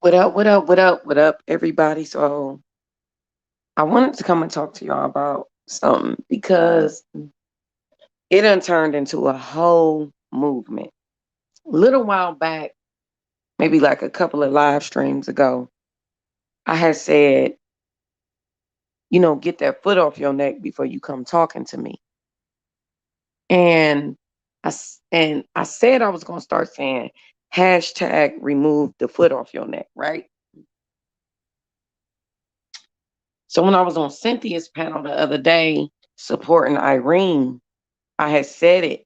What up, what up, what up, what up, everybody? So I wanted to come and talk to y'all about something because it done turned into a whole movement. A little while back, maybe like a couple of live streams ago, I had said, get that foot off your neck before you come talking to me. And I said I was gonna start saying hashtag remove the foot off your neck, right? So when I was on Cynthia's panel the other day supporting Irene, I had said it,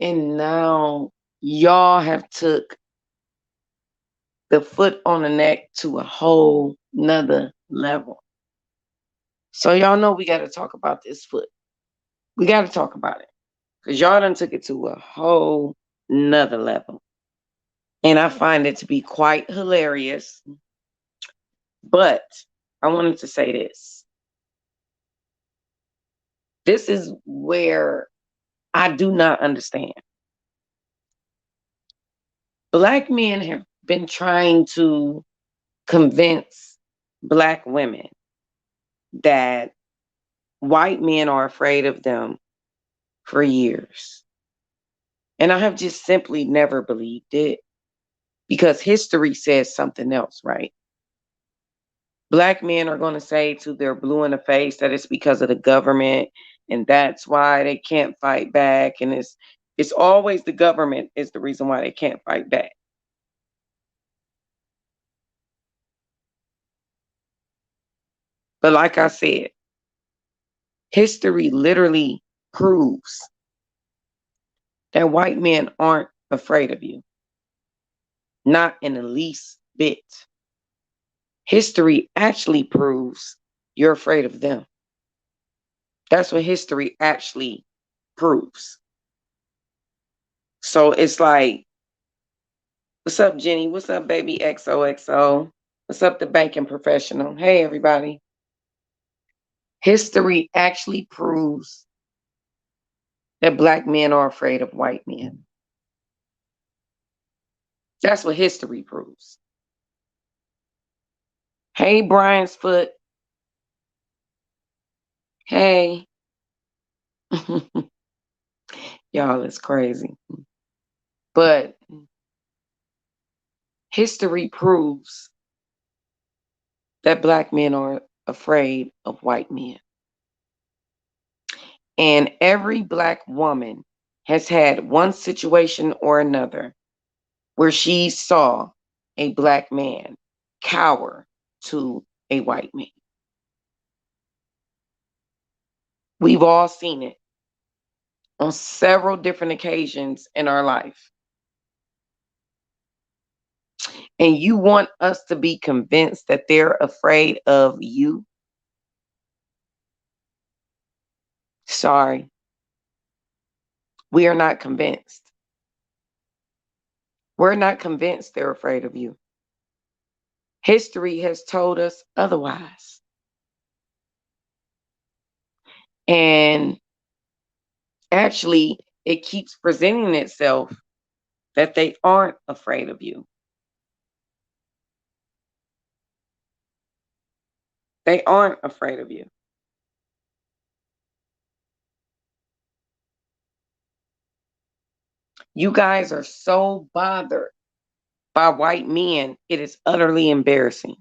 and now y'all have took the foot on the neck to a whole nother level. So y'all know we got to talk about this foot. We got to talk about it because y'all done took it to a whole nother level. And I find it to be quite hilarious. But I wanted to say this. This is where I do not understand. Black men have been trying to convince Black women that white men are afraid of them for years. And I have just simply never believed it because history says something else, right? Black men are going to say to their blue in the face that it's because of the government and that's why they can't fight back. And it's always the government is the reason why they can't fight back. But like I said, history literally proves that white men aren't afraid of you. Not in the least bit. History actually proves you're afraid of them. That's what history actually proves. So it's like, what's up, Jenny? What's up, baby XOXO? What's up, the banking professional? Hey, everybody. History actually proves that Black men are afraid of white men. That's what history proves. Hey, Brian's foot. Hey. Y'all, it's crazy. But history proves that Black men are afraid of white men. And every Black woman has had one situation or another where she saw a Black man cower to a white man. We've all seen it on several different occasions in our life. And you want us to be convinced that they're afraid of you? Sorry. We are not convinced. We're not convinced they're afraid of you. History has told us otherwise. And actually, it keeps presenting itself that they aren't afraid of you. They aren't afraid of you. You guys are so bothered by white men, it is utterly embarrassing.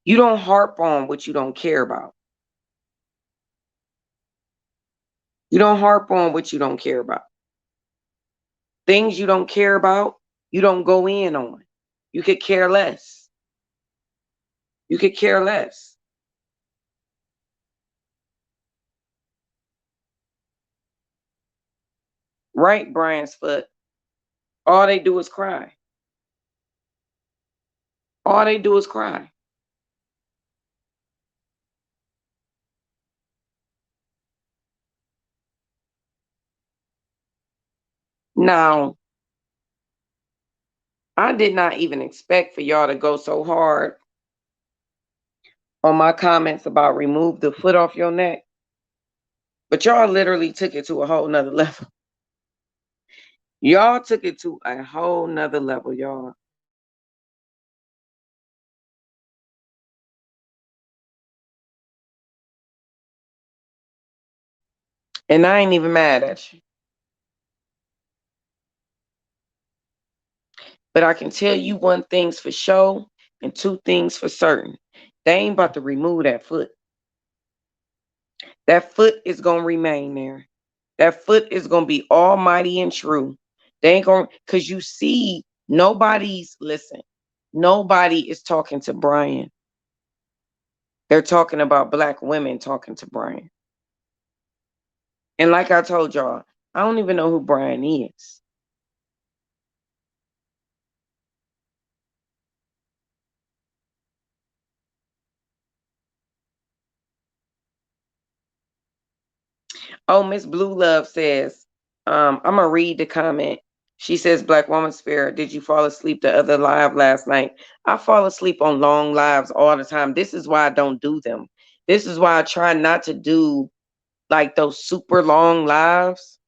You don't harp on what you don't care about. You don't harp on what you don't care about. Things you don't care about, you don't go in on. You could care less. You could care less. Right, Brian's foot. All they do is cry. All they do is cry. Now, I did not even expect for y'all to go so hard on my comments about remove the foot off your neck. But y'all literally took it to a whole nother level. Y'all took it to a whole nother level, y'all. And I ain't even mad at you. But I can tell you one thing's for sure and two things for certain. They ain't about to remove that foot. That foot is gonna remain there. That foot is gonna be almighty and true. They ain't gonna, cause you see, listen, nobody is talking to Brian. They're talking about black women talking to Brian. And like I told y'all, I don't even know who Brian is. Oh, Miss Blue Love says, I'm gonna read the comment. She says, Black Woman Spirit, did you fall asleep the other live last night? I fall asleep on long lives all the time. This is why I don't do them. This is why I try not to do like those super long lives.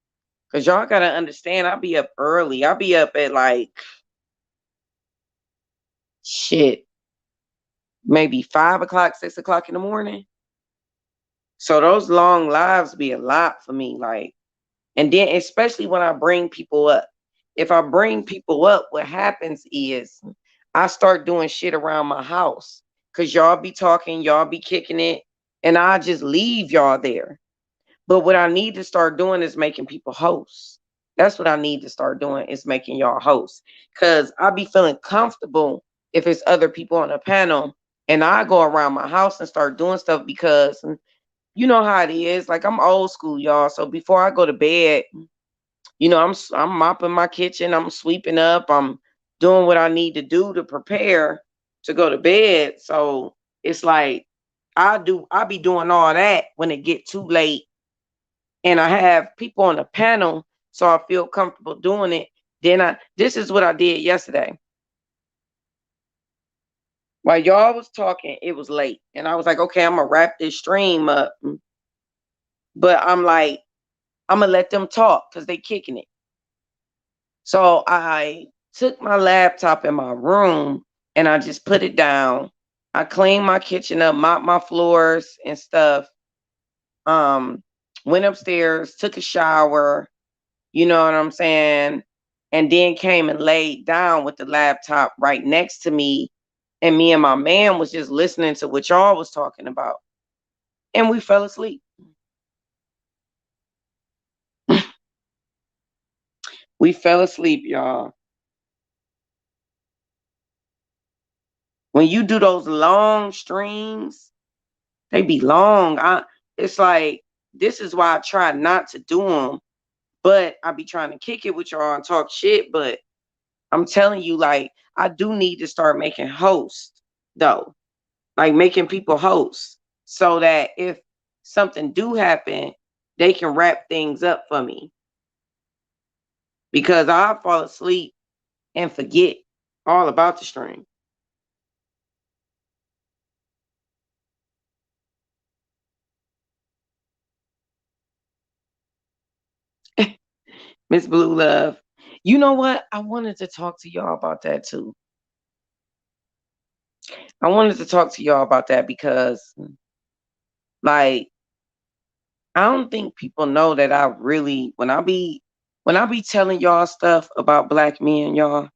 Cause y'all gotta understand, I'll be up early. I'll be up at like shit, maybe 5 o'clock, 6 o'clock in the morning. So those long lives be a lot for me. Like, and then especially when I bring people up. If I bring people up, what happens is I start doing shit around my house. Cause y'all be talking, y'all be kicking it, and I just leave y'all there. But what I need to start doing is making people hosts. That's what I need to start doing is making y'all hosts. Cause I be feeling comfortable if it's other people on the panel and I go around my house and start doing stuff because you know how it is. Like I'm old school, y'all. So before I go to bed, I'm mopping my kitchen, I'm sweeping up, I'm doing what I need to do to prepare to go to bed. So it's like I be doing all that when it get too late and I have people on the panel so I feel comfortable doing it. Then this is what I did yesterday. While y'all was talking, it was late. And I was like, okay, I'm gonna wrap this stream up. But I'm like, I'm gonna let them talk because they kicking it. So I took my laptop in my room and I just put it down. I cleaned my kitchen up, mopped my floors and stuff. Um, Went upstairs, took a shower, you know what I'm saying? And then came and laid down with the laptop right next to me. And me and my man was just listening to what y'all was talking about. And we fell asleep. We fell asleep, y'all. When you do those long streams, they be long. It's like this is why I try not to do them, but I be trying to kick it with y'all and talk shit. But I'm telling you, like I do need to start making hosts though, like making people hosts so that if something do happen, they can wrap things up for me because I'll fall asleep and forget all about the stream. Miss Blue Love. You know what? I wanted to talk to y'all about that too. I wanted to talk to y'all about that because, like, I don't think people know that I really, when I be telling y'all stuff about black men, y'all,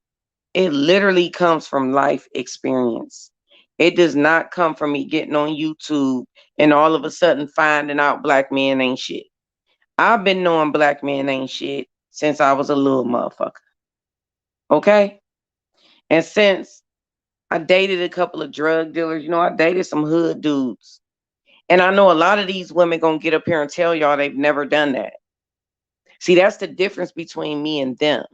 it literally comes from life experience. It does not come from me getting on YouTube and all of a sudden finding out black men ain't shit. I've been knowing black men ain't shit since I was a little motherfucker. Okay? And since I dated a couple of drug dealers, I dated some hood dudes. And I know a lot of these women gonna get up here and tell y'all they've never done that. See, that's the difference between me and them.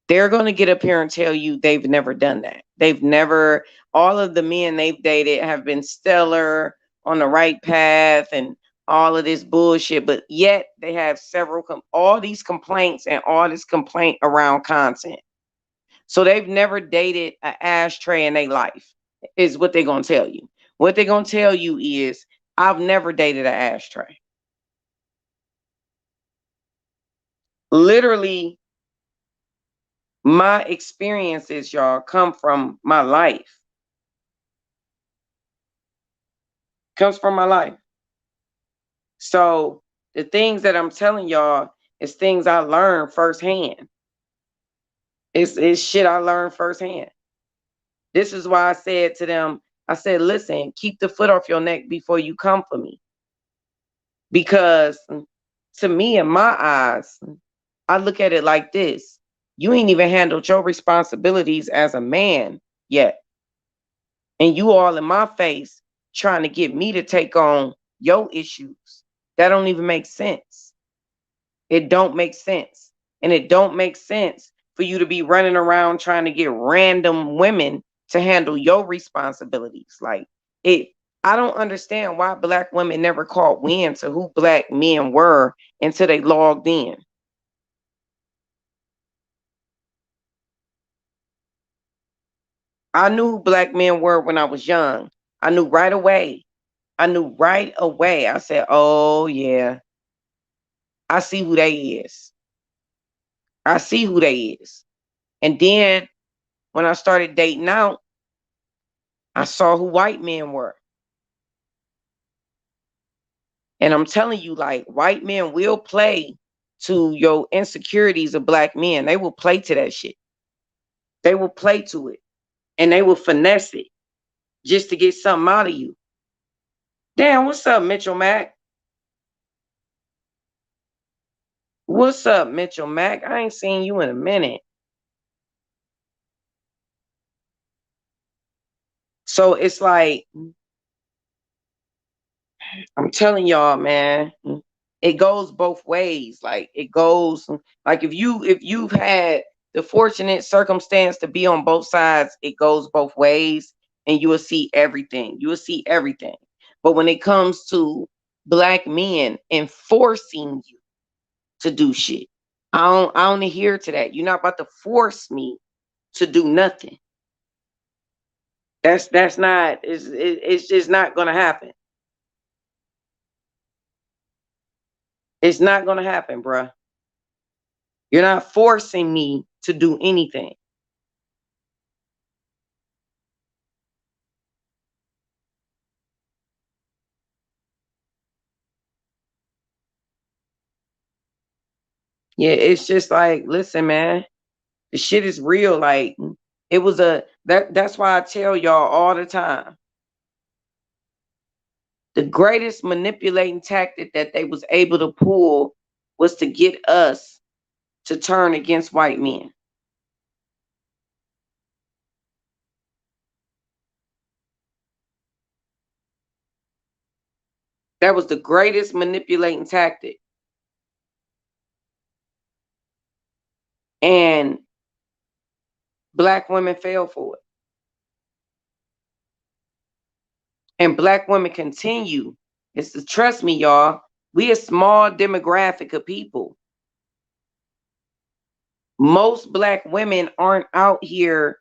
They're gonna get up here and tell you they've never done that. They've never, all of the men they've dated have been stellar on the right path and all of this bullshit, but yet they have all these complaints and all this complaint around content. So they've never dated an ashtray in their life, is what they're gonna tell you. What they're gonna tell you is, I've never dated an ashtray. Literally, my experiences, y'all, come from my life. Comes from my life. So the things that I'm telling y'all is things I learned firsthand. It's shit I learned firsthand. This is why I said to them, I said, listen, keep the foot off your neck before you come for me. Because to me, in my eyes, I look at it like this. You ain't even handled your responsibilities as a man yet. And you all in my face trying to get me to take on your issues. That don't even make sense. It don't make sense. And it don't make sense for you to be running around trying to get random women to handle your responsibilities. Like it, I don't understand why black women never caught wind to who black men were until they logged in. I knew who black men were when I was young. I knew right away. I knew right away. I said, oh yeah, I see who they is. I see who they is. And then when I started dating out, I saw who white men were. And I'm telling you, like, white men will play to your insecurities of black men. They will play to that shit. They will play to it. And they will finesse it just to get something out of you. Damn, what's up, Mitchell Mac? What's up, Mitchell Mac? I ain't seen you in a minute. So it's like, I'm telling y'all, man, it goes both ways. Like it goes like if you've had the fortunate circumstance to be on both sides, it goes both ways and you will see everything. You will see everything. But when it comes to black men enforcing you to do shit, I don't adhere to that. You're not about to force me to do nothing. That's not it's just not gonna happen. It's not gonna happen, bruh. You're not forcing me to do anything. Yeah, it's just like, listen, man, the shit is real. Like it was that's why I tell y'all all the time. The greatest manipulating tactic that they was able to pull was to get us to turn against white men. That was the greatest manipulating tactic. And black women fell for it. And black women continue. It's to trust me, y'all. We a small demographic of people. Most black women aren't out here.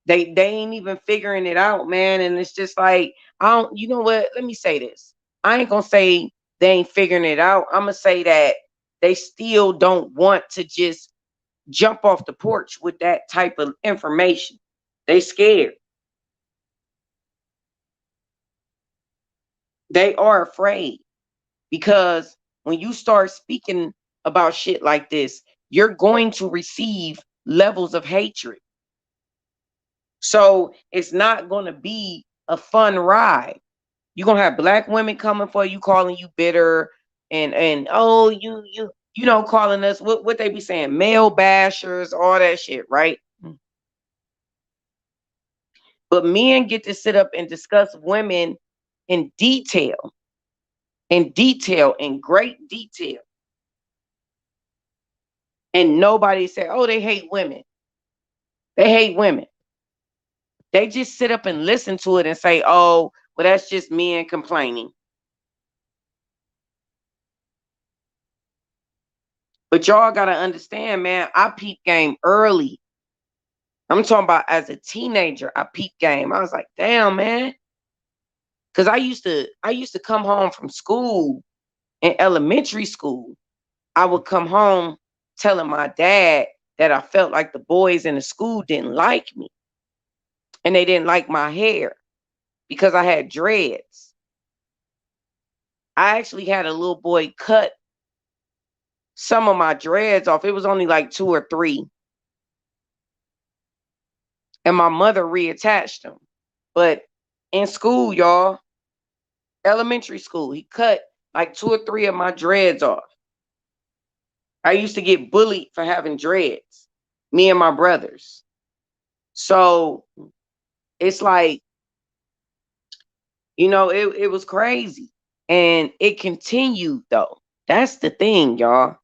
They ain't even figuring it out, man. And it's just like, I don't, you know what? Let me say this. I ain't gonna say they ain't figuring it out. I'm gonna say that they still don't want to just jump off the porch with that type of information. They scared. They are afraid because when you start speaking about shit like this, you're going to receive levels of hatred. So it's not going to be a fun ride. You're going to have black women coming for you, calling you bitter and oh, you know, calling us what they be saying, male bashers, all that shit, right? But men get to sit up and discuss women in in great detail. And nobody say, oh, they hate women. They hate women. They just sit up and listen to it and say, oh, well, that's just men complaining. But y'all gotta understand, man, I peep game early. I'm talking about as a teenager, I peep game. I was like, damn, man. Cause I used to come home from school in elementary school. I would come home telling my dad that I felt like the boys in the school didn't like me and they didn't like my hair because I had dreads. I actually had a little boy cut some of my dreads off. It was only like 2 or 3. And my mother reattached them. But in school, y'all, elementary school, he cut like 2 or 3 of my dreads off. I used to get bullied for having dreads, me and my brothers. So it's like, it was crazy. And it continued though. That's the thing, y'all.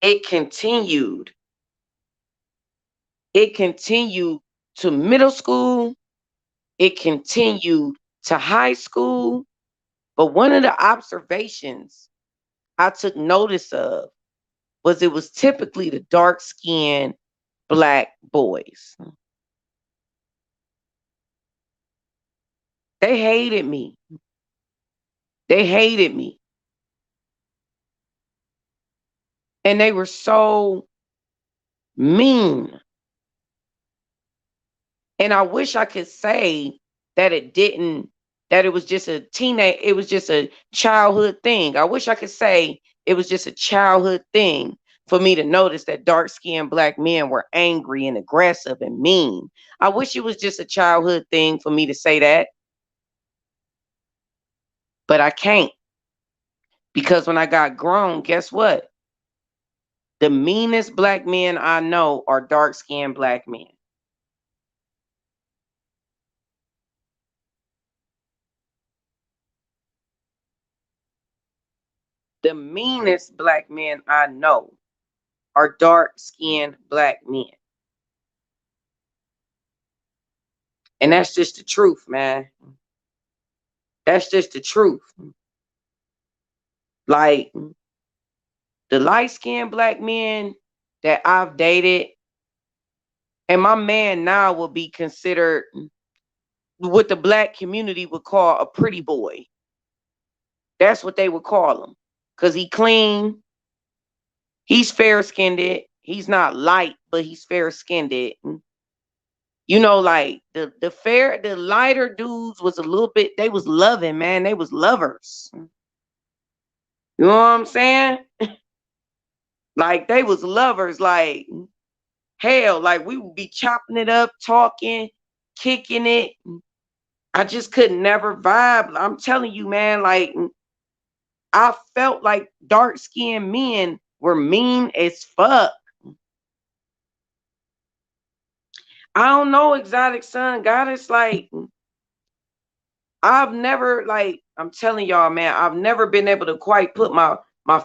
It continued. It continued to middle school. It continued to high school. But one of the observations I took notice of was it was typically the dark-skinned black boys. They hated me. They hated me. And they were so mean. And I wish I could say that that it was just it was just a childhood thing. I wish I could say it was just a childhood thing for me to notice that dark-skinned black men were angry and aggressive and mean. I wish it was just a childhood thing for me to say that, but I can't. Because when I got grown, guess what? The meanest black men I know are dark-skinned black men. The meanest black men I know are dark-skinned black men. And that's just the truth, man. That's just the truth. Like, the light-skinned black men that I've dated, and my man now will be considered what the black community would call a pretty boy. That's what they would call him. Because he clean, he's fair-skinned. He's not light, but he's fair-skinned. Like the lighter dudes was a little bit, they was loving, man. They was lovers. You know what I'm saying? Like they was lovers, like hell, like we would be chopping it up, talking, kicking it. I just could never vibe. I'm telling you, man, like I felt like dark-skinned men were mean as fuck. I don't know, Exotic Son Goddess, like I've never, like, I'm telling y'all, man, I've never been able to quite put my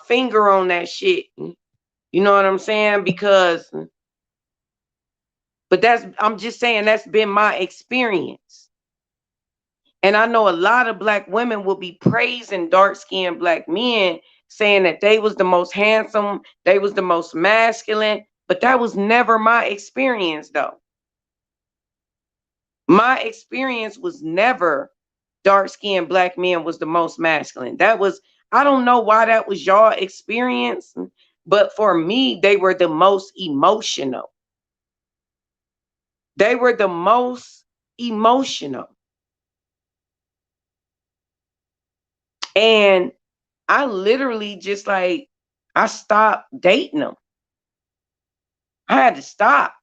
finger on that shit. You know what I'm saying? But I'm just saying that's been my experience. And I know a lot of black women will be praising dark-skinned black men, saying that they was the most handsome, they was the most masculine, but that was never my experience though. My experience was never dark-skinned black men was the most masculine. I don't know why that was y'all experience, but for me, they were the most emotional. They were the most emotional. And I literally just I stopped dating them. I had to stop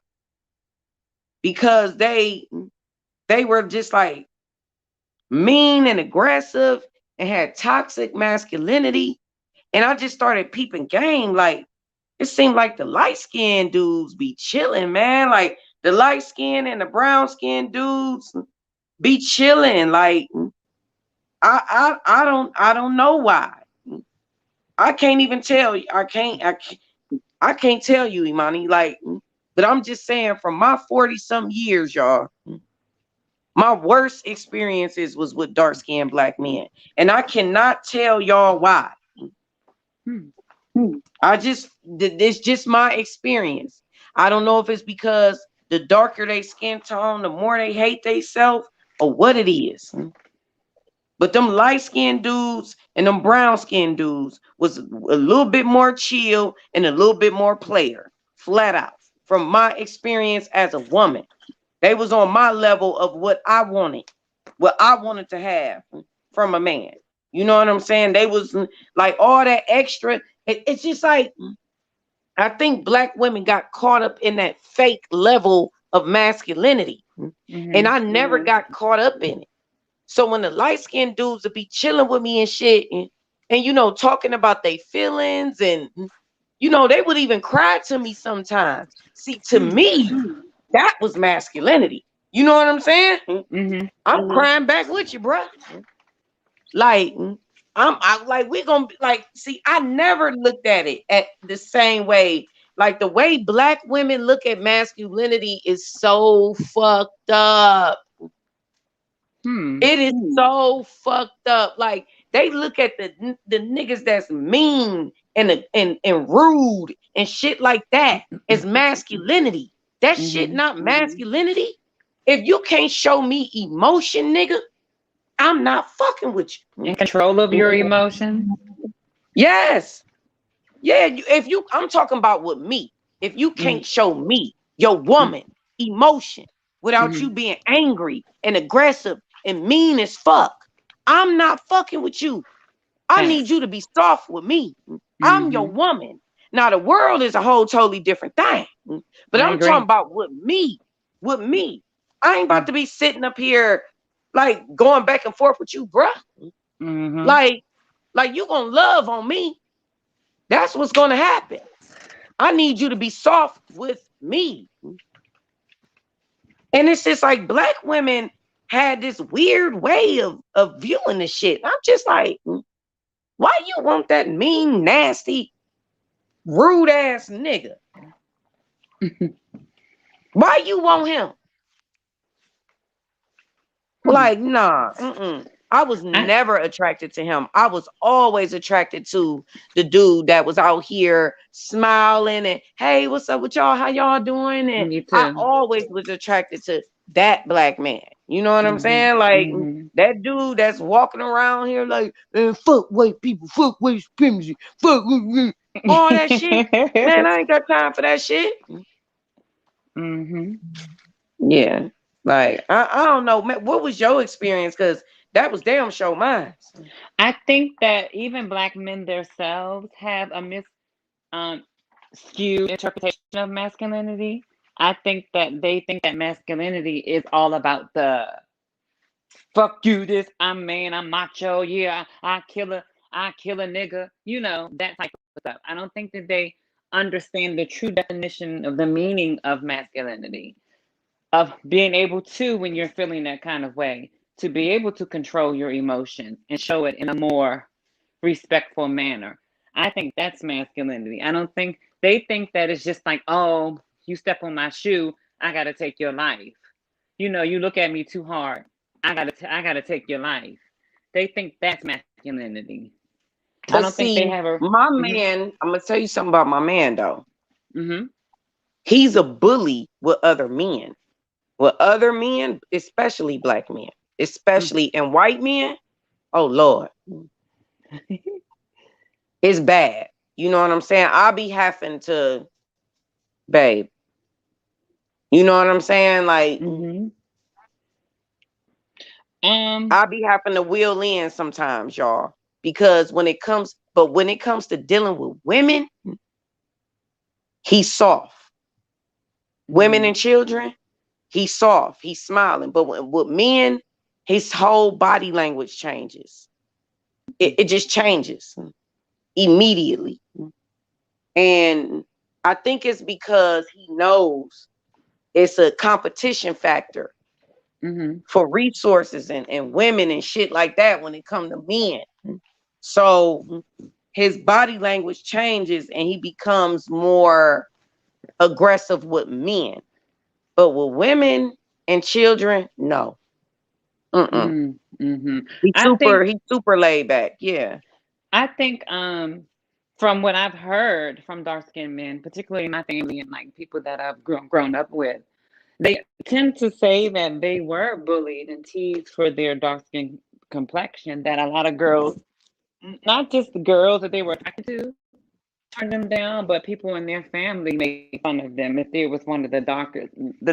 because they were just like mean and aggressive and had toxic masculinity. And I just started peeping game. Like, it seemed like the light-skinned dudes be chilling, man. Like, the light-skinned and the brown-skinned dudes be chilling. Like, I don't know why. I can't even tell you. I can't tell you, Imani. Like, but I'm just saying, from my 40-something years, y'all, my worst experiences was with dark-skinned black men. And I cannot tell y'all why. It's just my experience. I don't know if it's because the darker they skin tone, the more they hate themselves, or what it is. But them light skinned dudes and them brown skinned dudes was a little bit more chill and a little bit more player, flat out. From my experience as a woman, they was on my level of what I wanted to have from a man. You know what I'm saying? They was like all that extra. It's just like I think black women got caught up in that fake level of masculinity, and I never got caught up in it. So when the light skinned dudes would be chilling with me and shit, and you know, talking about their feelings, and you know, they would even cry to me sometimes. See, to me, that was masculinity. You know what I'm saying? I'm crying back with you, bruh. Like, I like we gonna be like, see, I never looked at it at the same way. Like the way black women look at masculinity is so fucked up. It is so fucked up. Like they look at the niggas that's mean and rude and shit like that as masculinity. That shit not masculinity. If you can't show me emotion, nigga, I'm not fucking with you. In control of your emotions. Yes. Yeah, if you I'm talking about with me. If you can't show me your woman emotion without you being angry and aggressive and mean as fuck, I'm not fucking with you. I need you to be soft with me. I'm your woman. Now the world is a whole totally different thing. But I I'm talking agree. about with me. With me. I ain't about to be sitting up here like going back and forth with you, bruh. Like you gonna love on me. That's what's gonna happen. I need you to be soft with me. And it's just like black women had this weird way of viewing the shit. I'm just like, why you want that mean, nasty, rude ass nigga? Why you want him? Like, nah, I was I, never attracted to him. I was always attracted to the dude that was out here smiling and, hey, what's up with y'all? How y'all doing? And me I too. always was attracted to that black man. You know what I'm saying? Like that dude that's walking around here like, fuck white people, fuck white supremacy, fuck all that shit. Man, I ain't got time for that shit. Yeah. Like, I don't know. Man, what was your experience? Because that was damn show mine. I think that even black men themselves have a um, skewed interpretation of masculinity. I think that they think that masculinity is all about the fuck you, this I'm man, I'm macho, yeah, I kill a nigga, you know, that type of stuff. I don't think that they understand the true definition of the meaning of masculinity, of being able to, when you're feeling that kind of way, to be able to control your emotions and show it in a more respectful manner. I think that's masculinity. I don't think they think that it's just like, oh, you step on my shoe, I gotta take your life. You know, you look at me too hard, I gotta take your life. They think that's masculinity. I But don't think they see, have a. my Mm-hmm, man, I'm gonna tell you something about my man though. mm-hmm, He's a bully with other men. With other men, especially black men, especially and white men. Oh Lord, it's bad. You know what I'm saying? I'll be having to, babe. You know what I'm saying? Like mm-hmm. Um, I'll be having to wheel in sometimes, y'all. Because when it comes to dealing with women, he's soft. Women mm-hmm, and children, he's soft. He's smiling. But with men, his whole body language changes. It just changes immediately. And I think it's because he knows it's a competition factor mm-hmm. for resources and women and shit like that when it comes to men. So his body language changes and he becomes more aggressive with men. But with women and children, no. Mm-mm. Mm-hmm. I He's super laid back. Yeah. think from what I've heard from dark skinned men, particularly in my family and like people that I've grown up with, they tend to say that they were bullied and teased for their dark skin complexion that a lot of girls, not just the girls that they were attracted to, turn them down, but people in their family make fun of them if they was one of the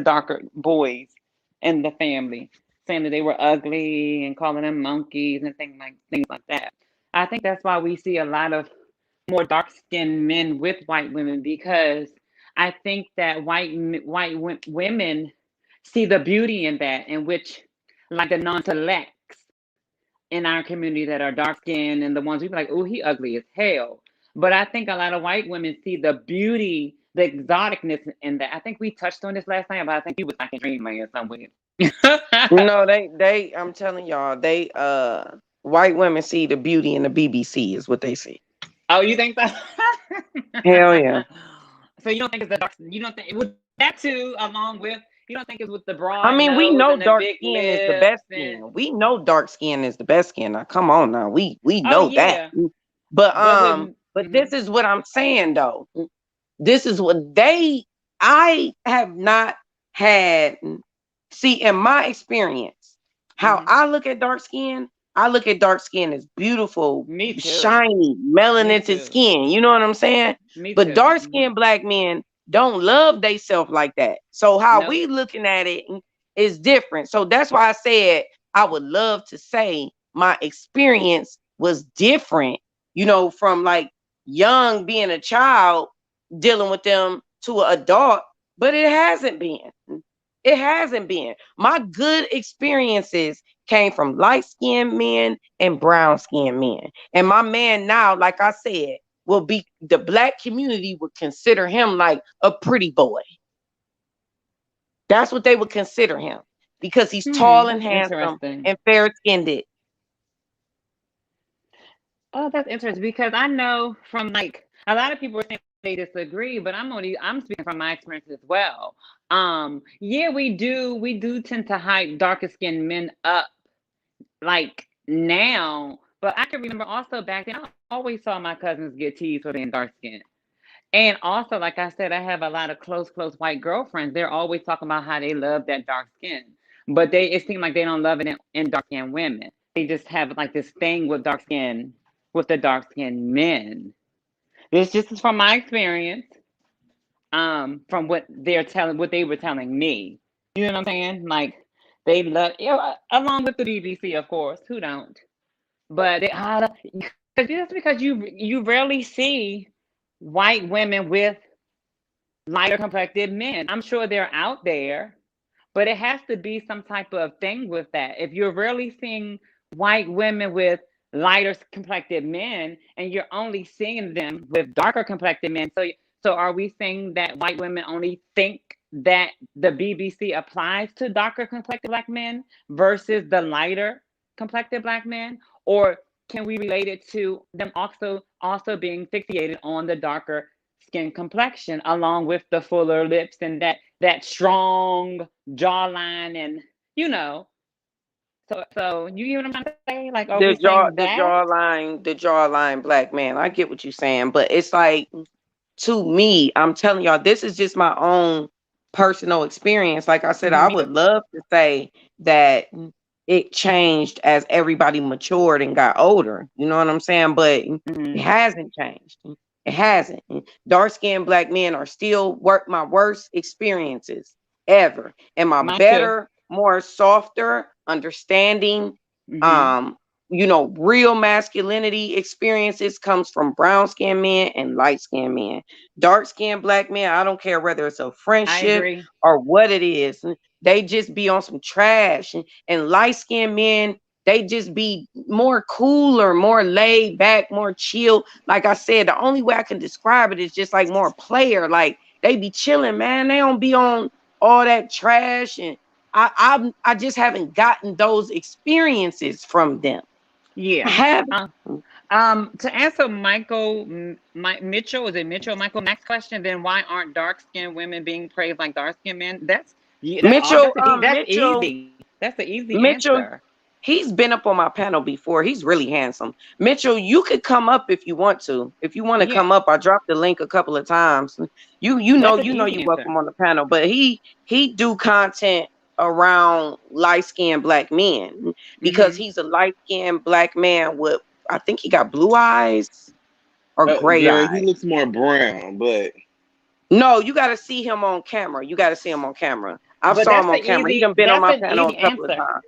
darker boys in the family, saying that they were ugly and calling them monkeys and things like that. I think that's why we see a lot of more dark skinned men with white women, because I think that women see the beauty in that, in which, like, the non-selects in our community that are dark skinned and the ones we be like, oh, he ugly as hell. But I think a lot of white women see the beauty, the exoticness in that. I think we touched on this last time, but I think you was like in dreamland somewhere. No, I'm telling y'all, white women see the beauty in the BBC is what they see. Oh, you think so? Hell yeah. So you don't think it's the dark? You don't think with that too, along with, you don't think it's with the I broad mean, we nose know and the dark big skin is the lips best and skin. We know dark skin is the best skin. Now, come on now. We oh know that. yeah, But but with but this is what I'm saying though. This is what I have not had. See, in my experience, how mhm. I look at dark skin, I look at dark skin as beautiful, Me too. shiny, Me melanated too. skin. You know what I'm saying? Me But too. dark skinned black men don't love theyself like that. So how Nope. we looking at it is different. So that's why I said I would love to say my experience was different, from like young being a child dealing with them to an adult, but it hasn't been. It hasn't been. My good experiences came from light skinned men and brown skinned men. And my man now, like I said, will be the black community would consider him like a pretty boy. That's what they would consider him because he's tall and That's handsome interesting. and fair skinned. Oh, that's interesting because I know from, like, a lot of people are saying they disagree, but I'm speaking from my experience as well. Yeah, we do tend to hype darker skinned men up, like, now, but I can remember also back then I always saw my cousins get teased for being dark skinned. And also, like I said, I have a lot of close white girlfriends. They're always talking about how they love that dark skin, but it seems like they don't love it in dark skinned women. They just have like this thing with dark skin, with the dark skinned men. This just is from my experience, from what they were telling me. You know what I'm saying? Like, they love, along with the BBC, of course. Who don't? But because just because you rarely see white women with lighter complected men. I'm sure they're out there, but it has to be some type of thing with that. If you're rarely seeing white women with lighter complected men and you're only seeing them with darker complected men, so are we saying that white women only think that the BBC applies to darker complected black men versus the lighter complected black men? Or can we relate it to them also being fixated on the darker skin complexion, along with the fuller lips and that strong jawline, and you know so you hear what I'm trying to say? Like, are we saying that? The jawline black man. I get what you're saying, but it's like, to me, I'm telling y'all, this is just my own personal experience. Like I said, I Me would too. love to say that it changed as everybody matured and got older. You know what I'm saying? But it Hmm. hasn't changed. It hasn't. Dark skinned black men are still my worst experiences ever. And my Mine too. better, more softer, understanding, Hmm. um, real masculinity experiences comes from brown skinned men and light skinned men. Dark skinned black men, I don't care whether it's a I friendship agree. or what it is. They just be on some trash. And light skinned men, they just be more cooler, more laid back, more chill. Like I said, the only way I can describe it is just like more player. Like they be chilling, man. They don't be on all that trash. And I just haven't gotten those experiences from them. I Yeah. haven't. To answer Mitchell, is it Mitchell Michael Max question? Then why aren't dark skinned women being praised like dark skinned men? That's, yeah, that's all. Mitchell, That's easy. That's an easy Mitchell, answer. he's been up on my panel before. He's really handsome. Mitchell, you could come up if you want to. If you want to Yeah, come up, I dropped the link a couple of times. You that's an you easy welcome answer. on the panel, but he do content around light skinned black men because Mm-hmm. he's a light skinned black man with, I think he got blue eyes or gray Girl, he eyes. looks more brown, No, you got to see him on camera. You got to see him on camera. I've But saw him on camera. He done been on that's my an panel a easy couple of answer. times.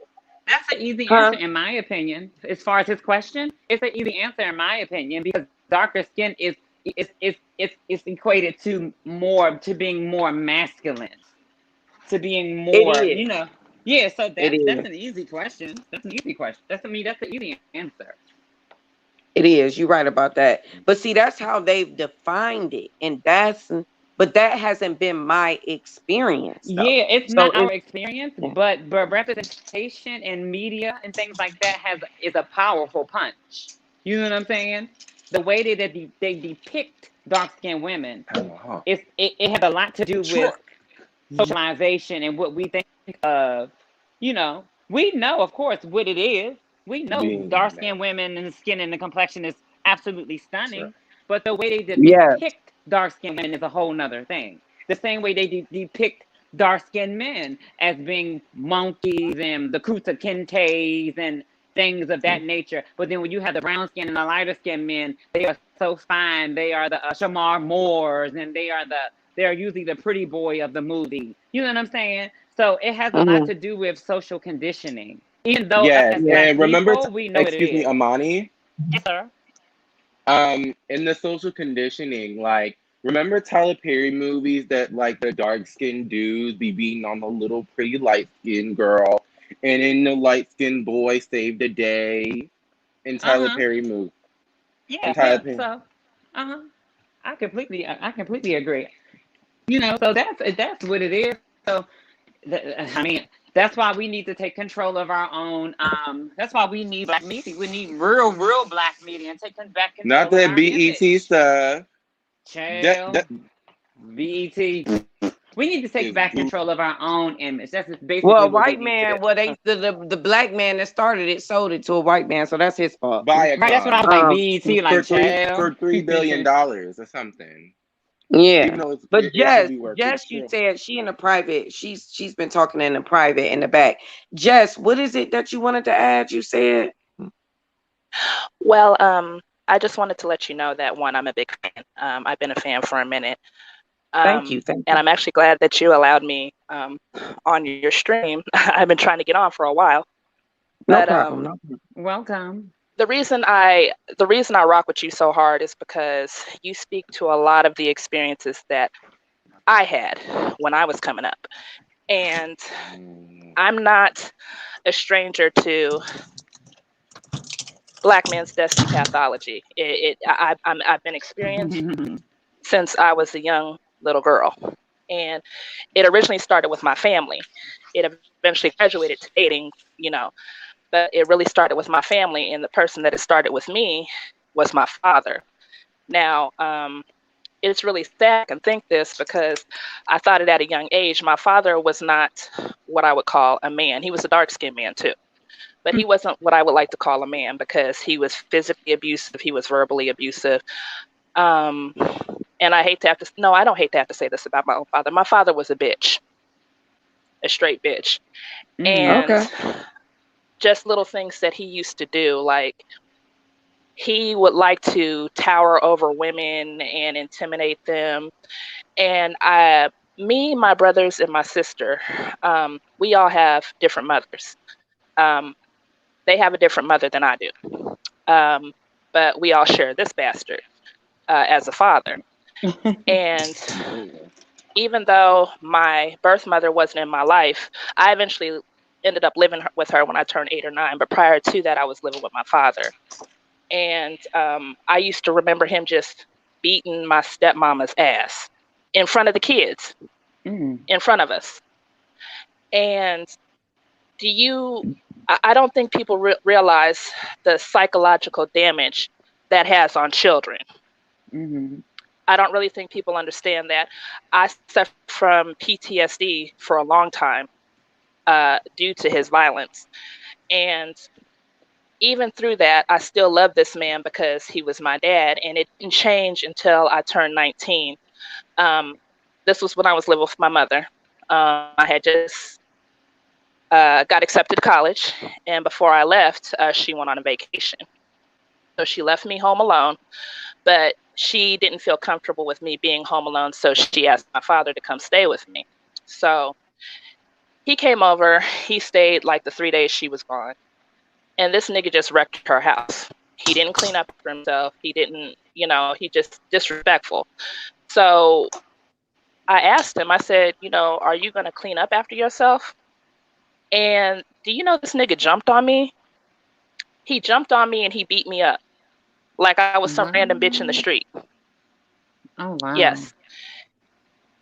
That's an easy Huh? answer in my opinion. As far as his question, it's an easy answer in my opinion because darker skin is equated to more to being more masculine, to being It more, is. yeah. So It that's is. an easy question. That's an easy question. That's an easy answer. It is. You're right about that. But see, that's how they've defined it. And but that hasn't been my experience though. Yeah, it's So not our it, experience, yeah. but representation in media and things like that has is a powerful punch. You know what I'm saying? The way they depict dark skinned women, but it has a lot to do with sure. socialization and what we think of. We know, of course, what it is. We know Being dark that. skinned women and the skin and the complexion is absolutely Sure. stunning, but the way they Yes. depict dark skinned women is a whole nother thing. The same way they depict dark skinned men as being monkeys and the Kuta Kintes and things of that nature. But then when you have the brown skin and the lighter skinned men, they are so fine. They are the Shamar Moores and they're usually the pretty boy of the movie. You know what I'm saying? So it has a lot Hmm. to do with social conditioning. Even though us Yes, as Yeah. black and remember, people, we know what it excuse me, is. Amani. Yes, sir. In the social conditioning, like, remember Tyler Perry movies that like the dark skinned dudes be beating on the little pretty light skinned girl, and then the light skinned boy saved the day in Tyler Uh-huh. Perry movie. In Yeah, Tyler yeah. Perry. So uh-huh. I completely agree. So that's what it is. So I mean, that's why we need to take control of our own. That's why we need black media. We need real black media and take back Not control of that our BET image. stuff. That Child, BET. We need to take is back good. control of our own image. That's just Well, basically a what we white need to man, do. well, the black man that started it sold it to a white man, so that's his fault. Right. That's what I Viacom was like. Um, BET, for like three child. for $3 billion or something. Even yeah. though But it should be worth it. Jess, you Sure. said she in the private. She's been talking in the private in the back. Jess, what is it that you wanted to add? You said. Well, I just wanted to let you know that one, I'm a big fan. I've been a fan for a minute. Thank you. Thank And you. I'm actually glad that you allowed me on your stream. I've been trying to get on for a while. No But problem. No problem. Welcome. the reason I rock with you so hard is because you speak to a lot of the experiences that I had when I was coming up. And I'm not a stranger to Black man's destiny pathology. I've been experienced since I was a young little girl. And it originally started with my family. It eventually graduated to dating, you know, but it really started with my family. And the person that it started with me was my father. Now, it's really sad I can think this because I thought it at a young age. My father was not what I would call a man. He was a dark skinned man too, but he wasn't what I would like to call a man because he was physically abusive. He was verbally abusive. Um, and I hate to have to, no, I don't hate to have to say this about my own father. My father was a bitch, a straight bitch. Mm. And Okay. just little things that he used to do, like he would like to tower over women and intimidate them. And me, my brothers, and my sister, we all have different mothers. Um, they have a different mother than I do. Um, but we all share this bastard as a father. And even though my birth mother wasn't in my life, I eventually ended up living with her when I turned 8 or 9. But prior to that, I was living with my father. And I used to remember him just beating my stepmama's ass in front of the kids, Mm. in front of us. And do you, I don't think people realize the psychological damage that has on children. Mm-hmm. I don't really think people understand that. I suffered from PTSD for a long time due to his violence. And even through that, I still love this man because he was my dad. And it didn't change until I turned 19. Um, this was when I was living with my mother. I had just got accepted to college, and before I left, she went on a vacation. So she left me home alone, but she didn't feel comfortable with me being home alone, so she asked my father to come stay with me. So he came over, he stayed like the 3 days she was gone, and this nigga just wrecked her house. He didn't clean up for himself. He didn't, he just disrespectful. So I asked him, I said, are you going to clean up after yourself? And do you know this nigga jumped on me? He jumped on me and he beat me up like I was some random bitch in the street. Oh, wow. Yes.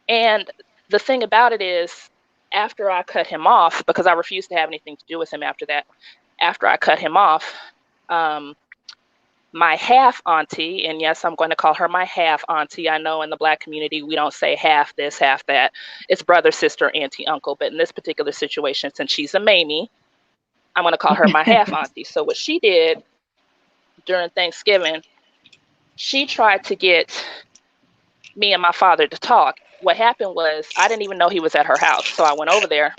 And the thing about it is, after I cut him off, because I refused to have anything to do with him after that, after I cut him off, my half auntie, and yes, I'm going to call her my half auntie. I know in the Black community, we don't say half this, half that. It's brother, sister, auntie, uncle. But in this particular situation, since she's a Mamie, I'm going to call her my half auntie. So what she did during Thanksgiving, she tried to get me and my father to talk. What happened was I didn't even know he was at her house. So I went over there.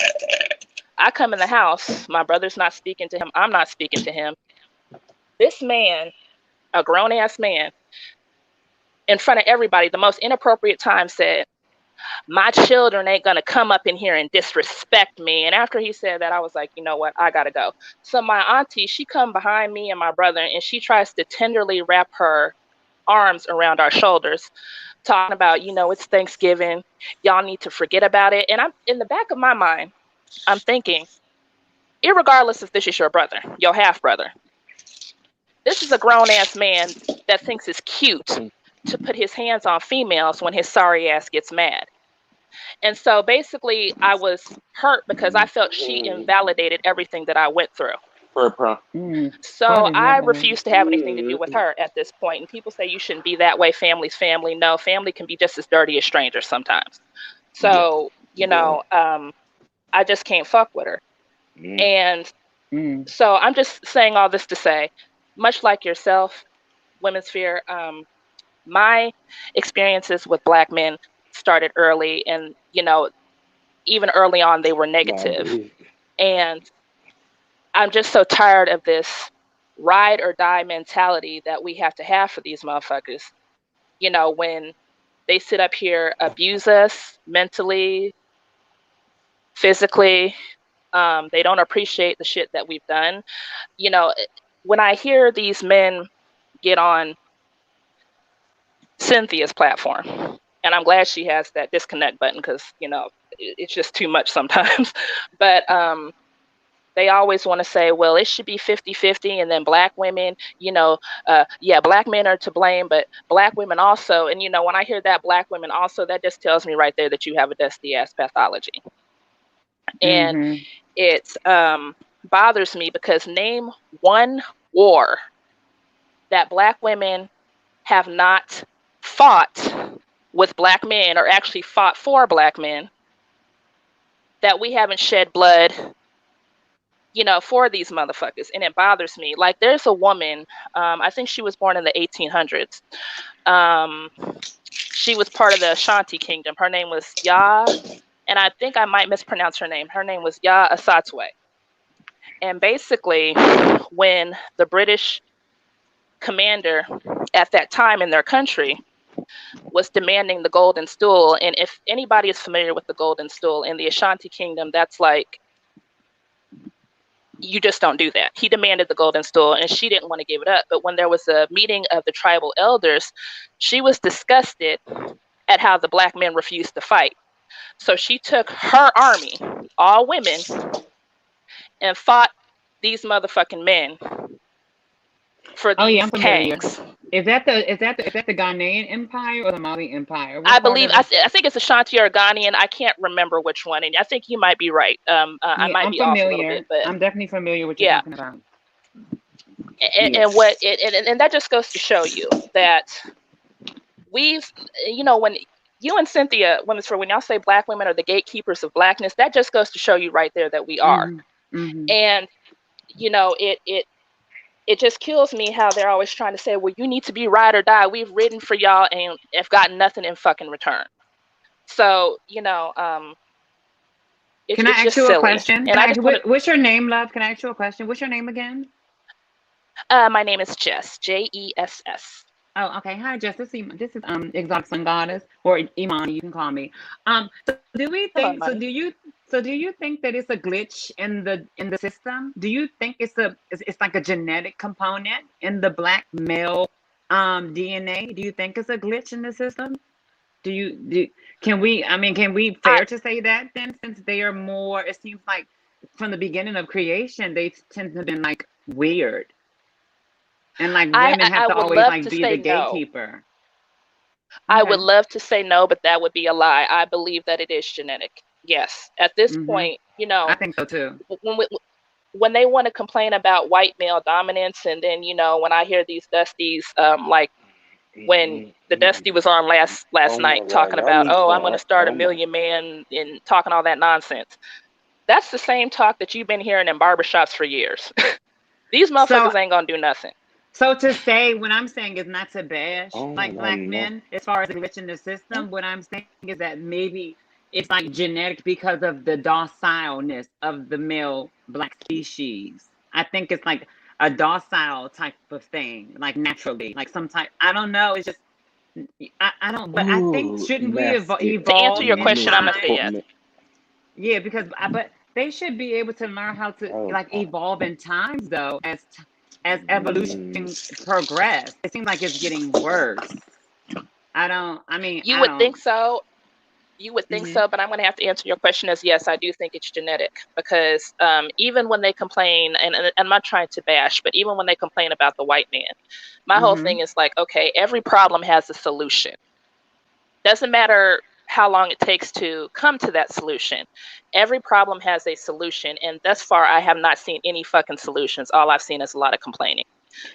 I come in the house. My brother's not speaking to him. I'm not speaking to him. This man, a grown-ass man, in front of everybody, the most inappropriate time said, my children ain't going to come up in here and disrespect me. And after he said that, I was like, you know what? I got to go. So my auntie, she come behind me and my brother, and she tries to tenderly wrap her arms around our shoulders, talking about, it's Thanksgiving. Y'all need to forget about it. And I'm in the back of my mind, I'm thinking, irregardless if this is your brother, your half brother, this is a grown ass man that thinks it's cute to put his hands on females when his sorry ass gets mad. And so basically I was hurt because I felt she invalidated everything that I went through. So I refused to have anything to do with her at this point. And people say you shouldn't be that way. Family's family. No, family can be just as dirty as strangers sometimes. So, I just can't fuck with her. And so I'm just saying all this to say, much like yourself, Women's Fear, my experiences with Black men started early, and, even early on, they were negative. And I'm just so tired of this ride or die mentality that we have to have for these motherfuckers. When they sit up here, abuse us mentally, physically, they don't appreciate the shit that we've done. When I hear these men get on Cynthia's platform, and I'm glad she has that disconnect button because, it's just too much sometimes. But they always want to say, well, it should be 50-50. And then Black women, Black men are to blame, but Black women also. And, when I hear that Black women also, that just tells me right there that you have a dusty ass pathology. And it bothers me because name one war that Black women have not fought with Black men, or actually fought for Black men, that we haven't shed blood, for these motherfuckers. And it bothers me. Like, there's a woman, I think she was born in the 1800s. She was part of the Ashanti Kingdom. Her name was Ya, and I think I might mispronounce her name. Her name was Ya Asatwe. And basically, when the British commander at that time in their country was demanding the golden stool, and if anybody is familiar with the golden stool in the Ashanti Kingdom, that's like, you just don't do that. He demanded the golden stool and she didn't want to give it up. But when there was a meeting of the tribal elders, she was disgusted at how the Black men refused to fight. So she took her army, all women, and fought these motherfucking men for these kangs. Is that the Ghanaian Empire or the Mali Empire? I believe I think it's Ashanti or Ghanaian. I can't remember which one, and I think you might be right. I might be off a little bit, but I'm definitely familiar with what you're talking about. And that just goes to show you that we've, when you and Cynthia, Women's For, when y'all say Black women are the gatekeepers of Blackness, that just goes to show you right there that we are. And it just kills me how they're always trying to say, well, you need to be ride or die. We've ridden for y'all and have gotten nothing in fucking return. So, Can I it's ask just you a silly. question? And Can I I ask just want what's your name, love? Can I ask you a question? What's your name again? my name is Jess, Jess. Oh, okay. Hi, Jess. This is Exotic Sun Goddess or Imani. You can call me. So do we think? Hello, So do Imani. you? So do you think that it's a glitch in the system? Do you think it's like a genetic component in the black male DNA? Do you think it's a glitch in the system? Do you do? Can we? I mean, can we I fair to say that then, since they are more? It seems like from the beginning of creation, they tend to have been like weird, and like women have I to would always love like to be say the no. gatekeeper. I would Okay. love to say no, but that would be a lie. I believe that it is genetic. Yes. At this Mm-hmm. point, I think so too. when we, when they want to complain about white male dominance, and then when I hear these Dusties, like when the Dusty was on last Oh my night god, talking y'all about, need oh, I'm going to to. start a Oh my. million man and talking all that nonsense. That's the same talk that you've been hearing in barbershops for years. These So, motherfuckers ain't gonna do nothing. so to say, what I'm saying is not to bash Oh my like god, black no. men as far as a glitch in the system. What I'm saying is that maybe it's like genetic because of the docileness of the male black species. I think it's like a docile type of thing, like naturally, like some type. I don't know. It's just I don't. But I think Ooh, shouldn't we To answer evolve your in question, I'm gonna say mystical. time? yes. Yeah, because but they should be able to learn how to Oh like god. evolve in times though as Mm, evolution progress. It seems like it's getting worse. I don't. I mean, You I would think don't. so. You would think Hmm. so, but I'm going to have to answer your question as yes, I do think it's genetic because even when they complain, and I'm not trying to bash, but even when they complain about the white man, my whole Hmm. thing is like, okay, every problem has a solution. Doesn't matter how long it takes to come to that solution. Every problem has a solution, and thus far, I have not seen any fucking solutions. All I've seen is a lot of complaining.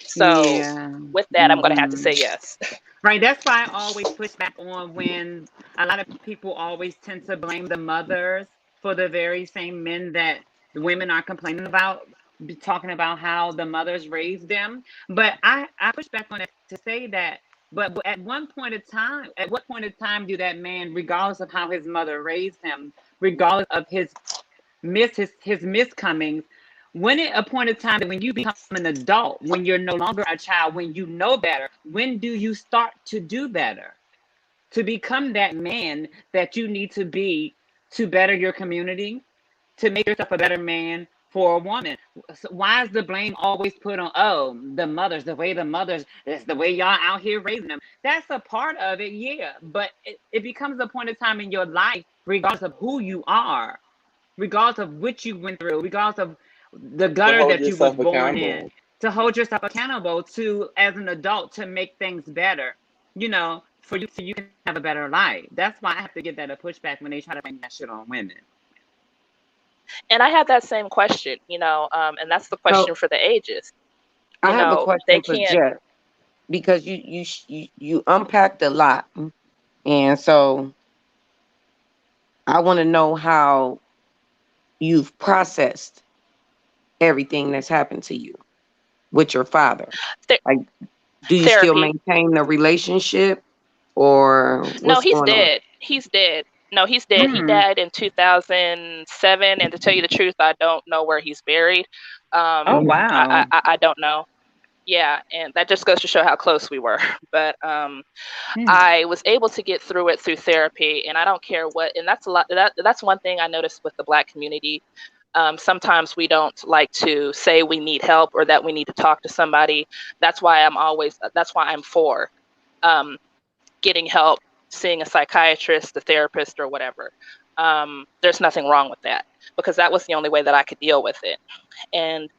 So, Yeah. with that, I'm going to have to Hmm. say yes. Right. That's why I always push back on when a lot of people always tend to blame the mothers for the very same men that the women are complaining about, talking about how the mothers raised them. But I push back on it to say that. But at one point in time, at what point in time do that man, regardless of how his mother raised him, regardless of his miscomings, when it appointed time that when you become an adult, when you're no longer a child, when you know better, when do you start to do better, to become that man that you need to be to better your community, to make yourself a better man for a woman? So why is the blame always put on, oh, the mothers, that's the way y'all out here raising them? That's a part of it, yeah, but it becomes a point of time in your life, regardless of who you are, regardless of what you went through, regardless of the to gutter hold that you was yourself born in, accountable. to hold yourself accountable to as an adult to make things better, for you so you can have a better life. That's why I have to give that a pushback when they try to blame that shit on women. And I have that same question, and that's the So question for the ages. I have a They question for can't. Jeff because you unpacked a lot, and so I want to know how you've processed everything that's happened to you with your father. Th- Like, do you still Therapy. maintain the relationship, or No, what's he's going on? dead. He's dead. No, he's dead. He Mm. died in 2007, and to tell you the truth, I don't know where he's buried. Oh Mhm. wow. I don't know. Yeah, and that just goes to show how close we were. But Hmm. I was able to get through it through therapy, and I don't care what. And that's a lot. That's one thing I noticed with the Black community. Sometimes we don't like to say we need help or that we need to talk to somebody. That's why I'm always. That's why I'm for um, getting help, seeing a psychiatrist, a therapist, or whatever. There's nothing wrong with that because that was the only way that I could deal with it. And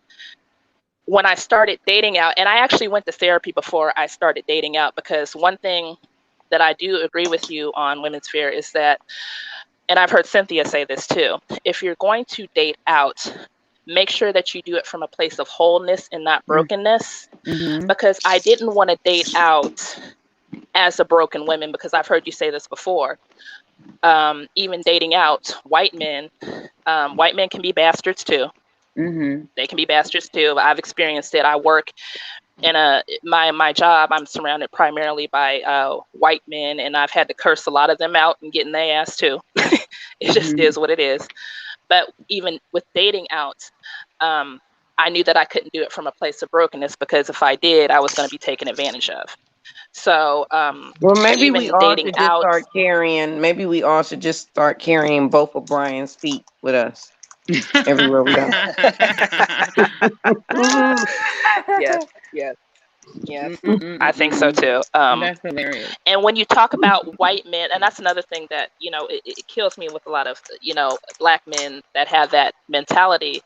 when I started dating out, and I actually went to therapy before I started dating out, because one thing that I do agree with you on Women's Fear is that, and I've heard Cynthia say this too, if you're going to date out, make sure that you do it from a place of wholeness and not brokenness. Mm-hmm. Because I didn't want to date out as a broken woman, because I've heard you say this before. Even dating out white men can be bastards too. Mm-hmm. They can be bastards too. I've experienced it. I work in my job. I'm surrounded primarily by white men, and I've had to curse a lot of them out and get in their ass too. It just Mm-hmm. is what it is. But even with dating out, I knew that I couldn't do it from a place of brokenness, because if I did, I was going to be taken advantage of. So Well, maybe we even all dating should just out, start carrying. Maybe we all should just start carrying both of Brian's feet with us everywhere we go. yes, yes, yes, I think so Mm-mm-mm-mm. too. That's hilarious. And when you talk about white men, and that's another thing that, it kills me with a lot of, black men that have that mentality.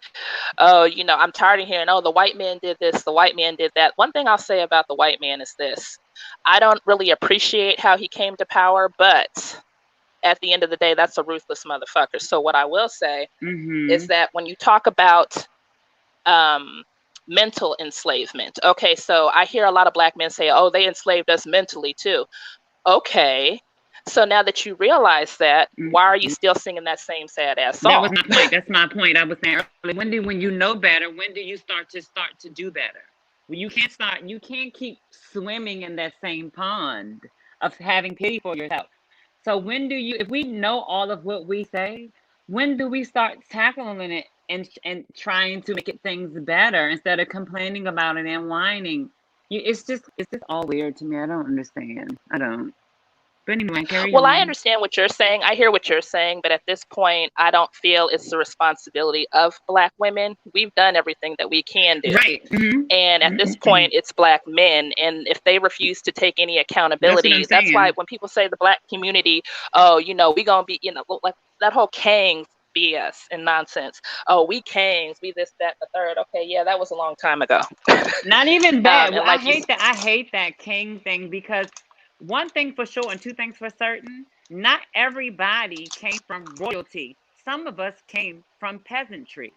Oh, I'm tired of hearing, oh, the white man did this, the white man did that. One thing I'll say about the white man is this: I don't really appreciate how he came to power, but at the end of the day, that's a ruthless motherfucker. So what I will say is Mm-hmm. that when you talk about um, mental enslavement, okay, so I hear a lot of black men say, oh, they enslaved us mentally too. Okay. So now that you realize that, why are you still singing that same sad ass That was song? my point. That's my point. I was saying earlier. When you know better, when do you start to do better? Well, you can't start. You can't keep swimming in that same pond of having pity for yourself. So when do you? If we know all of what we say, when do we start tackling it and trying to make it things better instead of complaining about it and whining? It's just all weird to me. I don't understand. I don't. But anyway, carry Well, I on. understand what you're saying. I hear what you're saying, but at this point, I don't feel it's the responsibility of black women. We've done everything that we can do. Right. And at this point, it's black men. And if they refuse to take any That's what I'm accountability, that's why saying. when people say the black community, oh, we going to be, like that whole Kangs BS and nonsense. Oh, we Kangs, we this, that, the third. Okay, yeah, that was a long time ago. Not even that. Well, And I like you, hate that. I hate that king thing because one thing for sure and two things for certain, not everybody came from royalty. Some of us came from peasantry.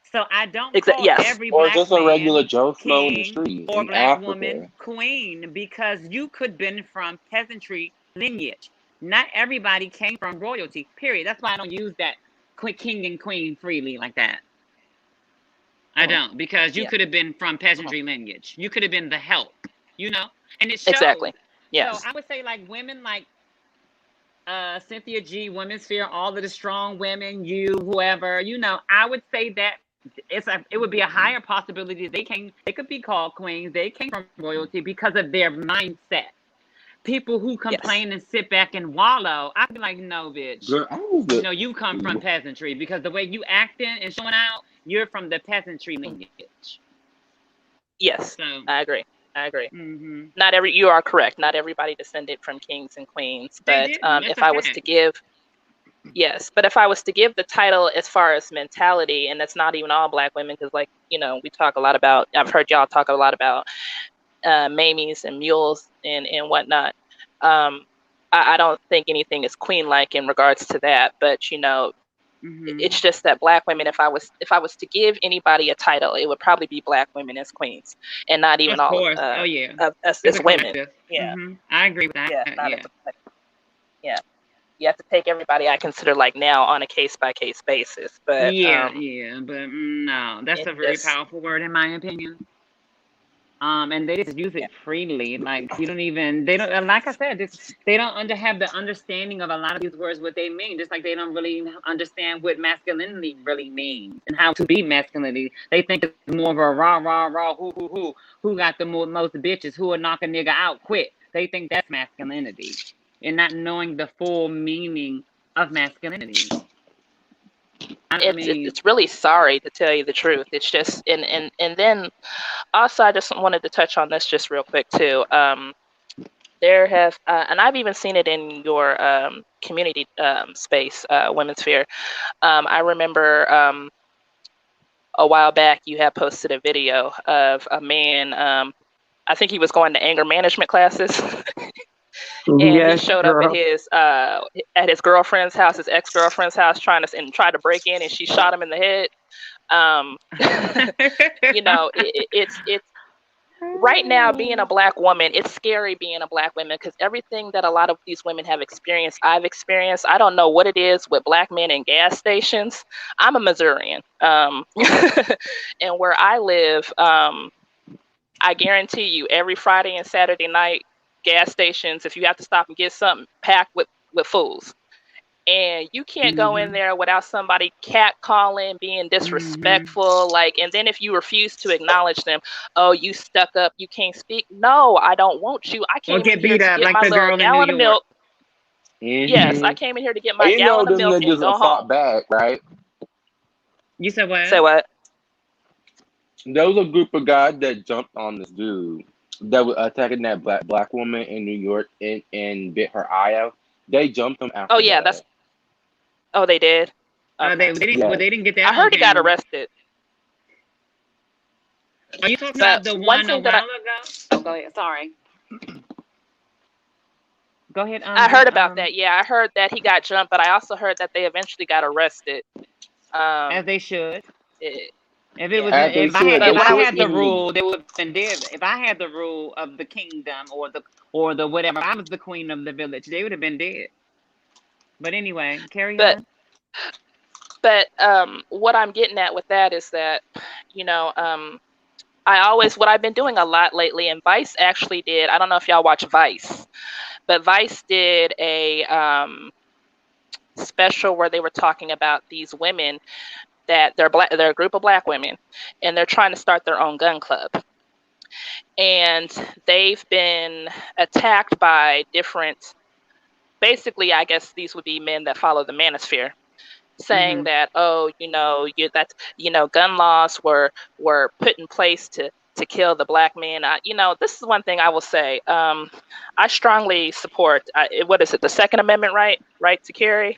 So I don't call yes, every Or black just a regular man Joe Schmo in the king street or in black woman Africa. queen because you could been from peasantry lineage. Not everybody came from royalty. Period. That's why I don't use that king and queen freely like that. I mhm, don't, because you yeah, could have been from mhm, peasantry lineage. You could have been the help, you know, and it shows. exactly. So Yes, I would say like women like Cynthia G, Women's Sphere, all of the strong women, you, whoever, I would say that it would be a higher possibility they could be called queens. They came from royalty because of their mindset. People who yes, complain and sit back and wallow, I'd be like, no, bitch. Girl, I was No, you come from peasantry because the way you acting and showing out, you're from the peasantry lineage. yes, So, I agree. I agree. hmm You are correct. Not everybody descended from kings and queens, they but didn't. That's if a I was to fact. give, yes, but if I was to give the title as far as mentality, and that's not even all black women, because like, we talk a lot about, I've heard y'all talk a lot about mamies and mules and whatnot. Um, I don't think anything is queen like in regards to that, but hmm it's just that black women, if I was to give anybody a title, it would probably be black women as queens, and not even Of all course. Oh yeah, of us it's as a women. collective. Yeah, I agree with that. yeah, not as Yeah. a collective. Yeah, you have to take everybody I consider like now on a case by case basis, but Yeah, but no, that's it's a very just powerful word in my opinion. And they just use yeah, it freely. Like they don't, like I said, they don't have the understanding of a lot of these words, what they mean. Just like they don't really understand what masculinity really means and how to be masculinity. They think it's more of a rah, rah, rah, who got the most bitches, who will knock a nigga out quick. They think that's masculinity and not knowing the full meaning of masculinity. I it's it's mean, it's really sorry, to tell you the truth. It's just, and then also I just wanted to touch on this just real quick too. There have, and I've even seen it in your community space, Women's Sphere. I remember a while back you had posted a video of a man. I think he was going to anger management classes, and he Yes, showed up girl. at his girlfriend's house, his ex girlfriend's house, tried to break in, and she shot him in the head. Um, it's right now, being a black woman, it's scary being a black woman, because everything that a lot of these women have experienced, I've experienced. I don't know what it is with black men in gas stations. I'm a Missourian, and where I live, I guarantee you, every Friday and Saturday night, gas stations, if you have to stop and get something, packed with fools. And you can't go in Mm-hmm. there without somebody catcalling, being Mm-hmm. disrespectful, like, and then if you refuse to acknowledge them, oh, you stuck up, you can't speak. No, I don't want you. I Or came in get here beat to up get like my the little girl in New gallon of York. milk. Yes, I Mm-hmm. came in here to get And my you know gallon of them milk and go niggas home. fought back, right? You said Say what? what? There was a group of guys that jumped on this dude that was attacking that black woman in New York and bit her eye out. They jumped him Oh after yeah, that's. that. Oh, they did. Okay. They didn't. Well, Yes. they didn't get that I on heard he got camera. arrested. Are you talking But about the one one a thing that while ago? Oh, go ahead. Sorry. Go ahead. I What? heard about that. Yeah, I heard that he got jumped, but I also heard that they eventually got arrested. As Um, they should. it, If it was, yeah. As they should. if But They what I I was, had the shouldn't even. rule, they would have been dead. If I had the rule of the kingdom or the whatever, I was the queen of the village. They would have been dead. But anyway, carry but on. what I'm getting at with that is that, you know, what I've been doing a lot lately, and Vice actually did. I don't know if y'all watch Vice, but Vice did a special where they were talking about these women that they're black, they're a group of black women, and they're trying to start their own gun club, and they've been attacked by different. Basically, I guess these would be men that follow the manosphere, saying Mm-hmm. that, oh, gun laws were put in place to kill the black man. This is one thing I will say. I strongly support, what is it, the Second Amendment, right to carry.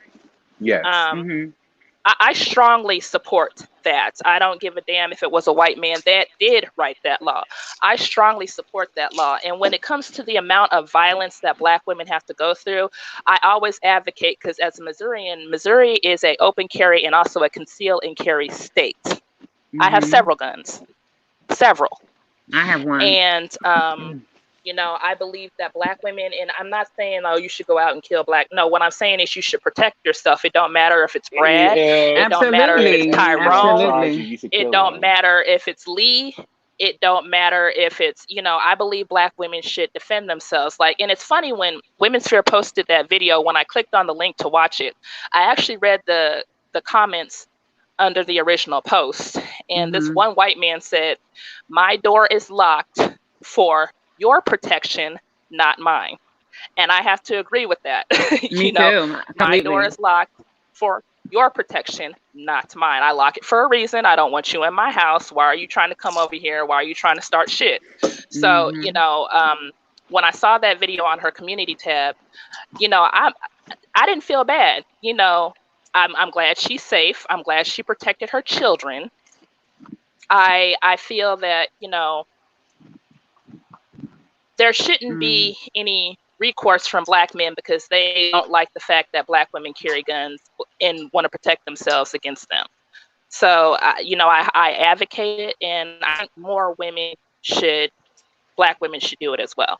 Yes. um, Mm-hmm. I strongly support that. I don't give a damn if it was a white man that did write that law. I strongly support that law. And when it comes to the amount of violence that black women have to go through, I always advocate, because as a Missourian, Missouri is a open carry and also a conceal and carry state. I have Mm-hmm. several guns, several. I have one. And I believe that black women, and I'm not saying, oh, you should go out and kill black. No, what I'm saying is you should protect yourself. It don't matter if it's Brad. It don't matter if it's Absolutely. anyone Tyrone. tries you, Absolutely. you should It kill don't them. matter if it's Lee. It don't matter if it's, I believe black women should defend themselves. Like, and it's funny when Women's Fair posted that video, when I clicked on the link to watch it, I actually read the comments under the original post. And this Mm-hmm. one white man said, my door is locked for your protection, not mine. And I have to agree with that. Me too. My door Completely. is locked for your protection, not mine. I lock it for a reason. I don't want you in my house. Why are you trying to come over here? Why are you trying to start shit? So, Mm-hmm. when I saw that video on her community tab, I didn't feel bad. I'm glad she's safe. I'm glad she protected her children. I feel that, there shouldn't Mm-hmm. be any recourse from black men because they don't like the fact that black women carry guns and want to protect themselves against them. So, I advocate it, and I think more black women should do it as well.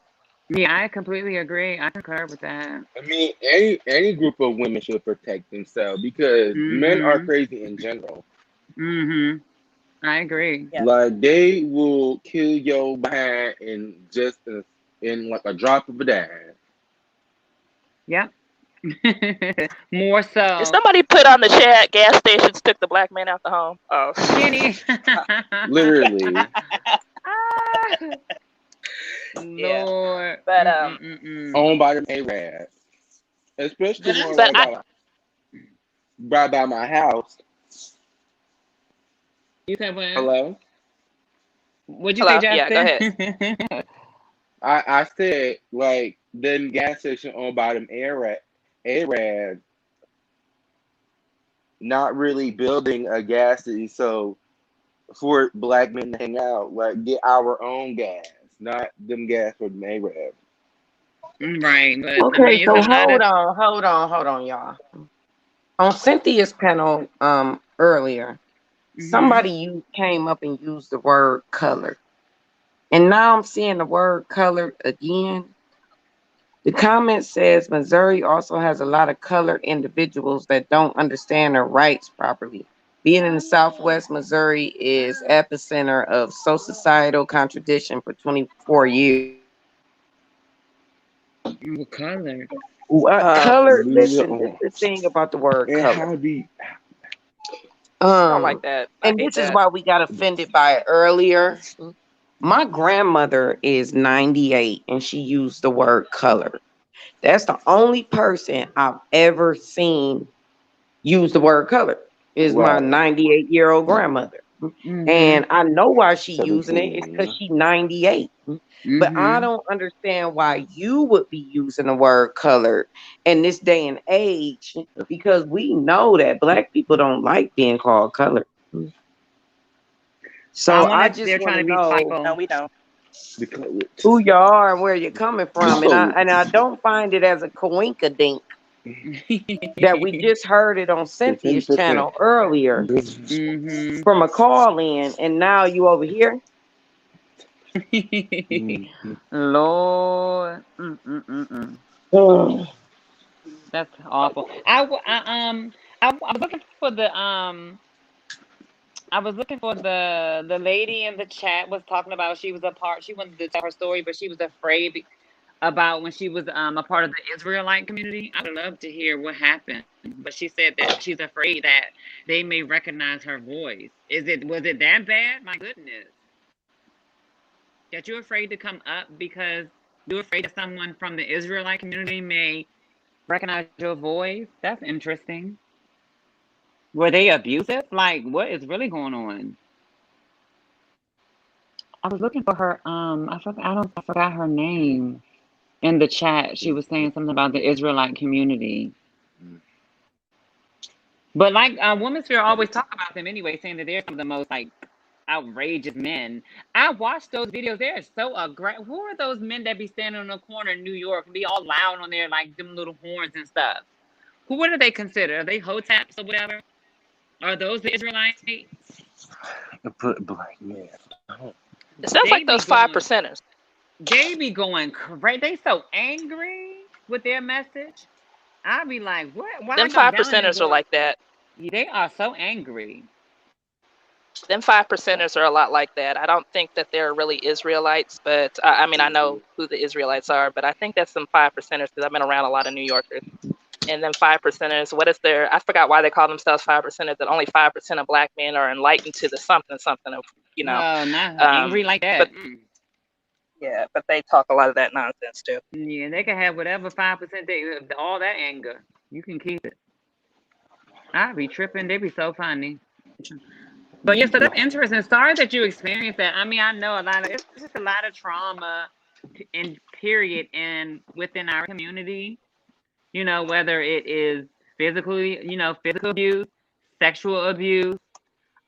Yeah, I completely agree. I concur with that. I mean, any group of women should protect themselves because men are Mm-hmm. crazy in general. Mm-hmm. I agree. Yeah. Like they will kill your behind in like a drop of a dime. Yep. More Did so. somebody put on the chat, gas stations took the black man out the home? Oh. Kenny. Literally. Yeah. Lord. But Mm-mm-mm-mm. Owned by them Arabs. Especially the one but right by my house. You said what? Hello? What'd you say, hello. Yeah, go Justin? ahead. I said like them gas station owned by them Arabs not really building a gas station so for black men to hang out, like get our own gas, not them gas for them Arabs. Right, but I Okay, mean, it's so a lot of. hold on, y'all. On Cynthia's panel earlier, Mm-hmm. somebody came up and used the word colored. And now I'm seeing the word colored again. The comment says Missouri also has a lot of colored individuals that don't understand their rights properly. Being in the Southwest Missouri is epicenter of societal contradiction for 24 years. What color? Color. Move Listen, this on. is the thing about the word And color. how do you, I don't like Um, that. I and hate this is that. why we got offended by it earlier. My grandmother is 98 and she used the word color. That's the only person I've ever seen use the word color is my right? 98-year-old grandmother. Mm-hmm. And I know why she using it. It's because 17. she's 98. But I Mm-hmm. don't understand why you would be using the word colored in this day and age because we know that black people don't like being called colored. I So I wanna just they're want trying to to be know No, spiteful. we don't. Because who you are and where you're coming from. And I no, and I don't find it as a coinkadink that we just heard it on the Cynthia's 10%. channel earlier Mm-hmm. from a call in, and now you over here. Lord. Mm-mm-mm-mm. Mm. That's awful. I was looking for the lady in the chat was talking about she wanted to tell her story, but she was afraid about when she was a part of the Israelite community. I would love to hear what happened, but she said that she's afraid that they may recognize her voice. Was it that bad? My goodness, that you're afraid to come up because you're afraid that someone from the Israelite community may recognize your voice? That's interesting. Were they abusive? Like, what is really going on? I was looking for her. I forgot her name in the chat. She was saying something about the Israelite community. But like Women's Sphere always talk about them anyway, saying that they're some of the most like outrageous men. I watched those videos. They're so aggressive. Who are those men that be standing on the corner in New York and be all loud on their like them little horns and stuff? What do they consider? Are they hotaps or whatever? Are those the Israelites? Put black man. It sounds They like be those five going. percenters. They be going crazy. They so angry with their message. I be like, what? Why Them y'all five yelling and percenters are going? like that. They are so angry. Them 5%ers are a lot like that. I don't think that they're really Israelites, but I mean, I know who the Israelites are, but I think that's some 5%ers because I've been around a lot of New Yorkers. And then 5%ers, what is their, I forgot why they call themselves 5%ers, that only 5% of black men are enlightened to the something, something of, you know. No, not Um, angry like but that. yeah, but they talk a lot of that nonsense too. Yeah, they can have whatever 5% they all that anger. You can keep it. I be tripping. They be so funny. But yeah, so that's interesting. Sorry that you experienced that. I mean, I know it's just a lot of trauma in period and within our community. Whether it is physical abuse, sexual abuse,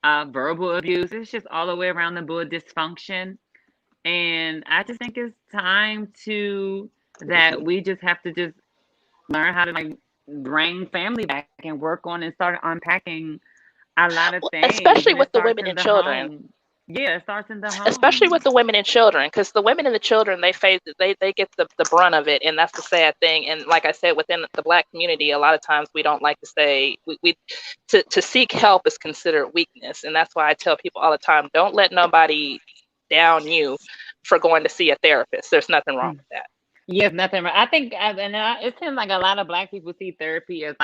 verbal abuse. It's just all the way around the board dysfunction. And I just think it's time to that we just have to just learn how to like bring family back and work on and start unpacking a lot of things. Especially And it with the starts women in and the children. home. Yeah, it starts in the Especially home. with the women and children, because the women and the children, they get the brunt of it, and that's the sad thing. And like I said, within the black community, a lot of times we don't like to say to seek help is considered weakness, and that's why I tell people all the time, don't let nobody down you for going to see a therapist. There's nothing wrong with that. Yes, nothing. I think, it seems like a lot of black people see therapy as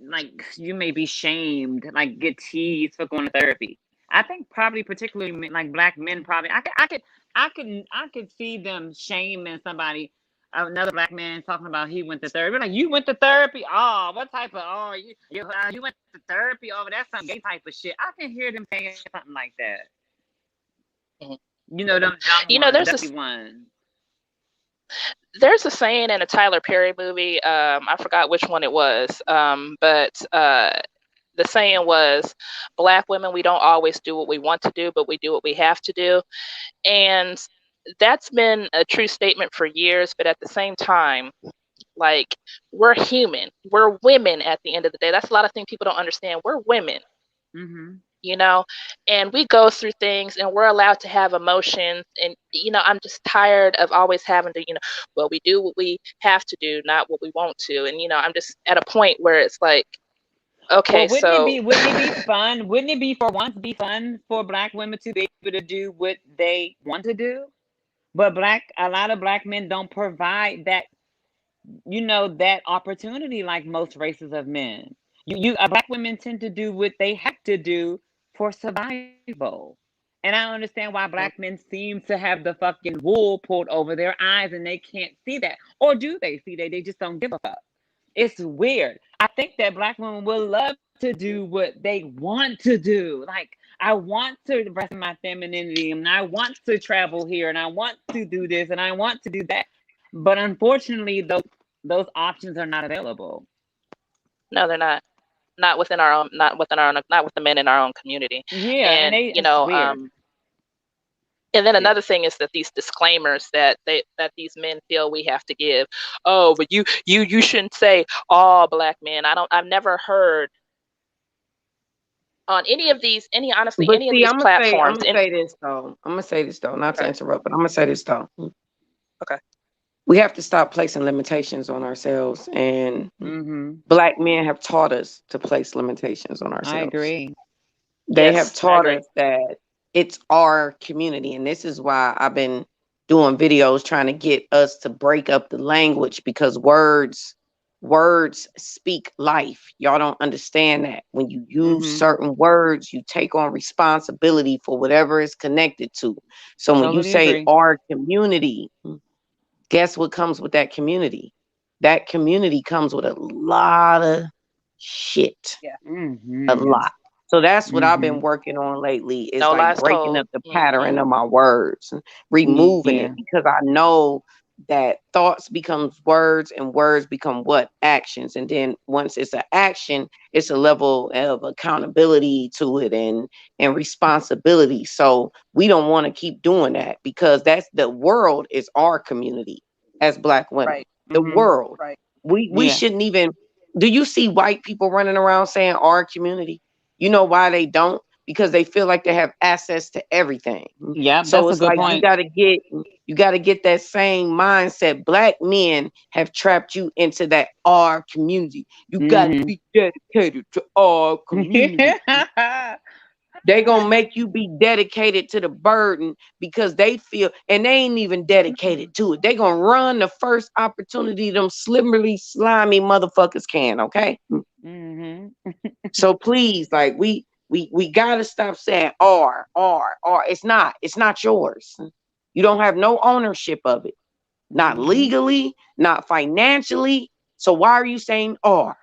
like you may be shamed, like get teased for going to therapy. I think probably particularly like black men probably I could see them shaming somebody, another black man talking about he went to therapy. Like you went to therapy? Oh, what type of you went to therapy? Oh, that's some gay type of shit. I can hear them saying something like that. Mhm. Them dumb You know, ones, the dirty ones. there's a saying in a Tyler Perry movie. I forgot which one it was, but the saying was, "Black women, we don't always do what we want to do, but we do what we have to do." And that's been a true statement for years. But at the same time, like, we're human, we're women at the end of the day. That's a lot of things people don't understand. We're women, Mm-hmm. you know, and we go through things and we're allowed to have emotions. And, I'm just tired of always having to, well, we do what we have to do, not what we want to. And, I'm just at a point where it's like, Well, okay, wouldn't it so be wouldn't it be fun? Wouldn't it be for once be fun for black women to be able to do what they want to do? But a lot of black men don't provide that that opportunity like most races of men. Black women tend to do what they have to do for survival. And I understand why black men seem to have the fucking wool pulled over their eyes and they can't see that. Or do they see that? They just don't give a fuck. It's weird. I think that black women will love to do what they want to do. Like, I want to rest my femininity and I want to travel here and I want to do this and I want to do that. But unfortunately, those options are not available. No, they're not. Not within our own. Not within our own. Not with the men in our own community. Yeah, and And it's weird. and then another thing is that these disclaimers that these men feel we have to give. Oh, but you shouldn't say all black men. I've never heard on any of these, honestly, But any of see, these I'm platforms. gonna say this though. I'm gonna say this though, not to Okay. interrupt, but I'm gonna say this though. Okay. We have to stop placing limitations on ourselves, and Mm-hmm. black men have taught us to place limitations on I ourselves. agree. They have Yes, I taught agree. us that it's our community, and this is why I've been doing videos trying to get us to break up the language, because words speak life. Y'all don't understand that. When you use Mm-hmm. certain words, you take on responsibility for whatever it's connected to. So when you Totally say agree. our community, guess what comes with that community? That community comes with a lot of shit. Yeah. A Mm-hmm. lot. Yes. So that's what I've Mm-hmm. been working on lately, is No like lies breaking told. up the Hmm. pattern of my words, and removing it, Yeah. because I know that thoughts becomes words and words become what? Actions. And then once it's an action, it's a level of accountability to it, and responsibility. So we don't want to keep doing that, because that's the world is our community as black women. Right. The Mm-hmm. world. Right. We Yeah. shouldn't even. Do you see white people running around saying our community? You know why they don't? Because they feel like they have access to everything. Yeah, So that's a it's good like point. you got to get that same mindset. Black men have trapped you into that our community. You got to Mm-hmm. be dedicated to our community. They gonna make you be dedicated to the burden, because they feel, and they ain't even dedicated to it. They gonna run the first opportunity them slippery, slimy motherfuckers can. Okay, Mm-hmm. so please, like we gotta stop saying R. It's not yours. You don't have no ownership of it, not Mm-hmm. legally, not financially. So why are you saying R?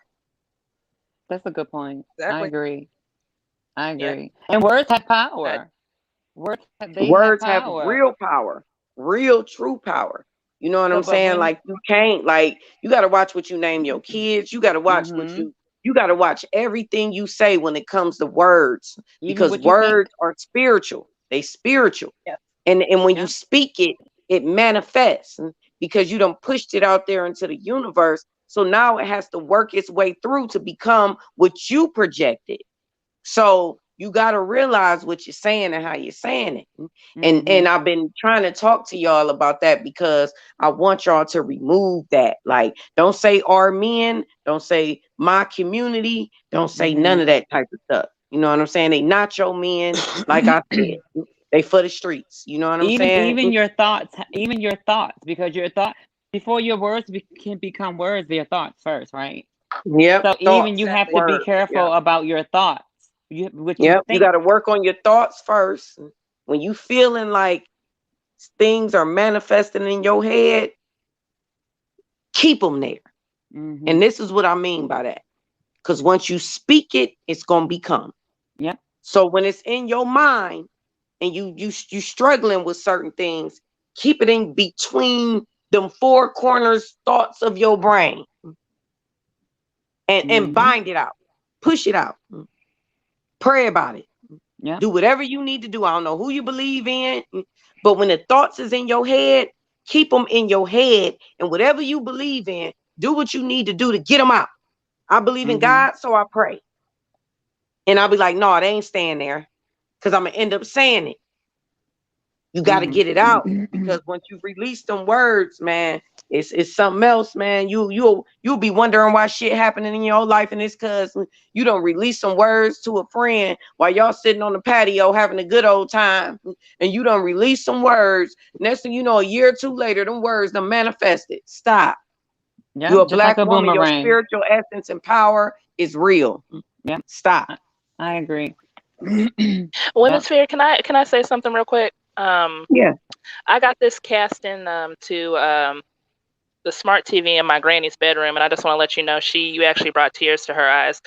That's a good point. I Exactly. agree. I Yeah. agree. And words have Uh, power. They have Words have power. real power, real true power. You know what So, I'm but saying? when, Like you can't, like, you got to watch what you name your kids. You got to watch what mm-hmm, you got to watch everything you say when it comes to words, even because what you think. words are spiritual. They spiritual. yeah. And when you Yeah. speak it, it manifests, because you done pushed it out there into the universe. So now it has to work its way through to become what you projected. So you got to realize what you're saying and how you're saying it. And Mm-hmm. I've been trying to talk to y'all about that, because I want y'all to remove that. Like, don't say our men, don't say my community, don't say none Mm-hmm. of that type of stuff. You know what I'm saying? They not your men, like I said. They for the streets. You know what I'm even saying? even your thoughts, because your thought before your words can become words, they're thoughts first, right? Yep. So even Thoughts, you have Exactly. to be words. Yep. careful about your thoughts. What you Yep. You got think. to work on your thoughts first. When you feeling like things are manifesting in your head, keep them there. Mm-hmm. And this is what I mean by that. Because once you speak it, it's gonna become. Yep. So when it's in your mind and you struggling with certain things, keep it in between them four corners thoughts of your brain, and Mm-hmm. bind it out. Push it out. Pray about it. Yep. Do whatever you need to do. I don't know who you believe in, but when the thoughts is in your head, keep them in your head. And whatever you believe in, do what you need to do to get them out. I believe in Mm-hmm. God, so I pray. And I'll be like, no, they ain't staying there, because I'm going to end up saying it. You got to get it out, Mm-hmm. because once you release them words, man, it's something else, man. You'll be wondering why shit happening in your life, and it's because you don't release some words to a friend while y'all sitting on the patio having a good old time, and you don't release some words. Next thing you know, a year or two later, them words done manifested. Stop. Yeah, You're a just like black a woman, your boomerang. spiritual essence and power is real. Yeah, Stop. I agree. Women's Yep. Sphere, can I say something real quick? Yeah. I got this casting to the smart TV in my granny's bedroom, and I just want to let you know you actually brought tears to her eyes.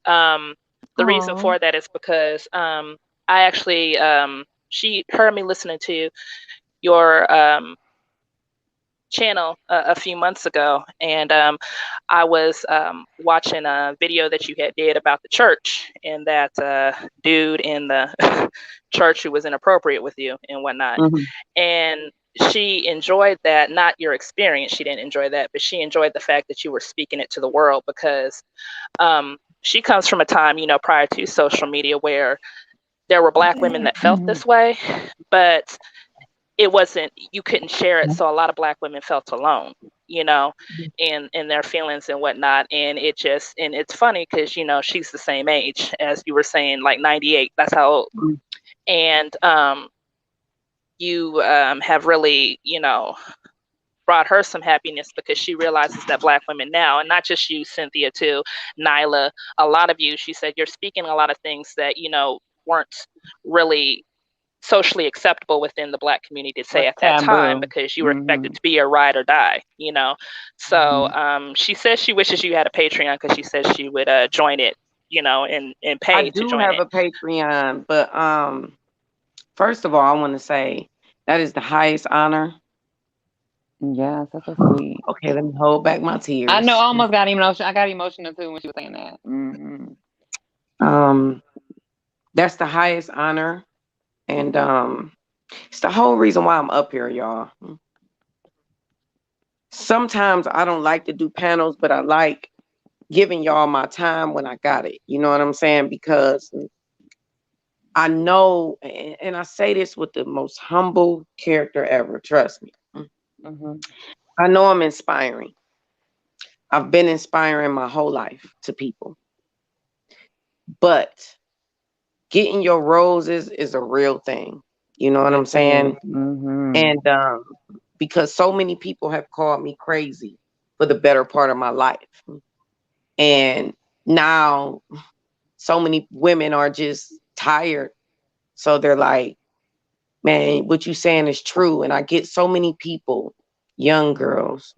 Um, the reason Oh. for that is because I actually she heard me listening to your channel a few months ago, and I was watching a video that you had did about the church and that dude in the church who was inappropriate with you and whatnot. Mhm. And she enjoyed that, not your experience. She didn't enjoy that, but she enjoyed the fact that you were speaking it to the world because she comes from a time, prior to social media where there were Black women that felt this way, but it wasn't, you couldn't share it. So a lot of Black women felt alone, in their feelings and whatnot. And it's funny because, she's the same age as you were saying, like 98. That's how old. Mhm. And you have really, brought her some happiness because she realizes that Black women now, and not just you, Cynthia, too, Nyla, a lot of you, she said, you're speaking a lot of things that, weren't really socially acceptable within the Black community to say What's at that time taboo? because you were expected to be a ride or die. So she says she wishes you had a Patreon because she says she would join it, and I pay to do join have it. a Patreon, but first of all, I want to say that is the highest honor. Yes, that's so sweet. Okay, let me hold back my I know. tears. I almost got emotional. I got emotional too when she was saying that. Um, that's the highest honor, and it's the whole reason why I'm up here, y'all. Sometimes I don't like to do panels, but I like giving y'all my time when I got it. You know what I'm saying? Because I know, and I say this with the most humble character ever. Trust me. I know I'm inspiring. I've been inspiring my whole life to people. But getting your roses is a real thing. You know what I'm saying? And because so many people have called me crazy for the better part of my life. And now so many women are just tired. So they're like, man, what you saying is true. And I get so many people, young girls,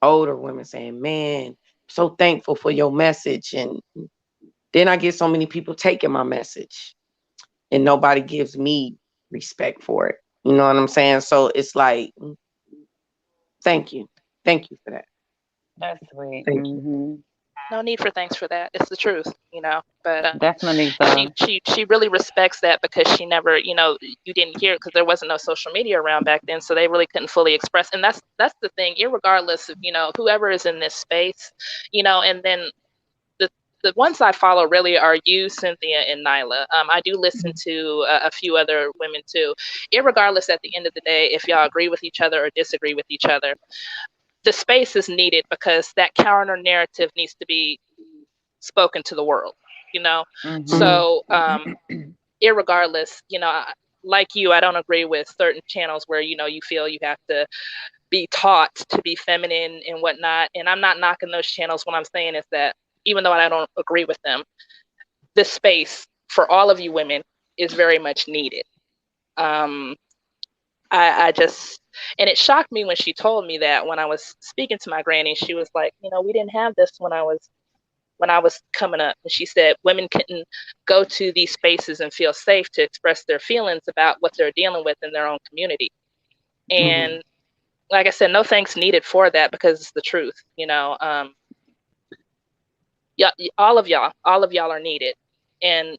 older women saying, man, so thankful for your message. And then I get so many people taking my message and nobody gives me respect for it. You know what I'm saying? So it's like, thank you. Thank you for that. That's sweet. Thank you. No need for thanks for that. It's the truth. But Definitely she so. she really respects that because she never, you didn't hear it because there wasn't no social media around back then, so they really couldn't fully express. And that's the thing, irregardless of whoever is in this space, and then the the ones I follow really are you, Cynthia, and Nyla. I do listen to a few other women too. Irregardless, at the end of the day, if y'all agree with each other or disagree with each other, the space is needed because that counter narrative needs to be spoken to the world. So irregardless, like you, I don't agree with certain channels where you feel you have to be taught to be feminine and whatnot. And I'm not knocking those channels. What I'm saying is that even though I don't agree with them, this space for all of you women is very much needed. um I just, and it shocked me when she told me that when I was speaking to my granny. She was like, we didn't have this when I was coming up. And she said women couldn't go to these spaces and feel safe to express their feelings about what they're dealing with in their own community. And like I said, no thanks needed for that because it's the truth. Yeah, all of y'all are needed. And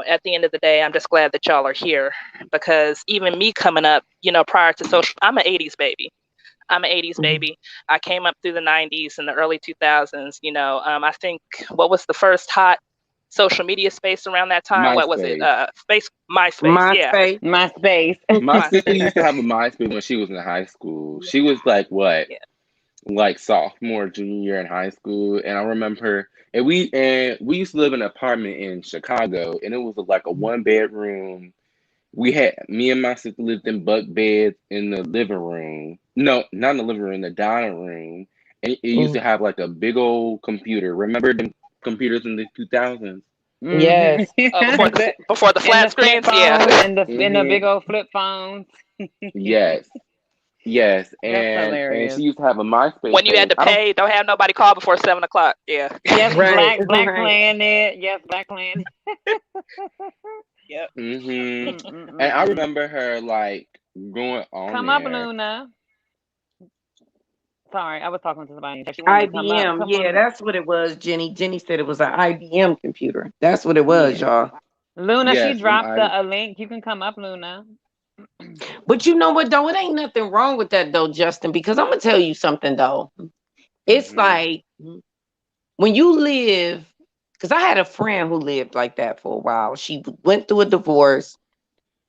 at the end of the day, I'm just glad that y'all are here because even me coming up, prior to social, I'm an 80s baby. I'm an 80s baby. I came up through the 90s and the early 2000s. I think what was the first hot social media space around that time? What was it? MySpace. MySpace. Yeah, MySpace. My space. My sister MySpace. used to have a MySpace when she was in high school. She was like what, Yeah. like sophomore, junior year in high school, and I remember, and we used to live in an apartment in Chicago, and it was like a 1 bedroom. We had me and my sister lived in bunk beds in the living room. No, not in the living room, the dining room. And it used to have like a big old computer. Remember them computers in the 2000s? Mm-hmm. Yes. Before the And flat the flip screens, yeah. phones and the big Mm-hmm. old flip phones. Yes. Yes. That's And she hilarious. used to have a MySpace When you had page. to I don't. pay, don't have nobody call before 7 o'clock. Yeah. Yes, Right. Black Right. Planet. Yes, Black Planet. Yep. Mm-hmm. And I Mm-mm-mm-mm. remember her like going on Come up, there. Luna. Sorry, I was talking to somebody. She wanted to come up. IBM. Come Yeah, on up. that's what it was, Jenny. Jenny said it was an IBM computer. That's what it was, Yeah. y'all. Luna, she Yes, them dropped I. a link. You can come up, Luna. But you know what though? It ain't nothing wrong with that though, Justin, because I'm gonna tell you something though. It's Mm-hmm. like when you live, because I had a friend who lived like that for a while. She went through a divorce.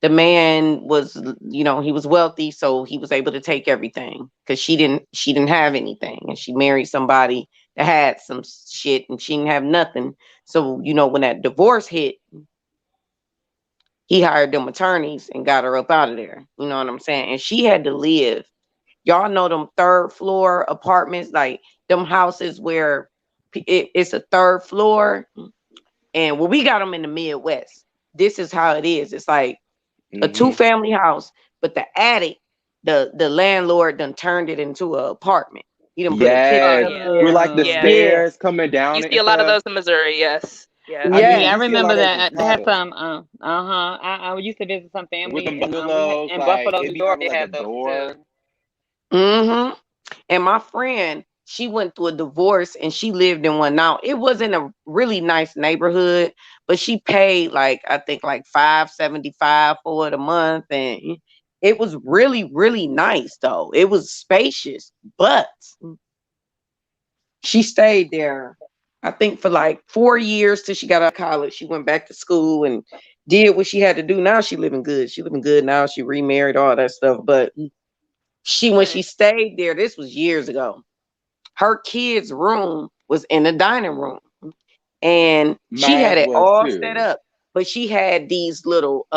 The man was, he was wealthy, so he was able to take everything because she didn't have anything, and she married somebody that had some shit, and she didn't have nothing. So when that divorce hit, he hired them attorneys and got her up out of there. You know what I'm saying? And she had to live. Y'all know them third floor apartments, like them houses where it's a third floor. And we got them in the Midwest. This is how it is. It's like a Mm-hmm. two-family house, but the attic, the landlord done turned it into an apartment. He done put a kitchen Oh Yes. up yeah. With there. like the Oh. Yeah. Yeah. stairs coming You down see and a lot of stuff. those in Missouri. Yes. Yes. I mean, Yeah, I Yes. you see a remember lot of in that. They had Chicago some. Uh-huh. I used to visit some with them family. We had bungalows. in Like Buffalo, it New be York. having They like a had those too. door. Mm-hmm. And my friend, she went through a divorce and she lived in one. Now it wasn't a really nice neighborhood, but she paid like I think like $5.75 for it a month, and it was really really nice though. It was spacious, but she stayed there. I think for like 4 years till she got out of college. She went back to school and did what she had to do. Now she living good. She living good now. She remarried, all that stuff. But when she Nice. stayed there, this was years ago, her kids' room was in the dining room, and she had Mine it was all set too. up, but she had these little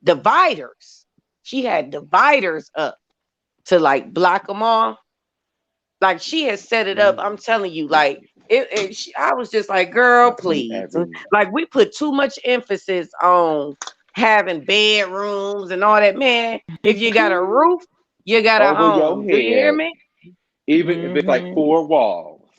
dividers. She had dividers up to like block them off. Like she had set it up. I'm Mm. telling you, like I was just like, girl, I see please. every. Like we put too much emphasis on having bedrooms and all that. Man, if you got a roof, you got a Over your home. Do you hear head, me? even if it's like Mm-hmm. four walls,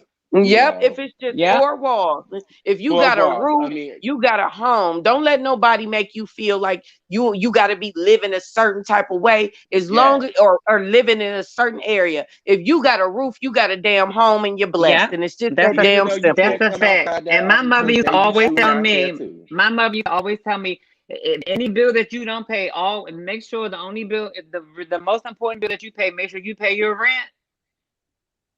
you Yep, if know, it's just Yep. four walls. If you four got a walls. I roof, mean, you got a home. Don't let nobody make you feel like you got to be living a certain type of way as long yes, as or living in a certain area. If you got a roof, you got a damn home and you're blessed. Yep. And it's just That's that a even damn though you that's simple. can't a come fact. outside And that my house mother because used to they be always shooting tell out there me, too. any bill that you don't pay, all make sure the only bill, the most important bill that you pay, make sure you pay your rent.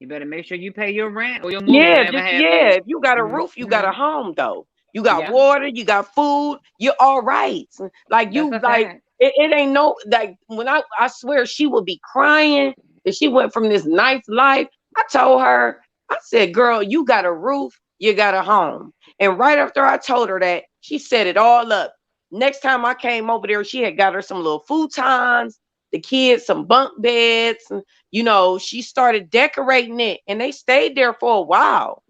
You better make sure you pay your rent or your mortgage, Yeah, whatever just have yeah. you. If you got a roof, you got a Mm-hmm. home though. You got Yeah, water, you got food, you're all right. Like that's you a like fact. it ain't no like when I swear she would be crying if she went from this nice life. I told her, I said, girl, you got a roof, you got a home. And right after I told her that, she set it all up. Next time I came over there, she had got her some little futons, the kids some bunk beds, she started decorating it, and they stayed there for a while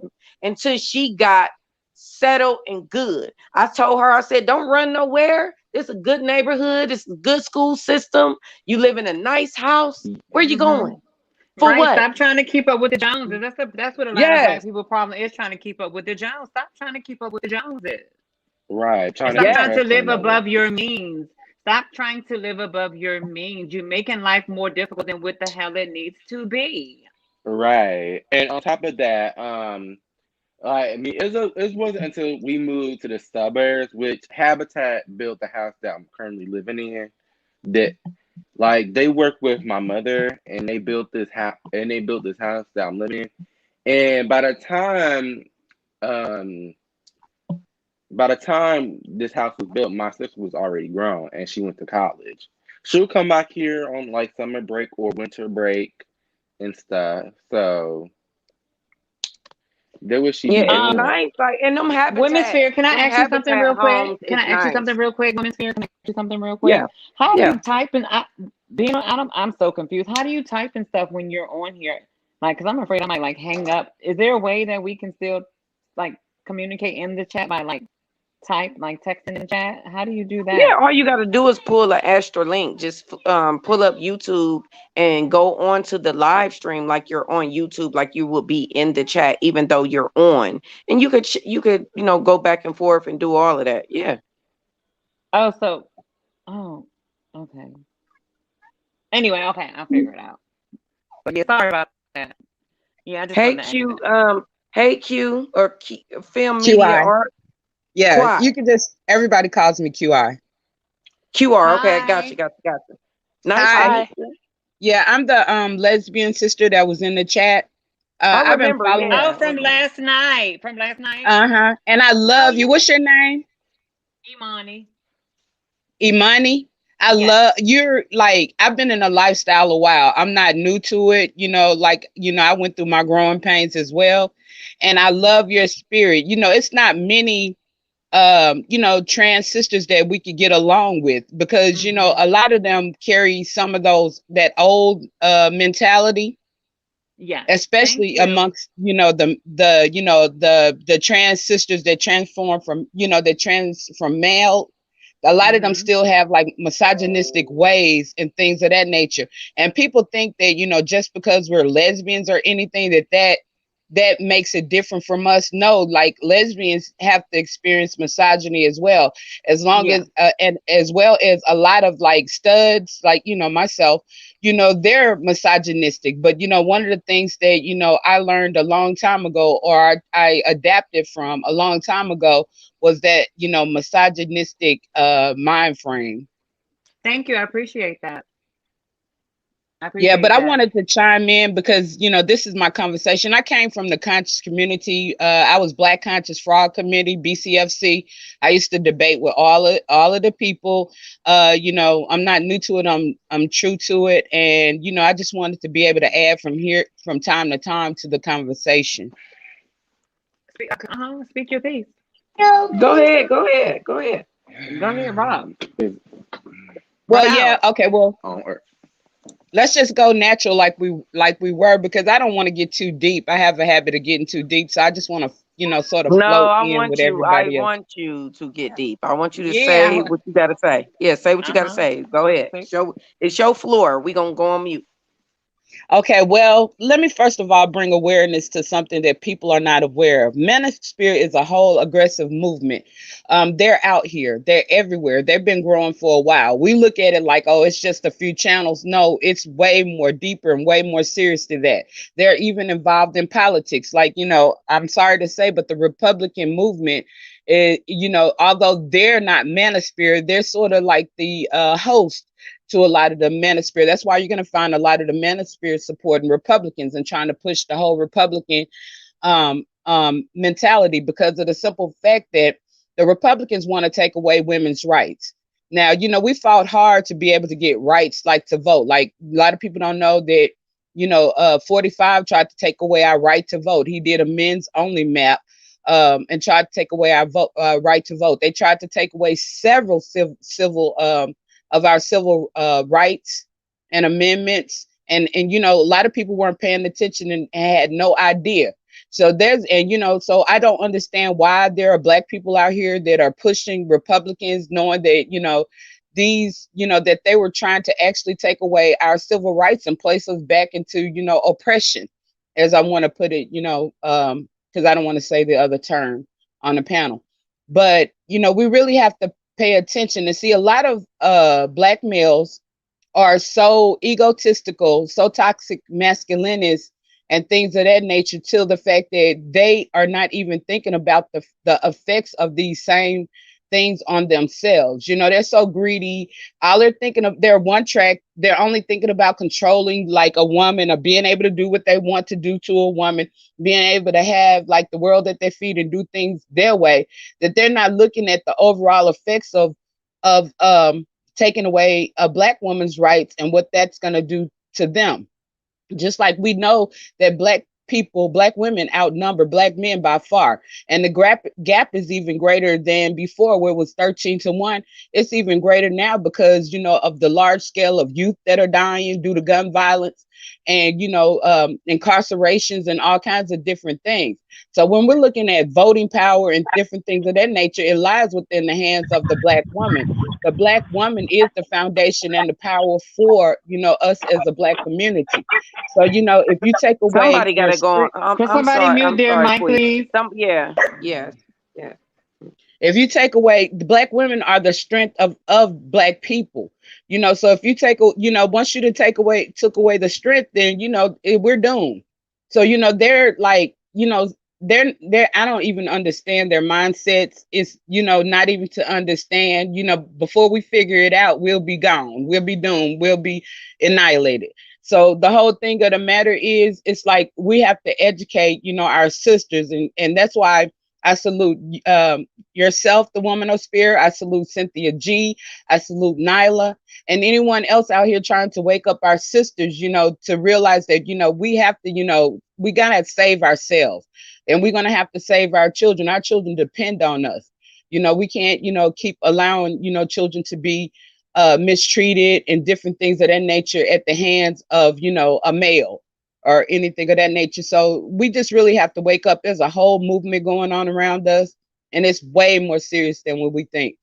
until she got settled and good. I told her, I said, don't run nowhere. It's a good neighborhood. It's a good school system. You live in a nice house. Where you Mm-hmm. going? For Right. what? Stop trying to keep up with the Joneses. That's what a lot of black Yes. people problem is, trying to keep up with the Joneses. Stop trying to keep up with the Joneses. Right, And trying to stop trying to impress Yes. live them or what? above your means. Stop trying to live above your means. You're making life more difficult than what the hell it needs to be. Right, and on top of that, I mean, it wasn't until we moved to the suburbs, which Habitat built the house that I'm currently living in, that like they worked with my mother and they built this house that I'm living in. And um, by the time this house was built, my sister was already grown and she went to college. She'll come back here on like summer break or winter break and stuff. So there would she Yeah, be it's Um, doing. nice. Like and Women's Fear, can I them ask you something habitat real quick? homes Can is I ask you something nice. real quick, Women's Fear? Can I ask you something real quick? Yeah. How do Yeah. you type in? Being on, I'm so confused. How do you type in stuff when you're on here? Like, because I'm afraid I might like hang up. Is there a way that we can still like communicate in the chat by like type, like texting in the chat? How do you do Yeah, that? all you got to do is pull an extra link. Just pull up YouTube and go on to the live stream like you're on YouTube, like you would be in the chat, even though you're on. And you could go back and forth and do all of that. Yeah. Oh, so, oh, okay. Anyway, okay, I'll figure it out. But yeah, sorry about that. Yeah, I just Hey wanted to ask Q, that. hey Q or Film Media QI. Art. Yeah, Quad. you can just, everybody calls me QI. QR. Okay, I got you, Hi. got you, got you. Nice to Hi. meet Hi. you. Yeah, I'm the lesbian sister that was in the chat. I I've been remember. following. Oh, Yeah. from last night. From last night. Uh-huh. And I Oh, love you. you, What's your name? Imani. Imani. I Yes. love you're like I've been in a lifestyle a while. I'm not new to it, I went through my growing pains as well. And I Hmm. love your spirit. It's not many trans sisters that we could get along with because Hmm. a lot of them carry some of those that old mentality, Yes. Thank especially you. amongst the trans sisters that transform from that trans from male. A lot of them Hmm. still have like misogynistic ways and things of that nature, and people think that just because we're lesbians or anything that makes it different from us. No, like lesbians have to experience misogyny as well, as long Yeah. as and as well as a lot of like studs like myself. They're misogynistic. But one of the things that I learned a long time ago, or I adapted from a long time ago, was that misogynistic mind frame. Thank you. I appreciate that. I Yeah, but appreciate I that. wanted to chime in because this is my conversation. I came from the conscious community. I was Black Conscious Fraud Committee, BCFC. I used to debate with all of the people. I'm not new to it. I'm true to it, and I just wanted to be able to add from here from time to time to the conversation. Speak your piece. Go ahead, go ahead, go ahead. Go ahead, Rob. Rob Well, yeah, out. okay, well, On Earth. let's just go natural like we were, because I don't want to get too deep. I have a habit of getting too deep, so I just want to sort of No, float I in with want you. I everybody else. want you to get deep. I want you to say Yeah. what you got to say. Yeah, say what you got to Uh-huh. say. Go ahead. See? Show it's your floor. We gonna go on mute. Okay, well, let me first of all bring awareness to something that people are not aware of. Manosphere is a whole aggressive movement. They're out here, they're everywhere. They've been growing for a while. We look at it like, oh, it's just a few channels. No, it's way more deeper and way more serious to that. They're even involved in politics. Like, I'm sorry to say, but the Republican movement is, although they're not Manosphere, they're sort of like the host to a lot of the manosphere. That's why you're going to find a lot of the manosphere supporting Republicans and trying to push the whole Republican mentality, because of the simple fact that the Republicans want to take away women's rights. Now, we fought hard to be able to get rights, like to vote. Like a lot of people don't know that, 45 tried to take away our right to vote. He did a men's only map, and tried to take away our right to vote. They tried to take away several civil of our civil rights and amendments. And a lot of people weren't paying attention and had no idea. So so I don't understand why there are Black people out here that are pushing Republicans, knowing that that they were trying to actually take away our civil rights and place us back into oppression, as I want to put it, because I don't want to say the other term on the panel. But we really have to pay attention and see. A lot of Black males are so egotistical, so toxic masculinist and things of that nature, till the fact that they are not even thinking about the effects of these same things on themselves. They're so greedy. All they're thinking of, they're one track. They're only thinking about controlling like a woman, or being able to do what they want to do to a woman, being able to have like the world at their feet and do things their way, that they're not looking at the overall effects of taking away a Black woman's rights and what that's going to do to them. Just like we know that Black women outnumber Black men by far. And the gap is even greater than before, where it was 13-1. It's even greater now because, of the large scale of youth that are dying due to gun violence. and incarcerations and all kinds of different things. So when we're looking at voting power and different things of that nature, it lies within the hands of the Black woman. The Black woman is the foundation and the power for us as a Black community. So if you take away Somebody got your to go on. strength, Could I'm somebody sorry. mute I'm their sorry, mic, Queen. please? Yeah. Yes. Yes. if you take away, the Black women are the strength of Black people. So if you once you took away the strength, then we're doomed. So they're like, they're I don't even understand their mindsets. It's not even to understand. Before we figure it out, we'll be gone, we'll be doomed, we'll be annihilated. So the whole thing of the matter is, it's like we have to educate our sisters, and that's why I salute yourself, the woman of spirit. I salute Cynthia G. I salute Nyla and anyone else out here trying to wake up our sisters, to realize that, we have to, we got to save ourselves, and we're going to have to save our children. Our children depend on us. We can't, keep allowing, children to be mistreated and different things of that nature at the hands of, a male or anything of that nature. So we just really have to wake up. There's a whole movement going on around us, and it's way more serious than what we think.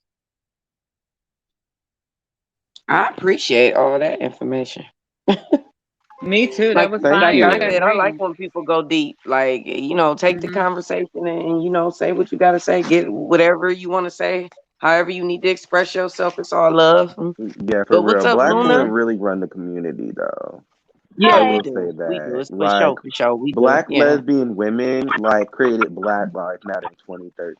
I appreciate all that information. Me too. That Like was Thank like fire. I I you. said, I like agree. when people go deep. Like, take the Hmm. conversation and say what you gotta say. Get whatever you want to say. However you need to express yourself. It's all love. Yeah, for But what's real. up, Black Luna? women really run the community, though. I Yeah, we will Hi. say do. We do. that. It's for sure. Like, For sure. We do. Black Yeah. lesbian women created Black Lives Matter in 2013,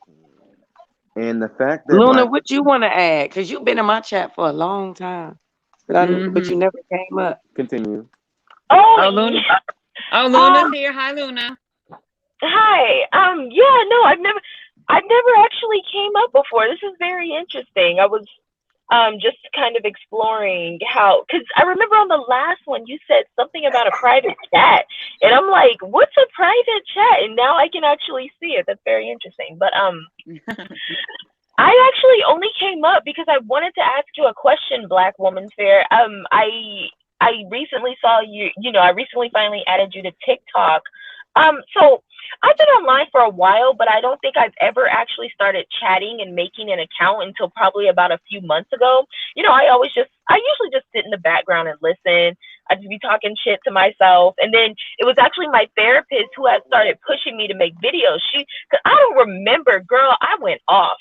and the fact that Luna, Black what you want to add? Cause you've been in my chat for a long time, but you Hmm. never came up. continue. Oh, Oh, Luna. yeah. Oh, Luna's Um, here. Hi, Luna. Hi. Yeah, no, I've never actually came up before. This is very interesting. I was just kind of exploring how, because I remember on the last one you said something about a private chat, and I'm like, what's a private chat? And now I can actually see it. That's very interesting. But I actually only came up because I wanted to ask you a question, Black Woman Fair. I recently saw you. I recently finally added you to TikTok. So I've been online for a while, but I don't think I've ever actually started chatting and making an account until probably about a few months ago. I usually just sit in the background and listen. I'd just be talking shit to myself, and then it was actually my therapist who had started pushing me to make videos. Cause I don't remember, girl. I went off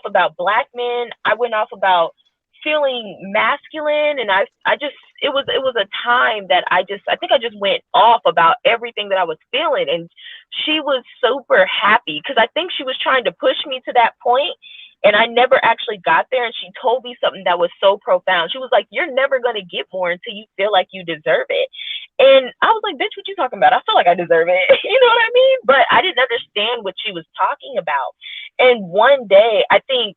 about Black men. I went off about feeling masculine, and I just it was a time that I think I just went off about everything that I was feeling, and she was super happy because I think she was trying to push me to that point, and I never actually got there. And she told me something that was so profound. She was like, "You're never gonna get more until you feel like you deserve it." And I was like, "Bitch, what you talking about? I feel like I deserve it." You know what I mean? But I didn't understand what she was talking about. And one day, I think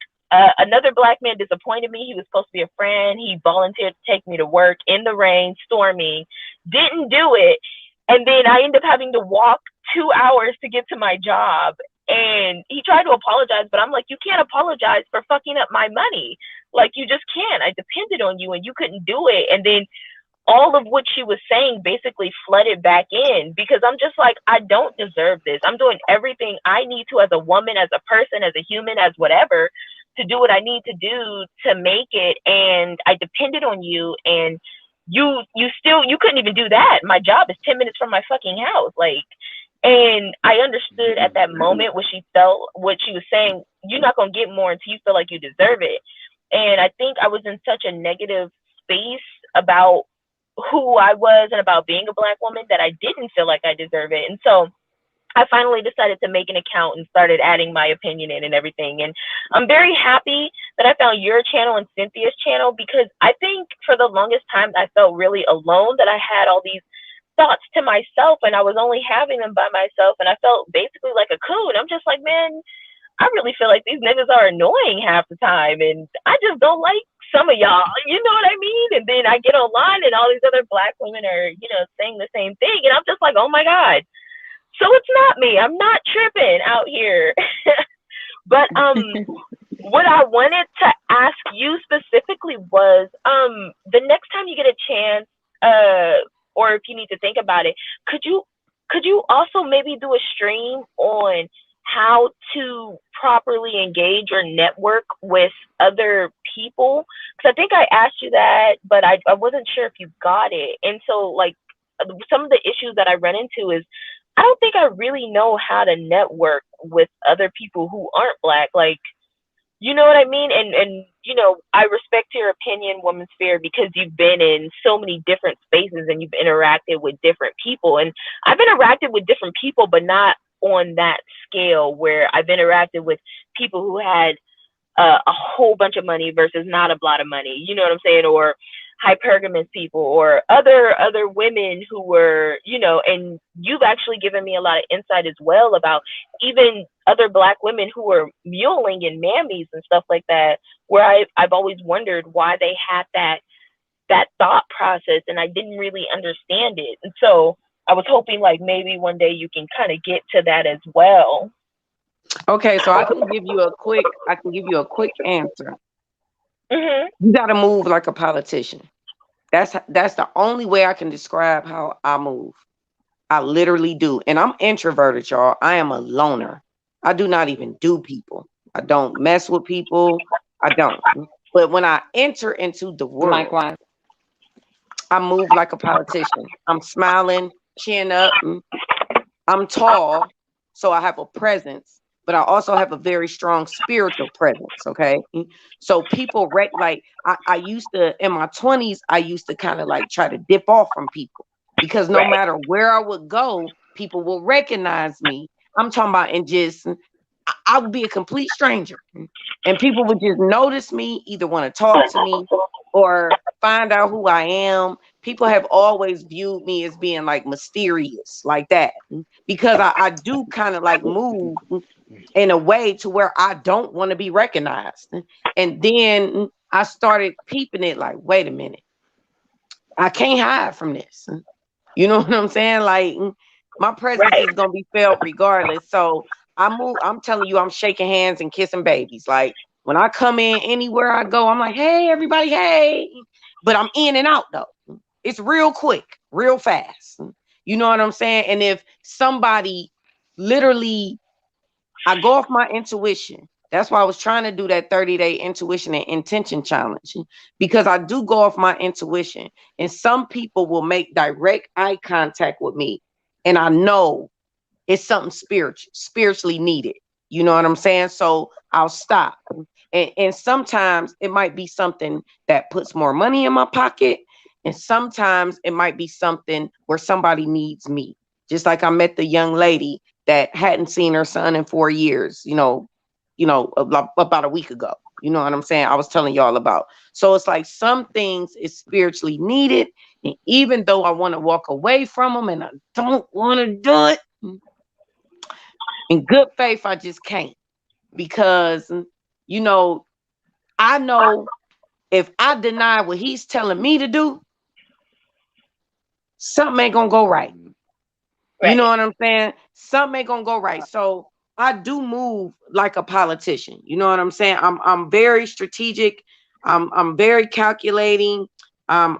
another Black man disappointed me. He was supposed to be a friend. He volunteered to take me to work in the rain, storming, didn't do it. And then I ended up having to walk 2 hours to get to my job. And he tried to apologize, but I'm like, you can't apologize for fucking up my money. Like, you just can't. I depended on you and you couldn't do it. And then all of what she was saying basically flooded back in because I'm just like, I don't deserve this. I'm doing everything I need to as a woman, as a person, as a human, as whatever, to do what I need to do to make it. And I depended on you, and you couldn't even do that. My job is 10 minutes from my fucking house. Like, and I understood at that moment what she felt, what she was saying. You're not going to get more until you feel like you deserve it. And I think I was in such a negative space about who I was and about being a Black woman that I didn't feel like I deserve it. And so I finally decided to make an account and started adding my opinion in and everything. And I'm very happy that I found your channel and Cynthia's channel because I think for the longest time I felt really alone, that I had all these thoughts to myself and I was only having them by myself. And I felt basically like a coon. I'm just like, man, I really feel like these niggas are annoying half the time, and I just don't like some of y'all. You know what I mean? And then I get online, and all these other Black women are, saying the same thing, and I'm just like, oh my god. So it's not me. I'm not tripping out here. But what I wanted to ask you specifically was, the next time you get a chance, or or if you need to think about it, could you also maybe do a stream on how to properly engage or network with other people? Because I think I asked you that, but I wasn't sure if you got it. And so, like, some of the issues that I run into is I don't think I really know how to network with other people who aren't black. Like, you know what I mean? And you know, I respect your opinion, Woman Sphere, because you've been in so many different spaces and you've interacted with different people. And I've interacted with different people, but not on that scale where I've interacted with people who had a whole bunch of money versus not a lot of money. You know what I'm saying? Or hypergamous people or other women who were, you know, and you've actually given me a lot of insight as well about even other black women who were muling and mammies and stuff like that, where I've always wondered why they had that thought process and I didn't really understand it. And so I was hoping like maybe one day you can kind of get to that as well. Okay, so I can give you a quick answer. Mhm. You got to move like a politician. That's the only way I can describe how I move. I literally do. And I'm introverted, y'all. I am a loner. I do not even do people. I don't mess with people. I don't. But when I enter into the world, Likewise. I move like a politician. I'm smiling, chin up. I'm tall, so I have a presence, but I also have a very strong spiritual presence. Okay. So people like I used to in my 20s, I used to kind of like try to dip off from people because no Right. matter where I would go, people will recognize me. I'm talking about and just I would be a complete stranger. And people would just notice me, either want to talk to me or find out who I am. People have always viewed me as being like mysterious, like that, because I do kind of like move in a way to where I don't want to be recognized. And then I started peeping it like, wait a minute, I can't hide from this. You know what I'm saying? Like my presence Right. is gonna be felt regardless. So I'm telling you, I'm shaking hands and kissing babies. Like when I come in anywhere I go, I'm like, hey, everybody, hey. But I'm in and out though. It's real quick, real fast. You know what I'm saying? And if somebody literally I go off my intuition. That's why I was trying to do that 30-day intuition and intention challenge because I do go off my intuition. And some people will make direct eye contact with me. And I know it's something spiritually needed. You know what I'm saying? So I'll stop. And sometimes it might be something that puts more money in my pocket. And sometimes it might be something where somebody needs me. Just like I met the young lady that hadn't seen her son in 4 years, about a week ago. You know what I'm saying? I was telling y'all about. So it's like some things is spiritually needed. And even though I want to walk away from them and I don't want to do it, in good faith, I just can't because, you know, I know if I deny what he's telling me to do, something ain't gonna go right. You know Right. what I'm saying? Something ain't gonna go right. So I do move like a politician. You know what I'm saying? I'm very strategic. I'm very calculating. I'm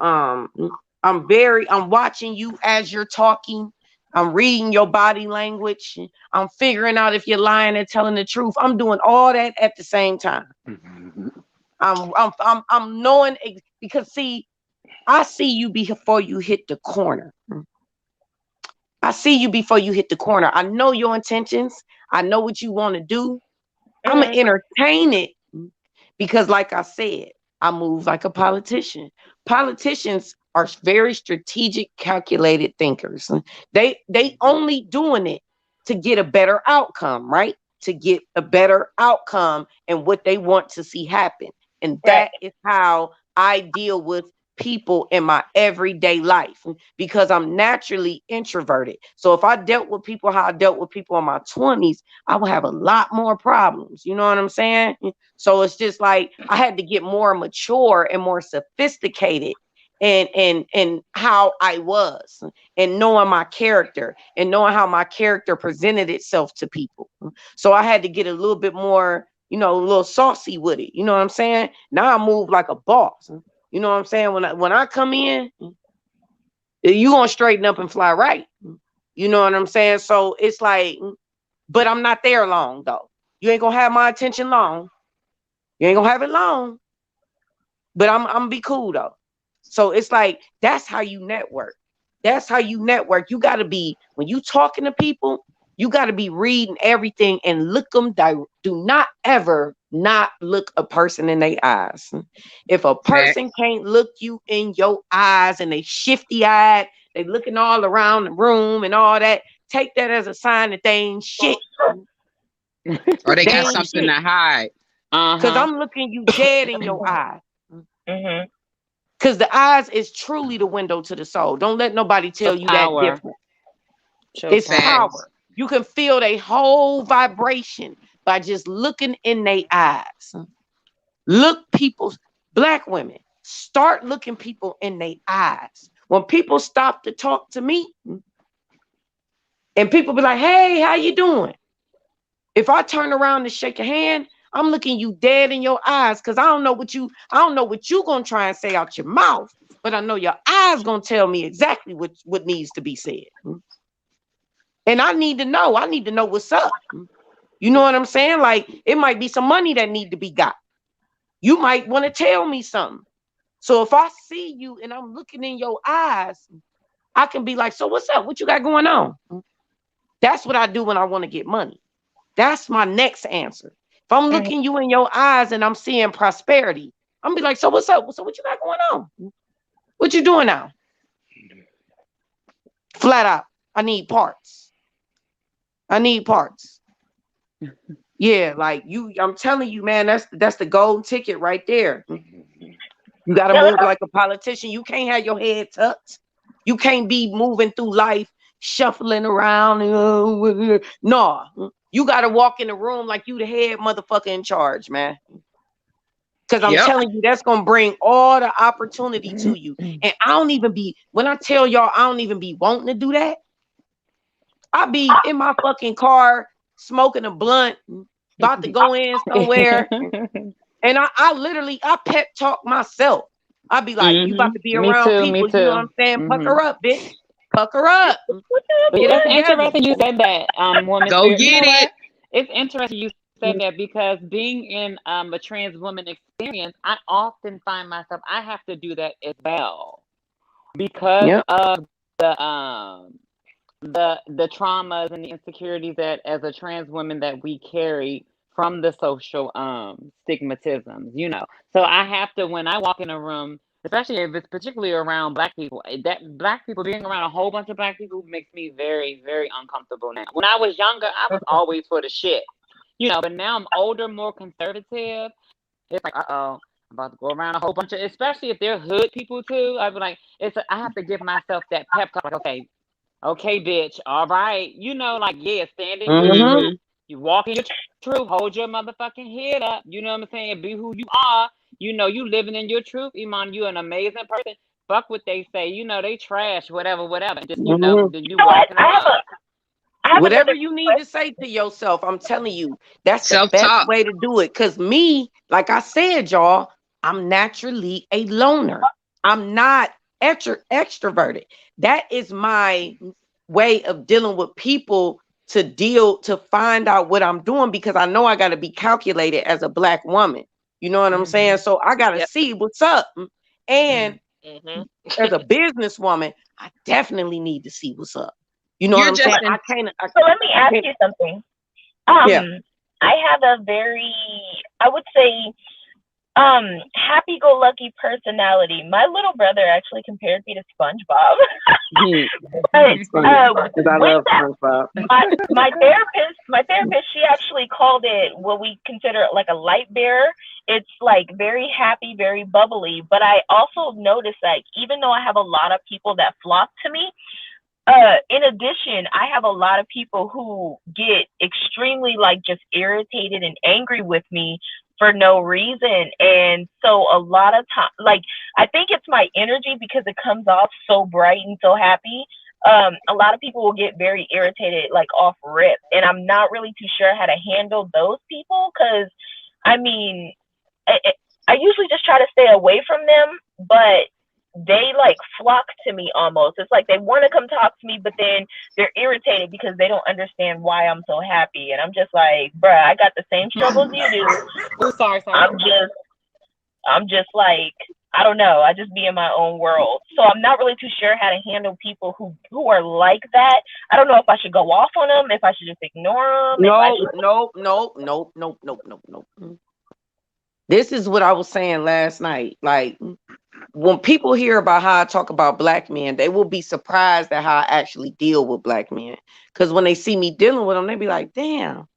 I'm watching you as you're talking. I'm reading your body language. I'm figuring out if you're lying and telling the truth. I'm doing all that at the same time. I'm knowing because see, I see you before you hit the corner. I see you before you hit the corner. I know your intentions. I know what you want to do. I'm gonna Mhm. entertain it because, like I said, I move like a politician. Politicians are very strategic, calculated thinkers. They only doing it to get a better outcome, right? To get a better outcome and what they want to see happen. And Right. that is how I deal with people in my everyday life because I'm naturally introverted. So if I dealt with people how I dealt with people in my 20s, I would have a lot more problems. You know what I'm saying? So it's just like I had to get more mature and more sophisticated and how I was and knowing my character and knowing how my character presented itself to people. So I had to get a little bit more, a little saucy with it. You know what I'm saying? Now I move like a boss. You know what I'm saying? When I come in, You gonna straighten up and fly right. You know what I'm saying? So it's like, but I'm not there long though. You ain't gonna have my attention long. You ain't gonna have it long. But I'm gonna be cool though. So it's like that's how you network. That's how you network. You gotta be when you talking to people, you gotta be reading everything and look them. Do not ever not look a person in their eyes. If a person Facts. can't look you in your eyes and they shifty eyed, they looking all around the room and all that, take that as a sign that they ain't shit. Or they They got ain't something shit. to hide. Cause Uh-huh. I'm looking you dead in your eye. Mhm. Because the eyes is truly the window to the soul. Don't let nobody tell Shows you that power. different. Shows It's power. Facts. power. You can feel their whole vibration by just looking in their eyes. Look people, black women, start looking people in their eyes. When people stop to talk to me and people be like, hey, how you doing? If I turn around and shake your hand, I'm looking you dead in your eyes because I don't know what you gonna try and say out your mouth, but I know your eyes gonna tell me exactly what needs to be said. And I need to know. I need to know what's up. You know what I'm saying? Like it might be some money that need to be got. You might want to tell me something. So if I see you and I'm looking in your eyes, I can be like, so what's up? What you got going on? That's what I do when I want to get money. That's my next answer. If I'm Mhm. looking you in your eyes and I'm seeing prosperity, I'm be like, so what's up? So what you got going on? What you doing now? Flat out, I need parts. I need parts. Yeah, like you, I'm telling you, man, that's the golden ticket right there. You got to Yeah, move like a politician. You can't have your head tucked. You can't be moving through life shuffling around. No, you got to walk in the room like you the head motherfucker in charge, man. Because I'm Yep. telling you, that's gonna bring all the opportunity to you. And I don't even be when I tell y'all I don't even be wanting to do that. I be in my fucking car smoking a blunt, about to go in somewhere, and I literally I pep talk myself. I be like, you about Hmm. to be Me around too. Me people, you know what I'm too. saying? Hmm. Pucker up, bitch. Pucker up. But Get it that's together. interesting you said that, woman Go spirit. You get know it. what? It's interesting you said that because being in a trans woman experience, I often find myself I have to do that as well because Yep. of the traumas and the insecurities that as a trans woman that we carry from the social stigmatisms, you know. So I have to when I walk in a room, especially if it's particularly around black people, that black people being around a whole bunch of black people makes me very, very uncomfortable now. When I was younger, I was always for the shit. You know, but now I'm older, more conservative. It's like, uh-oh, I'm about to go around a whole bunch of, especially if they're hood people too. I'd be like, I have to give myself that pep talk, like, okay, bitch. All right. You know, like, yeah, stand in your Mm-hmm. truth. You walk in your truth. Hold your motherfucking head up. You know what I'm saying? Be who you are. You know, you living in your truth. Iman, you an amazing person. Fuck what they say. You know, they trash, whatever, whatever. And just, Mm-hmm. then you You know what? walking around. I have Whatever another you need to question. say to yourself, I'm telling you, that's the Self best talk. way to do it. Cause me, like I said, y'all, I'm naturally a loner. I'm not extroverted. That is my way of dealing with people to find out what I'm doing because I know I got to be calculated as a black woman. You know what I'm saying? Hmm. So I got to Yep. see what's up. And Mhm. as a businesswoman, I definitely need to see what's up. You know what You're I'm just saying? in. So let me I ask can't. you something. Yeah. I have a very, I would say, happy-go-lucky personality. My little brother actually compared me to SpongeBob. But It's funny because I with love that, SpongeBob. my therapist, she actually called it what we consider like a light bearer. It's like very happy, very bubbly. But I also noticed that even though I have a lot of people that flock to me, in addition, I have a lot of people who get extremely like just irritated and angry with me for no reason. And so a lot of time, like I think it's my energy because it comes off so bright and so happy. A lot of people will get very irritated like off rip, and I'm not really too sure how to handle those people because I mean, I, I usually just try to stay away from them, but they like flock to me almost. It's like they want to come talk to me, but then they're irritated because they don't understand why I'm so happy. And I'm just like, bruh, I got the same struggles you do. Oh, sorry. I'm just like, I don't know. I just be in my own world. So I'm not really too sure how to handle people who are like that. I don't know if I should go off on them, if I should just ignore them, if I No, should. no, no, no, no, no, no, no. This is what I was saying last night. Like, when people hear about how I talk about black men, they will be surprised at how I actually deal with black men. Because when they see me dealing with them, they be like, damn,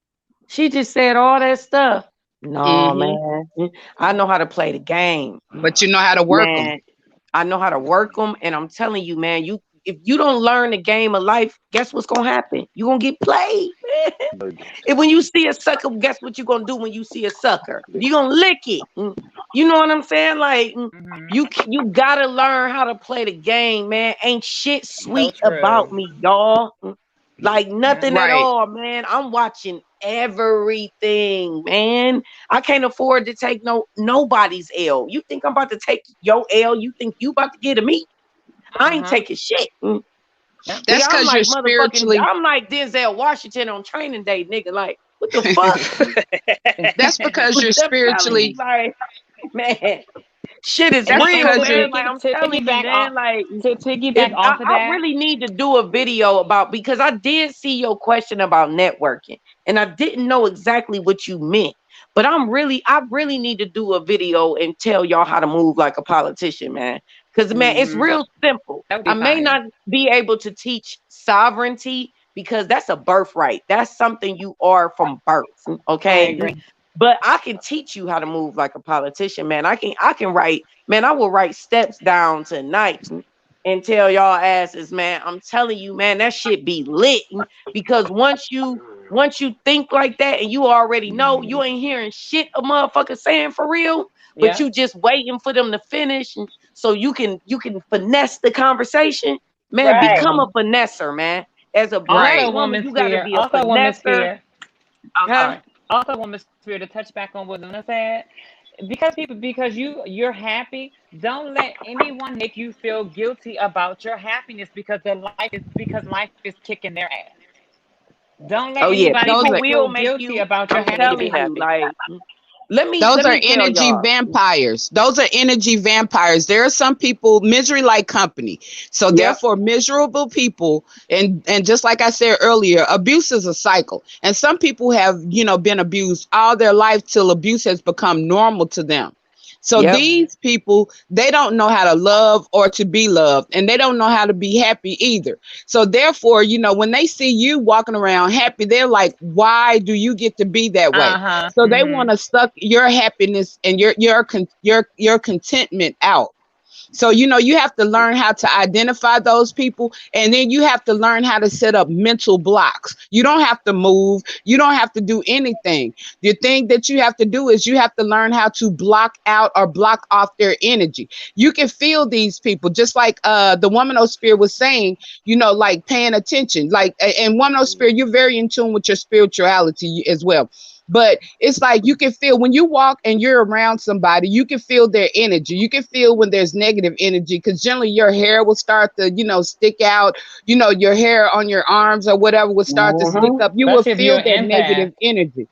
she just said all that stuff. No, Hmm. man. I know how to play the game. But you know how to work them. Man, I know how to work them. And I'm telling you, man, if you don't learn the game of life, guess what's gonna happen? You're gonna get played, man. And when you see a sucker, guess what you're gonna do when you see a sucker? You're gonna lick it. You know what I'm saying? Like, Mm-hmm. you gotta learn how to play the game, man. Ain't shit So sweet about true. me, y'all. Like Yeah. nothing at Right. all, man. I'm watching everything, man. I can't afford to take nobody's L. You think I'm about to take your L? You think you about to get to me? I ain't Uh-huh. taking shit. Yep. Nigga, That's because you're spiritually. I'm like Denzel Washington on Training Day, nigga. Like, what the fuck? That's because you're I'm telling spiritually. you, like, man, shit is and That's real, because you're. man. Like, I'm telling you, piggyback off man. Like, to if piggyback I, off of I that. really need to do a video about, because I did see your question about networking and I didn't know exactly what you meant. But I really need to do a video and tell y'all how to move like a politician, man. Because man, it's Mm-hmm. real simple. That would I be may fire. not be able to teach sovereignty because that's a birthright. That's something you are from birth. I Okay. agree. But I can teach you how to move like a politician, man. I can write, man, I will write steps down tonight and tell y'all asses, man. I'm telling you, man, that shit be lit. Because once you think like that and you already know, you ain't hearing shit a motherfucker saying for real, but Yeah. you just waiting for them to finish so you can finesse the conversation. Man, Right. become a Mm-hmm. finesser, man. As a black Also, Right. woman, woman you gotta sphere. be a Also, woman finesser. sphere. I'm Huh? sorry. Also, woman sphere. To touch back on what Luna said, because you're happy. Don't let anyone make you feel guilty about your happiness because life is kicking their ass. Don't let Oh yeah, anybody Those people make are you feel will make guilty you. about your I'm You need to be telling happiness. you, happy. like, let me Those let are me tell energy y'all. vampires. Those are energy vampires. There are some people, misery like company. So Yep, therefore, miserable people, and just like I said earlier, abuse is a cycle. And some people have, been abused all their life till abuse has become normal to them. So yep. these people, they don't know how to love or to be loved, and they don't know how to be happy either. So therefore, when they see you walking around happy, they're like, why do you get to be that way? Uh-huh. So they Mm-hmm. want to suck your happiness and your contentment out. So you have to learn how to identify those people, and then you have to learn how to set up mental blocks. You don't have to move, you don't have to do anything. The thing that you have to do is you have to learn how to block out or block off their energy. You can feel these people, just like the woman of spirit was saying, like paying attention, like, and woman of spirit, you're very in tune with your spirituality as well. But it's like you can feel when you walk and you're around somebody, you can feel their energy. You can feel when there's negative energy, because generally your hair will start to, stick out. Your hair on your arms or whatever will start to stick Hmm. up. You will Especially if you're feel an that negative empath. energy.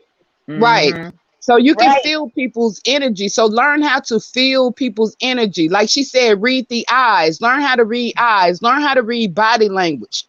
Right. Mm-hmm. So you can Right. feel people's energy. So learn how to feel people's energy. Like she said, read the eyes, learn how to read eyes, learn how to read body language,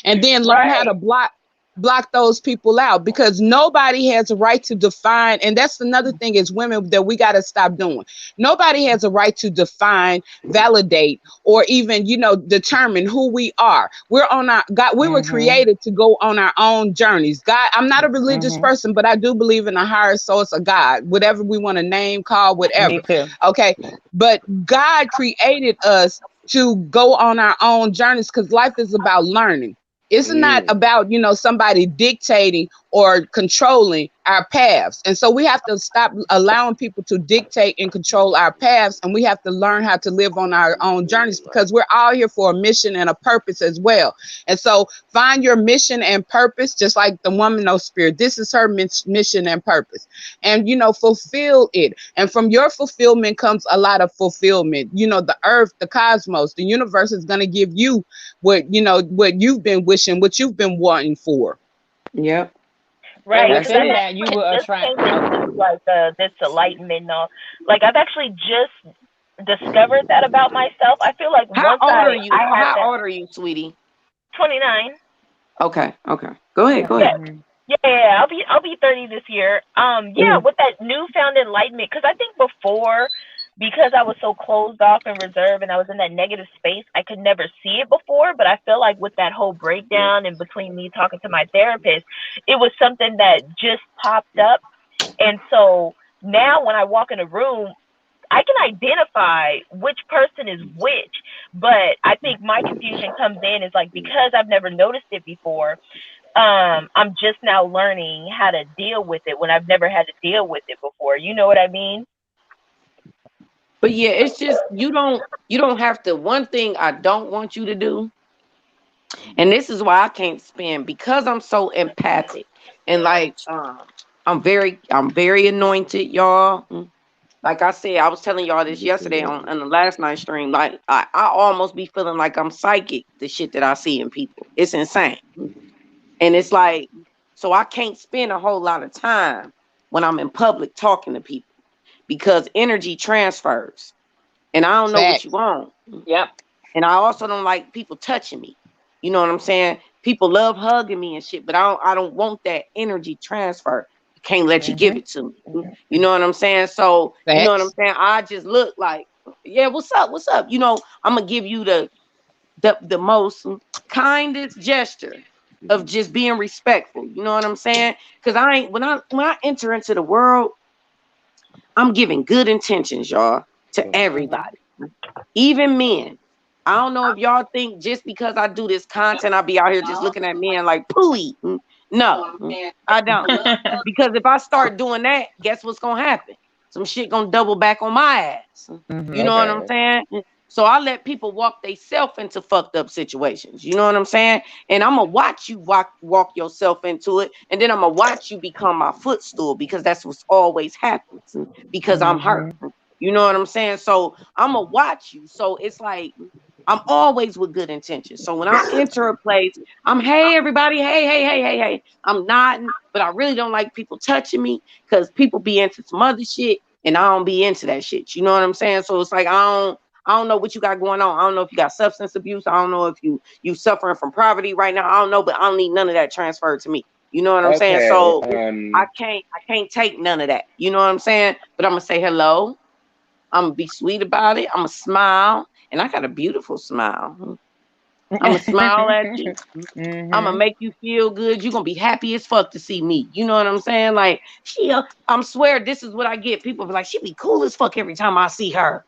and then learn how to Right. block those people out, because nobody has a right to define. And that's another thing as women that we got to stop doing. Nobody has a right to define, validate, or even determine who we are. We're on our God. We were Mm-hmm. created to go on our own journeys. God, I'm not a religious Mm-hmm. person, but I do believe in a higher source of God, whatever we want to name, call, Me whatever. too. Okay, but God created us to go on our own journeys, because life is about learning. It's not Mm. about, somebody dictating or controlling our paths. And so we have to stop allowing people to dictate and control our paths. And we have to learn how to live on our own journeys, because we're all here for a mission and a purpose as well. And so find your mission and purpose, just like the woman of spirit. This is her mission and purpose. And, fulfill it. And from your fulfillment comes a lot of fulfillment. The earth, the cosmos, the universe is going to give you what you've been wishing, what you've been wanting for. Yep. Right, And That's because within it. that, you will just attract. came into like this enlightenment and all. Like I've actually just discovered that about myself. I feel like How once old I are you? I had How that old are you, sweetie? 29. Okay. Okay. Go ahead. Go Yeah, ahead. Mhm. yeah. I'll be 30 this year. Yeah, Mhm. with that newfound enlightenment, because I think before, because I was so closed off and reserved, and I was in that negative space, I could never see it before. But I feel like with that whole breakdown and between me talking to my therapist, it was something that just popped up. And so now when I walk in a room, I can identify which person is which, but I think my confusion comes in is like because I've never noticed it before, I'm just now learning how to deal with it when I've never had to deal with it before. You know what I mean? But yeah, it's just you don't have to. One thing I don't want you to do, and this is why I can't spend, because I'm so empathic and like I'm very anointed, y'all. Like I said, I was telling y'all this yesterday on the last night stream. Like I almost be feeling like I'm psychic. The shit that I see in people, it's insane. And it's like, so I can't spend a whole lot of time when I'm in public talking to people because energy transfers, and I don't know what you Facts. want. Yep. And I also don't like people touching me. You know what I'm saying? People love hugging me and shit, but I don't want that energy transfer. I can't let you give Mhm. it to me. You know what I'm saying? So, you know what I'm Facts. saying? I just look like, yeah, what's up? What's up? I'm gonna give you the most kindest gesture of just being respectful. You know what I'm saying? Because I ain't when I enter into the world, I'm giving good intentions, y'all, to Mhm. everybody, even men. I don't know if y'all think just because I do this content, I'll be out here just looking at men like pooey. No, I don't. Because if I start doing that, guess what's gonna happen? Some shit gonna double back on my ass. You Mhm. know what I'm Okay. saying? So I let people walk themselves into fucked up situations. You know what I'm saying? And I'm gonna watch you walk yourself into it, and then I'm gonna watch you become my footstool because that's what's always happens. Because I'm hurt. Mhm. You know what I'm saying? So I'm gonna watch you. So it's like I'm always with good intentions. So when I enter a place, I'm hey everybody, hey, hey, hey, hey, hey. I'm nodding, but I really don't like people touching me because people be into some other shit and I don't be into that shit. You know what I'm saying? So it's like I don't know what you got going on. I don't know if you got substance abuse. I don't know if you suffering from poverty right now. I don't know, but I don't need none of that transferred to me. You know what I'm saying? Okay. So I can't take none of that. You know what I'm saying? But I'm gonna say hello. I'm gonna be sweet about it. I'm gonna smile, and I got a beautiful smile. I'm gonna smile at you. I'm gonna Mhm. make you feel good. You're gonna be happy as fuck to see me. You know what I'm saying? Like I'm swear this is what I get. People be like, she be cool as fuck every time I see her.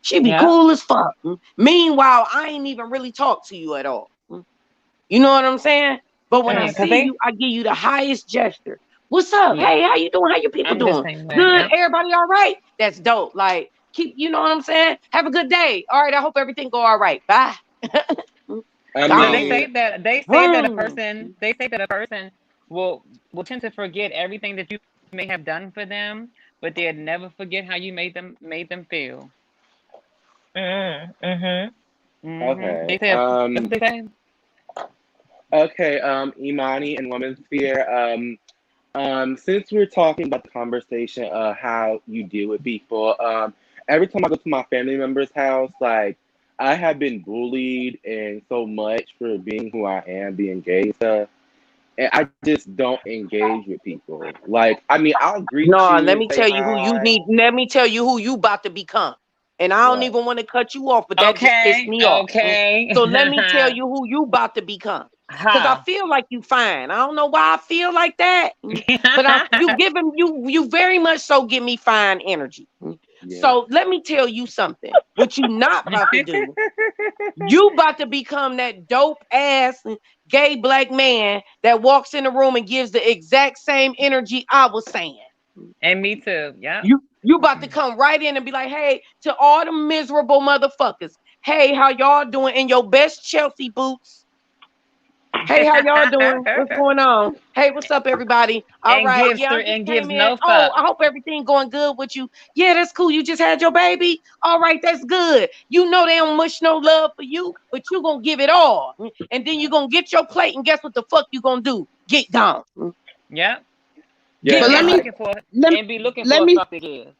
She be Yep. cool as fuck. Meanwhile, I ain't even really talk to you at all. You know what I'm saying? But when I Cause see they. you, I give you the highest gesture. What's up? Yeah. Hey, how you doing? How your people I'm the doing? same way. Good. Yep. Everybody all right? That's dope. Like, you know what I'm saying? Have a good day. All right. I hope everything go all right. Bye. I Because they Gone. say mean, that they say that a Boom. person they say that a person will tend to forget everything that you may have done for them, but they'll never forget how you made them feel. Mhm. Mhm. okay. They say that's what they say. Okay. Imani and Women's Sphere. Since we're talking about the conversation, how you deal with people, every time I go to my family member's house, like I have been bullied and so much for being who I am, being gay and stuff, and I just don't engage with people. Like, I mean, I'll greet No, you let and me say tell you who you hi. need. Let me tell you who you about to become. And I don't What? even want to cut you off, but that just pissed Okay. me off. Okay. So let me tell you who you about to become. Cause I Huh. feel like you fine. I don't know why I feel like that, but you giving you very much so give me fine energy. Yeah. So let me tell you something. What you not about to do? You about to become that dope ass gay black man that walks in the room and gives the exact same energy I was saying. And me too. Yep. You about to come right in and be like, hey, to all the miserable motherfuckers. Hey, how y'all doing in your best Chelsea boots? Hey, how y'all doing? What's going on? Hey, what's up, everybody? All And right, gives yeah, I through just and gives came in. no Oh, fuck. I hope everything going good with you. Yeah, that's cool. You just had your baby. All right, that's good. You know they don't much no love for you, but you gonna give it all, and then you gonna get your plate, and guess what the fuck you gonna do? Get gone. Yep. Yeah, But Get let And gone. me looking for let, and be looking let for a me fuck to give.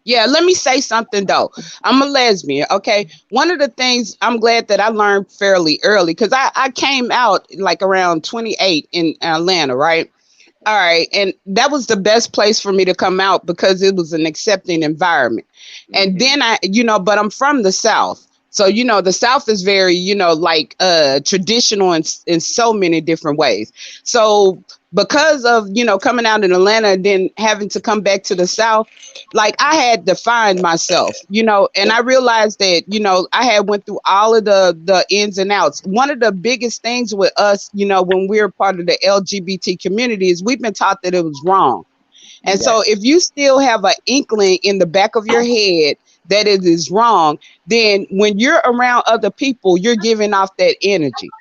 Yeah, let me say something though. I'm a lesbian, okay? One of the things I'm glad that I learned fairly early, because I came out like around 28 in Atlanta, right? All right. And that was the best place for me to come out because it was an accepting environment. And hmm then but I'm from the South. So, the South is very, like traditional in so many different ways. So because of, coming out in Atlanta and then having to come back to the South, like I had to find myself, and I realized that, I had went through all of the ins and outs. One of the biggest things with us, when we're part of the LGBT community is we've been taught that it was wrong. And Yes. so if you still have an inkling in the back of your head that it is wrong, then when you're around other people, you're giving off that energy.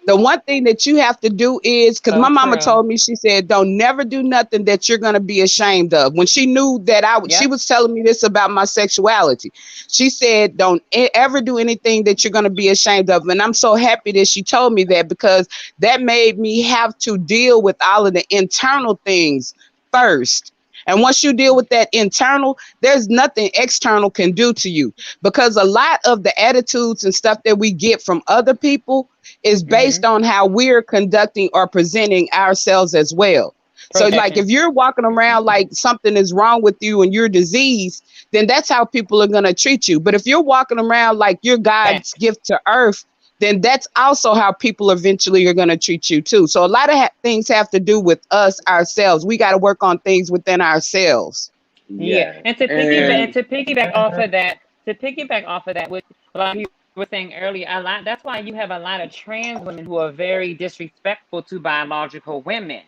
The one thing that you have to do is, because So my mama true. told me, she said, don't never do nothing that you're going to be ashamed of. When she knew that she Yep. was telling me this about my sexuality. She said, don't ever do anything that you're going to be ashamed of. And I'm so happy that she told me that, because that made me have to deal with all of the internal things first. And once you deal with that internal, there's nothing external can do to you, because a lot of the attitudes and stuff that we get from other people is based Mm-hmm. on how we're conducting or presenting ourselves as well. So, like, if Projecting. you're walking around like something is wrong with you and you're diseased, then that's how people are going to treat you. But if you're walking around like you're God's Facts. gift to earth, then that's also how people eventually are going to treat you too. So a lot of things have to do with us ourselves. We got to work on things within ourselves. Yeah. Yes. And And to piggyback off of that, which a lot of people were saying earlier, a lot that's why you have a lot of trans women who are very disrespectful to biological women,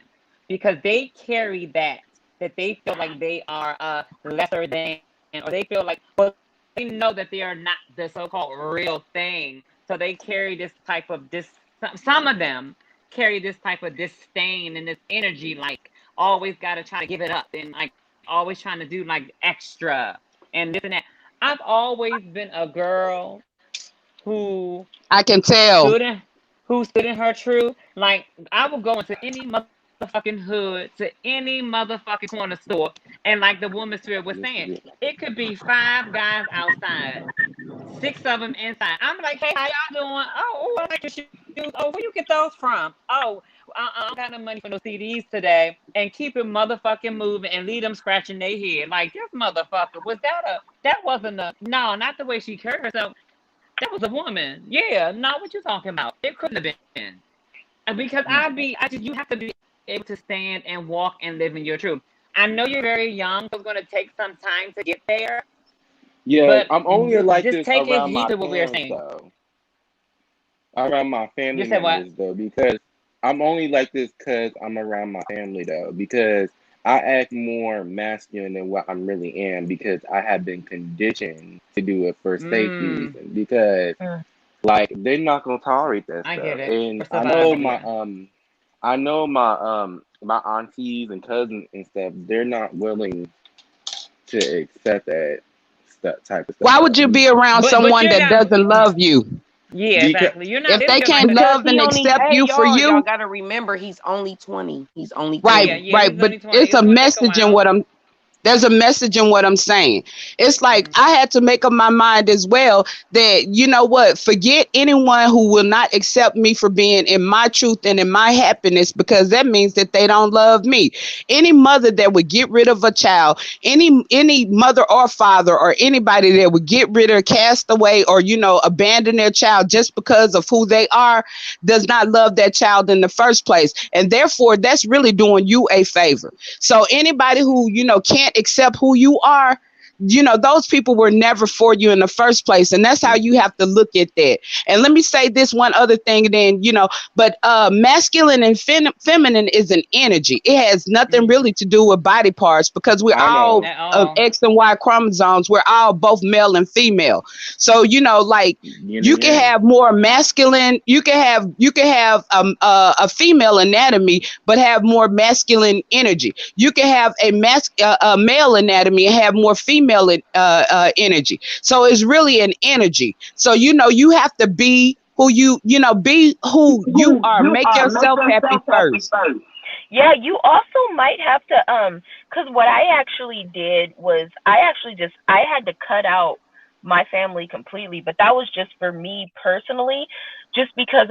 because they carry that they feel like they are lesser than, or they feel like, well, they know that they are not the so-called real thing. So they carry this type of some of them carry this type of disdain and this energy, like always gotta try to give it up, and like always trying to do like extra and this and that. I've always been a girl who I can tell. stood in her truth. Like I will go into any motherfucking hood, to any motherfucking corner store, and like the woman spirit was saying, it could be 5 guys outside, 6 of them inside. I'm like, hey, how y'all doing? Oh, I like your shoes. Oh, where you get those from? Oh, I don't got no money for no CDs today. And keep it motherfucking moving and leave them scratching their head. Like, this motherfucker, that wasn't no, not the way she carried herself. That was a woman. Yeah, no, what you talking about? It couldn't have been. Because you have to be able to stand and walk and live in your truth. I know you're very young, so it's going to take some time to get there. yeah, But I'm only like just this take it around heed my to what we are parents saying. though. Around my You family said what? members though, because I'm only like this because I'm around my family though, because I act more masculine than what I really am, because I have been conditioned to do it for safety Mm, reasons, because like they're not gonna tolerate that I get stuff. it. And For survival, yeah. I know my aunties and cousins and stuff, they're not willing to accept that stuff type of stuff Why would though. you be around But someone you're that not. doesn't love you? Yeah, Because exactly. You're not If they living your life can't the Because love he and only, accept hey you for y'all you, gotta remember he's only 20. He's only right, Yeah, 20. yeah. right. He's But only 20. it's It's a gonna take a message in while. what I'm there's a message in what I'm saying. It's like Hmm. I had to make up my mind as well that, you know what, forget anyone who will not accept me for being in my truth and in my happiness, because that means that they don't love me. Any mother that would get rid of a child, any mother or father or anybody that would get rid or cast away or, abandon their child just because of who they are, does not love that child in the first place. And therefore, that's really doing you a favor. So anybody who, can't accept who you are, those people were never for you in the first place. And that's how you have to look at that. And let me say this one other thing, and then, but masculine and feminine is an energy. It has nothing really to do with body parts, because we're I all know. At of all. X and Y chromosomes. We're all both male and female. So, like, Yin you and can yang. have more masculine, you can have a female anatomy, but have more masculine energy. You can have a male anatomy and have more female energy. So it's really an energy. So you have to be who you are. Make yourself happy first. Yeah, you also might have to cuz what I actually did was I had to cut out my family completely, but that was just for me personally, just because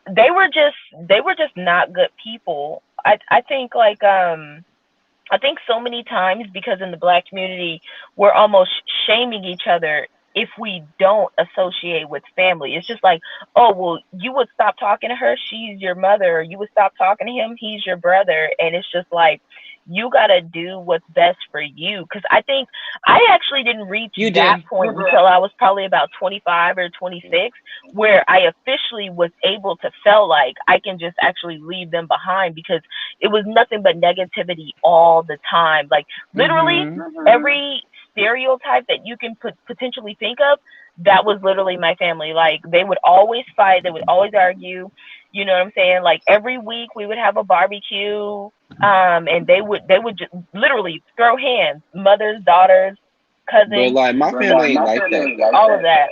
they were just not good people. I think like I think so many times, because in the black community we're almost shaming each other if we don't associate with family. It's just like, oh well, you would stop talking to her, she's your mother, or you would stop talking to him, he's your brother. And it's just like, you gotta do what's best for you. Because I think I actually didn't reach You that do. point until I was probably about 25 or 26, where I officially was able to feel like I can just actually leave them behind, because it was nothing but negativity all the time. Like literally Mm-hmm. every stereotype that you can potentially think of, that was literally my family. Like they would always fight, they would always argue. You know what I'm saying? Like every week we would have a barbecue, and they would just literally throw hands, mothers, daughters, But cousins, like my family ain't like that though. all of that.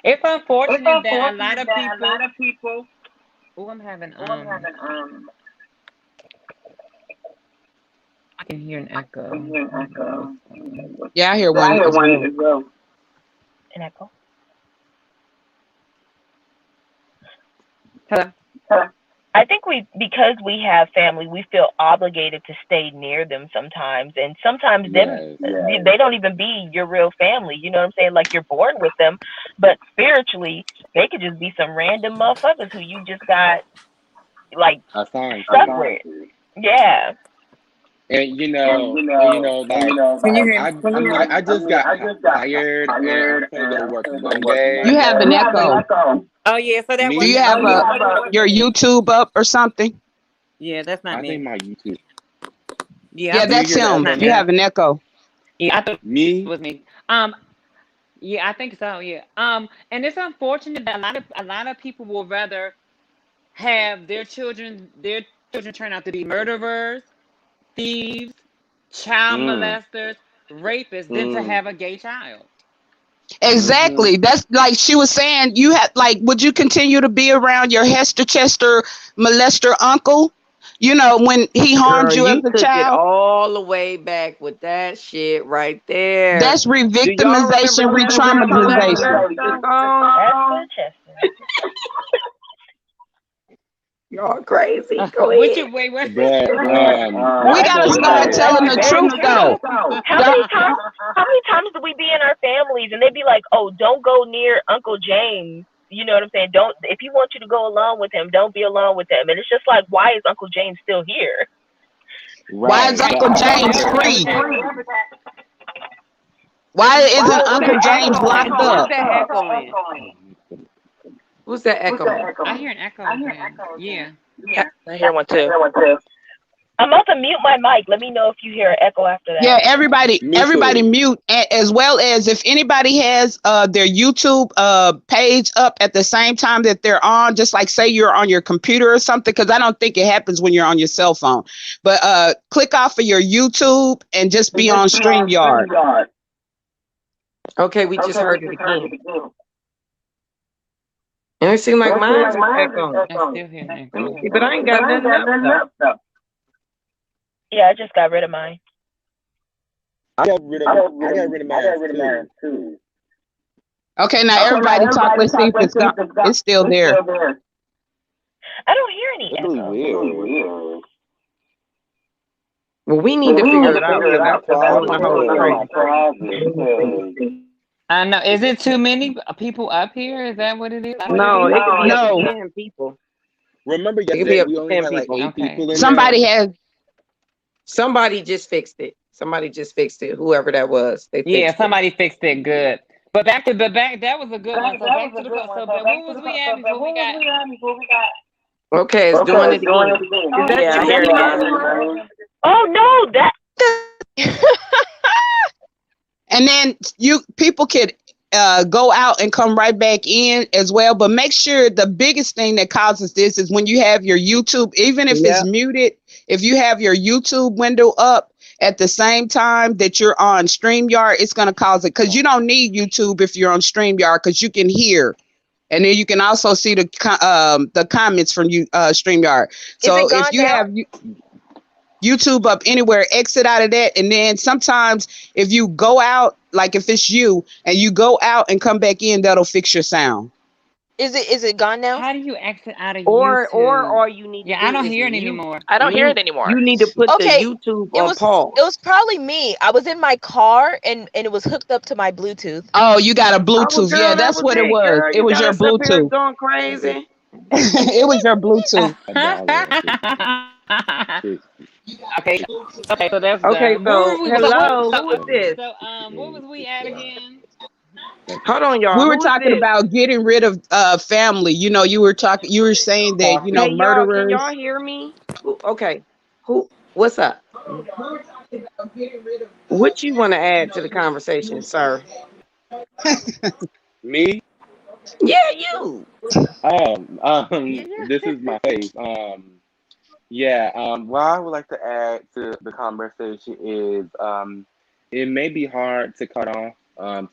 It's unfortunate that a lot of people. Oh, I'm having I can hear an echo. Yeah, I hear one as well. An echo. Hello. I think because we have family, we feel obligated to stay near them sometimes, and sometimes Yes. they don't even be your real family. You know what I'm saying? Like you're born with them, but spiritually they could just be some random motherfuckers who you just got like Assigned stuck to. with. Yeah. Like Can you hear? I just got hired and I'm gonna go to work You Monday. have an echo. Oh yeah, so that Do was you Me? have your YouTube up or something? Yeah, that's not I think me. my YouTube. Yeah, Yeah, Do you that's hear the him. echo You now? have an echo. yeah, I thought it Me? was me. Yeah, I think so. Yeah. And it's unfortunate that a lot of people will rather have their children turn out to be murderers, thieves, child Mm. molesters, rapists than to Mm. have a gay child. Mm-hmm. Exactly. That's like she was saying. You had like, would you continue to be around your Hester Chester molester uncle? When he harmed Girl, you as you a took it child. all the way back with that shit right there. That's Do y'all remember re-victimization, Chester re-traumatization. Molester, the song? Esther Chester. Y'all crazy. Go Which ahead. wait, what? But We I gotta told start her, telling the Very truth, though. How many times? How many times do we be in our families and they be like, "Oh, don't go near Uncle James." You know what I'm saying? Don't. If he wants you to go along with him, don't be along with him. And it's just like, why is Uncle James still here? Why is right, but Uncle I told James Wherever her, that free? was Why isn't Who's Uncle that James echoing? locked Who's up? that echoing? Who's that echoing? I hear an echo again. Yeah. I hear one too. I'm about to mute my mic. Let me know if you hear an echo after Yeah, that. me everybody too. mute, as well as if anybody has their YouTube page up at the same time that they're on, just like say you're on your computer or something, because I don't think it happens when you're on your cell phone. But click off of your YouTube and just be on StreamYard. Okay, we just heard it again. And it seemed like mine's was echoing. I still hear an Let me echo. see, but I ain't got nothing else though. Yeah, I just got rid of mine. I got rid of mine too. Okay, now everybody talk. Let's see if it's still there. I don't hear any That's really echo. weird. Well, we need to figure it out Figure it because out, that's just throwing the whole cause crazy. I know. Is it too many people up here? Is that what it is? No, it could be up to No. 10 people. remember It could be yesterday up we to only 10 had like people. 8 Okay. people in there. Somebody has Somebody just fixed it. Somebody just fixed it. Whoever that was, they Yeah, fixed it. somebody fixed it good. But back that was a good one. So back to the so but where was we at before we got Okay, it's doing it again. Is that Yeah, I you, hear it Iman? again. Oh no, that And then people could go out and come right back in as well. But make sure the biggest thing that causes this is when you have your YouTube, even if it's Yep. muted, if you have your YouTube window up at the same time that you're on StreamYard, it's going to cause it, because you don't need YouTube if you're on StreamYard, because you can hear. And then you can also see the comments from you StreamYard. So is it if gone you now? have YouTube up anywhere, exit out of that. And then sometimes if you go out, like if it's you and you go out and come back in, that'll fix your sound. Is it gone now? how do you exit out of Or YouTube? all you need to Yeah, I do don't is hear it mute. anymore. I don't hear it You anymore. need to put the Okay, YouTube it on was pause. probably me. I was in my car and it was hooked up to my Bluetooth. Oh, you got a Oh well, Bluetooth. Yeah, girl, that that's was what it it, was. girl. It You was got your us up here Bluetooth. going crazy. It was your Bluetooth. Okay. Okay, so that's Okay, done. Where so were we? hello, who is this? What was we at again? Hold on, We y'all. were Who is talking this? about getting rid of family. You were saying that, Hey, y'all, can murderers. y'all hear me? Okay, who? What's up? What you want to add to the conversation, sir? Me? Yeah, you. This is my face. Yeah. What I would like to add to the conversation is, it may be hard to cut off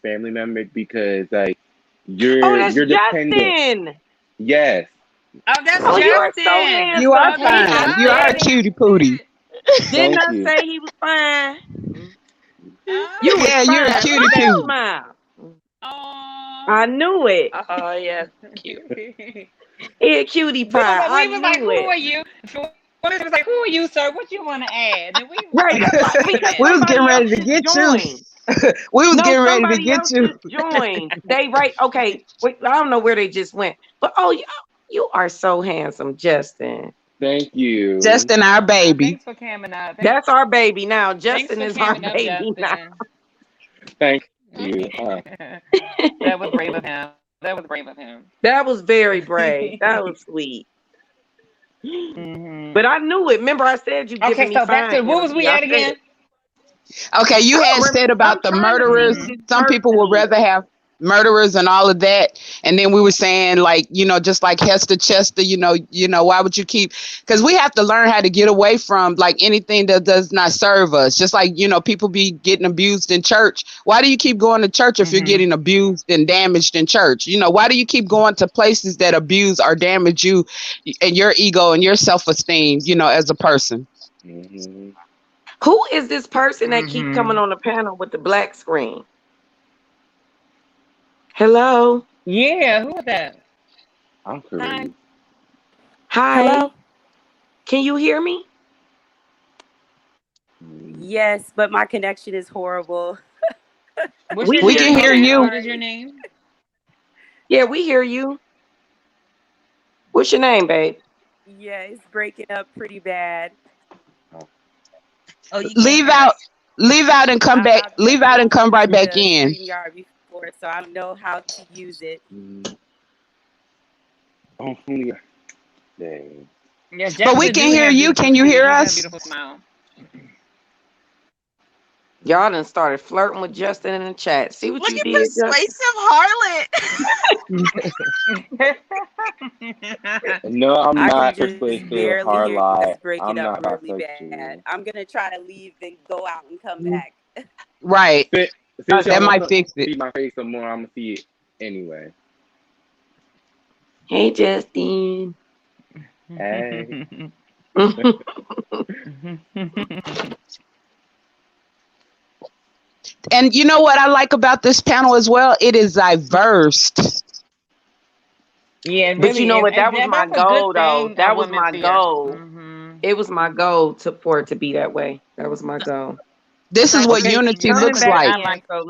family members because like Oh, that's you're dependent. Justin. Yes. Oh, that's Oh, you are so Justin. You are handsome. Okay, See, I fine. You are a said it. cutie pootie. Didn't Thank I you. say he was fine? You was Yeah, you're a fine. Look cutie at that pootie. smile. oh. I knew it. Oh yeah, cute. He a cutie pie. I We was like, knew who it. are you? Women was like, who are you, sir? What you want to add? And we was Right, like, that's wait right. a Because We minute. was getting somebody else ready to just get you. joined. We was No, getting ready to somebody get else you. just joined. They right. Okay. Wait, I don't know where they just went. But oh, you are so handsome, Justin. Thank you. Justin, our baby. Thanks for coming up. That's our baby now. Thanks Justin for is our coming up, baby now. Justin. Thank you. That was brave of him. That was brave of him. That was very brave. That was sweet. hmm But I knew it. Remember, I said you Okay, giving me so back fine to where was energy. we I at said again? it. Okay, you had said I'm about the trying to see murderers. who this Some people person would is. rather have murderers and all of that. And then we were saying, like, just like Hester Chester, why would you keep, because we have to learn how to get away from like anything that does not serve us. Just like, people be getting abused in church. Why do you keep going to church if you're hmm getting abused and damaged in church? Why do you keep going to places that abuse or damage you and your ego and your self-esteem, as a person? Hmm. Who is this person that keep coming hmm on the panel with the black screen? Hello. Yeah, who was that? I'm Hi. crazy. Hi. Hello? Can you hear me? Yes, but my connection is horrible. What's We your We hear can name? hear you. you. What is your Sorry. name? Yeah, we hear you. What's your name, babe? Yeah, it's breaking up pretty bad. Oh, you can't Leave hear out, us. leave out and come back. I've Leave never out and come used right back the in. StreamYard before, so I don't know how to use it. Oh, yeah. Dang. Yeah, But we Justin can do hear have you. beautiful Can you teeth. hear He got a us? beautiful smile. Y'all done started flirting with Justin in the chat. See what Look you at did, Justin? persuasive harlot. No, I'm I can not just persuasive, barely hear you guys Harlot. breaking I'm up not really bad. bisexual. I'm gonna try to leave and go out and come back. Right. Since Okay. y'all That want might to fix it. see my face some more, I'm gonna see it anyway. Hey, Justin. Hey. And you know what I like about this panel as well? It is diverse. Yeah, it But you really know is. what? That And was my that's a good goal, though. thing a That was women my fear. goal. It was my goal for it to be that way. That was my goal. This is what Okay, she's unity coming looks back like. in. So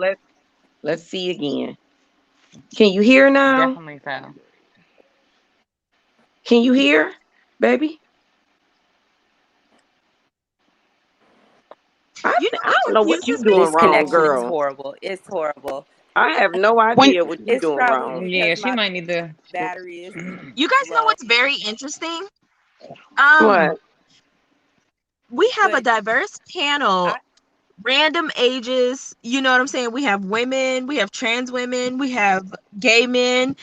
let's see again. Can you hear now? Definitely so. Can you hear, baby? You know I what don't know what you confuses me? doing This wrong, connection is girl. horrible. It's horrible. I have no When idea what you It's doing probably wrong. because Yeah, she my might need to. battery is You guys know low. what's very interesting? What? Um, we have a But diverse I panel, random ages. You know what I'm saying? We have women, we have trans women, we have gay men.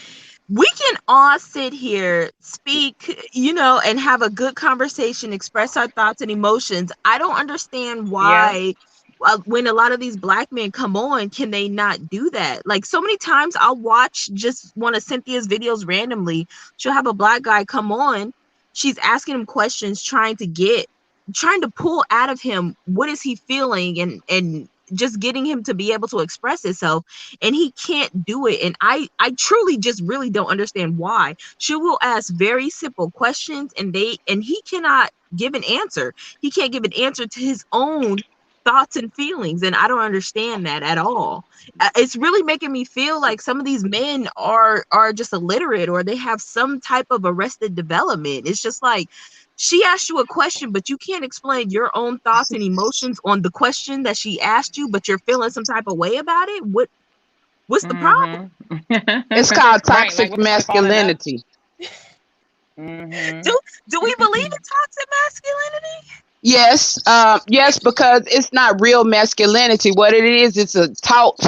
We can all sit here, speak, and have a good conversation, express our thoughts and emotions. I don't understand Yeah. why, when a lot of these black men come on, can they not do that? Like, so many times I'll watch just one of Cynthia's videos randomly. She'll have a black guy come on. She's asking him questions, trying to pull out of him what is he feeling, and just getting him to be able to express himself, and he can't do it. And I truly just really don't understand why. She will ask very simple questions, and he cannot give an answer. He can't give an answer to his own thoughts and feelings, and I don't understand that at all. It's really making me feel like some of these men are just illiterate, or they have some type of arrested development. It's just like, she asked you a question, but you can't explain your own thoughts and emotions on the question that she asked you, but you're feeling some type of way about it. What's the problem? it's called Right. Like, toxic what's the point of following up? masculinity. Mm-hmm. Do we believe in toxic masculinity? Yes, yes, because it's not real masculinity. What it is, it's a taught,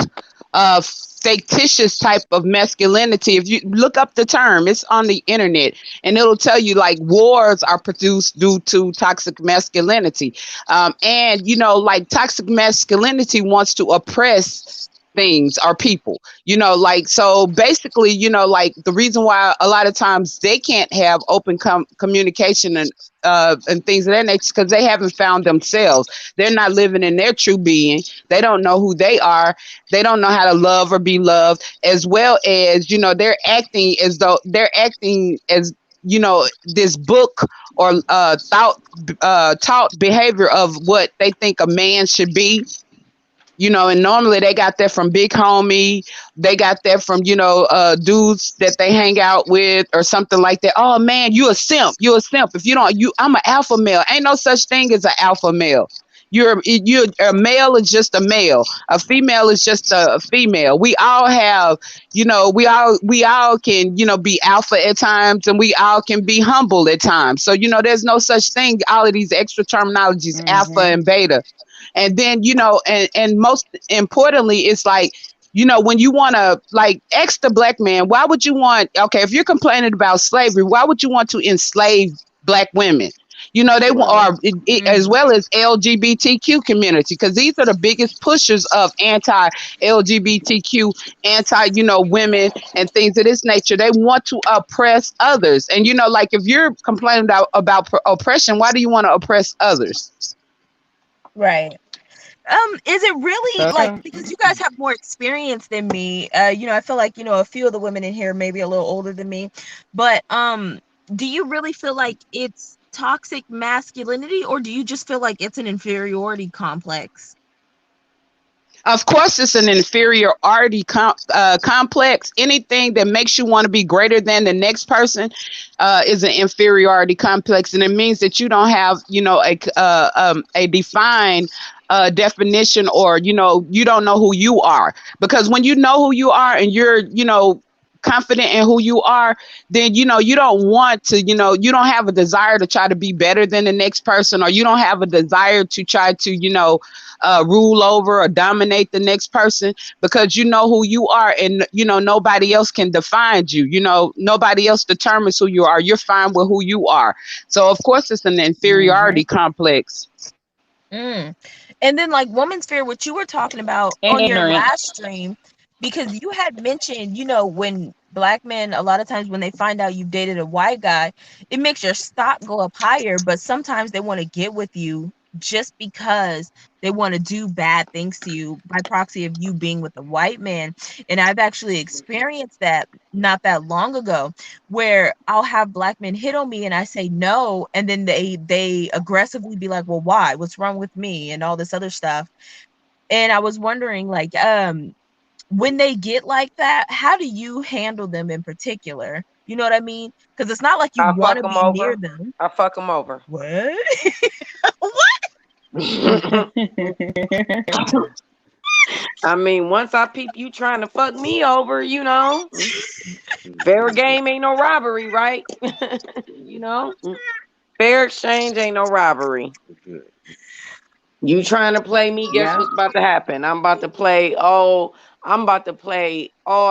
fictitious type of masculinity. If you look up the term, it's on the internet, and it'll tell you like wars are produced due to toxic masculinity. And like toxic masculinity wants to oppress things or people. Like so basically, like the reason why a lot of times they can't have open communication and things of that nature because they haven't found themselves. They're not living in their true being. They don't know who they are. They don't know how to love or be loved, as well as they're acting as this book or taught behavior of what they think a man should be. And normally they got that from Big Homie. They got that from, dudes that they hang out with or something like that. Oh man, you a simp. You a simp. If you don't, I'm an alpha male. Ain't no such thing as an alpha male. You're a male is just a male. A female is just a female. We all have, we all can, be alpha at times, and we all can be humble at times. So, there's no such thing. All of these extra terminologies, alpha Mm-hmm. and beta. And then and most importantly, it's like, when you want to like ex the black man, why would you want, okay, if you're complaining about slavery, why would you want to enslave black women? They want, Right. or as well as LGBTQ community, because these are the biggest pushers of anti-LGBTQ, women and things of this nature. They want to oppress others. And like if you're complaining about oppression, why do you want to oppress others? Right. Is it really So like, true. because you guys have more experience than me? I feel like, a few of the women in here may be a little older than me, but do you really feel like it's toxic masculinity, or do you just feel like it's an inferiority complex? Of course, it's an inferiority complex. Anything that makes you want to be greater than the next person is an inferiority complex, and it means that you don't have, a defined definition, or you don't know who you are. Because when you know who you are and you're, confident in who you are, then you don't want to, you don't have a desire to try to be better than the next person, or you don't have a desire to try to, rule over or dominate the next person, because you know who you are, and nobody else can define you. Nobody else determines who you are. You're fine with who you are. So of course it's an Mm-hmm. inferiority complex. Mm. And then, like, woman's fear, what you were talking about And on your ignorance. last stream, because you had mentioned, when black men, a lot of times when they find out you've dated a white guy, it makes your stock go up higher, but sometimes they want to get with you just because they want to do bad things to you by proxy of you being with a white man. And I've actually experienced that not that long ago, where I'll have black men hit on me and I say no, and then they aggressively be like, well, why? What's wrong with me? And all this other stuff. And I was wondering, like, when they get like that, how do you handle them in particular? You know what I mean? Because it's not like you I want fuck to them be near over. them. I fuck them over. What? What? I mean, once I peep you trying to fuck me over, fair game ain't no robbery, right? you know, fair exchange ain't no robbery. You trying to play me? Guess Yeah. what's about to happen? I'm about to play all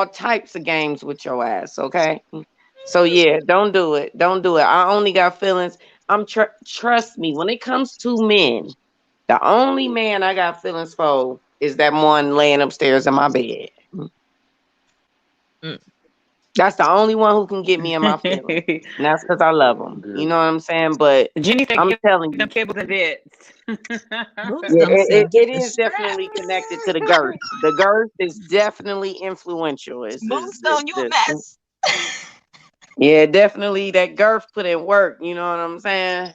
types of games with your ass. Okay. So yeah, don't do it. Don't do it. I only got feelings. Trust me. When it comes to men, the only man I got feelings for is that one laying upstairs in my bed. Mm. That's the only one who can get me in my feelings. And that's because I love him. You know what I'm saying? But Jenny said, I'm "Give telling them you, kibbles and bits." Most yeah, of them say it get the is definitely strap. connected to the girth. The girth is definitely influential. Most of them, you a mess. Yeah, definitely that girth put in work. You know what I'm saying?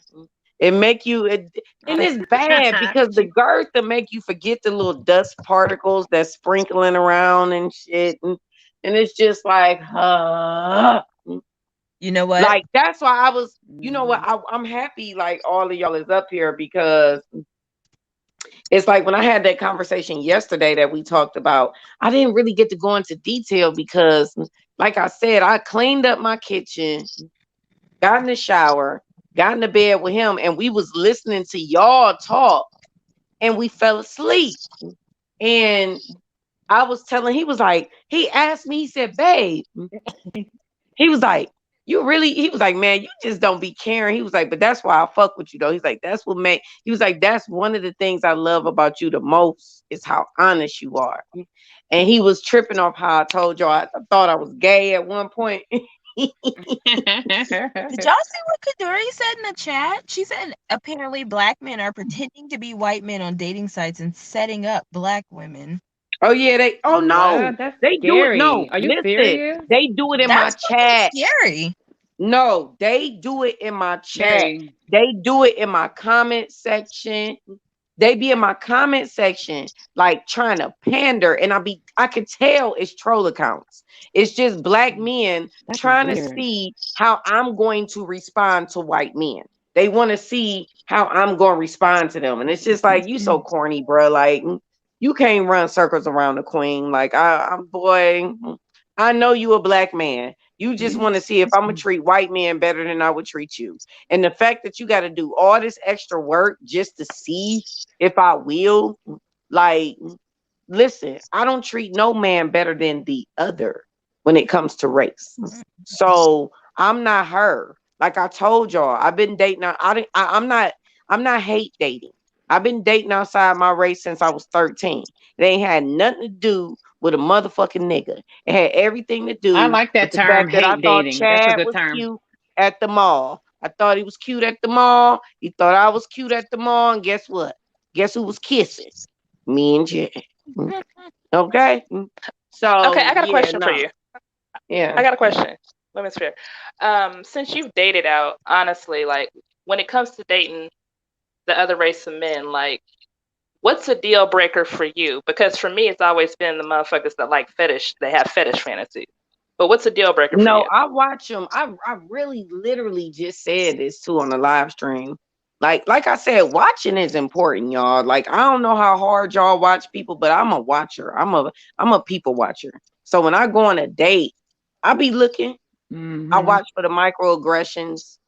It make you, and it's bad because the girth to make you forget the little dust particles that's sprinkling around and shit, and it's just like, You know what? like that's why I was, you know what, Mhm. I'm happy like all of y'all is up here because it's like when I had that conversation yesterday that we talked about, I didn't really get to go into detail because, like I said, I cleaned up my kitchen, got in the shower, got in the bed with him, and we was listening to y'all talk, and we fell asleep. And I was telling, he asked me, he said, "Babe," he was like, "You really," he was like, "Man, you just don't be caring." He was like, "But that's why I fuck with you though." He's like, "That's what make," he was like, "That's one of the things I love about you the most is how honest you are." And he was tripping off how I told y'all I thought I was gay at one point. Did y'all see what Kaduri said in the chat? She said apparently black men are pretending to be white men on dating sites and setting up black women. Oh yeah, oh no, What? That's they do it. No, scary. Are you listen, serious? they do it in my That's fucking chat. scary. No, they do it in my chat. Scary. They do it in my comment section. They be in my comment section, like trying to pander, and I can tell it's troll accounts. It's just black men That's trying to weird. see how I'm going to respond to white men. They want to see how I'm going to respond to them, and it's just like you so corny, bro. Like you can't run circles around the queen. Like I'm boy, I know you a black man. You just want to see if I'm gonna treat white men better than I would treat you. And the fact that you got to do all this extra work just to see if I will, like, listen, I don't treat no man better than the other when it comes to race. So I'm not her. Like I told y'all, I've been dating. I'm not hate dating. I've been dating outside my race since I was 13. It ain't had nothing to do with a motherfucking nigga. It had everything to I do like with that the term, fact that I hate thought dating. That's a Chad good was term. cute at the mall. I thought he was cute at the mall. He thought I was cute at the mall. And guess what? Guess who was kissing? Me and Chad. Okay. Okay, So I got a yeah, question for no. you. I Yeah. got a question. Women's fair. Since you've dated out, honestly, like when it comes to dating the other race of men, like what's a deal breaker for you? Because for me, it's always been the motherfuckers that like fetish, they have fetish fantasies. But what's a deal breaker for No, you? I watch them. I really literally just said this too on the live stream. Like I said, watching is important, y'all. Like I don't know how hard y'all watch people, but I'm a watcher. I'm a people watcher. So when I go on a date, I be looking. I Mm-hmm. watch for the microaggressions.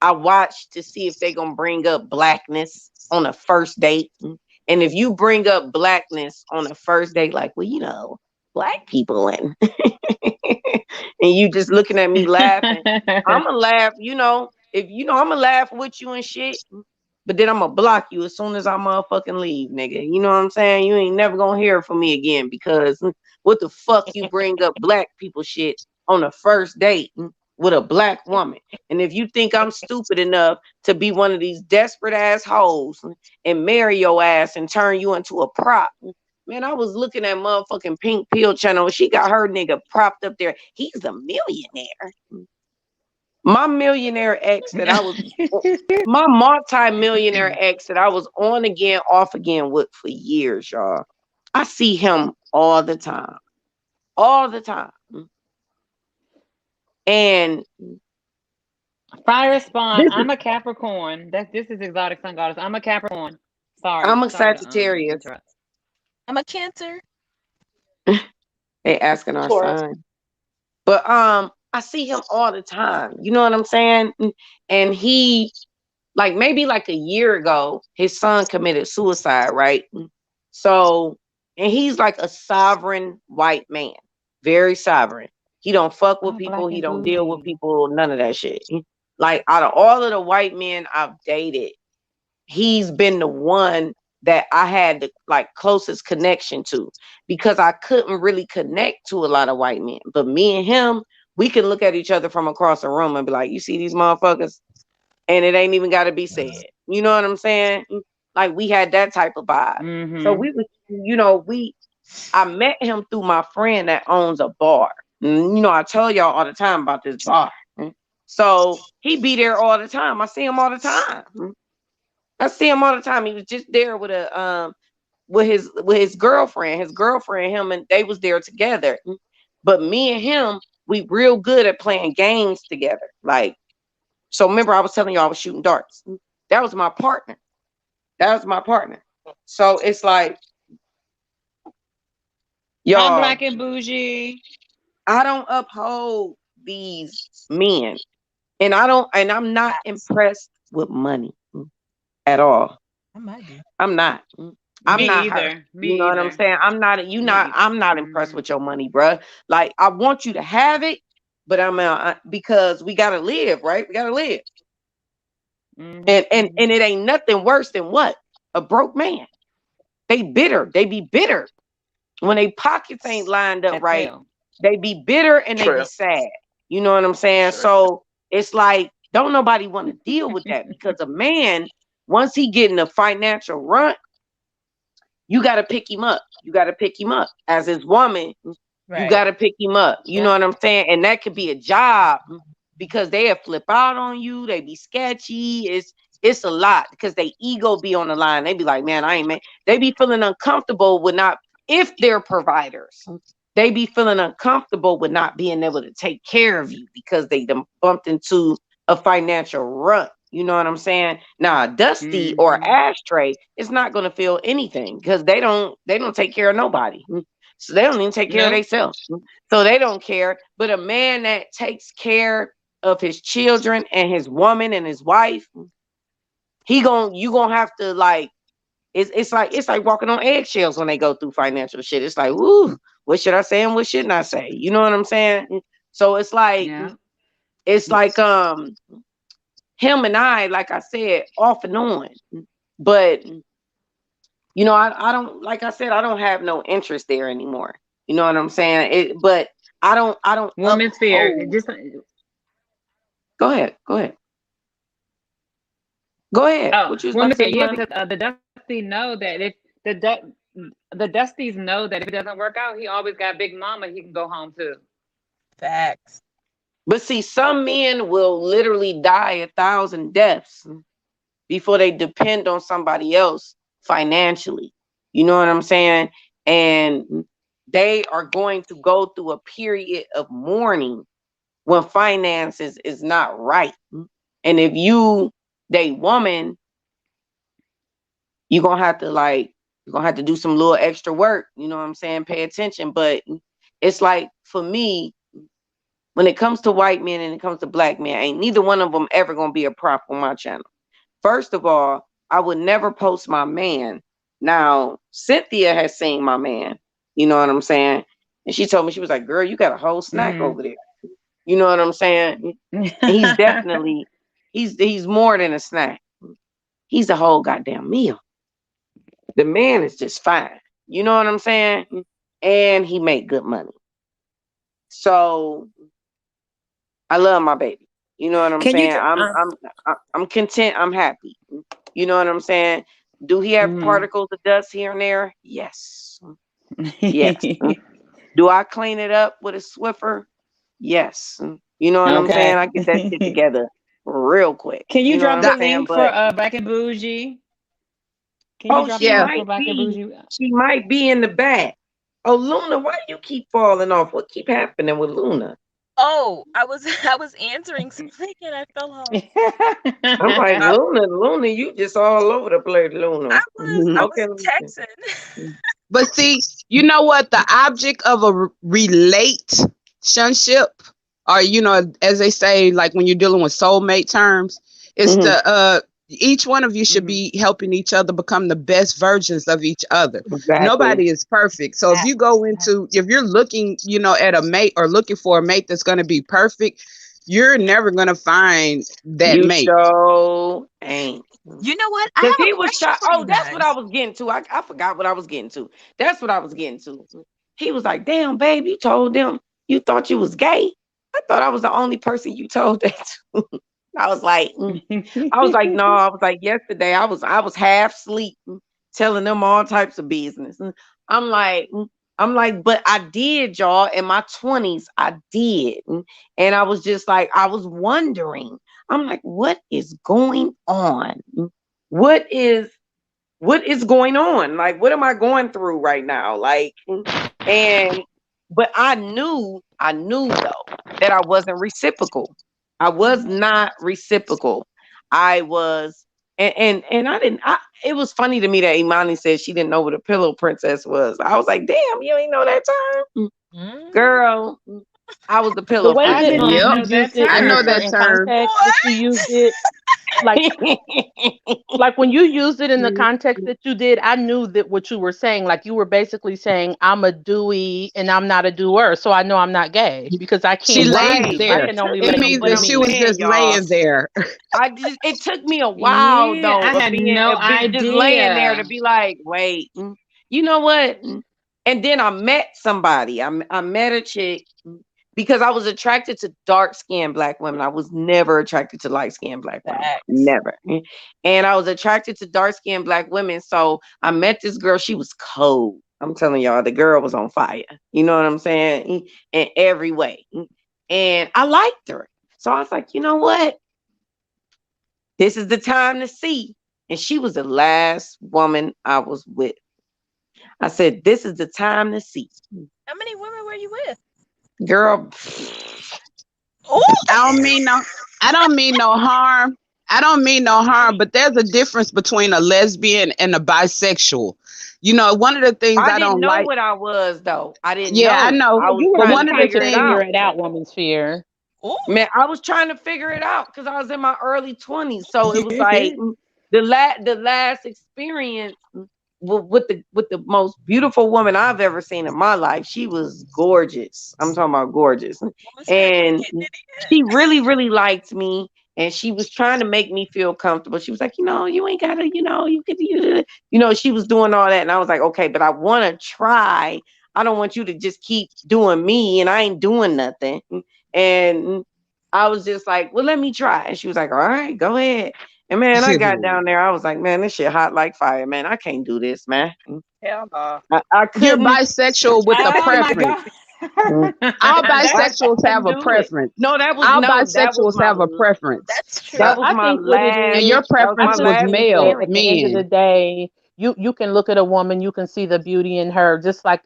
I watch to see if they gonna bring up blackness on a first date. And if you bring up blackness on a first date, like, well, black people and and you just looking at me laughing, I'ma laugh, if I'ma laugh with you and shit, but then I'ma block you as soon as I motherfucking leave, nigga. You know what I'm saying? You ain't never gonna hear from me again because what the fuck you bring up black people shit on a first date with a black woman. And if you think I'm stupid enough to be one of these desperate ass hoes and marry your ass and turn you into a prop, man, I was looking at motherfucking Pink Pill channel. She got her nigga propped up there. He's a millionaire. My millionaire ex that I was, my multi-millionaire ex that I was on again, off again with for years, y'all. I see him all the time. All the time. And Fire spawn. this is I'm a Capricorn. This is exotic sun goddess. I'm a Capricorn. Sorry, I'm a sorry to Sagittarius. interrupt. I'm a Cancer. They asking our Taurus. sign. But I see him all the time. You know what I'm saying? And he, like, maybe like a year ago, his son committed suicide, right? So, and he's like a sovereign white man, very sovereign. He don't fuck with Oh, people. black He and don't deal with bougie. people. None of that shit. Like, out of all of the white men I've dated, he's been the one that I had the like closest connection to, because I couldn't really connect to a lot of white men. But me and him, we can look at each other from across the room and be like, you see these motherfuckers? And it ain't even got to be said. You know what I'm saying? Like, we had that type of vibe. So Mm-hmm. we was, I met him through my friend that owns a bar. I tell y'all all the time about this bar. So he be there all the time. I see him all the time. I see him all the time. He was just there with his girlfriend. His girlfriend, him, and they was there together. But me and him, we real good at playing games together. Like, so remember I was telling you I was shooting darts. That was my partner. That was my partner. So it's like, Hi, y'all, black and bougie. I don't uphold these men. And I'm not impressed with money at all. I might be. I'm not. I'm Me not her. either. You know Me what I'm either. saying? Me either. I'm not impressed Mm-hmm. with your money, bruh. Like, I want you to have it, but because we gotta live, right? We gotta live. And it ain't nothing worse than what? A broke man. They bitter. They be bitter. When they pockets ain't lined up As right, hell. they be bitter and they be True. sad. You know what I'm saying? True. So it's like, don't nobody want to deal with that, because a man, once he get in a financial rut, you got to pick him up. You got to pick him up. As his woman, you Right. got to pick him up. You know Yeah. what I'm saying? And that could be a job, because they'll flip out on you. They be sketchy. It's a lot, because they ego be on the line. They be like, man, I ain't man. They be feeling uncomfortable with not, if they're providers, they be feeling uncomfortable with not being able to take care of you, because they done bumped into a financial rut. You know what I'm saying? Now, Dusty or Mm-hmm. Ashtray is not going to feel anything, because they don't take care of nobody. So they don't even take care of Nope. themselves. So they don't care. But a man that takes care of his children and his woman and his wife, you gonna have to, like, it's like walking on eggshells when they go through financial shit. It's like, ooh, what should I say and what shouldn't I say? You know what I'm saying? So it's like, Yeah. it's like him and I, like I said, off and on. But I don't, like I said, I don't have no interest there anymore. You know what I'm saying? But I don't Women's fear. It uphold. just Go ahead. Go ahead. Go ahead. oh, What you was about to women's fear. say, Yeah, honey? because the Dusty know that if the Dusties know that if it doesn't work out, he always got Big Mama. He can go home to. Facts. But see, some men will literally die 1,000 deaths before they depend on somebody else financially. You know what I'm saying? And they are going to go through a period of mourning when finances is not right. And if you date woman, you're gonna have to do some little extra work. You know what I'm saying? Pay attention. But it's like, for me, when it comes to white men and it comes to black men, ain't neither one of them ever gonna be a prop on my channel. First of all, I would never post my man. Now, Cynthia has seen my man. You know what I'm saying? And she told me, she was like, girl, you got a whole snack Mm-hmm. over there. You know what I'm saying? And he's definitely, he's more than a snack. He's a whole goddamn meal. The man is just fine. You know what I'm saying? And he make good money. So I love my baby. You know what I'm Can you? saying? I'm content. I'm happy. You know what I'm saying? Do he have Mm-hmm. particles of dust here and there? Yes. Yes. Do I clean it up with a Swiffer? Yes. You know what I'm saying? Okay. I get that shit together real quick. Can you You know what drop I'm the That, saying? link for But Black and Bougie? Can you oh, drop she the yeah. link for might Black and be. Bougie? She might be in the back. Oh, Luna, why you keep falling off? What keep happening with Luna? Oh, I was I was answering something and I fell off. I'm like, I, Luna, you just all over the place, I Luna. was Okay, let me texting. see. But see, you know what? The object of a relationship, or as they say, like when you're dealing with soulmate terms, is Mhm, to each one of you should Mhm. be helping each other become the best versions of each other. exactly. Nobody is perfect. So if you're looking, at a mate or looking for a mate that's going to be perfect, you're never going to find that You mate. sure ain't. You know what? I Because have he a was question shot. for Oh, you that's what I guys. was getting to. I forgot what I was getting to. That's what I was getting to. He was like, damn, babe, you told them you thought you was gay. I thought I was the only person you told that to. I was like, I was like, no, I was like, yesterday I was half asleep telling them all types of business. And I'm like, but I did, y'all, in my 20s, I did. And I was just like, I was wondering. I'm like, what is going on? What is what is going on? Like, what am I going through right now? Like, and but I knew though that I wasn't reciprocal. I was not reciprocal. I was, and I didn't. It was funny to me that Imani said she didn't know what a pillow princess was. I was like, damn, you ain't know that term, Mm. girl. I was the The pillow way I that did princess. not Yep, know you that used it I in a know that term. certain term. context that you used it, like when you used it in the context that you did, I knew that what you were saying, like you were basically saying, I'm a doer and I'm not a doer, so I know I'm not gay because I She can't lay lays Right, you. but I there. it can only took It lay me. you means But for that I'm she was me. saying, just y'all, laying there. it took me a while Yeah, though I of had being no just laying there to idea. be like, wait, you know what? And then I met somebody. I met a chick because I was attracted to dark skinned black women. I was never attracted to light skinned black women. Facts. Never. And I was attracted to dark skinned black women. So I met this girl. She was cold. I'm telling y'all, the girl was on fire. You know what I'm saying? In every way. And I liked her. So I was like, you know what? This is the time to see. And she was the last woman I was with. I said, this is the time to see. How many women were you with? Girl, Oh, I don't mean no I don't mean no harm. I don't mean no harm, but there's a difference between a lesbian and a bisexual. One of the things I I didn't don't know like, what I was though. I didn't yeah, I know. know, I Yeah, was you were but trying just to one of the trying figure to it figure things, out. it out, woman sphere. oh. Man, I was trying to figure it out because I was in my early 20s. So it was like the last experience with the most beautiful woman I've ever seen in my life. She was gorgeous. I'm talking about gorgeous. Woman sphere, you And getting it she really, really liked me. And she was trying to make me feel comfortable. She was like, you ain't gotta, she was doing all that. And I was like, okay, but I wanna try. I don't want you to just keep doing me and I ain't doing nothing. And I was just like, well, let me try. And she was like, all right, go ahead. And man, I got down there. I was like, man, this shit hot like fire, man. I can't do this, man. Hell no. I you're couldn't. bisexual with a Oh my preference. god. Mm, All I bisexuals have couldn't a do it. preference. No, that was All no, that was bisexuals my have a preference. That's true. that was I my think what it last And is, your that was I my preference just was last think that male, at the experience. end of the men. day, you can look at a woman, you can see the beauty in her, just like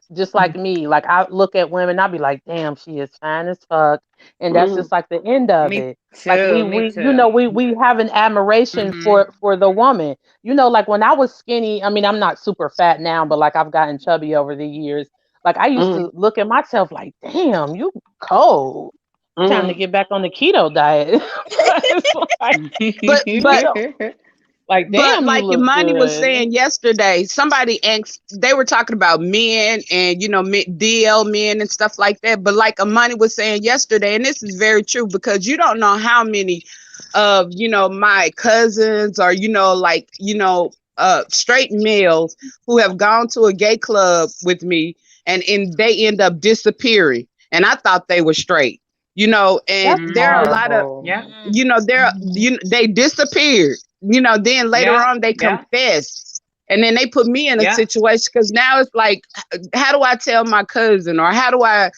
me. Like I look at women, I'll be like, damn, she is fine as fuck, and that's Mhm, just like the end of Me it. Like too. Me too. we have an admiration Hmm. for the woman. Like when I was skinny, I mean, I'm not super fat now, but like I've gotten chubby over the years. Like I used mhm, to look at myself like, damn, you cold. Time to mhm. get back on the keto diet. But it's like, But you but know, like, but damn, you like look Imani was good. saying yesterday, somebody asked, they were talking about men and DL men and stuff like that. But like Imani was saying yesterday, and this is very true because you don't know how many of my cousins or straight males who have gone to a gay club with me and they end up disappearing, and I thought they were straight. And That's there are a Hmm. lot of horrible. Yeah. they disappeared. Then later Yeah. on they Yeah. confessed, and then they put me in a Yeah. situation because now it's like, how do I tell my cousin, or how do I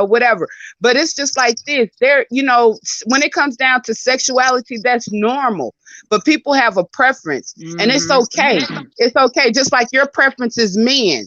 whatever. But it's just like this, when it comes down to sexuality, that's normal, but people have a preference, and it's Hmm. okay. It's okay, just like your preference is men.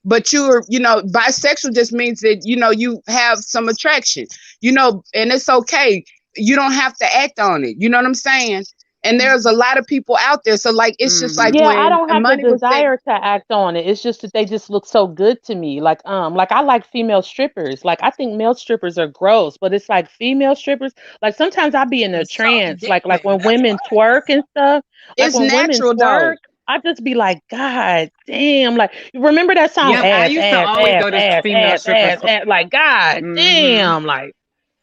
but you're, bisexual just means that, you have some attraction, and it's okay. You don't have to act on it. You know what I'm saying? And there's a lot of people out there. So like, it's just like Yeah, I when don't have the Money was saying, desire to act on it. It's just that they just look so good to me. Like I like female strippers. Like I think male strippers are gross, but it's like female strippers. Like sometimes I be in a It's so trance. Like addicting. when That's women why. twerk and stuff. Like it's when women natural though. twerk, I just be like, God damn. Like you remember that song, Yep, I ass, used to ass, always ass, go to ass, female ass, strippers. ass, ass. Like God Mm-hmm. damn. Like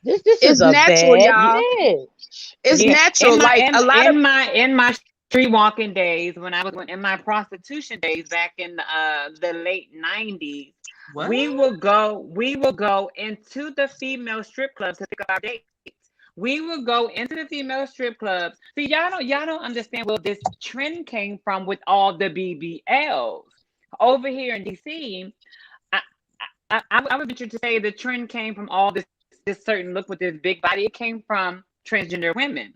this is It's a natural, bad y'all. bitch. It's Yeah, natural. Like a lot of, in my street walking days, when I was in my prostitution days back in the late '90s, What? we will go into the female strip clubs to pick up our dates. We will go into the female strip clubs. See, y'all don't understand where this trend came from with all the BBLs over here in DC. I I would venture to say the trend came from all this certain look with this big body. It came from transgender women.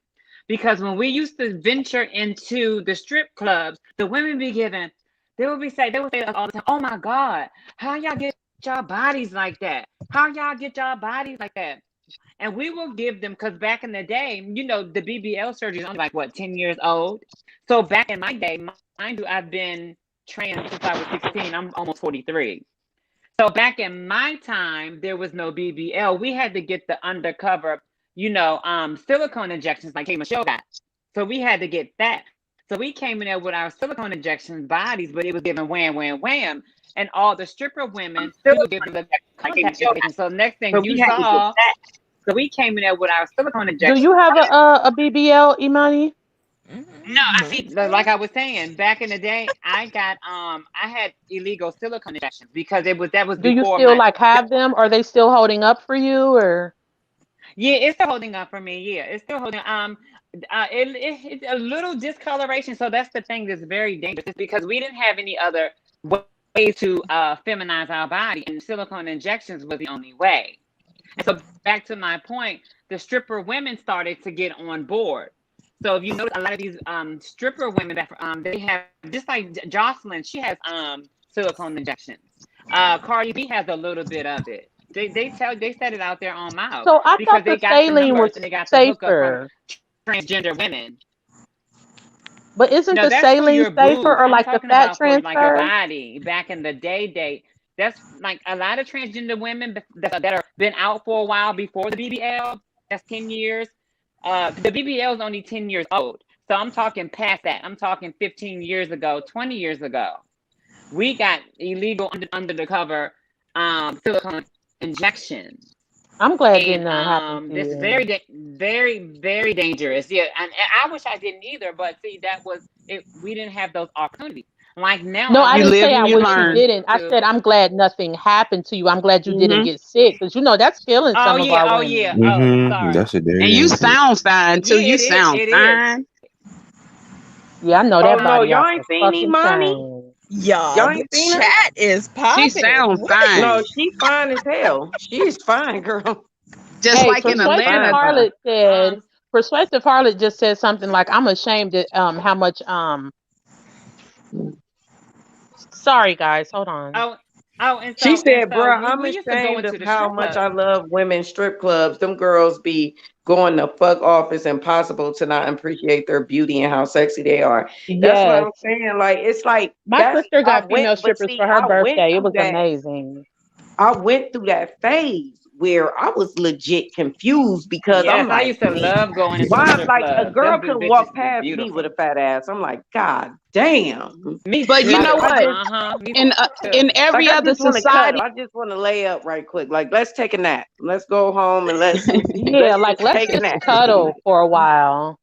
Because when we used to venture into the strip clubs, the women be giving, they would say to us all the time, "Oh my God, how y'all get y'all bodies like that? How y'all get y'all bodies like that?" And we will give them, because back in the day, the BBL surgery is only like what, 10 years old. So back in my day, mind you, I've been trans since I was 16. I'm almost 43. So back in my time, there was no BBL. We had to get the undercover, silicone injections like K Michelle got. So we had to get that. So we came in there with our silicone injections bodies, but it was given wham, wham, wham. And all the stripper women, we would give them the contact information. So next thing you saw, so we came in there with our silicone Do injections. you have a BBL, Imani? No, I Mm-hmm. see. Like I was saying, back in the day, I had illegal silicone injections because that was Do you before still my. like have them? Are they still holding up for you or Yeah, it's still holding up for me. Yeah, it's still holding. It's a little discoloration. So that's the thing that's very dangerous. It's because we didn't have any other ways to feminize our body, and silicone injections was the only way. And so back to my point, the stripper women started to get on board. So if you notice, a lot of these stripper women that they have, just like Jocelyn, she has silicone injections. Cardi B has a little bit of it. They said it out their own mouth so I because thought they the got the saline numbers was and they got the hookup from safer. transgender women. But isn't No, the that's for saline your safer boobs. or I'm like the talking fat about for like your transfer? body. Back in the day, that's like a lot of transgender women that are been out for a while before the BBL. That's 10 years. The BBL is only 10 years old, so I'm talking past that. I'm talking 15 years ago, 20 years ago. We got illegal under the cover silicone injections. I'm glad And didn't happen to this is you. very, very dangerous. Yeah, and I wish I didn't either. But see, that was it. We didn't have those opportunities. Like now, No, I I you wish didn't live say we I and you would wish be you learn. able didn't. I to. said I'm glad nothing happened to you. I'm glad you didn't Hmm. get sick because that's killing Oh some of yeah, our oh yeah. women. Oh, Mm-hmm. sorry. That's a very And you dangerous. sound fine too. Yeah, You it is. sound It is. fine. Yeah, I know Oh that no, body y'all off ain't the seen fucking Imani? chain. Y'all, Y'all the ain't seen her? chat is She popping. sound What? No, fine. she fine as hell. She's fine, girl. Just Hey, like in She's Persuasive Atlanta fine. though. Harlot said, Um. Persuasive Harlot just said something like, I'm ashamed at how much sorry guys, hold on. Oh. Oh, and She so said, so "Bruh, we I'm we used to go ashamed into of the how strip much I clubs. love women's strip clubs. Them girls be going the fuck off. It's impossible to not appreciate their beauty and how sexy they are." That's what Yes. I'm saying. Like, it's like My that's sister I got went, female but strippers see, for her birthday. It was amazing. I went through that phase where I was legit confused because I'm Yes, I like, used to man, love going into the why strip like a clubs. girl Them could bitches walk be past me with a beautiful. fat ass. I'm like, God damn. Me But you Like know too. I what? just Me In too. in like every I other just want to cut. society, I just want to lay up right quick. Like, let's take a nap. Let's go home and Yeah, let's like just let's take a just nap. cuddle for a while.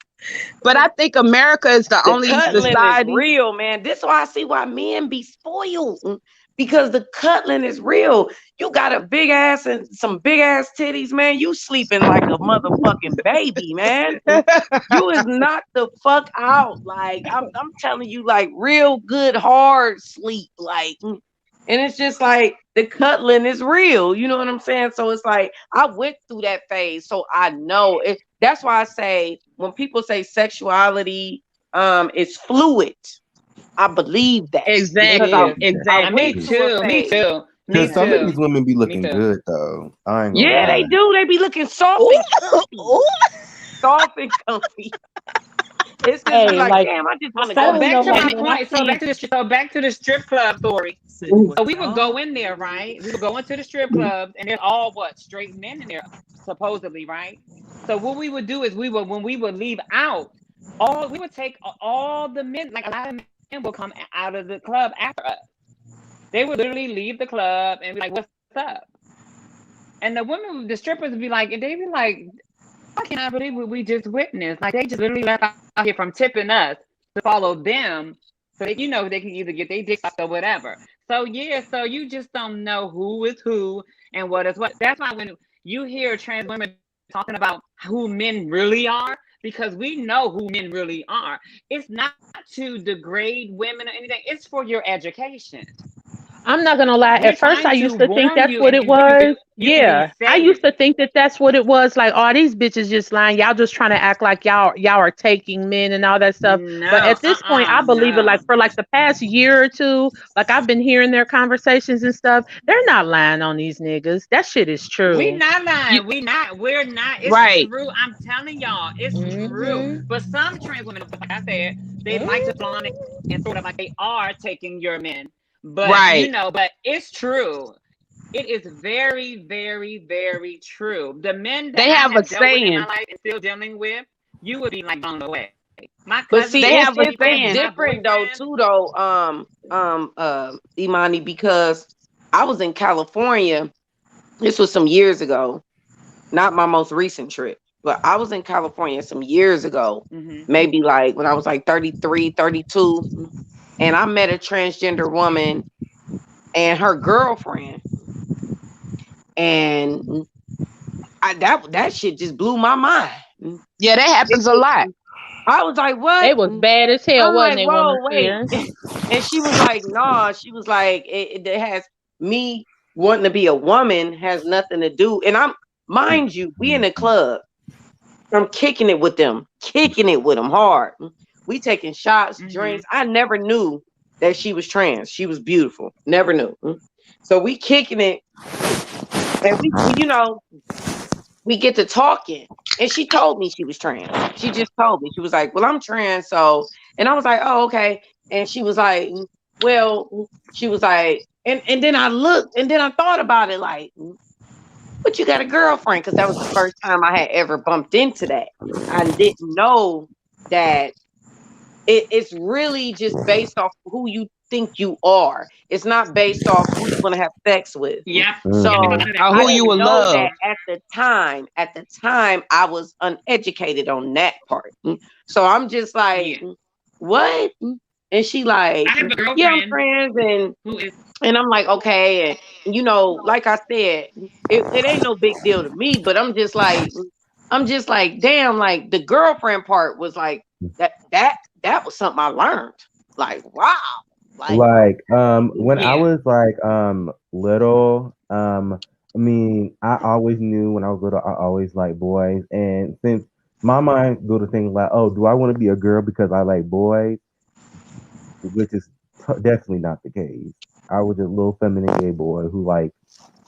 but I think America is the The only cuddling is society. real, man. This is why I see why men be spoiled, because the cuddling is real. You got a big ass and some big ass titties, man. You sleeping like a motherfucking baby, man. You is knocked the fuck out. Like I'm telling you, like real good hard sleep. Like, and it's just like the cuddling is real. You know what I'm saying? So it's like I went through that phase, so I know it. That's why I say when people say sexuality is fluid, I believe that It because Exactly. is. I Me went Exactly. to a too. Me phase. too. Me Cause some of too. these women be Me looking too. good though. I ain't gonna Yeah, they lie. do. They be looking soft Ooh, and comfy, ooh. soft and comfy. It's just be Hey, like, like damn, I just want to I go So to don't the know, back to like my strip. when I point. see So back to the strip club story. Said you was So we would go soft. in there, right? We would go into the strip clubs, and there's all what straight men in there, supposedly, right? So what we would do is when we would leave out, all we would take all the men, like a lot of men will come out of the club after us. They would literally leave the club and be like, "What's up?" And the women, the strippers, would be like, and they be like, "I cannot believe what we just witnessed. Like they just literally left out here from tipping us to follow them, so they, they can either get their dicks sucked or whatever." So yeah, so you just don't know who is who and what is what. That's why when you hear trans women talking about who men really are, because we know who men really are. It's not to degrade women or anything. It's for your education. I'm not gonna lie. We're At trying first, I to used to think warn that's you what and, it and so was. you can be Yeah, I safe. used to think that that's what it was. Like, all these bitches just lying. Y'all just trying to act like y'all are taking men and all that stuff. But No, at this point, I believe it. Like no. for like the past year or two, like I've been hearing their conversations and stuff. They're not lying on these niggas. That shit is We true. not You lying. We're not. It's right. true. I'm telling y'all, it's true. Hmm. But some trans women, of course, like I said, they like to flaunt it and sort of like they are taking your men. But Right. but it's true. It is very, very, very true. The men that They I have a have dealt with in my saying. life and still dealing with, you would be like blown away. My But cousins, see, They my have a it's people, saying. my different though boyfriends. too though, Imani, because I was in California. This was some years ago, not my most recent trip, but I was in California some years ago, Hmm. maybe like when I was like 33, 32, and I met a transgender woman and her girlfriend, and that shit just blew my mind. Yeah, that It happens a lot. just, I was like, They what? was bad as hell, I'm wasn't like, they, woman whoa, wait. fear? And she was like, nah. She was like, it has me wanting to be a woman has nothing to do. And mind you, we in a club. I'm kicking it with them hard. We taking shots, Hmm. drinks. I never knew that she was trans. She was beautiful. Never knew. So we kicking it, and we get to talking. And she told me she was trans. She just told me. She was like, well, I'm trans. So, and I was like, oh, okay. And she was like, well, she was like, and then I looked and then I thought about it like, but you got a girlfriend? Because that was the first time I had ever bumped into that. I didn't know that it's really just based off who you think you are. It's not based off who you want to have sex with. Yep. Yep. Because So Mm-hmm. none of that Or I who you shit. didn't will know love. that at the time. At the time, I was uneducated on that part. So I'm just like, Yeah. what? And she like, I have a yeah, I'm girlfriend trans, who is. and I'm like, okay, and like I said, it ain't no big deal to me, but I'm just like, damn, like the girlfriend part was like that was something I learned. Like, wow, like, Like, when I Yeah. was like little, I mean, I always knew when I was little, I always liked boys. And since my mind go to things like, oh, do I want to be a girl because I like boys? Which is definitely not the case. I was just a little feminine gay boy who like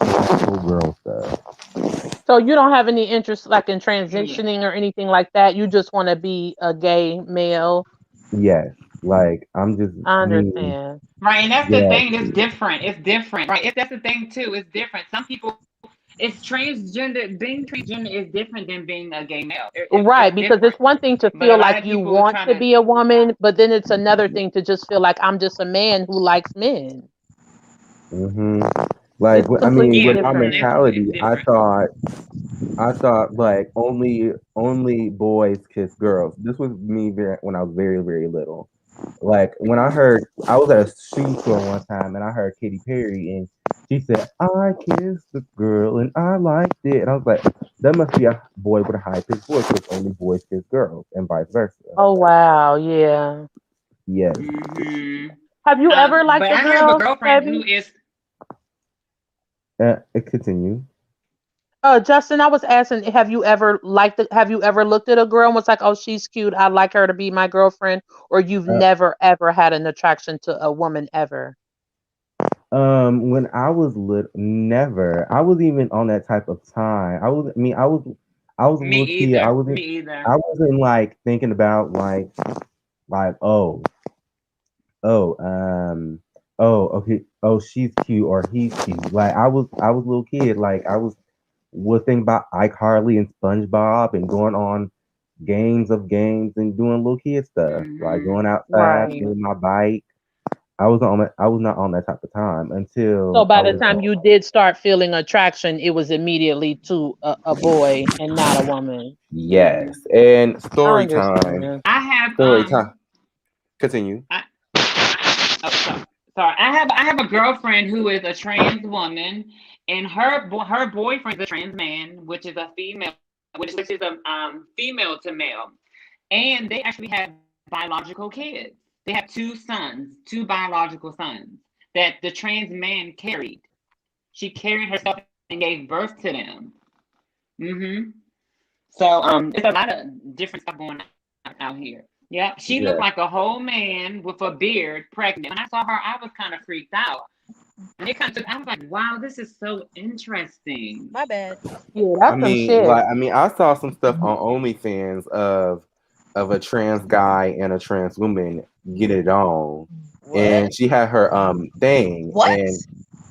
cool girl stuff. So you don't have any interest like in Yeah. transitioning or anything like that. You just want to be a gay male. Yes, like I'm just, I I mean, understand. Right. And that's the yes, thing. It's different. It's different. Right. That's the thing too. It's different. Some people, it's transgender. Being transgender is different than being a gay male. It's Right, because different. it's one thing to But a feel lot like of you people are want trying to to. be a woman, but then it's another thing to just feel like I'm just a man who likes men. hmm like It's I completely mean, Yeah. with my different. It's mentality, different. I thought like only boys kiss girls. This was me when I was very very little. Like when I was at a shoe store one time and I heard Katy Perry and she said I kissed the girl and I liked it and I was like that must be a boy with a high pitched voice because only boys kiss girls and vice versa. Oh wow, yeah. Yes, Hmm. Have you ever liked But a I have a girl, girlfriend who Abby? is. it continue. Justin, I was asking, have you ever looked at a girl and was like, oh, she's cute, I'd like her to be my girlfriend, or you've Uh, never ever had an attraction to a woman ever? when I was little, never. I was even on that type of time. I was a Me little kid. either. Me either. I wasn't like thinking about like, oh, okay, oh, she's cute or he's cute. Like I was a little kid. Like was thinking about Ike Harley and SpongeBob and going on games and doing little kid stuff, like Hmm. going outside, Right. riding my bike. I was not on that type of time So until I by the was time you did start feeling attraction, it was immediately to a boy and not a woman. yes. Hmm. And I story time. understand. I have Story time. Continue. I, oh, sorry. I have a girlfriend who is a trans woman, and her boyfriend's a trans man, which is a female, which is a female to male, and they actually have biological kids. They have two sons, two biological sons that the trans man carried. She carried herself and gave birth to them. Hmm. So it's a lot of different stuff going on out here. Yeah, she looked Yeah. like a whole man with a beard, pregnant. When I saw her, I was kind of freaked out. And it kind of, I was like, wow, this is so interesting. My bad. Yeah, that's some shit. I saw some stuff on OnlyFans of a trans guy and a trans woman get it on, What? and she had her thing, What? and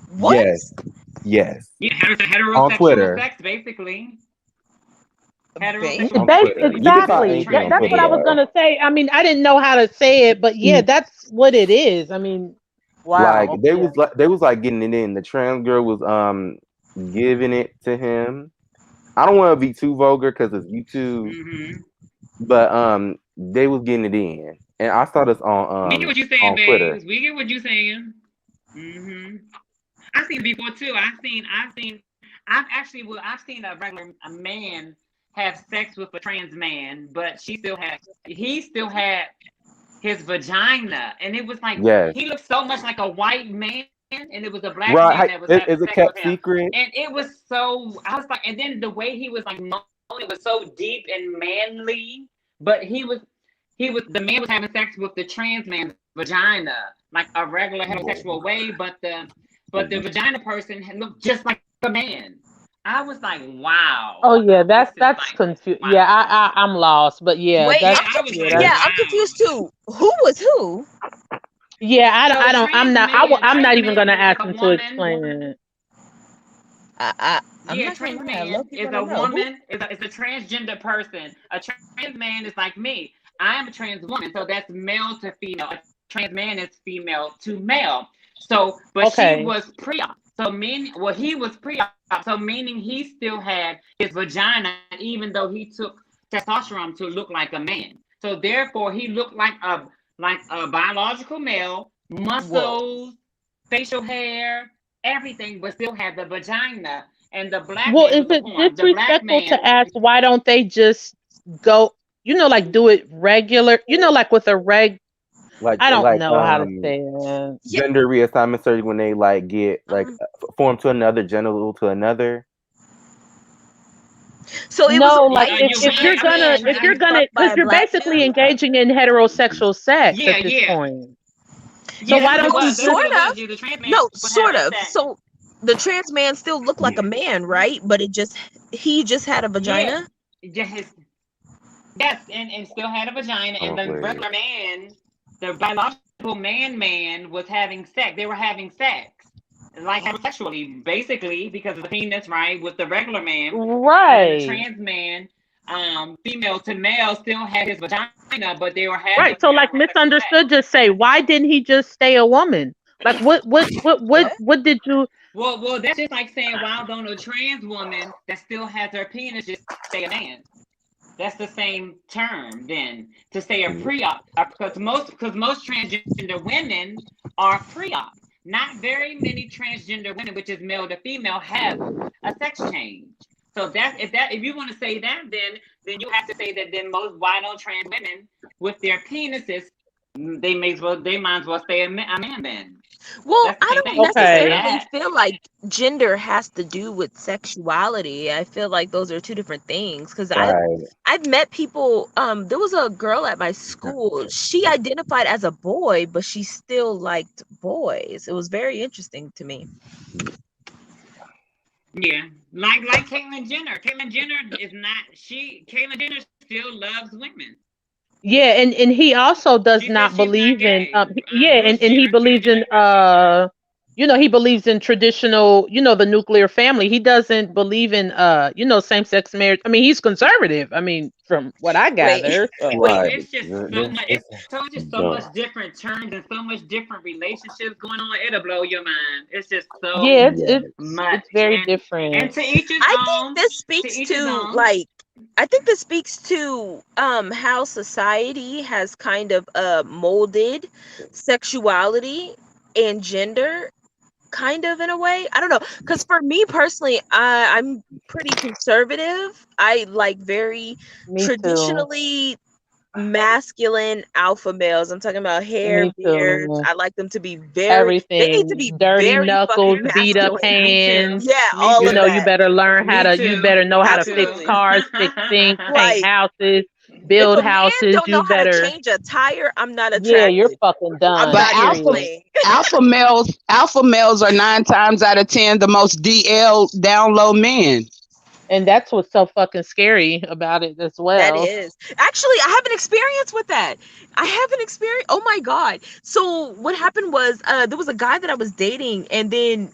What? yes, Yeah, on heterosexual Twitter. sex, basically. Basically. Heterosexual On sex, Twitter. You can find with a Exactly. anything trans on That's what Twitter I man. was though. gonna say. I mean, I didn't know how to say it, but yeah, that's what it is. I mean, Like wow. Yeah. they was like getting it in. The trans girl was giving it to him. I don't want to be too vulgar because it's YouTube, Hmm. but they was getting it in, and I saw this We get what you're saying, on Twitter. babes. We get what you're saying. Hmm. I've seen it before too. I've seen a man have sex with a trans man, but he still had his vagina, and it was like Yes, he looked so much like a white man, and it was a black right. man that was having Is it sex with kept him, secret? and it was so. I was like, and then the way he was like moaning was so deep and manly, but the man was having sex with the trans man's vagina, like a regular heterosexual way, but the vagina person had looked just like a man. I was like, wow, Oh yeah, this is that's like confused. wow. Yeah, I'm lost. But yeah, Wait, Yeah, that's I'm I was confused. like, that's Yeah, I'm wow. confused too. Who was who? yeah. So I don't. I'm not trans even gonna man is ask a him to woman. explain it. I'm Yeah, not gonna trans lie. I man love to is want a to know who. woman, is a transgender person. A trans man is like me. I am a trans woman, so that's male to female. A trans man is female to male. So, but she Okay. was pre-op. He was pre-op, so meaning he still had his vagina, even though he took testosterone to look like a man. So therefore, he looked like a biological male, Whoa. muscles, facial hair, everything, but still had the vagina. And the black Well, man is was the it point. The black disrespectful man, to ask why don't they just go? Like do it regular. Like with a reg. I don't Like know how to say it. Yeah. gender reassignment surgery when they like get like Um. form to another genital to another. So it was a No, like white you if you're I trans gonna mean, man if you're getting gonna fucked by because a you're black basically dude. engaging in heterosexual sex yeah, at this yeah, point. So yeah. why That's what it don't No, you was. That's just what sort it was. of. You, the trans man No, was sort having of. sex. So the trans man still looked like Yeah. a man, right? But he just had a Yeah, vagina. yes, yes, and still had a vagina. And the Probably. regular man, the biological man, was having sex. They were having sex. Like heterosexually, basically, because of the penis, right, with the regular man, and then the right. trans man, female to male, still had his vagina, but they were Right. having So like heterosexual sex. misunderstood just say, why didn't he just stay a woman? Like What? what did you Well, that's just like saying, why don't a trans woman that still has her penis just stay a man? That's the same term then to say a pre-op, because most transgender women are pre-op. Not very many transgender women, which is male to female, have a sex change. So if you want to say that, then you have to say that then most why don't trans women with their penises they might as well stay a man then. Well, That's the I same don't thing. You can say Okay. necessarily that. feel like gender has to do with sexuality. I feel like those are two different things because Right. I've met people. There was a girl at my school. She identified as a boy, but she still liked boys. It was very interesting to me. Yeah, like Caitlyn Jenner. Caitlyn Jenner is not she. Caitlyn Jenner still loves women. Yeah, and he also does She said not she's not believe in gay. yeah, Bruce and he Jenner believes in transgender. he believes in traditional, the nuclear family. He doesn't believe in same sex marriage. I mean, he's conservative. I mean, from what I Wait, gather. So wait. Right. It's just so This much. this So it's just so dumb. much different terms and so much different relationships going on. It'll blow your mind. It's just so yeah, it's Yeah. it's much, it's very and different. to each his I think own. this To speaks each his to own. like I think this speaks to how society has kind of molded sexuality and gender kind of in a way. I don't know, because for me personally, I'm pretty conservative. I like very Me too. traditionally masculine alpha males. I'm talking about hair, Me beards. too. I like them to be they need to Everything. be Dirty very fucking knuckles, beat up masculine. Me too. hands. Yeah, Me all You of know, too. you that. better learn how Me to, you too. better know how Me to fix too. Absolutely. cars, fix things, paint Like, houses, if build a man houses. don't know You how to better, change a tire, I'm not yeah, you're attracted. fucking I'm done, But not even period. playing. alpha males are 9 times out of 10 the most DL down low men. And that's what's so fucking scary about it as That well. is. Actually, I have an experience with that. I have an experience. Oh my God. So what happened was there was a guy that I was dating and then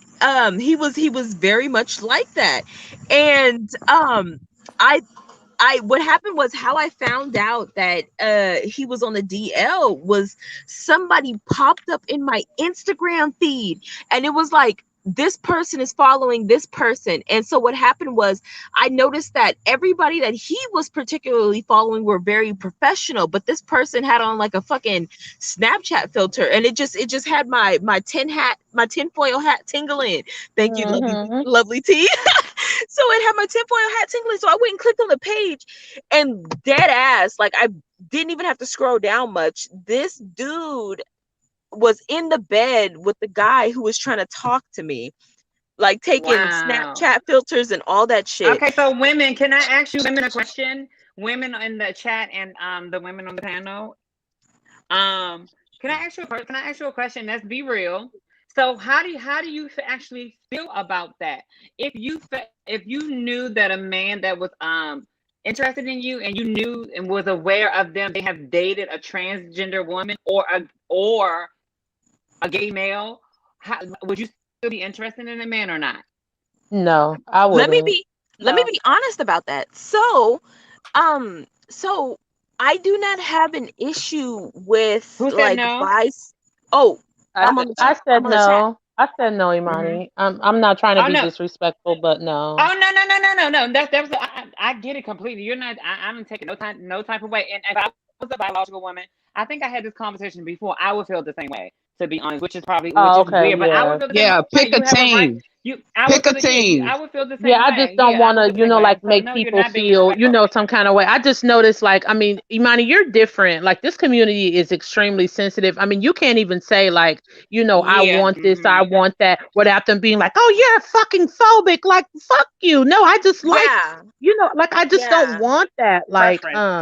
he was very much like that. And I I what happened was how I found out that he was on the DL was somebody popped up in my Instagram feed and it was like this person is following this person. And so what happened was I noticed that everybody that he was particularly following were very professional, but this person had on like a fucking Snapchat filter and it just had my tinfoil hat tingling. Thank you, Hmm. lovely T. So it had my tinfoil hat tingling. So I went and clicked on the page and dead ass, like I didn't even have to scroll down much. This dude was in the bed with the guy who was trying to talk to me, like taking Wow. Snapchat filters and all that shit. Okay, so women, can I ask you women a question? Women in the chat and the women on the panel. Um, can I ask you a question? Let's be real. So how do you actually feel about that? If you knew that a man that was interested in you and you knew and was aware of them, they have dated a transgender woman or a gay male, would you still be interested in a man or not? No, I Let me wouldn't. be let me No. be honest about that. So I do not have an issue with Who said like no? bias. Oh, I Who I'm said, on said the no? I chat. said I'm on the chat. no. I said no, Hmm. Imani. I'm not trying to Oh be no. disrespectful, but no. Oh no. That's I get it completely. You're not. I don't take it no type of way. And if I was a biological woman, I think I had this conversation before. I would feel the same way, to be honest. Which Oh, is okay, weird, but I would yeah. feel the same Yeah, way. pick a You have a right. team. I would Pick a feel the yeah. team. I would feel the Yeah, same I way. just don't Yeah, I want would to, feel the same way. like So make no, you're people not being feel, disrespectful. some kind of way. I just noticed, like, I mean, Imani, you're different. Like, this community is extremely sensitive. I mean, you can't even say, like, I Yeah. want this, I Hmm. want that, without them being like, oh, you're fucking phobic. Like, fuck you. No, I just like, Yeah. like, I just don't Yeah. want that. Like, Preference.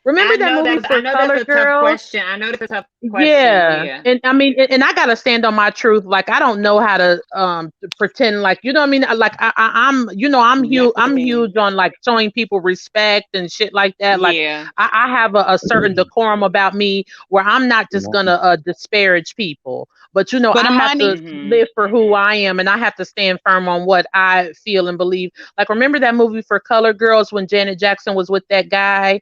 remember that movie I for know that's Color a tough Girls? question. I know that's a tough question. Yeah, Yeah. and I mean, and I gotta stand on my truth. Like, I don't know how to pretend, like, you know what I mean. Like, I'm Yes, I'm queen. huge on like showing people respect and shit like that. Like, Yeah. I have a certain decorum about me where I'm not just gonna disparage people, but But I have Imani, to Hmm. live for who I am, and I have to stand firm on what I feel and believe. Like, remember that movie for Color Girls when Janet Jackson was with that guy?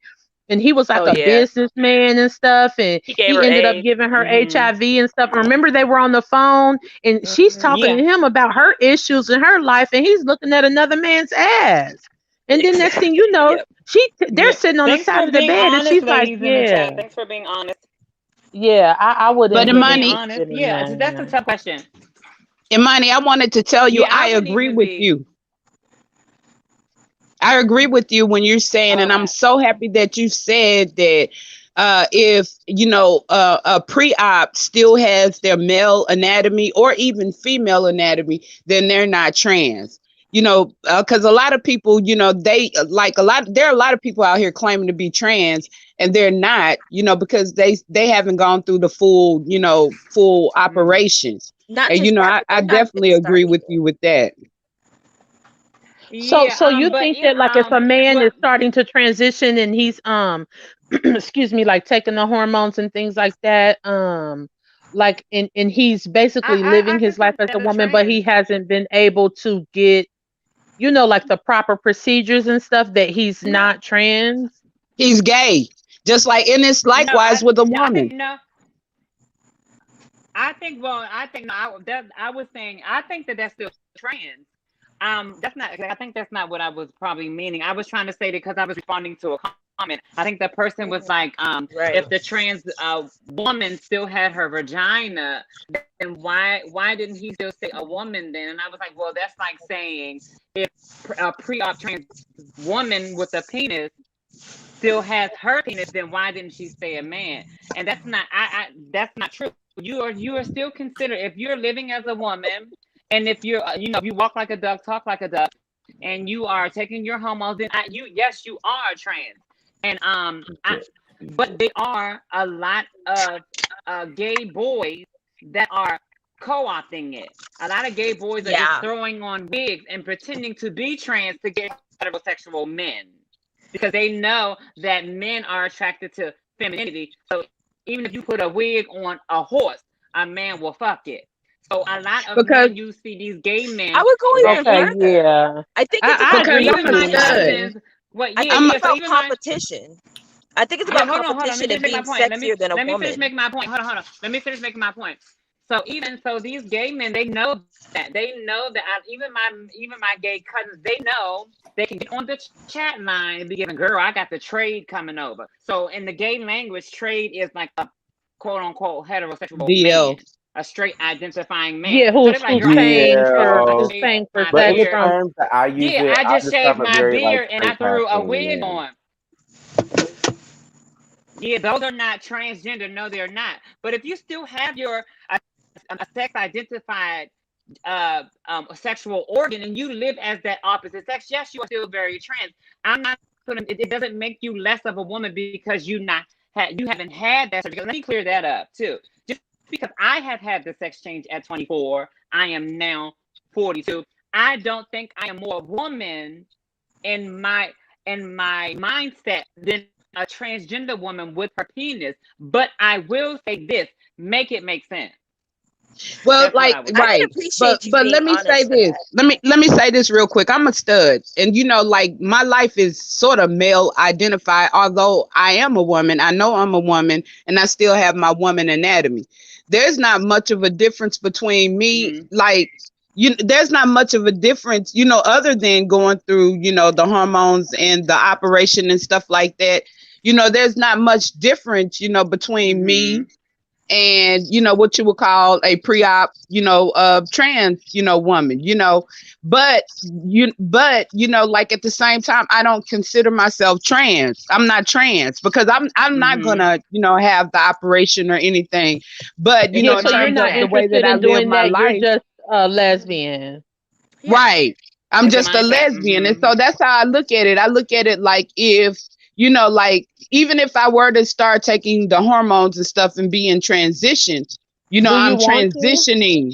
And he was Oh like a yeah. businessman and stuff, and He gave he her ended up AIDS. giving her Hmm. HIV and stuff. Remember, they were on the phone, and she's talking Yeah. to him about her issues in her life, and he's looking at another man's ass. And then next thing you know, Yep. they're Yeah. sitting on the Thanks side for of the being bed, and honest, she's like, ladies in the "Yeah, chat. Thanks for being honest. yeah, I but wouldn't Thanks for be being Imani, honest. interested in Yeah, that's a that." tough question. Imani, I wanted to tell you Yeah, I I wouldn't agree even with be. you. I agree with you when you're saying, and I'm Okay. so happy that you said that if a pre-op still has their male anatomy or even female anatomy, then they're not trans. Because a lot of people, they like there are a lot of people out here claiming to be trans and they're not, because they haven't gone through the full operations. Not And to start, I they're not definitely fit to start agree with either. you with that. So, Yeah, so you but think that like if a man what is starting to transition and he's excuse me, like taking the hormones and things like that, like and he's basically living I his life consider as a that a woman, but he trans. hasn't been able to get, like the proper procedures and stuff, that he's No, not trans. He's gay, just like, and it's no, likewise with a I think woman. no. I think well, I think no. I was saying I think that that's still trans. That's not. I think that's not what I was probably meaning. I was trying to say that because I was responding to a comment. I think the person was like, Right. if the trans woman still had her vagina, then why didn't he still say a woman then? And I was like, well, that's like saying if a pre-op trans woman with a penis still has her penis, then why didn't she say a man? And that's not. That's not true. You are still considered if you're living as a woman, and if you're if you walk like a duck, talk like a duck, and you are taking your hormones, then yes, you are trans. And but there are a lot of gay boys that are co-opting it. A lot of gay boys are just Yeah. throwing on wigs and pretending to be trans to get heterosexual men because they know that men are attracted to femininity. So even if you put a wig on a horse, a man will fuck it. So a lot of Because men, you see these gay men I would go that even Okay, further. yeah, I think it's I about because agree I'm even a my stud. competition. cousins, what I yeah, think I'm it's yeah. So about even my competition. I think it's yeah, about hold on. Let competition me and just make my being point. sexier than a Let me finish woman. making my point. Hold on. Let me finish making my point. So even so, these gay men, they know that even my gay cousins, they know they can get on the chat line and be giving, girl, I got the trade coming over. So in the gay language, trade is like a quote unquote heterosexual DL. man, a straight identifying man. yeah. So Who's they're like, who's girl, I just paying for I who's Yeah. shaved paying for my But in sex the beard. from? terms that I use Yeah, it, I I just shaved describe it my very like beard and I straight threw a passing wig men. on. Yeah, those are not transgender. No, they're not. But if you still have your a sex identified sexual organ and you live as that opposite sex, yes, you are still very trans. I'm not gonna. It doesn't make you less of a woman because you haven't had that surgery. Let me clear that up too. Just because I have had the sex change at 24, I am now 42. I don't think I am more woman in my mindset than a transgender woman with her penis. But I will say this: make it make sense. Well, That's what like, I would I can right. say. But appreciate you but being let me say honest for this. that. Let me say this real quick. I'm a stud. And like my life is sort of male identified, although I am a woman. I know I'm a woman and I still have my woman anatomy. There's not much of a difference between me, Mm-hmm. like there's not much of a difference, other than going through, the hormones and the operation and stuff like that. There's not much difference, between me Mm-hmm. and what you would call a pre-op trans woman, but like at the same time I don't consider myself trans. I'm not trans because I'm not Mm-hmm. gonna have the operation or anything, but Yeah, in so you're terms not of the way that interested I in live doing my that. You're life. just a lesbian. Yeah. Right. I'm It's a just a mindset. lesbian. And so Mm-hmm. that's how I look at it. I look at it like if, like even if I were to start taking the hormones and stuff and be in transition, Do you I'm want to? transitioning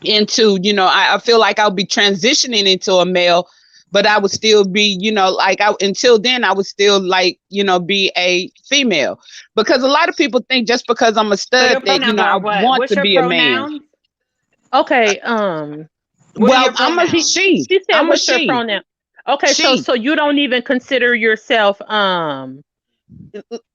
into, I feel like I'll be transitioning into a male, but I would still be, like until then I would still like, be a female. Because a lot of people think just because I'm a So stud your that, pronouns I are what? want What's to your be a man. pronouns? Okay. What are Well, your I'm a She pronouns? she. she said, I'm a "What's your she. pronoun?" Okay, so She. so you don't even consider yourself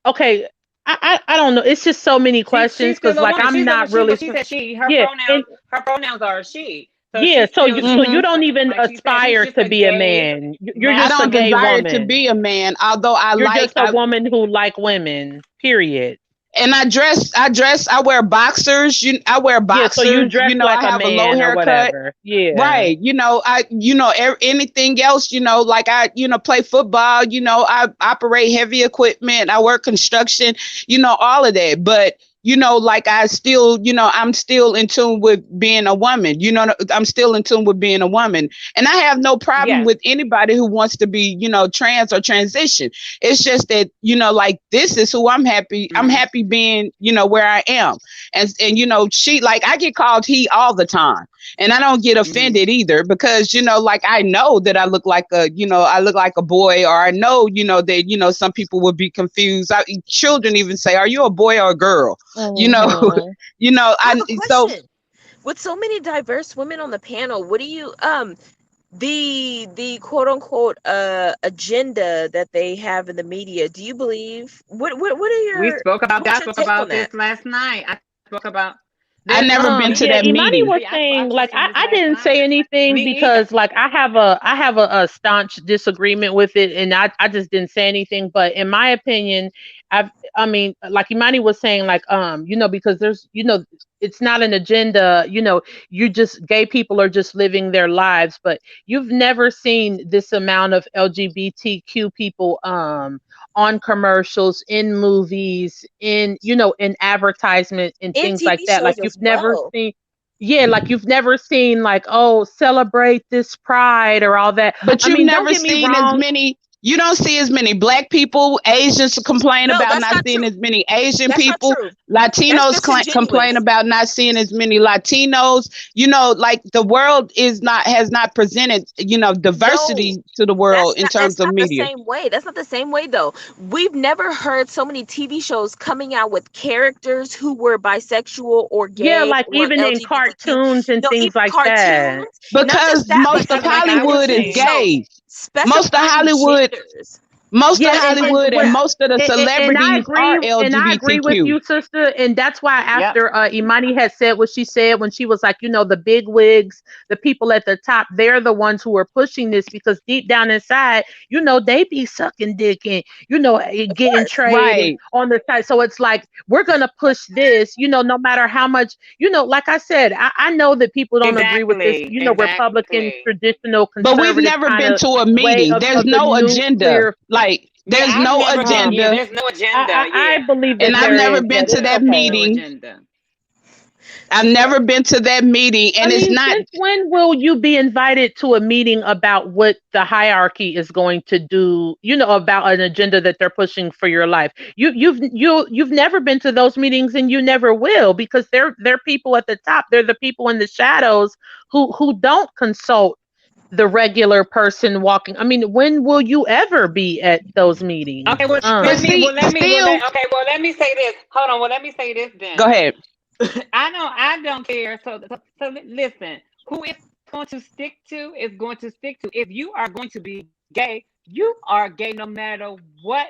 okay. I don't know. It's just so many She's questions because still a like woman. I'm She's a not she, really but she said she. Her yeah and pronouns are she. So yeah. she's So still you Mhm. she. don't even Like she said, she's aspire just to a be a gay man. You're I just a don't gay masculine. desire to woman. be a man, although I You're like just a woman who like women. Period. And I wear boxers. I wear Yeah, so you boxers. dress I like a have a low man or haircut. whatever. Yeah. Right. Anything else, like I, play football, I operate heavy equipment, I work construction, all of that. But, like I still, I'm still in tune with being a woman, I'm still in tune with being a woman. And I have no problem Yes. with anybody who wants to be, trans or transition. It's just that, like this is who I'm happy. I'm Mhm. happy being, where I am. And, she like I get called he all the time. And I don't get Mhm. offended either because, like I know that I look like a boy, or I know, that, some people would be confused. Children even say, are you a boy or a girl? You know, Mhm. I have a so question. With so many diverse women on the panel, what do you the quote unquote agenda that they have in the media, do you believe what are We your spoke about what's that. I your spoke take on about that? this last night. I spoke about. I There's never no been to Yeah, that meeting. Imani meeting. was See, I saying like touched on this I last didn't say night. anything Me either. because like I have a staunch disagreement with it, and I just didn't say anything. But in my opinion, I mean like Imani was saying like because there's it's not an agenda. You just gay people are just living their lives, but you've never seen this amount of LGBTQ people on commercials, in movies, in advertisement and In things like TV that. Like shows you've as never well. seen, yeah, like you've never seen like, oh, celebrate this pride or all that. But I you've mean, don't never get me seen as wrong. many, you don't see as many black people, Asians complain No, about that's not not seeing true. as many Asian That's not people. true. That's Latinos complain disingenuous. about not seeing as many Latinos. Like the world has not presented, No, diversity to the world in that's terms of not the media. same way. That's not the same way though. We've never heard so many TV shows coming out with characters who were bisexual or Yeah, gay like or even in LGBTQ. cartoons and No, things even like that. cartoons. Not just Because that, but most of Because, like even I in was Hollywood is TV saying, shows gay. Most of specifying Hollywood, genders. most of Yeah, Hollywood and when Yeah. most of the and I celebrities agree, are and I agree with LGBTQ. you, sister. And that's why yep, after Imani had said what she said when she was like, the big wigs, the people at the top, they're the ones who are pushing this because deep down inside, they be sucking dick and Of getting course. trade and Right. on the side. So it's like we're gonna push this, no matter how much, like I said, I know that people don't agree with this, exactly, Republican exactly. traditional But we've conservative never kind been of to a way meeting. of, There's of the no agenda. nuclear. Like, Yeah, there's I've no never been. Yeah, agenda. there's no agenda. I Yeah, believe And that I've there never is, been but to it's that there's okay. no meeting. agenda. I've never been to that meeting. I And it's mean, not, since when will you be invited to a meeting about what the hierarchy is going to do? About an agenda that they're pushing for your life. You've never been to those meetings, and you never will because they're people at the top. They're the people in the shadows who don't consult the regular person walking. I mean, when will you ever be at those meetings? Okay, well, but let me. see, Well, let me. Well, still, okay. Well, let me say this. Hold on. Well, let me say this go then. ahead. I don't care. So listen. Who it's going to stick to is going to stick to. If you are going to be gay, you are gay no matter what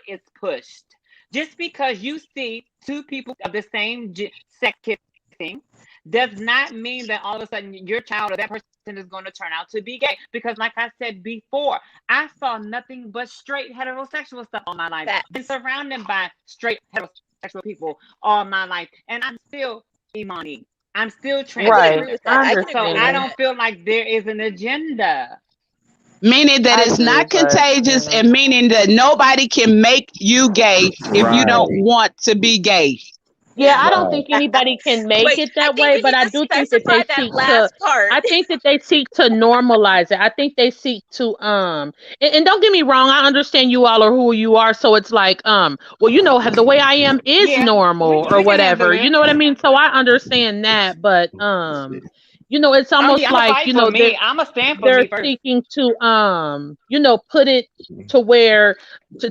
is pushed. Just because you see two people of the same sex kissing does not mean that all of a sudden your child or that person is going to turn out to be gay. Because, like I said before, I saw nothing but straight heterosexual stuff all my life. Been Facts. surrounded by straight heterosexual people all my life, and I'm still Imani. I'm still I can Right. agree transgender. with that. I I can So agree with I understand. don't that. feel like there is an agenda. Meaning that I it's agree, not but contagious, and meaning that nobody can make you gay if you don't Right. want to be gay. yeah, I Yeah. don't Right. think anybody can make Wait, it I that think way, we but need I to do think that they specify that seek to last part. I think that they seek to normalize it. I think they seek to and don't get me wrong, I understand you all are who you are, so it's like well, the way I am is Yeah, normal or we can handle whatever. You it. know what I mean? So I understand that, but it's Oh yeah, almost I'm a like, fight for me. I'm a stand for they're me first. seeking to put it to where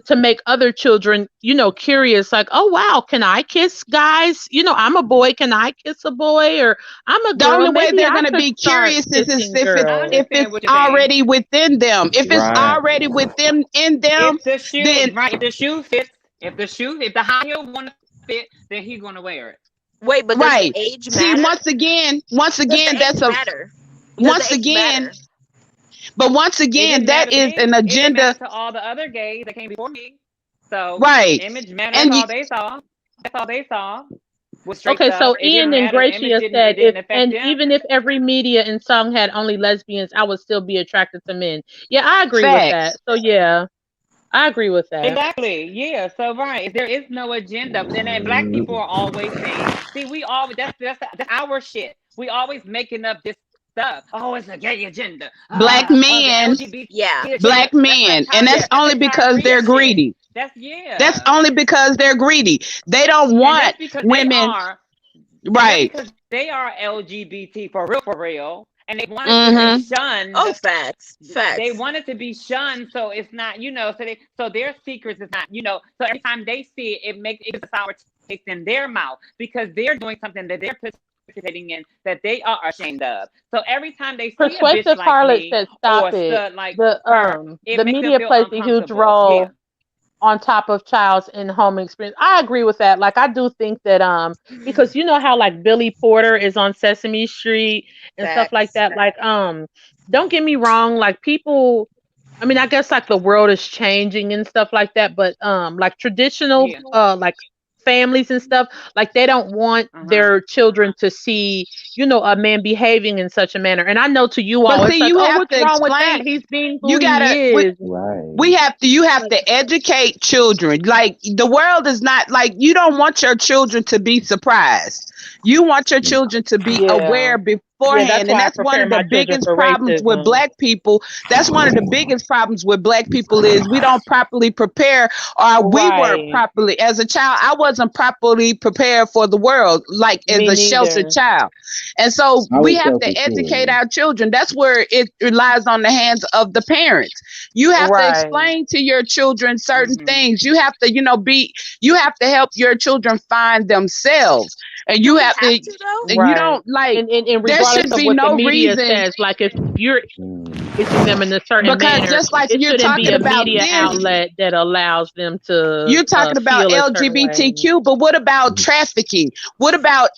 to make other children curious, like, oh wow, can I kiss guys? I'm a boy, can I kiss a boy? Or I'm a The girl, only way maybe they're I going to could be start curious is kissing I girls. if understand it's what you're saying. already within them. If it's Right. already within in them, If the shoe then right, if the shoe fits, if the high heel want to fit, then he's gonna wear it. Wait, but does the right. age See, matter? once Does the again, age that's a matter? Does the once age again, matter? but once It again, didn't that matter to is me. an It didn't agenda, matter to all the other gays that came before me. So right? image matter. That's And you all they saw. That's all they saw was straight Okay, stuff. so It Ian didn't and matter. The image Gracia didn't. It said if didn't affect and them. even if every media and song had only lesbians, I would still be attracted to men. Yeah, I agree with that. Facts. So yeah, I agree with that. Exactly. Yeah. So right, there is no agenda. But then black people are always saying, "See, we always that's our shit. We always making up this stuff. Oh, it's a gay agenda. Black Oh, the men, Yeah. LGBT agenda. black That's a men, and Kanye. that's That's a only because Kyrie they're shit. greedy. That's That's yeah. only because they're greedy. They don't And that's want because they women, are. And that's right? because they are LGBT for real. And they wanted to be Mm-hmm. shunned. Oh, facts. They Facts. wanted to be shunned, so it's not, so their secrets is not, so every time they see it, it gives a sour taste in their mouth because they're doing something that they're participating in that they are ashamed of. So every time they see a bitch Persuasive like Harlot me said, or "Stop a it." stud like her, it The makes them media feel plays a huge uncomfortable. Yeah. role on top of child's and home experience. I agree with that. Like I do think that because you know how like Billy Porter is on Sesame Street and stuff like Facts. that. Like don't get me wrong, like people I mean I guess like the world is changing and stuff like that, but like traditional Yeah. like families and stuff, like they don't want Uh-huh. their children to see, a man behaving in such a manner. And I know to you But all see, it's like, you "Oh, have what's to wrong with that? explain. He's being who You he gotta. is." Right. You have Like to educate children. Like the world is not like you don't want your children to be surprised. You want your children to be yeah. aware Yeah, that's beforehand. And why I that's one prepare of the my children biggest for problems with racism. black people. That's one of the biggest problems with black people is we don't properly prepare or we weren't Right. properly as a child. I wasn't properly prepared for the world, like as Me a sheltered neither. child. And so I we was have to selfish educate too. our children. That's where it relies on the hands of the parents. You have to Right. explain to your children certain Mm-hmm. things. You have to, you have to help your children find themselves. And Do you we have have to, to though? and you Right. don't like, And there regardless should of be what the no media reason says, like if you're raising them Mm. in a certain because manner, just like it you're shouldn't be talking a about media this, outlet that allows them to you're talking about feel a certain way. LGBTQ, but what about trafficking? What about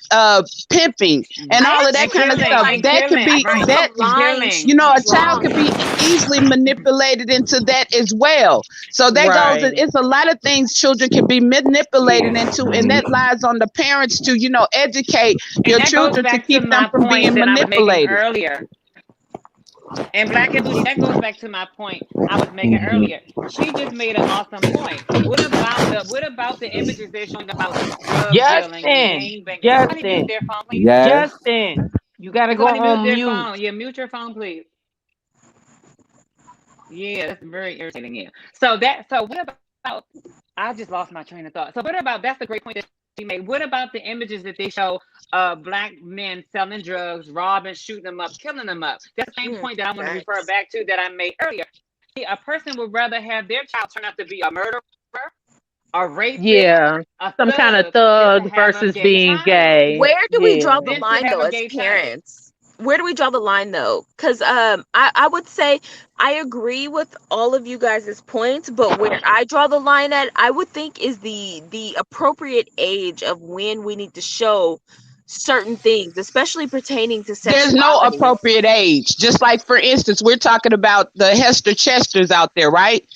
pimping and Mm-hmm. I all of that And actually kind of killing feel stuff? like and That could killing, I be feel right? like that, the And line killing. should be a child drawn. could be easily manipulated into that as well. So that goes, Right. it's a lot of things children can be manipulated into, and that lies on the parents to, educate And your that goes children to back to keep them my from point being that I was making manipulated. earlier. And Black and Bougie, that goes back to my point I was making earlier. She just made an awesome point. What about the images they're showing about drug dealing and Justin, gang banging? Can somebody mute Justin, their phone, please? Yes. Justin, you gotta Can go somebody mute on their mute. phone? Yeah, mute your phone, please. Yeah, that's very irritating. Yeah. So what about I just lost my train of thought. So what about that's a great point that she made. What about the images that they show of black men selling drugs, robbing, shooting them up, killing them up? That's the same point that I want to refer Facts. back to that I made earlier. A person would rather have their child turn out to be a murderer, a rapist, Yeah. a Some kind of thug than to thug have a versus gay being child. gay. Where do we draw Yeah. the Than to line have though a as gay child. parents? Where do we draw the line though? Because I would say I agree with all of you guys' points, but where I draw the line at, I would think is the appropriate age of when we need to show certain things, especially pertaining to There's no sexuality. appropriate age. Just like, for instance, we're talking about the Hester Chesters out there, right?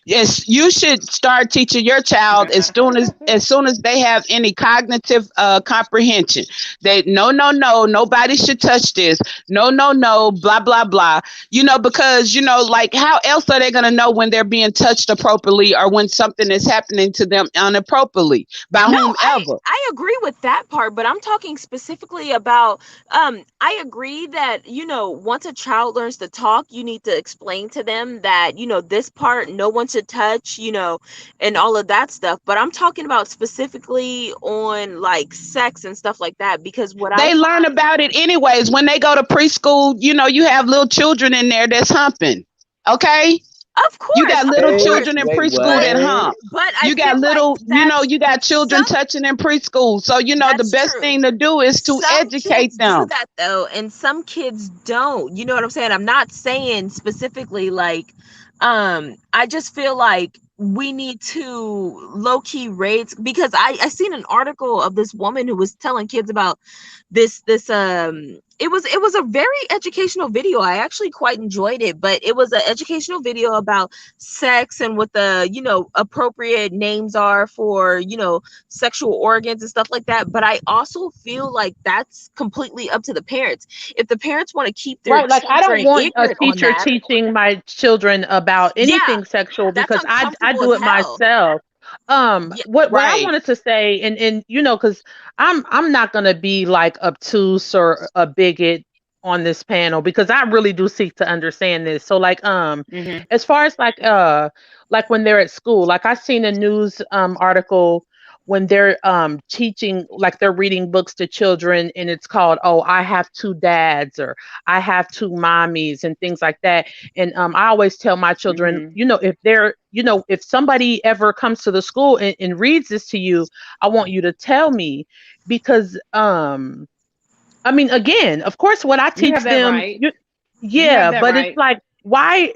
Yes, you should start teaching your child as soon as they have any cognitive comprehension. They no, nobody should touch this. No, blah blah blah. Because like how else are they gonna know when they're being touched appropriately or when something is happening to them inappropriately by No, whomever? I agree with that part, but I'm talking specifically about I agree that, once a child learns to talk, you need to explain to them that, this part no one should touch, and all of that stuff. But I'm talking about specifically on like sex and stuff like that because what I They learn about it anyways. When they go to preschool, you have little children in there that's humping. Okay? of You course, got of little Wait, course, children in wait, preschool but that what? hump. I You got feel like little, that's you got children some touching in preschool. So, the that's best true. thing to do is to Some educate kids do them. that though, and some kids don't. You know what I'm saying? I'm not saying specifically like I just feel like we need to low key raise because I seen an article of this woman who was telling kids about this it was a very educational video. I actually quite enjoyed it, but it was an educational video about sex and what the, appropriate names are for, sexual organs and stuff like that. But I also feel like that's completely up to the parents. If the parents want to keep their Right, like I don't children want a ignorant on teacher that, teaching my children about yeah, anything sexual that's because I uncomfortable do as it hell. myself. Yeah, What I Right. wanted to say, and because I'm not gonna be like obtuse or a bigot on this panel because I really do seek to understand this. So like Hmm. as far as like when they're at school, like I seen a news article when they're teaching, like they're reading books to children, and it's called, oh, I have two dads, or I have two mommies, and things like that. And I always tell my children, Hmm. if they're, if somebody ever comes to the school and reads this to you, I want you to tell me, because I mean, again, of course, what I You teach have that them, right. You have yeah, that but it's right. like, why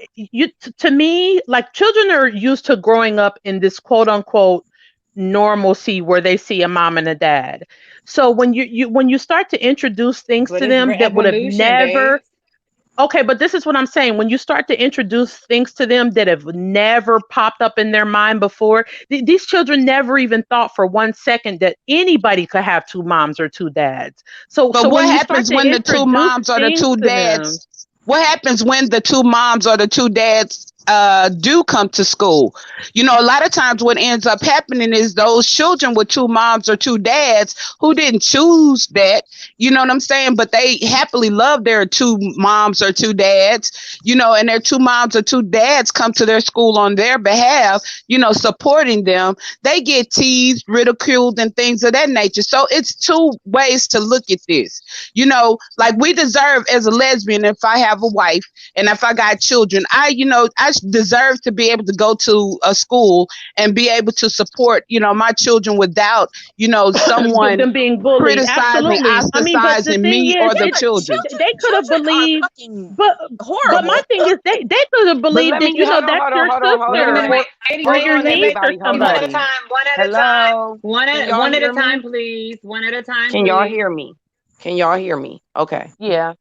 to me, like children are used to growing up in this quote unquote normalcy where they see a mom and a dad. So when you start to introduce things But to it's them that would have evolution, never. babes. Okay, but this is what I'm saying. When you start to introduce things to them that have never popped up in their mind before, these children never even thought for 1 second that anybody could have two moms or two dads. So But what when you start happens to when the two introduce moms or the things two to them, dads? What happens when the two moms or the two dads do come to school? A lot of times what ends up happening is those children with two moms or two dads who didn't choose that, you know what I'm saying? But they happily love their two moms or two dads, and their two moms or two dads come to their school on their behalf, supporting them. They get teased, ridiculed, and things of that nature. So it's two ways to look at this. Like we deserve as a lesbian, if I have a wife and if I got children, I deserve to be able to go to a school and be able to support, my children without, someone them being bullied, criticizing, absolutely. I mean, but the ostracizing thing me is, or yeah, the but children. they could have children are believed, fucking but my horrible. thing is they could have But believed let that me hold on, that's hold on, your hold on, hold Wait a on. minute, sister wait, ladies, or Hold your ladies, on, ladies, niece or everybody. Hold one at a somebody. on. time, one at a time, Hello. Can y'all one at a hear time, me? please. One at a time, Can y'all please. hear me? Can y'all hear me? Okay. Yeah.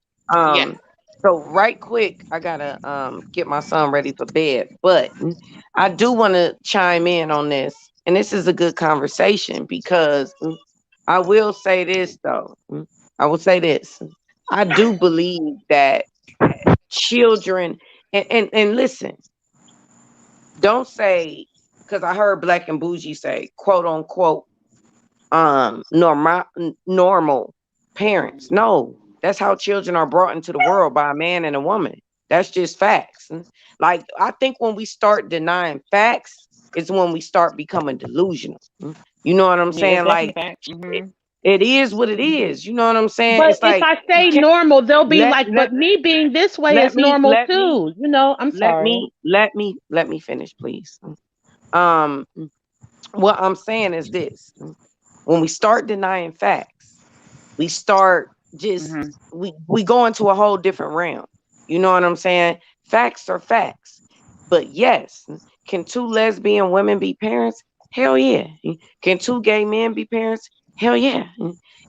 Yes. Um, so right quick, I gotta get my son ready for bed, but I do want to chime in on this, and this is a good conversation because I will say this though. I will say this. I do believe that children and listen, don't say, because I heard Black and Bougie say quote unquote normal parents. No, that's how children are brought into the world, by a man and a woman. That's just facts. Like, I think when we start denying facts is when we start becoming delusional. You know what I'm Yeah, it's saying? definitely Like, fact. it, it is what it is. You know what I'm saying? But It's if like, I you say can't normal, they'll be let like, let but me being this way let is me normal let me too. I'm let sorry. me let me finish, please. Um, what I'm saying is this: when we start denying facts, we start just Hmm. we go into a whole different realm. You know what I'm saying? Facts are facts. But yes, can two lesbian women be parents? Hell yeah. Can two gay men be parents? Hell yeah.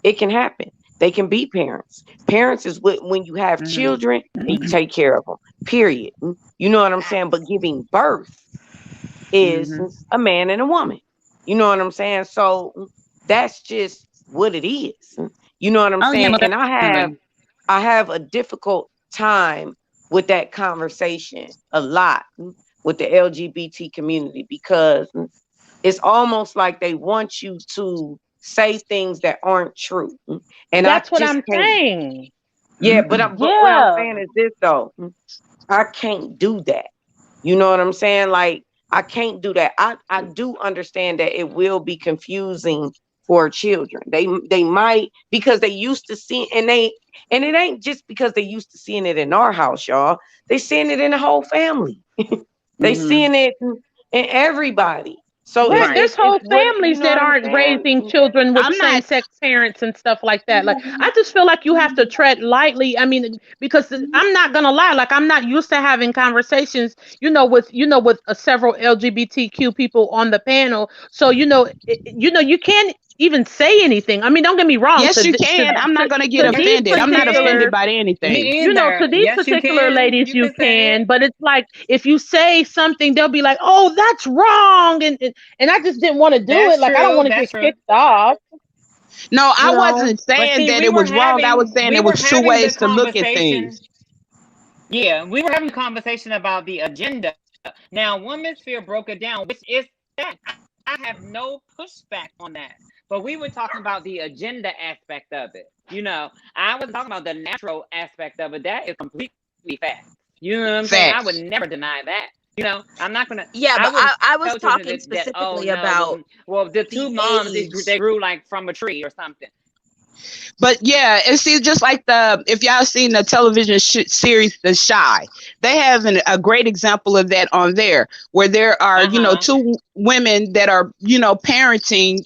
It can happen. They can be parents. Parents is when you have Hmm. children and you take care of them. Period. You know what I'm saying? But giving birth is Hmm. a man and a woman. You know what I'm saying? So that's just what it is. You know what I'm Oh yeah, saying? most And definitely. I have a difficult time with that conversation a lot with the LGBT community because it's almost like they want you to say things that aren't true. And I That's what just I'm can't. saying. Yeah, but what I'm Yeah. saying is this though. I can't do that. You know what I'm saying? Like, I can't do that. I do understand that it will be confusing for children. They might, because they used to see, and it ain't just because they used to seeing it in our house, y'all. They seeing it in the whole family. They Hmm. seeing it in everybody. So Right. Right. There's it's whole what, you families know that what I'm aren't saying? raising children with I'm same not. sex parents and stuff like that. Like, I just feel like you have to tread lightly. I mean, because I'm not gonna lie, like I'm not used to having conversations, with several LGBTQ people on the panel. So you can't even say anything. I mean, don't get me wrong. Yes, you can. I'm not gonna get To these offended. I'm not offended particular, by anything. Me you know, to either. these Yes, you particular can. ladies, You you can say can. it. But it's like if you say something, they'll be like, "Oh, that's wrong," and I just didn't want to do it. That's Like I don't true. want to That's get true. kicked off. No, You I know. wasn't But saying see, that it was wrong. I was saying we it were was two having the ways to look at conversation. things. Yeah, we were having a conversation about the agenda. Now, Women's Sphere broke it down, which is that I have no pushback on that. But we were talking about the agenda aspect of it. I was talking about the natural aspect of it. That is completely fact. You know what I'm saying? I would Facts. never deny that. I'm not gonna. Yeah, I but wouldn't I was tell children talking that. Oh specifically no, about well, the two the moms age. they grew like from a tree or something. But yeah, and see, just like if y'all seen the television series The Shy, they have a great example of that on there, where there are, Uh huh. two women that are, parenting,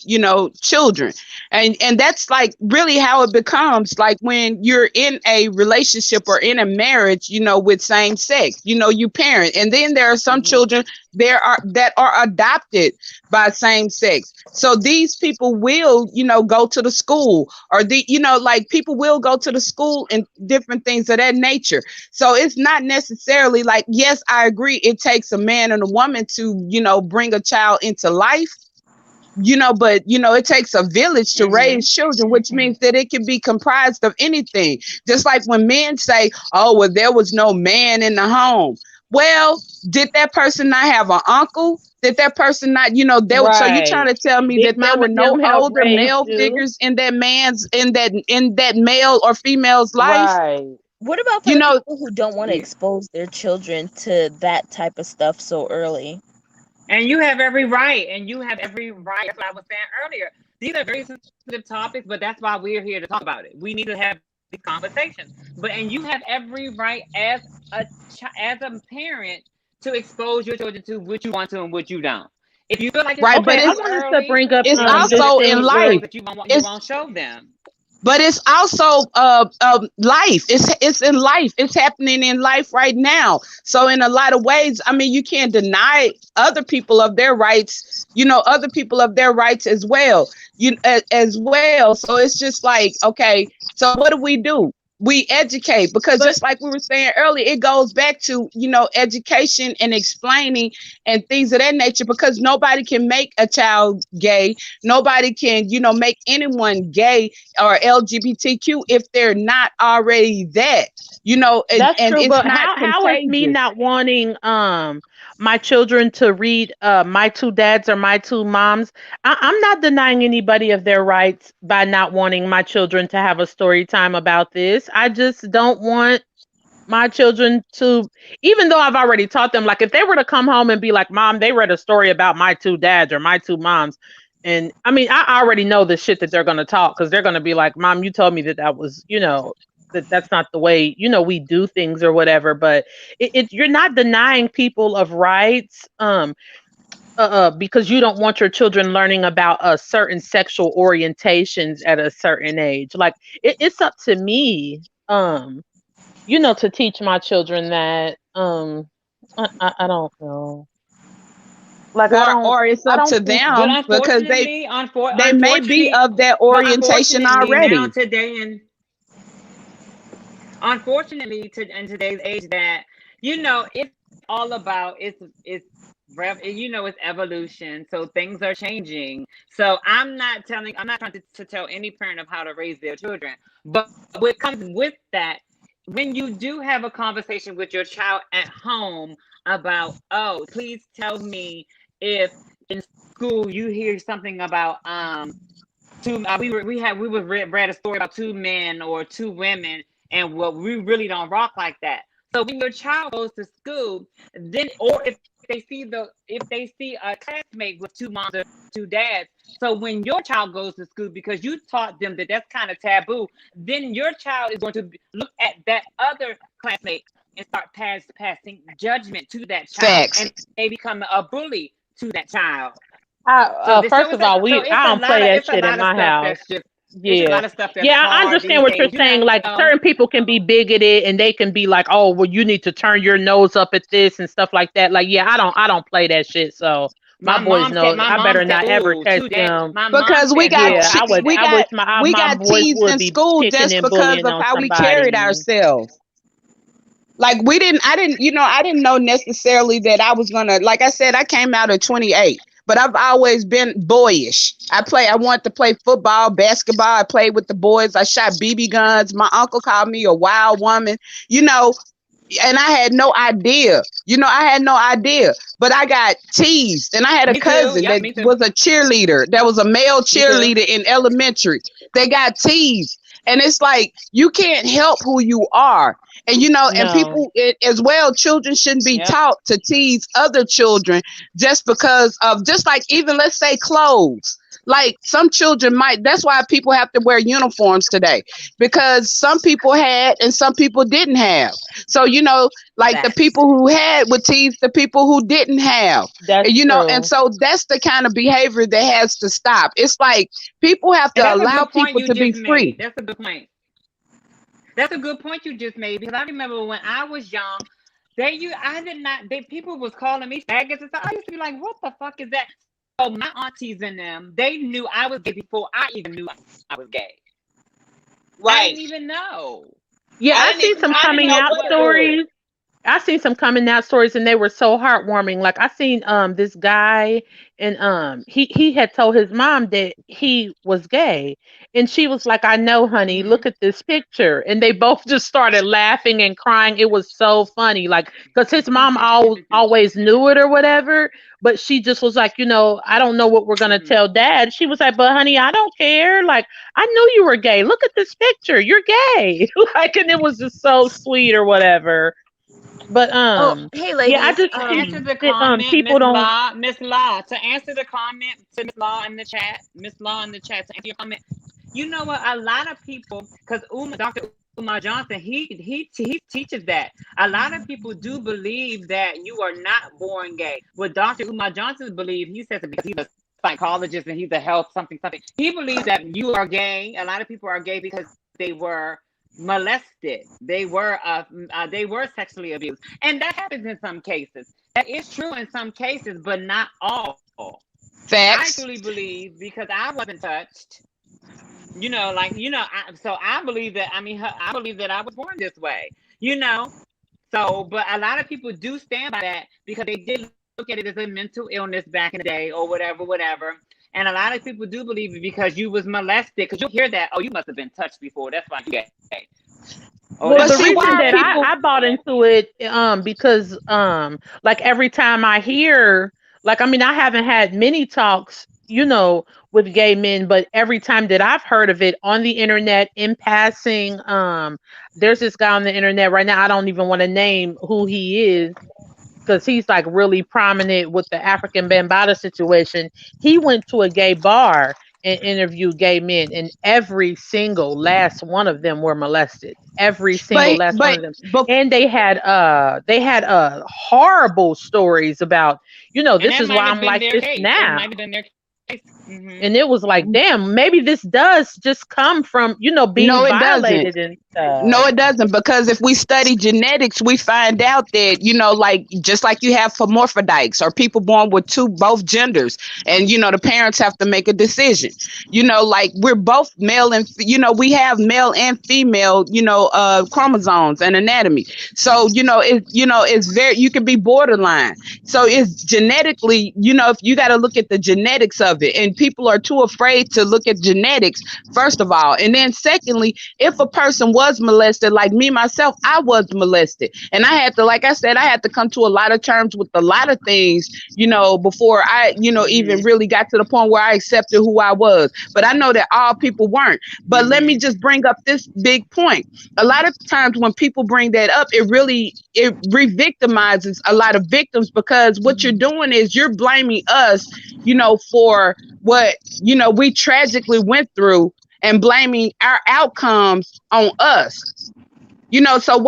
children. And that's like really how it becomes like when you're in a relationship or in a marriage, with same sex, you parent. And then there are some Mm-hmm. children that are adopted by same sex. So these people will, go to the school, or like people will go to the school and different things of that nature. So it's not necessarily like, yes, I agree, it takes a man and a woman to, bring a child into life, but it takes a village to Mm-hmm. raise children, which means that it can be comprised of anything. Just like when men say, oh, well, there was no man in the home. Well, did that person not have an uncle? Did that person not, so you're Right. trying to tell me Big that there Mama were and no them help older raise male you. figures in that male or female's life? Right. What about for You the know, people who don't want to expose their children to that type of stuff so early? And you have every right. And you have every right. That's what I was saying earlier. These are very sensitive topics, but that's why we're here to talk about it. We need to have these conversations. And you have every right as as a parent to expose your children to what you want to and what you don't. If you feel like it's right, too but Okay, I too wanted to early, bring up it's then you this let also them in thing experience life. that you It's won't show them. But it's also life. It's in life. It's happening in life right now. So in a lot of ways, I mean, you can't deny other people of their rights. Other people of their rights as well. As well. So it's just like, okay. So what do? We educate, because but just like we were saying earlier, it goes back to education and explaining and things of that nature. Because nobody can make a child gay. Nobody can make anyone gay or LGBTQ if they're not already that, that's and true. it's But not how is me contagious. not wanting my children to read My Two Dads or My Two Moms? I'm not denying anybody of their rights by not wanting my children to have a story time about this. I just don't want my children to, even though I've already taught them, like if they were to come home and be like, Mom, they read a story about My Two Dads or My Two Moms. And I mean, I already know the shit that they're going to talk, because they're going to be like, Mom, you told me that was, that's not the way, we do things or whatever. But you're not denying people of rights. Because you don't want your children learning about certain sexual orientations at a certain age. Like it's up to me, to teach my children that. I don't know. Like Or it's I up don't to think. But them, because they may be unfortunately, of that but orientation now already. today, and unfortunately in today's age, that it's all about it's evolution, so things are changing. So I'm not trying to tell any parent of how to raise their children, but what comes with that, when you do have a conversation with your child at home about, oh, please tell me if in school you hear something about two read a story about two men or two women, and well, we really don't rock like that. So when your child goes to school, then, or if they see a classmate with two moms or two dads, so when your child goes to school, because you taught them that that's kind of taboo, then your child is going to look at that other classmate and start passing judgment to that child, Facts. and they become a bully to that child. First of all, I don't play that it's a shit in lot of my stuff house. that's just it's a Yeah. lot of stuff that's Yeah, I hard understand these what you're days. saying. Like certain people can be bigoted and they can be like, "Oh, well, you need to turn your nose up at this and stuff like that." Like, yeah, I don't play that shit. So My boys know. my I mom better said, not ever "Ooh, catch too that." them. My mom because we said, got Yeah, "No." I would. we I got wish we my got boys teased would in be school picking just and because bullying of on how we carried somebody. ourselves. Like we didn't I didn't I didn't know necessarily that I was gonna, like I said, I came out at 28, but I've always been boyish. I wanted to play football, basketball. I played with the boys. I shot BB guns. My uncle called me a wild woman, you know, and I had no idea. I had no idea. But I got teased, and I had a Me too. cousin Yep, that me too. was a cheerleader. That was a male Me too. cheerleader in elementary. They got teased, and it's like you can't help who you are. And and No. people as well. Children shouldn't be Yep. taught to tease other children just because of, just like, even let's say clothes. Like some children might. That's why people have to wear uniforms today, because some people had and some people didn't have. So, like the Facts. people who had would tease the people who didn't have. That's And true. so that's the kind of behavior that has to stop. It's like people have And to that's a allow good point people you to be just made. free. That's a good point. That's a good point you just made, because I remember when I was young, I did not they people was calling me faggots and stuff. I used to be like, what the fuck is that? So my aunties and them, they knew I was gay before I even knew I was gay. I Right. didn't even know. Yeah, I I didn't seen even some I didn't coming know out what What? to do. stories. I seen some coming out stories and they were so heartwarming. Like I seen this guy and he had told his mom that he was gay and she was like, "I know, honey, Hmm. look at this picture." And they both just started laughing and crying. It was so funny. Like cuz his mom always knew it or whatever, but she just was like, "I don't know what we're going to Hmm. tell dad." She was like, "But honey, I don't care. Like I knew you were gay. Look at this picture. You're gay." Like and it was just so sweet or whatever. But Oh, hey yeah, I ladies. just To think answer the that comment, people don't. Miss Law, to answer the comment to Miss Law in the chat, Miss Law in the chat, to answer your comment, you know what? A lot of people, because Dr. Umar Johnson, he teaches that a lot of people do believe that you are not born gay. What Dr. Umar Johnson believes, he says it because he's a psychologist and he's a health something something. He believes that you are gay. A lot of people are gay because they were molested. They were sexually abused, and that happens in some cases. That is true in some cases, but not all. I Facts. truly believe, because I wasn't touched. So I believe that. I mean, I believe that I was born this way. You know, but a lot of people do stand by that because they did look at it as a mental illness back in the day or whatever, whatever. And a lot of people do believe it because you was molested. Because you'll hear that, oh, you must have been touched before. That's why you gay. Oh, Well, But that's the why see, you reason why are that gay. people? I bought into it because like every time I hear like I mean I haven't had many talks with gay men, but every time that I've heard of it on the internet in passing, there's this guy on the internet right now. I don't even want to name who he is because he's like really prominent with the African Bambaataa situation. He went to a gay bar and interviewed gay men, and every single last one of them were molested. Every single But last one but of them, but and they had horrible stories about And this that is why might have I'm been like their this case. It now. might have been their case. Hmm. And it was like, damn, maybe this does just come from being no, it doesn't. violated and stuff. No, it doesn't, because if we study genetics, we find out that, like, just like you have hermaphrodites or people born with both genders, and, the parents have to make a decision. Like we're both male and, we have male and female, chromosomes and anatomy. So, it's you can be borderline. So it's genetically, if you got to look at the genetics of it, and people are too afraid to look at genetics, first of all. And then secondly, if a person was molested, like me myself, I was molested, and I had to, like I said, I had to come to a lot of terms with a lot of things, before I, even Hmm. really got to the point where I accepted who I was. But I know that all people weren't. But let me Hmm. just bring up this big point. A lot of times when people bring that up, it re-victimizes a lot of victims, because what you're doing is you're blaming us, for what, we tragically went through, and blaming our outcomes on us. So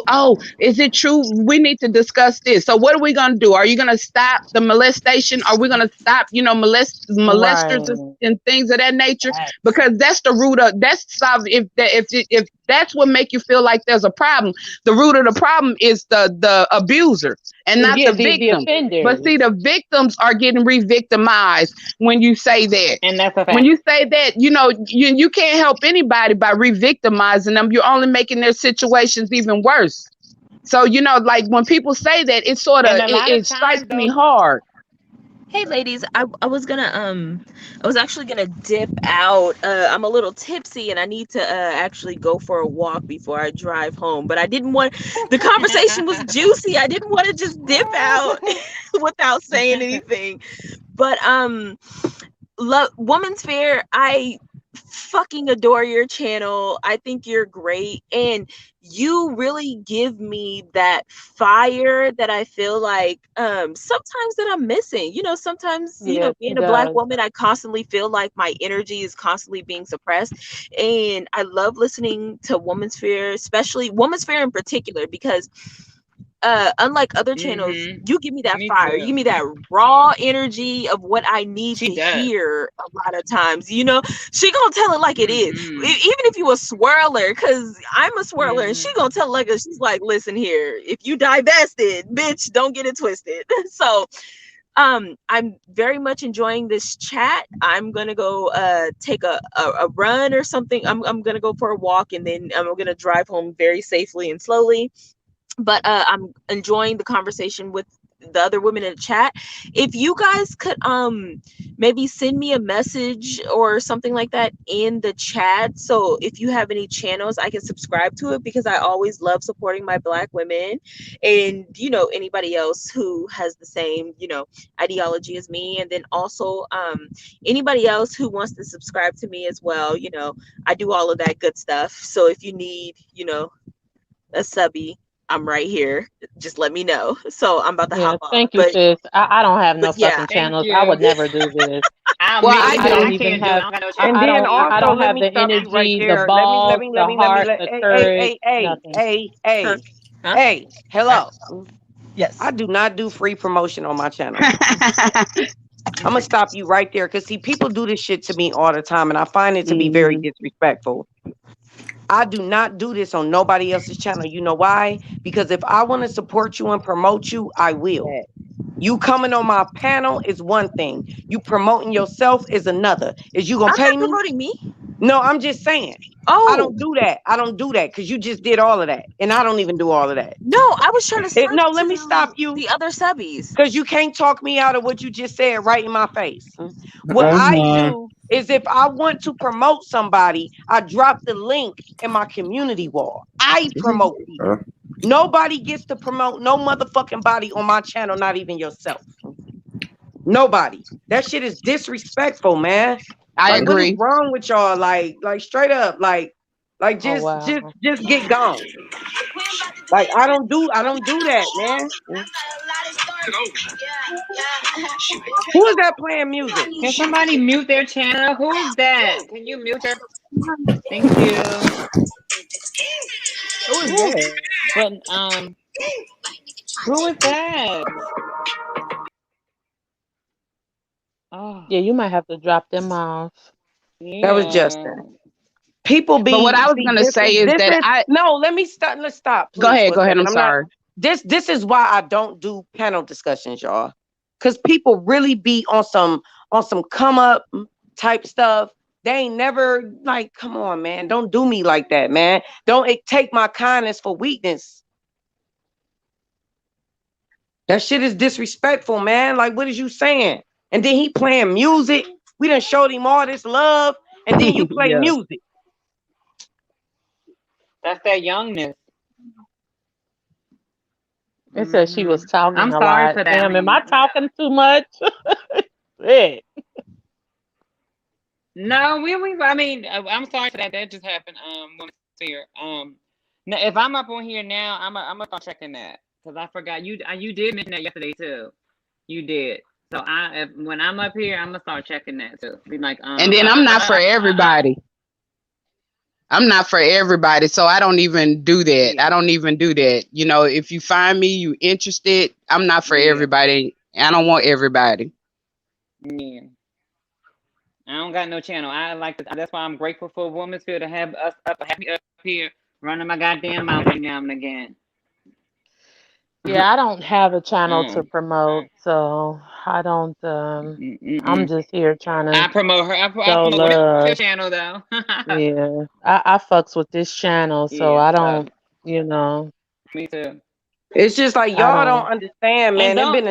oh, is it true? We need to discuss this. So what are we going to do? Are you going to stop the molestation? Are we going to stop, molesters Right. and things of that nature? Facts. Because that's the root of, that's solve, if That's what make you feel like there's a problem. The root of the problem is the abuser and not Yeah, the the victim. But see, offenders. the victims are getting re-victimized when you say that. And that's a When fact. you say that, you can't help anybody by re-victimizing them. You're only making their situations even worse. So, like when people say that, it sort of And a lot it of strikes times me those hard. Hey ladies, I was gonna I was actually gonna dip out. I'm a little tipsy and I need to actually go for a walk before I drive home. But I didn't want, the conversation was juicy. I didn't want to just dip out without saying anything. But love Woman's Fair, I fucking adore your channel. I think you're great, and you really give me that fire that I feel like sometimes that I'm missing. Sometimes, Yes, he being a black does. woman, I constantly feel like my energy is constantly being suppressed. And I love listening to Woman's Fair, especially Woman's Fair in particular, because unlike other channels, Mhm. you give me that Me fire, you give too. me that raw energy of what I need She to does. hear. A lot of times, she gonna tell it like it is. Mhm. Even if you a swirler, because I'm a swirler, and she Mhm. gonna tell it like it. She's like, listen here, if you divested, bitch, don't get it twisted. So I'm very much enjoying this chat. I'm gonna go take a run or something. I'm gonna go for a walk, and then I'm gonna drive home very safely and slowly. But I'm enjoying the conversation with the other women in the chat. If you guys could maybe send me a message or something like that in the chat, so if you have any channels I can subscribe to it, because I always love supporting my black women, and anybody else who has the same ideology as me. And then also anybody else who wants to subscribe to me as well. I do all of that good stuff, so if you need a subby, I'm right here. Just let me know. So I'm about to Yeah, hop off. thank you, But sis. I don't have no yeah. fucking Thank channels. I you. would never do this. Well, Me I I either. don't I do. even can't do it. have. I don't got no And channel. then I also, don't let have me the stop you right energy, the there. Let me, let balls, me, let the me, let me, heart, let, the hey, hey, courage, hey, hey, nothing. hey, Huh? hey, Huh? hey, Huh? hello. I Yes. do not do free promotion on my channel. I'm gonna stop you right there because see, people do this shit to me all the time, and I find it to be very Hmm. disrespectful. I do not do this on nobody else's channel. You know why? Because if I want to support you and promote you, I will. You coming on my panel is one thing. You promoting yourself is another. Is you gonna I'm pay not me? promoting me. No, I'm just saying. I Oh, don't do that. I don't do that because you just did all of that, and I don't even do all of that. no, I was trying to slide No, you let me stop to you the other subbies. because you can't talk me out of what you just said right in my face. What I Uh-huh. do is if I want to promote somebody, I drop the link in my community wall. I promote Uh, people. Nobody gets to promote no motherfucking body on my channel, not even yourself. Nobody. That shit is disrespectful, man. I Like, what is agree. wrong with y'all? Like straight up, like Oh just wow. just get gone. Like I don't do that, man. Who is that playing music? Can somebody mute their channel? Who is that? Can you mute her? Thank you. Who is Ooh. that? But who is that? Oh, Yeah, you might have to drop them off. That was yeah. Justin. People But what be I was see gonna say is this that is no. Let me stop. Let's stop, go please, ahead, for a go ahead. second. I'm I'm not. sorry. This is why I don't do panel discussions, y'all. Because people really be on some come up type stuff. They ain't never like, come on, man. Don't do me like that, man. Don't take my kindness for weakness. That shit is disrespectful, man. Like, what is you saying? And then he playing music. We done showed him all this love, and then you play Yeah. music. That's that youngness. It said she was talking I'm a sorry lot. for that. Damn, am I talking too much? Shit. No, we. I mean, I'm sorry for that. That just happened. Woman's Fear. Now, if I'm up on here now, I'm gonna start checking that because I forgot you did mention that yesterday too. You did. So when I'm up here, I'm gonna start checking that too. Be like, And then I'm not for everybody. I'm not for everybody, so I don't even do that. yeah, I don't even do that. If you find me, you interested, I'm not for yeah, everybody. I don't want everybody. yeah. I don't got no channel. I like this. That's why I'm grateful for Women's Field to have us have me up here running my goddamn mouth every now and again. Yeah, I don't have a channel to Mm. promote, so I don't. I'm Mm-mm. just here trying I to promote her. I show promote your love. channel though. Yeah, I fucks with this channel, so Yeah, I don't. You know, me too. It's just like I y'all don't don't. understand, And man. don't.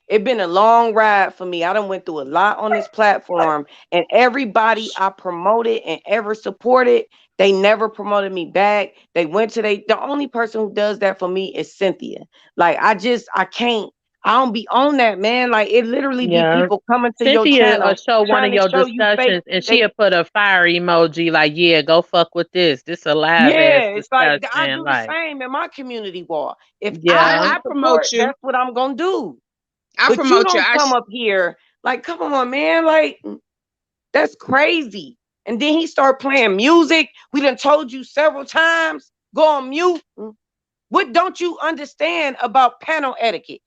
It been a long ride for me. I done went through a lot on this platform, and everybody I promoted and ever supported, they never promoted me back. They went to the only person who does that for me is Cynthia. Like I can't. I don't be on that, man. Like it literally be Yeah, people coming to your Cynthia channel show one trying of to your show you fake. discussions, and she'll They put a fire emoji like, "Yeah, go fuck with this. This a live ass Yeah, it's like I discussion." do the Like, same in my community wall. If I I, yeah, want I promote support, you. that's what I'm gonna do. I But you promote you. don't come up here like, come on, man, like that's crazy. And then he start playing music. We done told you several times, go on mute. What don't you understand about panel etiquette?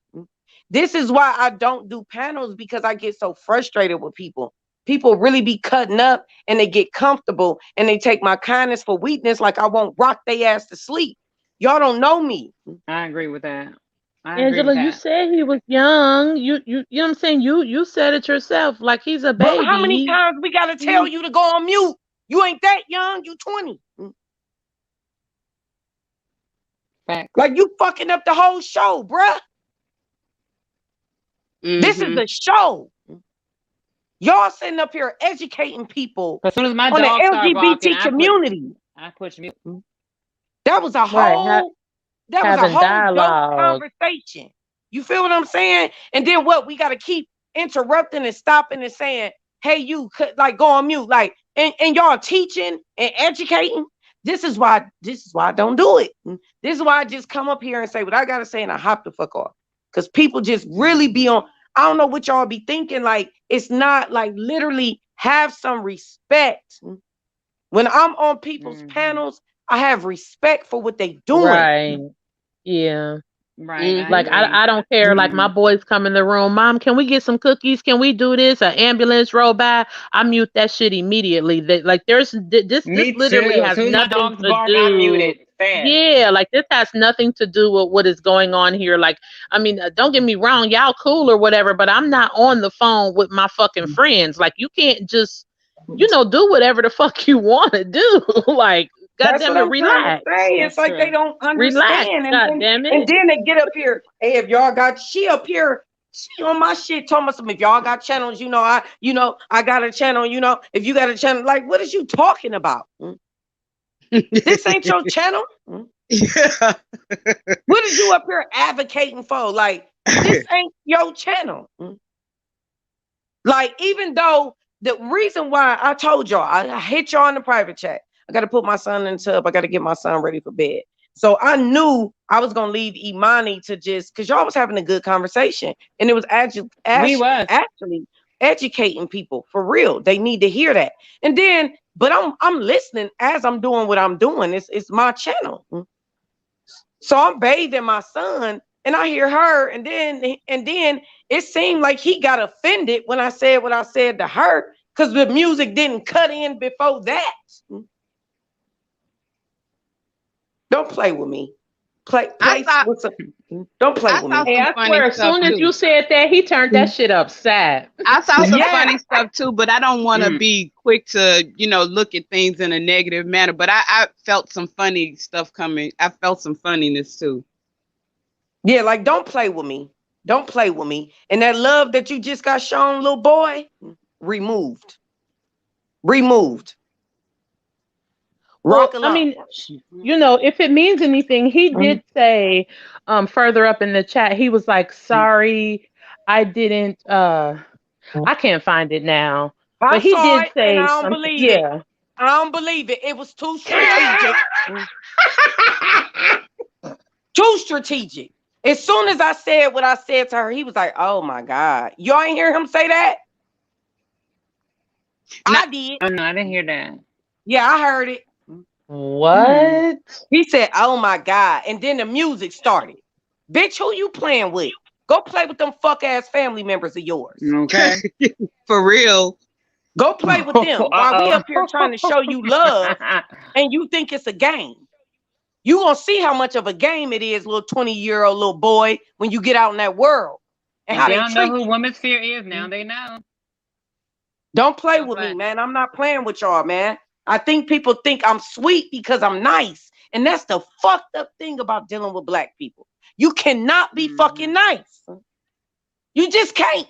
This is why I don't do panels because I get so frustrated with people. People really be cutting up and they get comfortable and they take my kindness for weakness like I won't rock their ass to sleep. Y'all don't know me. I agree with that. I agree with Angela, you that. said he was young. You know what I'm saying? You said it yourself. Like he's a But how many baby. times we gotta tell you to go on mute? You ain't that young, you 20. Facts. Like you fucking up the whole show, bruh. This is Mm-hmm. a show. Y'all sitting up here educating people As soon as my on the dog start barking, LGBT community. I push mute. That was a Right, whole that was a having whole dope dialogue. conversation. You feel what I'm saying? And then what? We got to keep interrupting and stopping and saying, "Hey, you could like go on mute." Like, and y'all teaching and educating. This is why I don't do it. This is why I just come up here and say what I gotta say and I hop the fuck off. Because people just really be on. I don't know what y'all be thinking. Like, it's not like literally have some respect. When I'm on people's panels, I have respect for what they doing. Right. Yeah. Right, I Mm-hmm. Like agree. I don't care. Like my boys come in the room, Mom, can we get some cookies? Can we do this? An ambulance roll by. I mute that shit immediately. Like this Me literally too. As has soon as my nothing dogs to bark, I mute do. it fast. Yeah, like this has nothing to do with what is going on here. Like, I mean, don't get me wrong, y'all cool or whatever, but I'm not on the phone with my fucking friends. Like, you can't just, do whatever the fuck you want to do. Like, That's goddamn what it, I'm trying to relax, say. It's That's like they true. don't relax, understand. goddamn And it. then they get up here. Hey, if y'all got she up here, she on my shit talking about some if y'all got channels, I got a channel, if you got a channel, like what is you talking about? This ain't your channel. Yeah. What is you up here advocating for? Like, this ain't your channel. Like, even though the reason why I told y'all, I hit y'all in the private chat. I got to put my son in the tub. I got to get my son ready for bed. So I knew I was going to leave Imani to just, because y'all was having a good conversation. And it was We was. actually educating people for real. They need to hear that. And then, but I'm listening as I'm doing what I'm doing. It's my channel. So I'm bathing my son and I hear her, and then it seemed like he got offended when I said what I said to her because the music didn't cut in before that. Don't play with me. I thought Don't play I with saw me. Hey, some I funny swear, as stuff soon as you too. said that, he turned that shit upside. I saw some Yeah. funny stuff too, but I don't want to Mm. be quick to, look at things in a negative manner. But I felt some funny stuff coming. I felt some funniness too. Yeah, like don't play with me. Don't play with me. And that love that you just got shown, little boy, removed. Removed. Well, Rock a I lot. mean, if it means anything, he did say further up in the chat, he was like, sorry, I didn't I can't find it now. I But he saw did it and I say don't something. believe it. Yeah. I don't believe it. It was too strategic. Too strategic. As soon as I said what I said to her, he was like, oh my God. Y'all ain't hear him say that? Now, I did. Oh no, I didn't hear that. Yeah, I heard it. What? He said, oh my God. And then the music started. Bitch, who you playing with? Go play with them fuck ass family members of yours. Okay. for real. Go play with them while we up here trying to show you love and you think it's a game. You gonna see how much of a game it is, little 20-year-old little boy, when you get out in that world and how They they don't know treat who you. Women's Fear is now. They know. Don't play Don't with me, play. man. I'm not playing with y'all, man. I think people think I'm sweet because I'm nice. And that's the fucked up thing about dealing with black people. You cannot be fucking nice. You just can't.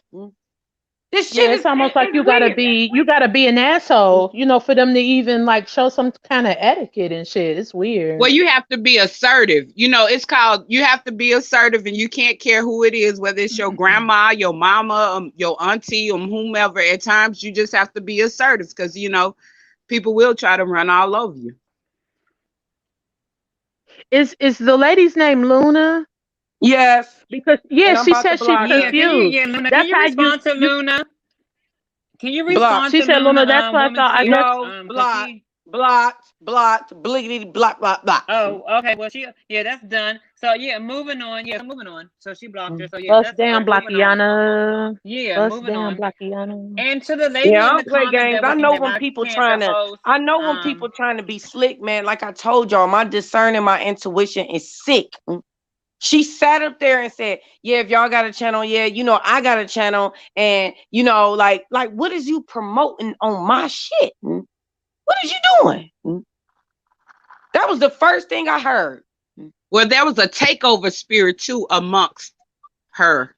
This Yeah, shit it's is almost like it's weird. you gotta be an asshole, you know, for them to even like show some kind of etiquette and shit. It's weird. Well, you have to be assertive. You know, it's called you have to be assertive, and you can't care who it is, whether it's your grandma, your mama, your auntie, whomever. At times, you just have to be assertive because you know people will try to run all over you. Is the lady's name Luna? Yes. Because yeah, And I'm she about to said she's block her. confused. Luna, can That's you how respond to you Luna? Can you Block. respond she to said Luna, Luna, that's what I Woman's thought. I Fear? guess No, Cause blocked, she. blocked, bliggity, block, block, block. Oh, okay. Well, yeah, that's done. So yeah, moving on. Yeah, moving on. So she blocked her. So yeah, bust that's down moving on. Blockiana. Yeah, Bust moving down on. Blockiana. And to the lady Yeah, I in the don't play comments games. that I was saying know that when why people can't the trying to host trying to be slick, man. Like I told y'all, my discerning, my intuition is sick. She sat up there and said, "Yeah, if y'all got a channel, yeah, you know, I got a channel, and you know, like, what is you promoting on my shit? What is you doing?" That was the first thing I heard. Well, there was a takeover spirit too amongst her.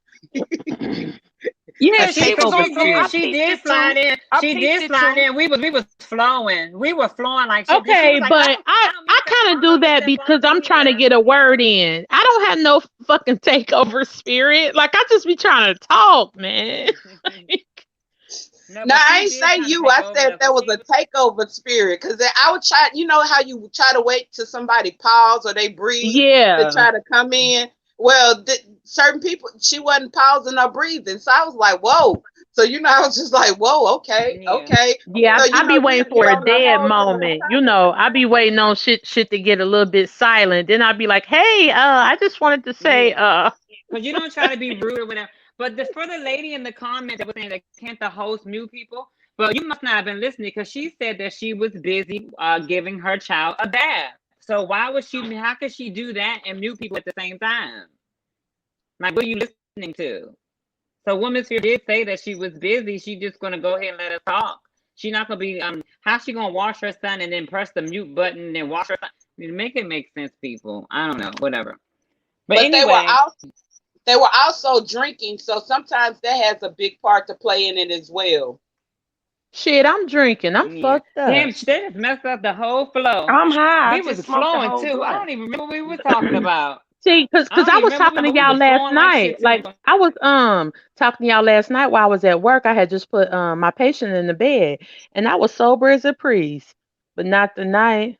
Yeah, A she was takeover on some. I spirit. she peeped did it too. slide in. I She peeped did it slide too. in. We was flowing. We were flowing like shit. Cause she Okay, was like, but I don't mean I to, kind I of don't do mean to that step because on I'm you trying to here. get a word in. I don't have no fucking takeover spirit. Like I just be trying to talk, man. No, No, but I she ain't did say kind of you. take I over said though, there cause was she a was. takeover spirit. Because I would try, you know how you try to wait till somebody pause or they breathe to Yeah. try to come in. Well, certain people, she wasn't pausing or breathing. So I was like, whoa. So, you know, I was just like, whoa, okay, Yeah. okay. Yeah, So, I you know, be you waiting get for a on the dead hold a little moment. You time. know, I be waiting on shit to get a little bit silent. Then I'd be like, "Hey, I just wanted to say, Yeah. Because you don't try to be rude or whatever. But for the lady in the comment that was saying that can't the host mute people, well, you must not have been listening because she said that she was busy giving her child a bath. So why would she? How could she do that and mute people at the same time? Like, what are you listening to? So Woman's Fear did say that she was busy. She just gonna go ahead and let us talk. She's not gonna be how's she gonna wash her son and then press the mute button and then wash her son? Make it make sense, people. I don't know, whatever. But But anyway, they were also drinking. So sometimes that has a big part to play in it as well. shit, I'm drinking. I'm yeah. fucked up." Damn, they just messed up the whole flow. I'm high. I We was just smoked the flowing whole too. I blunt. don't even remember what we was talking about. See, cause, I cause don't I even was remember, talking to but we y'all was last flowing like night. shit Like too. I was talking to y'all last night while I was at work. I had just put my patient in the bed, and I was sober as a priest, but not tonight.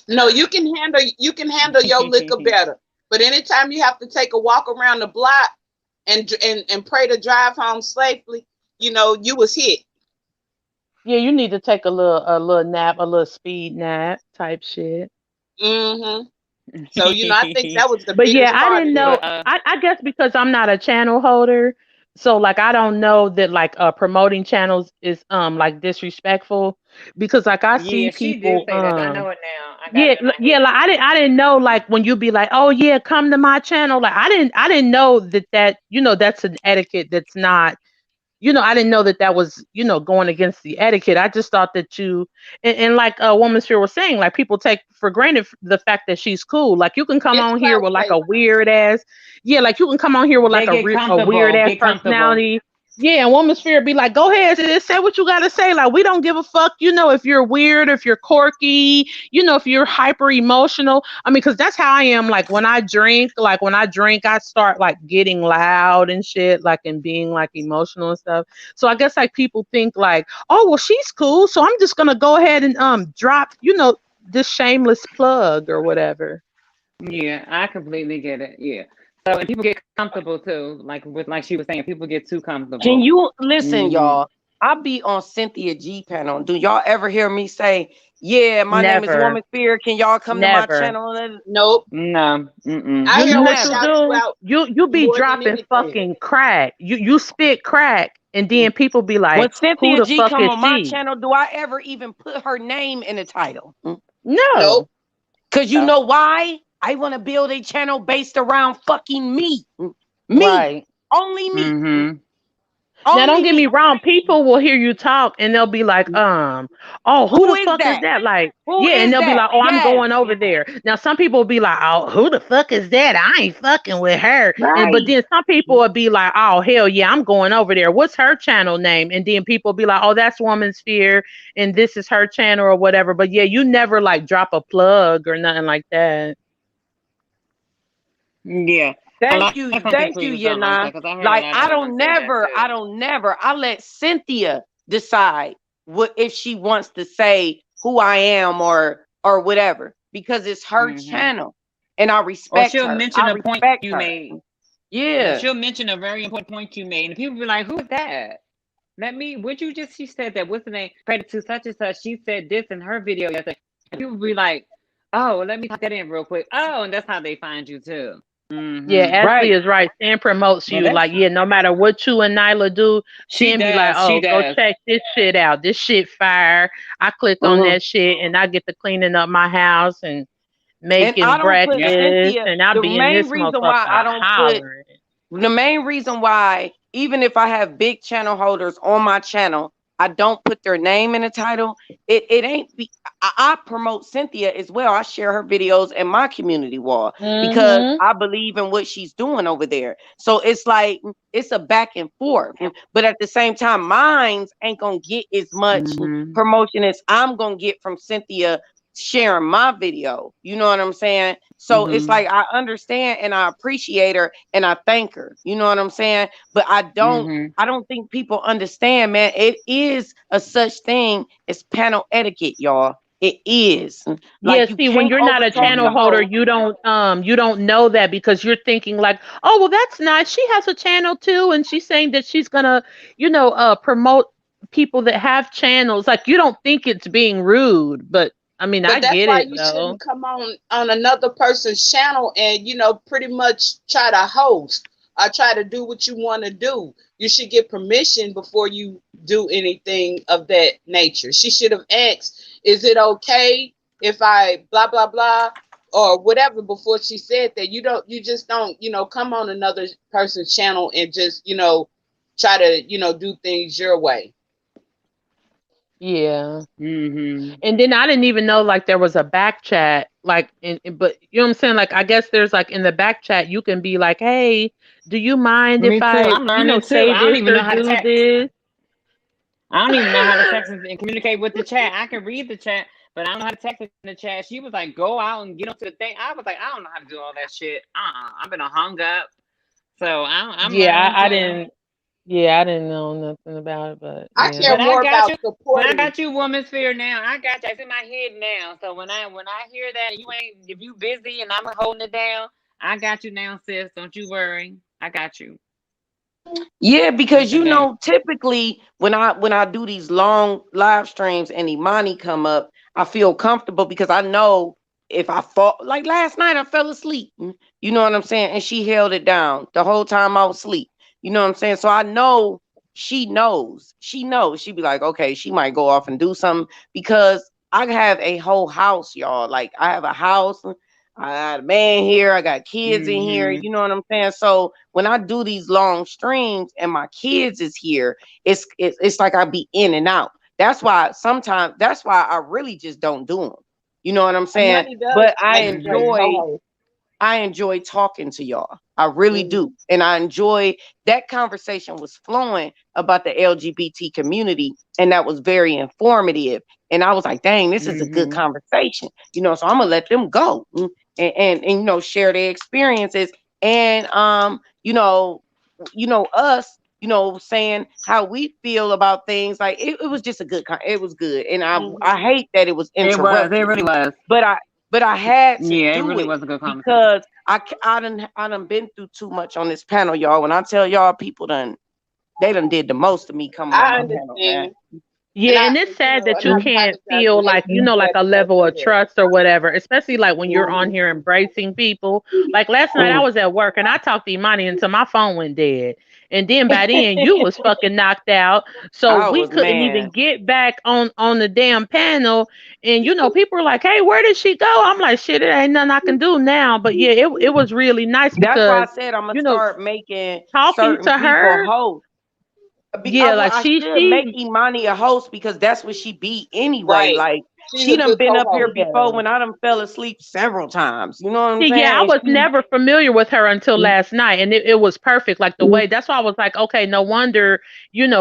No, you can handle your liquor better. But anytime you have to take a walk around the block and pray to drive home safely, you know, you was hit. Yeah, you need to take a little nap, a little speed nap type shit. Hmm. So, you know, I think that was the But yeah, biggest I part didn't of know. it. but I guess because I'm not a channel holder, so like I don't know that like promoting channels is like disrespectful because like I see yeah, she did people say that. I know it now. I got yeah it in my yeah head like now. I didn't know like when you be like, oh yeah, come to my channel, like I didn't know that you know that's an etiquette that's not, you know, I didn't know that that was, you know, going against the etiquette. I just thought that and like Woman Sphere was saying, like people take for granted the fact that she's cool. Like you can come It's on here cloud with like a chasing. weird ass, yeah, like you can come on here with They like get a weird comfortable. ass Get comfortable. personality. Yeah, and Woman Sphere be like, go ahead, sis, say what you gotta say. Like we don't give a fuck, you know, if you're weird, if you're quirky, you know, if you're hyper emotional. I mean, because that's how I am. Like when I drink, I start like getting loud and shit, like and being like emotional and stuff. So I guess like people think like, oh well, she's cool, so I'm just gonna go ahead and drop, you know, this shameless plug or whatever. Yeah, I completely get it. Yeah. So and people get comfortable too, like she was saying, people get too Can comfortable. you listen, Hmm. y'all? I be on Cynthia G panel. Do y'all ever hear me say, "Yeah, my name is Never, Woman Fear. Can y'all come to my never. channel?" Nope. No. I You hear know her what you Never. shout you do? out You be more than dropping anything. fucking crack. You spit crack. And then people be When like, who Cynthia the G fuck come is on my she? channel, do I ever even put her name in the title? No. Nope. Because you No. know why? I want to build a channel based around fucking me. Me. Right. Only me. Mm-hmm. Now, don't Only get me me. wrong. People will hear you talk and they'll be like, oh, who Who the is fuck is that? that? Like, Who yeah, and is they'll be that? like, oh, I'm Yes. going over there. Now, some people will be like, oh, who the fuck is that? I ain't fucking with her. And but Right. then some people will be like, oh, hell yeah, I'm going over there. What's her channel name? And then people will be like, oh, that's Woman's Fear, and this is her channel or whatever. But yeah, you never like drop a plug or nothing like that. Yeah. A lot of content Thank you, creators don't like Yana. that because I heard a Like lot of other ones say that I too. don't never. I let Cynthia decide what if she wants to say who I am or whatever because it's her Mm-hmm. channel and I Or respect she'll her. mention I a point respect you her. made. Yeah, Yeah. she'll mention a very important point you made, and people be like, "Who is that?" Let me. What you just? She said that. What's the name? Credit to such and such. She said this in her video yesterday. And people be like, "Oh, well, let me type that in real quick." Oh, and that's how they find you too. Yeah, Mm-hmm. Ashley Right. is right. Sam promotes Well, you. that's Like, yeah, no matter what you and Nyla do, she Sam be like, does. She oh, go does. check this shit out. This shit fire. I click on Mhm. that shit and I get to cleaning up my house and And I making don't put Yep. breakfast Cynthia. and I'll The be in main this reason motherfucker why I don't put hollering. the main reason why, even if I have big channel holders on my channel, I don't put their name in the title. It ain't be I promote Cynthia as well. I share her videos in my community wall because Mm-hmm. I believe in what she's doing over there. So it's like it's a back and forth. But at the same time, mine's ain't gonna get as much Mm-hmm. promotion as I'm gonna get from Cynthia sharing my video. You know what I'm saying? So it's Mm-hmm. like I understand and I appreciate her and I thank her. You know what I'm saying? But Mm-hmm. I don't think people understand, man. It is a such thing as panel etiquette, y'all. It is. Yeah, Like you see, when can't you're not a overtalk the channel Mm-hmm. holder, host. you don't know that because you're thinking like, oh well that's nice. She has a channel too, and she's saying that she's gonna, promote people that have channels. Like you don't think it's being rude, but I mean I But that's get why it you though. shouldn't come on another person's channel and pretty much try to host or try to do what you want to do. You should get permission before you do anything of that nature. She should have asked, "Is it okay if I blah blah blah?" or whatever before she said that. You just don't come on another person's channel and just try to do things your way. Yeah. Mm-hmm. And then I didn't even know like there was a back chat, like, but you know what I'm saying? Like, I guess there's like in the back chat, you can be like, hey, do you mind if Me too. I, I'm learning too. say I don't this even or know how to do text. this? I don't even know how to text and communicate with the chat. I can read the chat, but I don't know how to text in the chat. She was like, "Go out and get onto the thing." I was like, "I don't know how to do all that shit." I've been hung up, so I'm Yeah, learning I too. didn't. Yeah, I didn't know nothing about it, but I yeah. care But I more got about you. But I supporting. got you, woman's fear now. I got you. It's in my head now. So when I hear that you ain't, if you busy and I'm holding it down, I got you now, sis. Don't you worry. I got you. Yeah, Yes, because I do. typically when I do these long live streams and Imani come up, I feel comfortable because I know if I fall like last night I fell asleep. You know what I'm saying? And she held it down the whole time I was asleep. You know what I'm saying? So I know she knows. She knows. She be like, okay, she might go off and do something because I have a whole house, y'all. Like I have a house. I got a man here. I got kids in here. Mm-hmm. You know what I'm saying? So when I do these long streams and my kids is here, it's like I be in and out. That's why sometimes that's why I really just don't do them. You know what I'm And saying? money does But make a great Mm-hmm. co-host. I enjoy talking to y'all. I really do. Mhm. And I enjoy that conversation was flowing about the LGBT community and that was very informative. And I was like, dang, this is a good Mm-hmm. conversation. So I'm gonna let them go and share their experiences and us, saying how we feel about things. Like it was just a good it was good. And I Mhm. hate that it was It was. It interrupted. really was. But I had to Yeah, it do really it was a good conversation. because I done been through too much on this panel, y'all. When I tell y'all, people they done did the most of me coming on I my panel, man. understand. Yeah, And I, and it's sad that and you I Mhm. can't apologize feel for like, making you like feel a that level of way. trust or whatever, especially like when you're on Mhm. here embracing people. Like last night I Mm. was at work and I talked to Imani until my phone went dead. And then by then you was fucking knocked out. So I we was couldn't even man. get back on the damn panel. And people were like, "Hey, where did she go?" I'm like, "Shit, it ain't nothing I can do now." But yeah, it was really nice That's why I because, said I'm gonna you know, start making talking certain to people her, hosts. yeah, like I should make she Imani a host because that's what she be anyway. Right. Like She's she a done good been up here co-host. before yeah. when I done fell asleep several times. You know what I'm Yeah, I saying? was And never familiar with her until last night, and it was perfect. Like the way, that's why I was like, okay, no wonder,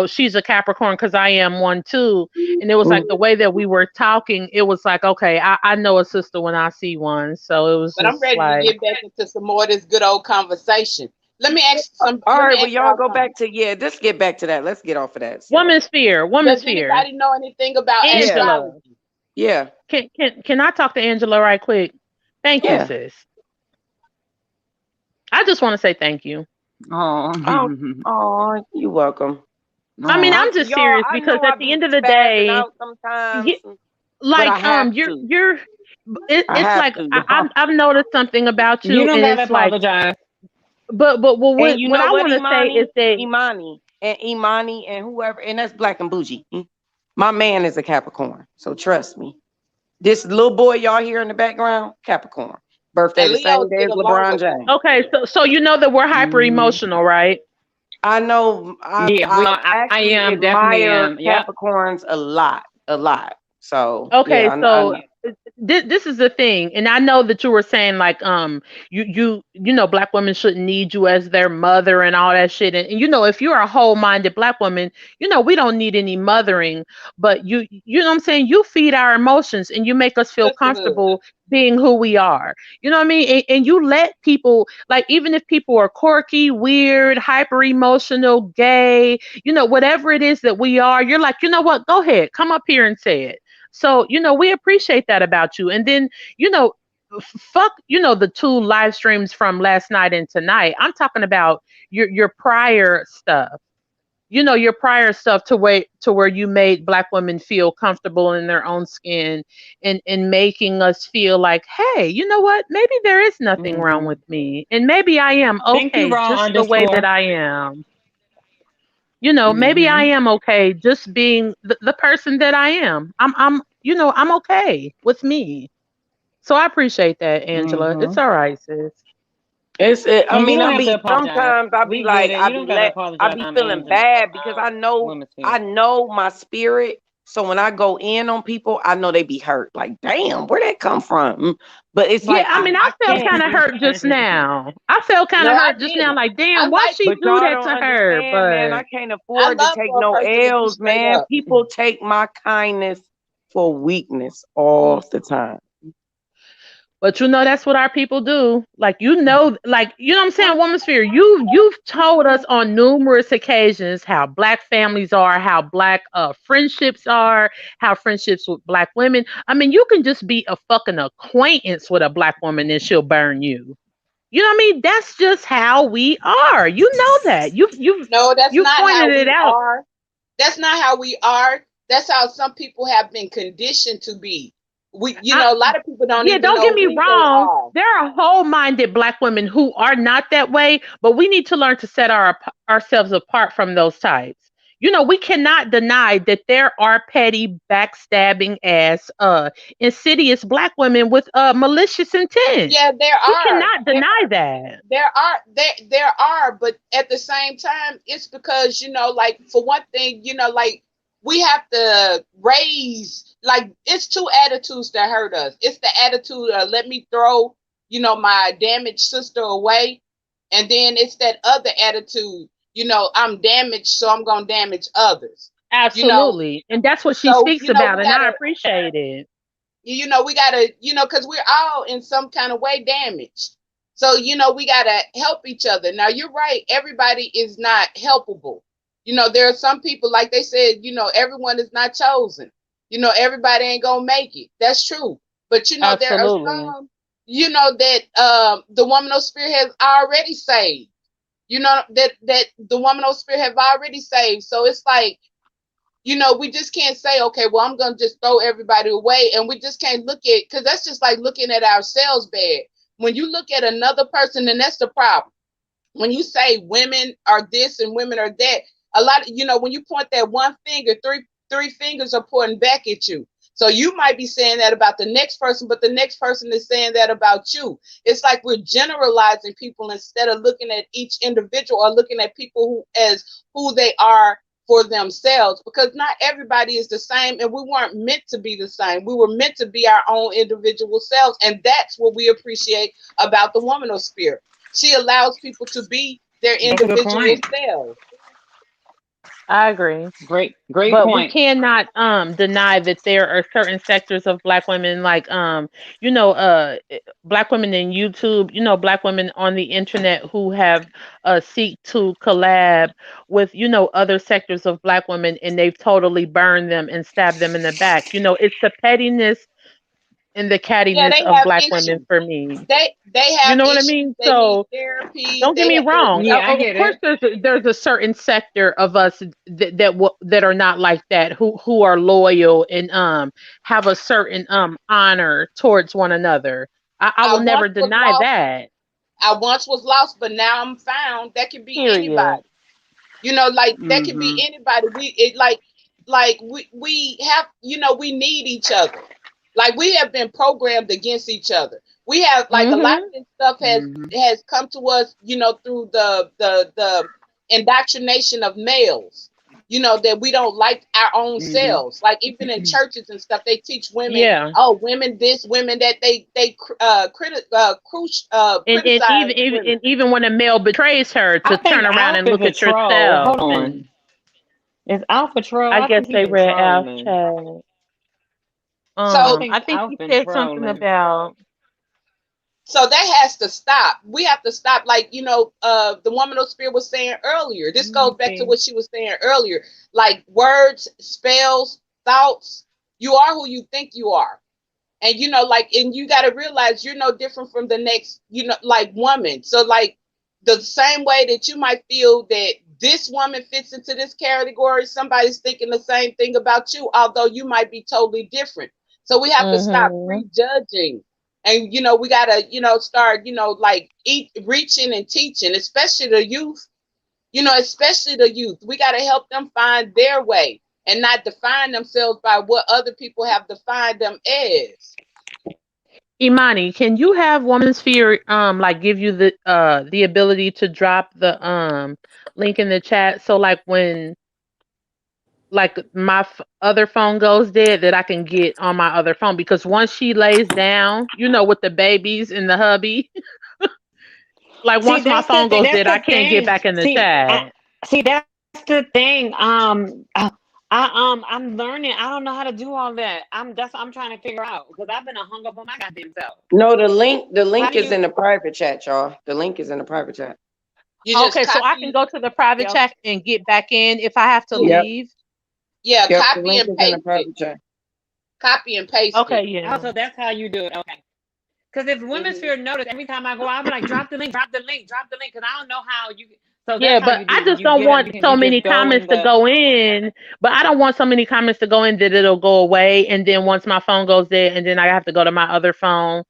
she's a Capricorn because I am one too. And it was like the way that we were talking, it was like, okay, I know a sister when I see one. So it was But I'm just ready to like, get back into some more of this good old conversation. Let me ask some. all Let right, me well ask y'all y'all go something. back to let's get back to that. Let's get off of that stuff. woman sphere, woman Does sphere. anybody know anything about Yeah, Angela, astrology? yeah, can I talk to Angela right quick? Thank you, yeah. sis. I just want to say thank you. Oh, Oh, oh, you welcome. I mean, oh. I'm just Y'all, serious I because know at I the be end of the spazzing day, out sometimes, y- but I like have you're to. I it's have like to, I'm y'all. I've noticed something about You you, don't and gotta it's like, apologize. but And you what know I what, want to say is that, Imani and whoever, and that's Black and Bougie. My man is a Capricorn, so trust me. This little boy y'all hear in the background, Capricorn. Birthday And the Leos same day get as along LeBron with James. them. okay, so you know that we're hyper Hmm. emotional, right? I know Yeah, we I've are. I actually am definitely admired am. Yep. Capricorns a lot, a lot. So yeah, Okay, I so know. this is the thing, and I know that you were saying like, black women shouldn't need you as their mother and all that shit, and if you're a whole-minded black woman, we don't need any mothering, but you know what I'm saying, you feed our emotions and you make us feel Sisterhood. comfortable being who we are. You know what I mean? And you let people, like, even if people are quirky, weird, hyper emotional, gay, whatever it is that we are, you're like, you know what? Go ahead, come up here and say it. So, we appreciate that about you. And then, you know, fuck, the two live streams from last night and tonight. I'm talking about your prior stuff. Your prior stuff to where you made black women feel comfortable in their own skin, and making us feel like, hey, you know what? Maybe there is nothing wrong Hmm. with me. And maybe I am Thank you, okay raw just the way that underscore. I am. Maybe I Hmm. am okay just being the person that I am. I'm okay with me. So I appreciate that, Angela. It's Hmm. all right, sis. I And you mean, don't have to apologize. I be We get like, it. You don't gotta I apologize. be I'm feeling Angela. bad because Women's I here. know my spirit. So when I go in on people, I know they be hurt. Like, damn, where that come from? But it's Yeah, like I mean, I I felt can't. kind of hurt just now. I felt kind No, of I hurt just get now. it. Like, I damn, why like she But it. do y'all that don't to her? understand, man. But I can't I afford to love take for a no person to be L's, straight man. up. People take my kindness for weakness all the time. that's what our people do. Like, like, what I'm saying, woman sphere, you've told us on numerous occasions how black families are, how black friendships are, how friendships with black women. I mean, you can just be a fucking acquaintance with a black woman and she'll burn you. You know what I mean? That's just how we are. You know that. No, that's You've not pointed how it we out. are. That's not how we are. That's how some people have been conditioned to be. A lot of people don't Yeah, even don't get know me who they wrong. are. There are whole-minded black women who are not that way, but we need to learn to set ourselves apart from those types. We cannot deny that there are petty, backstabbing ass, insidious black women with malicious intent. Yeah, there We are. cannot deny that. There are, but at the same time, it's because, like, for one thing, like, we have to raise, like, it's two attitudes that hurt us. It's the attitude of, let me throw, my damaged sister away. And then it's that other attitude, I'm damaged, so I'm gonna damage others. You know, Absolutely. And that's what she so speaks about, we and I gotta, appreciate it. we gotta, because we're all in some kind of way damaged. So, we gotta help each other. Now, you're right, everybody is not helpable. There are some people, like they said, everyone is not chosen. Everybody ain't gonna make it. That's true. But, there are Absolutely. some, that the woman of spirit has already saved. That the woman of spirit have already saved. So it's like, We just can't say, okay, well, I'm going to just throw everybody away. And we just can't look at, because that's just like looking at ourselves bad. When you look at another person, then that's the problem. When you say women are this and women are that, a lot of, when you point that one finger, three fingers are pointing back at you. So you might be saying that about the next person, but the next person is saying that about you. It's like we're generalizing people instead of looking at each individual or looking at people as who they are for themselves, because not everybody is the same, and we weren't meant to be the same. We were meant to be our own individual selves, and that's what we appreciate about the womanal spirit. She allows people to be their That's a good individual point. selves. I agree. Great But we point. cannot deny that there are certain sectors of black women, like black women in YouTube, black women on the internet who have seek to collab with other sectors of black women, and they've totally burned them and stabbed them in the back. It's the pettiness and the Yeah, cattiness they of have black women issues. for me. They You have know what I issues. mean? They need So therapy. don't get me wrong. Yeah, I Of get course, it. there's a certain sector of us that are not like that, who are loyal and have a certain honor towards one another. I I will once never was deny lost. that. I once was lost, but now I'm found. That can be Period. anybody. Like that can be Hmm. anybody. We have, we need each other. Like we have been programmed against each other. We have, like, a lot of Mhm. this stuff Hmm. has come to us, through the indoctrination of males. That we don't like our own Hmm. selves. Like even in churches and stuff, they teach women, Yeah. oh, women this, women that. And Criticize even women. and even when a male betrays her, I to think turn around Alf and is look a at troll. yourself. Hold And on. Is Alf a troll? I I guess think he they been read Alf trolling. chat. I So I think think Alf he been said something trolling. about. that has to stop. We have to stop. Like, the woman of spirit was saying earlier. This Let goes me back to see. what she was saying earlier. Like words, spells, thoughts. You are who you think you are. And and you got to realize you're no different from the next, like, woman. So, like, the same way that you might feel that this woman fits into this category, somebody's thinking the same thing about you, although you might be totally different. So we have to stop Mhm. prejudging. And we gotta, start, like, reaching and teaching, especially the youth. Especially the youth. We gotta help them find their way and not define themselves by what other people have defined them as. Imani, can you have Woman Sphere like give you the ability to drop the link in the chat, so like when like my other phone goes dead, that I can get on my other phone, because once she lays down, with the babies and the hubby, like See, once my that's the phone thing. goes That's dead, I the can't get thing. back in the chat. See, that's the thing. I'm learning. I don't know how to do all that. I'm trying to figure out because I've been hung up on my goddamn self. No, the link How do is in you? the private chat, y'all. The link is in the private chat. You just Okay, so I can copy, go to the private Yeah. chat and get back in if I have to yeah, Yep. leave. yeah, Yep. The copy link and is in the paste it. private chat. Copy and paste Okay, it. yeah. Also, that's how you do it. Okay. Because if Women's Hmm. Fear notice, every time I go, I'll be like, drop the link, drop the link, drop the link. Because I don't know how you. So Yeah, that's how but you I do. just You don't get them. want You can. so You many just go comments in to the. go in. But I don't want so many comments to go in that it'll go away. And then once my phone goes dead, and then I have to go to my other phone,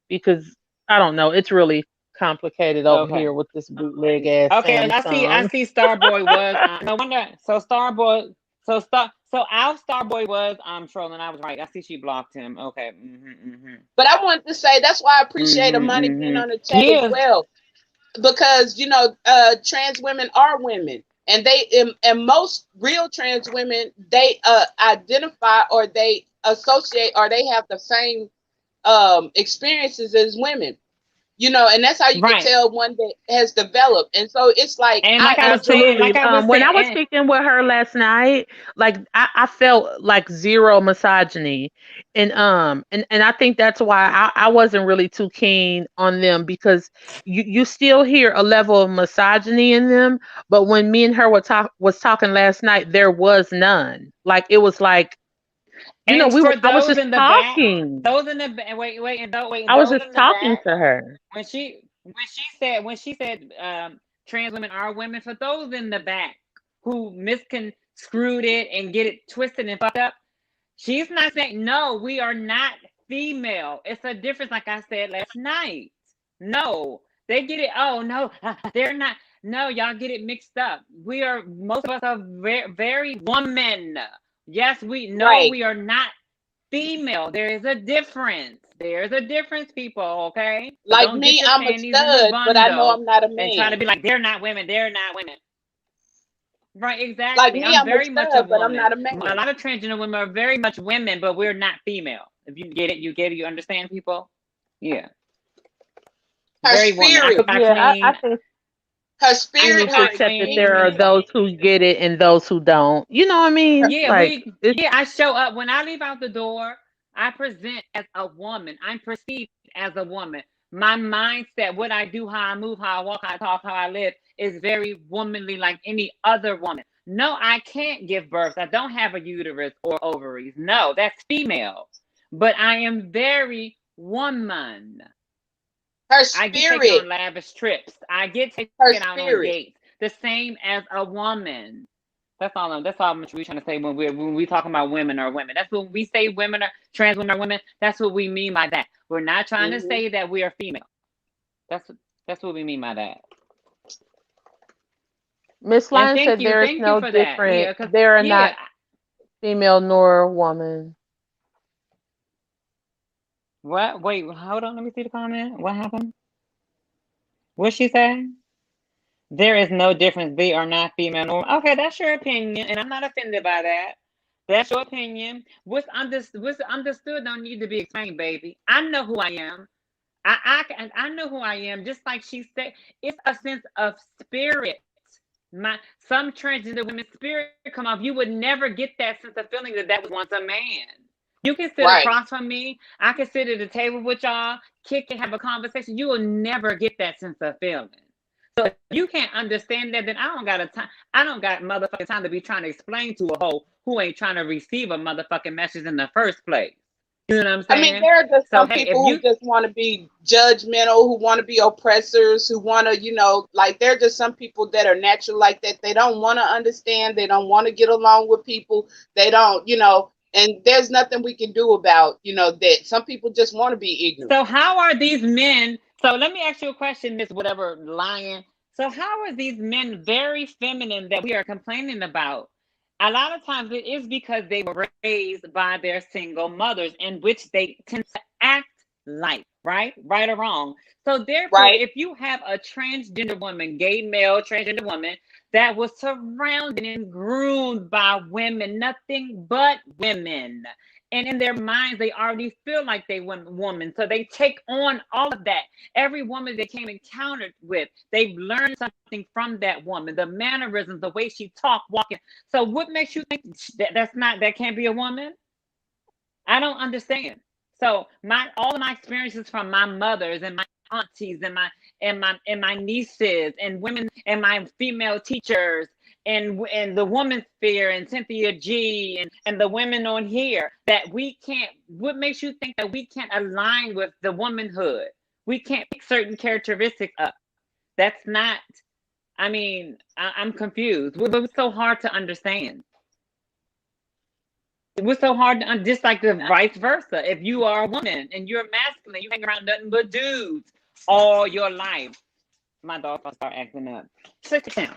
because I don't know. It's really complicated over Okay. here with this bootleg ass Okay. And I see. I Samsung. see. Starboy was. No wonder. So Starboy. So Star. So Alf Starboy was. Trolling. I was right. I see she blocked him. Okay. But I wanted to say that's why I appreciate Amani being on the chat He as is well, because trans women are women, and and most real trans women, they identify, or they associate, or they have the same experiences as women. And that's how you can right. tell one that has developed. And so it's like And I like I was saying, Absolutely. like I was When I saying, was and speaking with her last night, like I felt like zero misogyny, and I think that's why I wasn't really too keen on them, because you still hear a level of misogyny in them, but when me and her was talking last night, there was none. Like it was like, for I was those just in the back, talking. those in the wait, I was those just in the talking back. to her. When she said trans women are women, for those in the back who screwed it and get it twisted and fucked up. She's not saying no, we are not female. It's a difference, like I said last night. No, they get it. Oh no, they're not. No, y'all get it mixed up. We are, most of us are very, very woman. Yes, we know Right. we are not female. There is a difference. There's a difference, people. Okay, so Like don't get me, your I'm a panties in a stud, but I know bundle I'm not a and try to man. be like they're not women. They're not women. Right, Like exactly. me, I'm I'm a very much a stud, but I'm woman. not a A man. lot of transgender women are very much women, but we're not female. If you get it, you get it. You understand, people? Yeah, Her very woman. I spirit, cook, I Yeah, I clean. think her I we spirit, need cook, to I her accept that clean. there are spirit, those who get it and those who don't. You know what I mean? her, Yeah, Like it's I show up when I leave out the door. I present as a woman. I'm perceived as a woman. My mindset, what I do, how I move, how I walk, how I talk, how I live, is very womanly, like any other woman. No, I can't give birth. I don't have a uterus or ovaries. No, that's female. But I am very woman. her I get taken on spirit, lavish trips. I get her taken out on spirit. dates. The same as a woman. That's all much we're trying to say when we talking about women or women. That's what we say, women are trans women are women. That's what we mean by that. We're not trying to Hmm. say that we are female. That's that's what we mean by that. Miss And Lion said there is thank you no for that. different. Yeah, cause There are yeah. not female nor woman. What? Wait, hold on. Let me see the comment. What happened? What she say? There is no difference. They are not female nor. Okay, that's your opinion, and I'm not offended by that. That's your opinion. What's understood don't need to be explained, baby. I know who I am. I know who I am. Just like she said, it's a sense of spirit. My some transgender women's spirit come off. You would never get that sense of feeling that that was once a man. You can sit Right. across from me. I can sit at a table with y'all, kick and have a conversation. You will never get that sense of feeling. So if you can't understand that, then I don't got a time. I don't got motherfucking time to be trying to explain to a hoe who ain't trying to receive a motherfucking message in the first place. You know what I'm I mean, saying? there are just So some hey, if people who you just want to be judgmental, who want to be oppressors, who want to, like there are just some people that are natural like that. They don't want to understand. They don't want to get along with people. They don't, and there's nothing we can do about, that. Some people just want to be ignorant. so how are these men? So let me ask you a question, Miss Whatever Lion. So how are these men very feminine that we are complaining about? A lot of times it is because they were raised by their single mothers, in which they tend to act like, right? Right or wrong. So therefore, Right? if you have a transgender woman, gay male transgender woman, that was surrounded and groomed by women, nothing but women, and in their minds they already feel like they woman, so they take on all of that. Every woman they came encountered with, they've learned something from that woman, the mannerisms, the way she talk, walking. So what makes you think that can't be a woman? I don't understand. So my all of my experiences from my mothers and my aunties and my nieces and women and my female teachers and the woman sphere and Cynthia G and the women on here, that we can't, what makes you think that we can't align with the womanhood? We can't pick certain characteristics up. That's not, I mean, I'm confused. What's so hard to understand? It was so hard to just like the vice versa. If you are a woman and you're masculine, you hang around nothing but dudes all your life. My dog will start acting up. Sit down.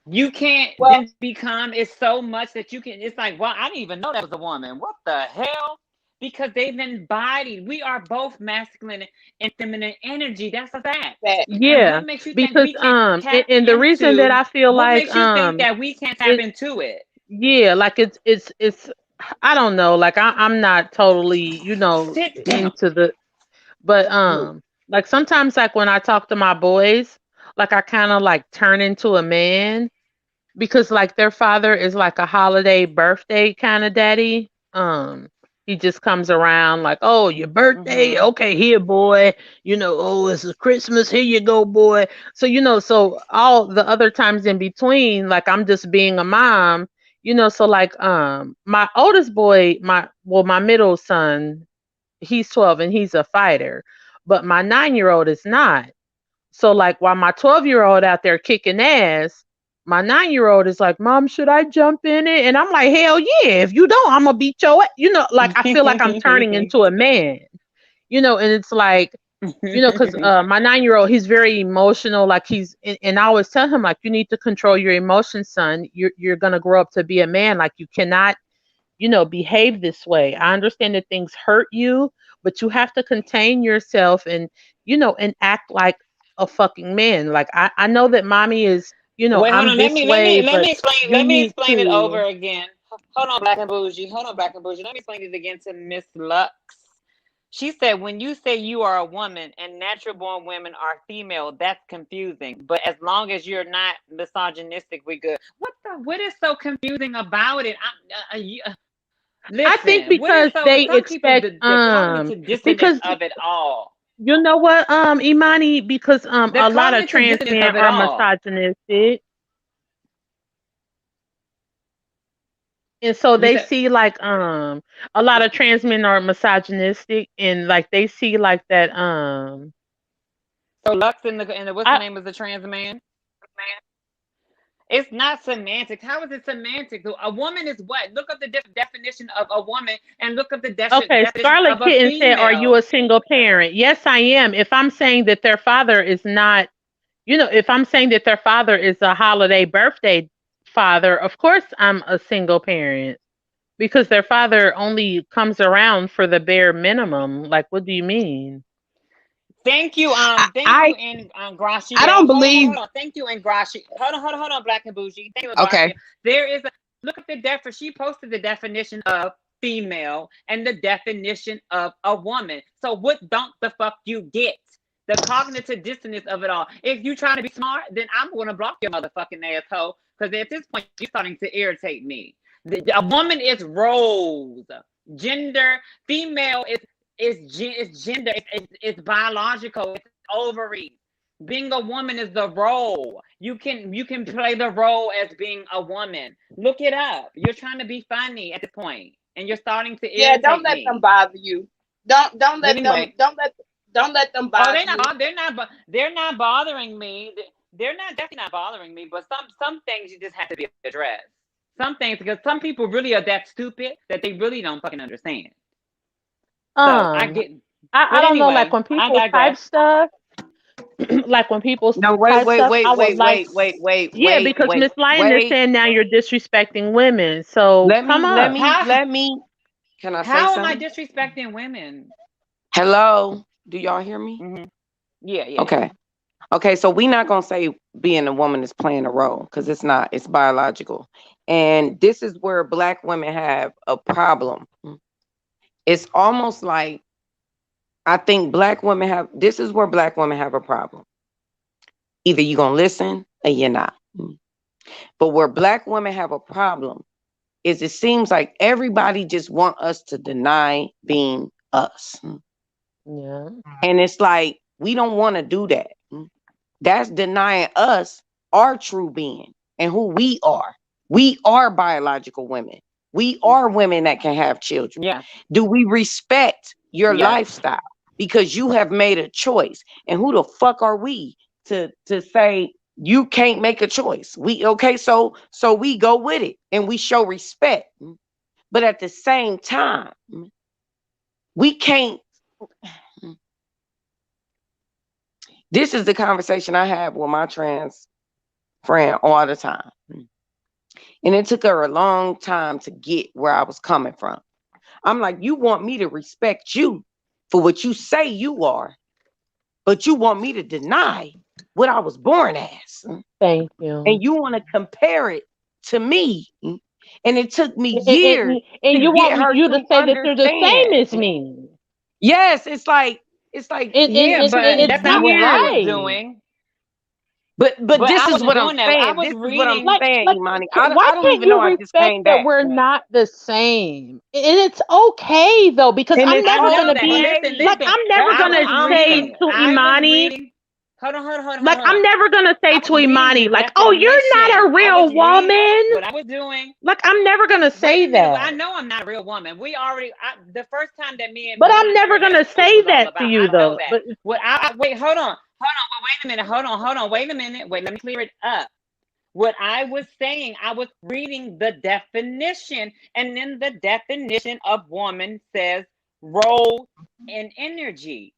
You can't Well, then become, it's so much that you can, it's like, well, I didn't even know that was a woman. What the hell? Because they've embodied, we are both masculine and feminine energy. That's a fact. that And Yeah, what makes you think because we can't tap and the reason that into, I feel what like makes you think that we can't tap it into it? yeah, like it's I don't know, like I'm not totally, Sit down. into the but mm, like sometimes like when I talk to my boys, like I kind of like turn into a man because like their father is like a holiday birthday kind of daddy. He just comes around like, oh, your birthday, Mm-hmm. okay, here, boy. Oh, it's Christmas, here you go, boy. So so all the other times in between, like I'm just being a mom. So like my oldest boy, my middle son, he's 12 and he's a fighter, but my 9-year-old is not. So like while my 12-year-old out there kicking ass, my 9-year-old is like, Mom, should I jump in it? And I'm like, hell yeah. If you don't, I'm gonna beat your like I feel like I'm turning into a man. And it's like, because my 9-year-old, he's very emotional. Like and I always tell him, like, you need to control your emotions, son. You're gonna grow up to be a man. Like, you cannot, behave this way. I understand that things hurt you, but you have to contain yourself and, and act like a fucking man. Like, I know that mommy is, Wait, hold I'm on. Let this me let way, me let but me explain. you Let me need explain it over to. again. Hold on, Black and Bougie. Hold on, Black and Bougie. Let me explain it again to Miss Lux. She said, when you say you are a woman and natural born women are female, that's confusing. But as long as you're not misogynistic, we good. What is so confusing about it? I think Listen, what is because so they some people expect the cognitive dissonance because of it all. you know what, Imani, because The a lot of cognitive trans dissonance men of it are all. misogynistic. And so You they said see like a lot of trans men are misogynistic, and like they see like that so Lux in the what's the I name of the trans man? It's not semantics. How is it semantic? A woman is what? Look up the definition of a woman and look up the Okay, definition Scarlet of a Kitten said, "Are you female. a single parent?" Yes, I am. If I'm saying that their father is not, if I'm saying that their father is a holiday birthday father, of course I'm a single parent because their father only comes around for the bare minimum. Like, what do you mean? Thank you, I and I don't Graciel. believe. Hold on. Thank you, and Gracie. Hold on, Black and Bougie. Thank you, Okay. Gracia. There is a look at the she posted the definition of female and the definition of a woman. So what don't the fuck you get? The cognitive dissonance of it all. If you trying to be smart, then I'm gonna block your motherfucking asshole. Because at this point you're starting to irritate me. A woman is roles. Gender, female is gender, it's biological, it's ovaries. Being a woman is the role. You can play the role as being a woman. Look it up. You're trying to be funny at this point, and you're starting to Yeah, don't irritate let them me. bother you. Don't But let them anyway, don't let them oh, bother you. they're not bothering me. They're not definitely not bothering me. But some things you just have to be addressed. Some things because some people really are that stupid that they really don't fucking understand. So I Um, get. I But don't know. Like anyway, when I people type digress. stuff, like when people No, wait, type wait, stuff, I wait, would wait, like, wait, wait, wait, yeah, wait, because wait, Miss Lion is wait. saying now you're disrespecting women. So Let come me, let up. me, How let me. Can I say how am I something? disrespecting women? Hello, do y'all hear me? Hmm. Yeah. Okay. Okay, so we not gonna say being a woman is playing a role because it's not. It's biological, and this is where Black women have a problem. It's almost like I think Black women have. This is where Black women have a problem. Either you're gonna listen or you're not. But where Black women have a problem is it seems like everybody just want us to deny being us. Yeah. And it's like we don't want to do that. That's denying us our true being and who we are. We are biological women. We are women that can have children. Yeah. Do we respect your Yes. lifestyle? Because you have made a choice. And who the fuck are we to say you can't make a choice? We okay, so we go with it and we show respect. But at the same time, we can't. This is the conversation I have with my trans friend all the time. And it took her a long time to get where I was coming from. I'm like, you want me to respect you for what you say you are, but you want me to deny what I was born as. Thank And you. you want to compare it to me. And it took me And, years and to you get want her you to to say that you're the same understand. as me. Yes, it's like Yeah, but It's that's not not what I was years. doing. But But this I is wasn't what I'm doing that. I saying. was This is what I'm reading. saying, like Imani. why I don't can't even know. you I just respect came that back. we're not the same? And it's okay though, because And I'm it's I never know gonna that. But be okay. listen, like listen. I'm never I gonna was say reading. to I was Imani, reading. Hold on, hold on, hold on, hold like on, hold I'm on. never gonna say I to was reading Imani, the like, oh, you're not definition. a I real was reading woman. what I was doing. Like I'm never gonna Wait say a minute. Well, I that. know I'm not a real woman. We already the first time that But me I'm and never her had gonna what it say was all that to about. you I know though. that. But What I wait, hold on. Well, wait a minute. Hold on. Wait a minute. Wait, let me clear it up. What I was saying, I was reading the definition, and then the definition of woman says role and energy.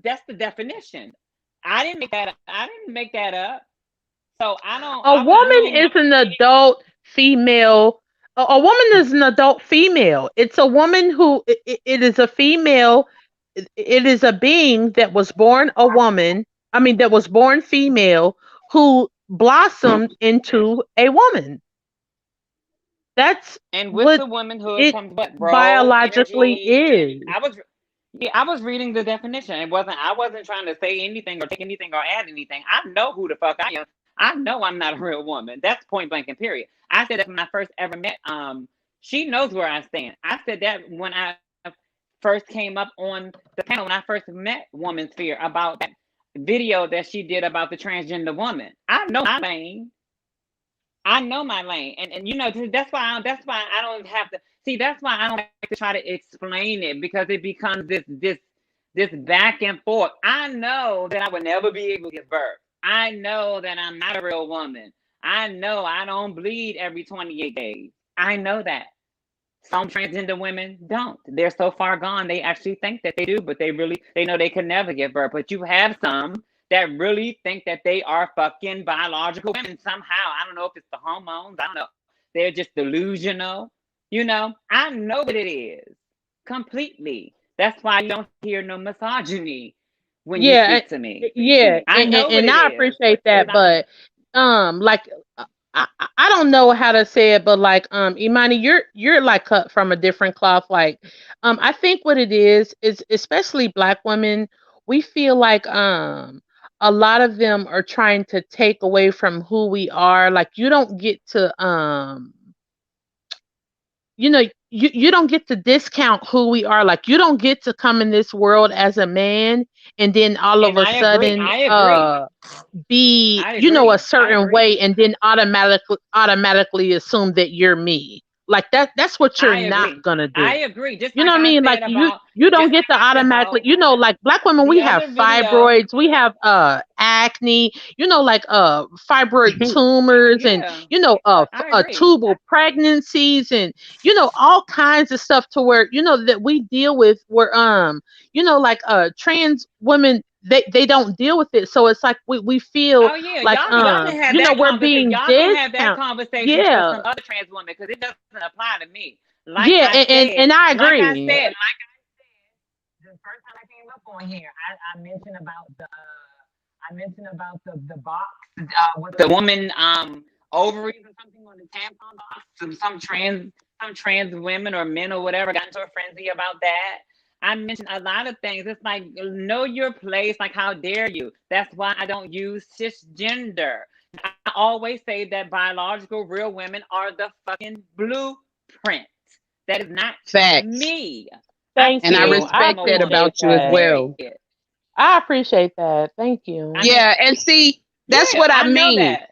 That's the definition. I didn't make that up. So I don't. A I was woman is reading. an adult female. A woman is an adult female. It's a woman who it is a female. It is a being that was born a woman. I mean, that was born female who blossomed into a woman. That's And with what the womanhood it comes what role, biologically energy. is. I was reading the definition. I wasn't trying to say anything or take anything or add anything. I know who the fuck I am. I know I'm not a real woman. That's point blank and period. I said that when I first ever met. She knows where I stand. I said that when I first came up on the panel when I first met Woman Sphere about that video that she did about the transgender woman. I know my lane. I know my lane, and you know that's why I don't have to see. That's why I don't like to try to explain it because it becomes this back and forth. I know that I would never be able to give birth. I know that I'm not a real woman. I know I don't bleed every 28 days. I know that. Some transgender women don't. They're so far gone. They actually think that they do, but they know they can never give birth. But you have some that really think that they are fucking biological women somehow. I don't know if it's the hormones. I don't know. They're just delusional. You know, I know what it is completely. That's why you don't hear no misogyny when you Yeah, speak to me. yeah, I know what and it I is. appreciate that, but like I don't know how to say it, but like Imani, you're like cut from a different cloth. Like I think what it is especially black women, we feel like a lot of them are trying to take away from who we are. Like you don't get to you know you don't get to discount who we are. Like you don't get to come in this world as a man and then all of And a I agree. sudden I agree. be I a agree. I certain agree. way and then automatically assume that you're me. Like that's what you're I not agree. gonna I do. agree. Just You know like what I I mean? Like said about, you don't just get like to I said automatically, about like black women, we the have other video. fibroids, we have acne, like fibroid tumors and Yeah, I agree. tubal pregnancies and all kinds of stuff to where that we deal with where like trans women they don't deal with it. So it's like we feel Oh yeah, like y'all can have that we're conversation. being Y'all can have that discounted. conversation for Yeah. some other trans woman because it doesn't apply to me. Yeah, and I agree. The first time I came up on here, I mentioned about the box with the woman ovaries or something on the tampon box. Some trans women or men or whatever got into a frenzy about that. I mentioned a lot of things. It's like know your place. Like how dare you? That's why I don't use cisgender. I always say that biological real women are the fucking blueprint. That is not Facts. me. I Thank And I said you. I I'm respect a that woman. appreciate about you as that. well. Period. I appreciate that. Thank I you. mean, Yeah, and see, that's yeah, what I I know mean. that.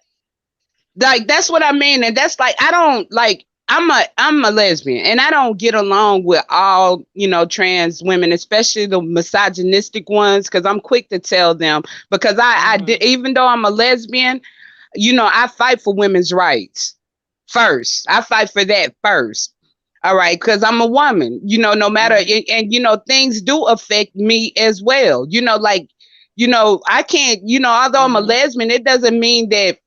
Like that's what I mean. And that's like I don't like I'm a lesbian and I don't get along with all, trans women, especially the misogynistic ones, because I'm quick to tell them because I did, Hmm. even though I'm a lesbian, I fight for women's rights first. I fight for that first. All right, because I'm a woman, no matter, Hmm. and things do affect me as well. Like, I can't, although I'm a Hmm. lesbian, it doesn't mean that,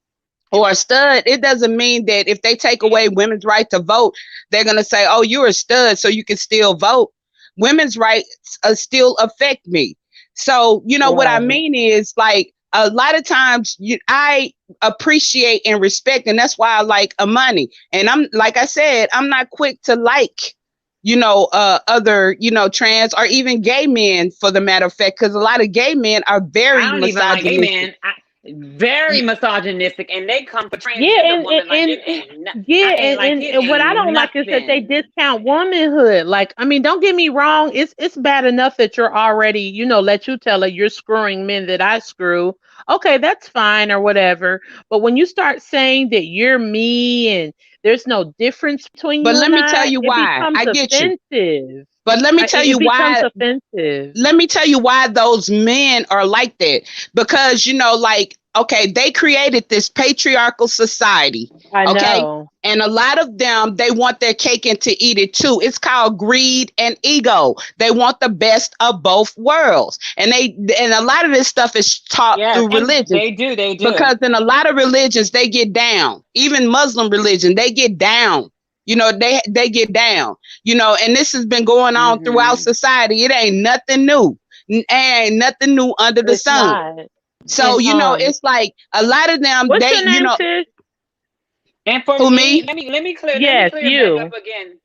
or a stud, it doesn't mean that if they take away women's right to vote, they're gonna say, "Oh, you're a stud, so you can still vote." Women's rights still affect me. So, what I Right. mean is like a lot of times I appreciate and respect, and that's why I like Amani. And I'm like I said, I'm not quick to like other trans or even gay men for the matter of fact, because a lot of gay men are I very don't even like gay misogynistic. men. Very misogynistic, and they come for Yeah, transgender woman like it ain't. yeah, I ain't like it and what I ain't don't like is that they nothing. discount womanhood. Like, I mean, don't get me wrong, it's bad enough that you're already, let you tell her you're screwing men that I screw. Okay, that's fine or whatever. But when you start saying that you're me and there's no difference between But you let and me tell I, you it why. becomes I get you. offensive. But let me tell It you becomes why. offensive. Let me tell you why those men are like that. Because, like, okay, they created this patriarchal society. I Okay. know. And a lot of them, they want their cake and to eat it too. It's called greed and ego. They want the best of both worlds. And a lot of this stuff is taught Yes, through and religion. they do. They do. Because in a lot of religions, they get down. Even Muslim religion, they get down. You know, they get down. You know, and this has been going on throughout society. It ain't nothing new. Ain't nothing new under the It's sun. not. So, And you know, it's like a lot of them, what's they, your you name, know, sis? And for who, me, me? let me clear Yes, back you. up again.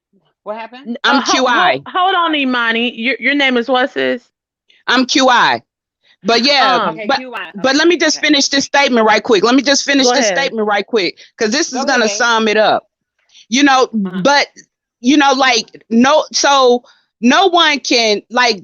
What happened? I'm QI. Hold on, Imani. Your name is what, sis? I'm QI. But yeah, Okay, but QI. but let me just Okay. finish this statement right quick. Let me just finish Go this ahead. statement right quick, because this is Go gonna ahead. sum it up. You know, but you know, like so no one can, like,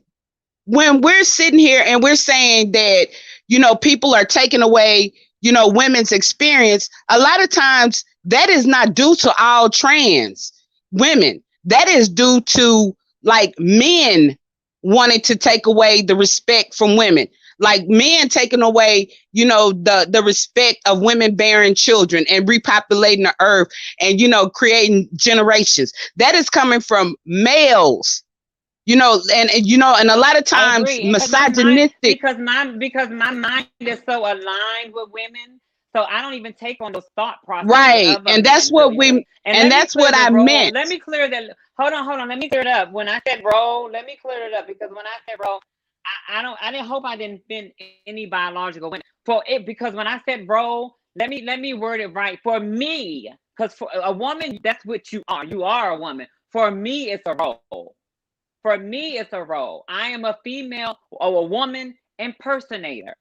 when we're sitting here and we're saying that, you know, people are taking away, you know, women's experience, a lot of times that is not due to all trans women. That is due to, like, men wanting to take away the respect from women. Like men taking away, you know, the respect of women bearing children and repopulating the earth and, you know, creating generations. That is coming from males. You know, and you know, and a lot of I times agree. misogynistic. Because my mind is so aligned with women, so I don't even take on those thought processes Right. of a And that's man, what really. and that's what I meant. Let me clear that. Hold on. Let me clear it up. When I said role, let me clear it up, because when I said role, I didn't hope I didn't offend any biological women for it, because when I said role, let me word it right. For me, because for a woman, that's what you are. You are a woman. For me, it's a role. For me, it's a role. I am a female or a woman impersonator.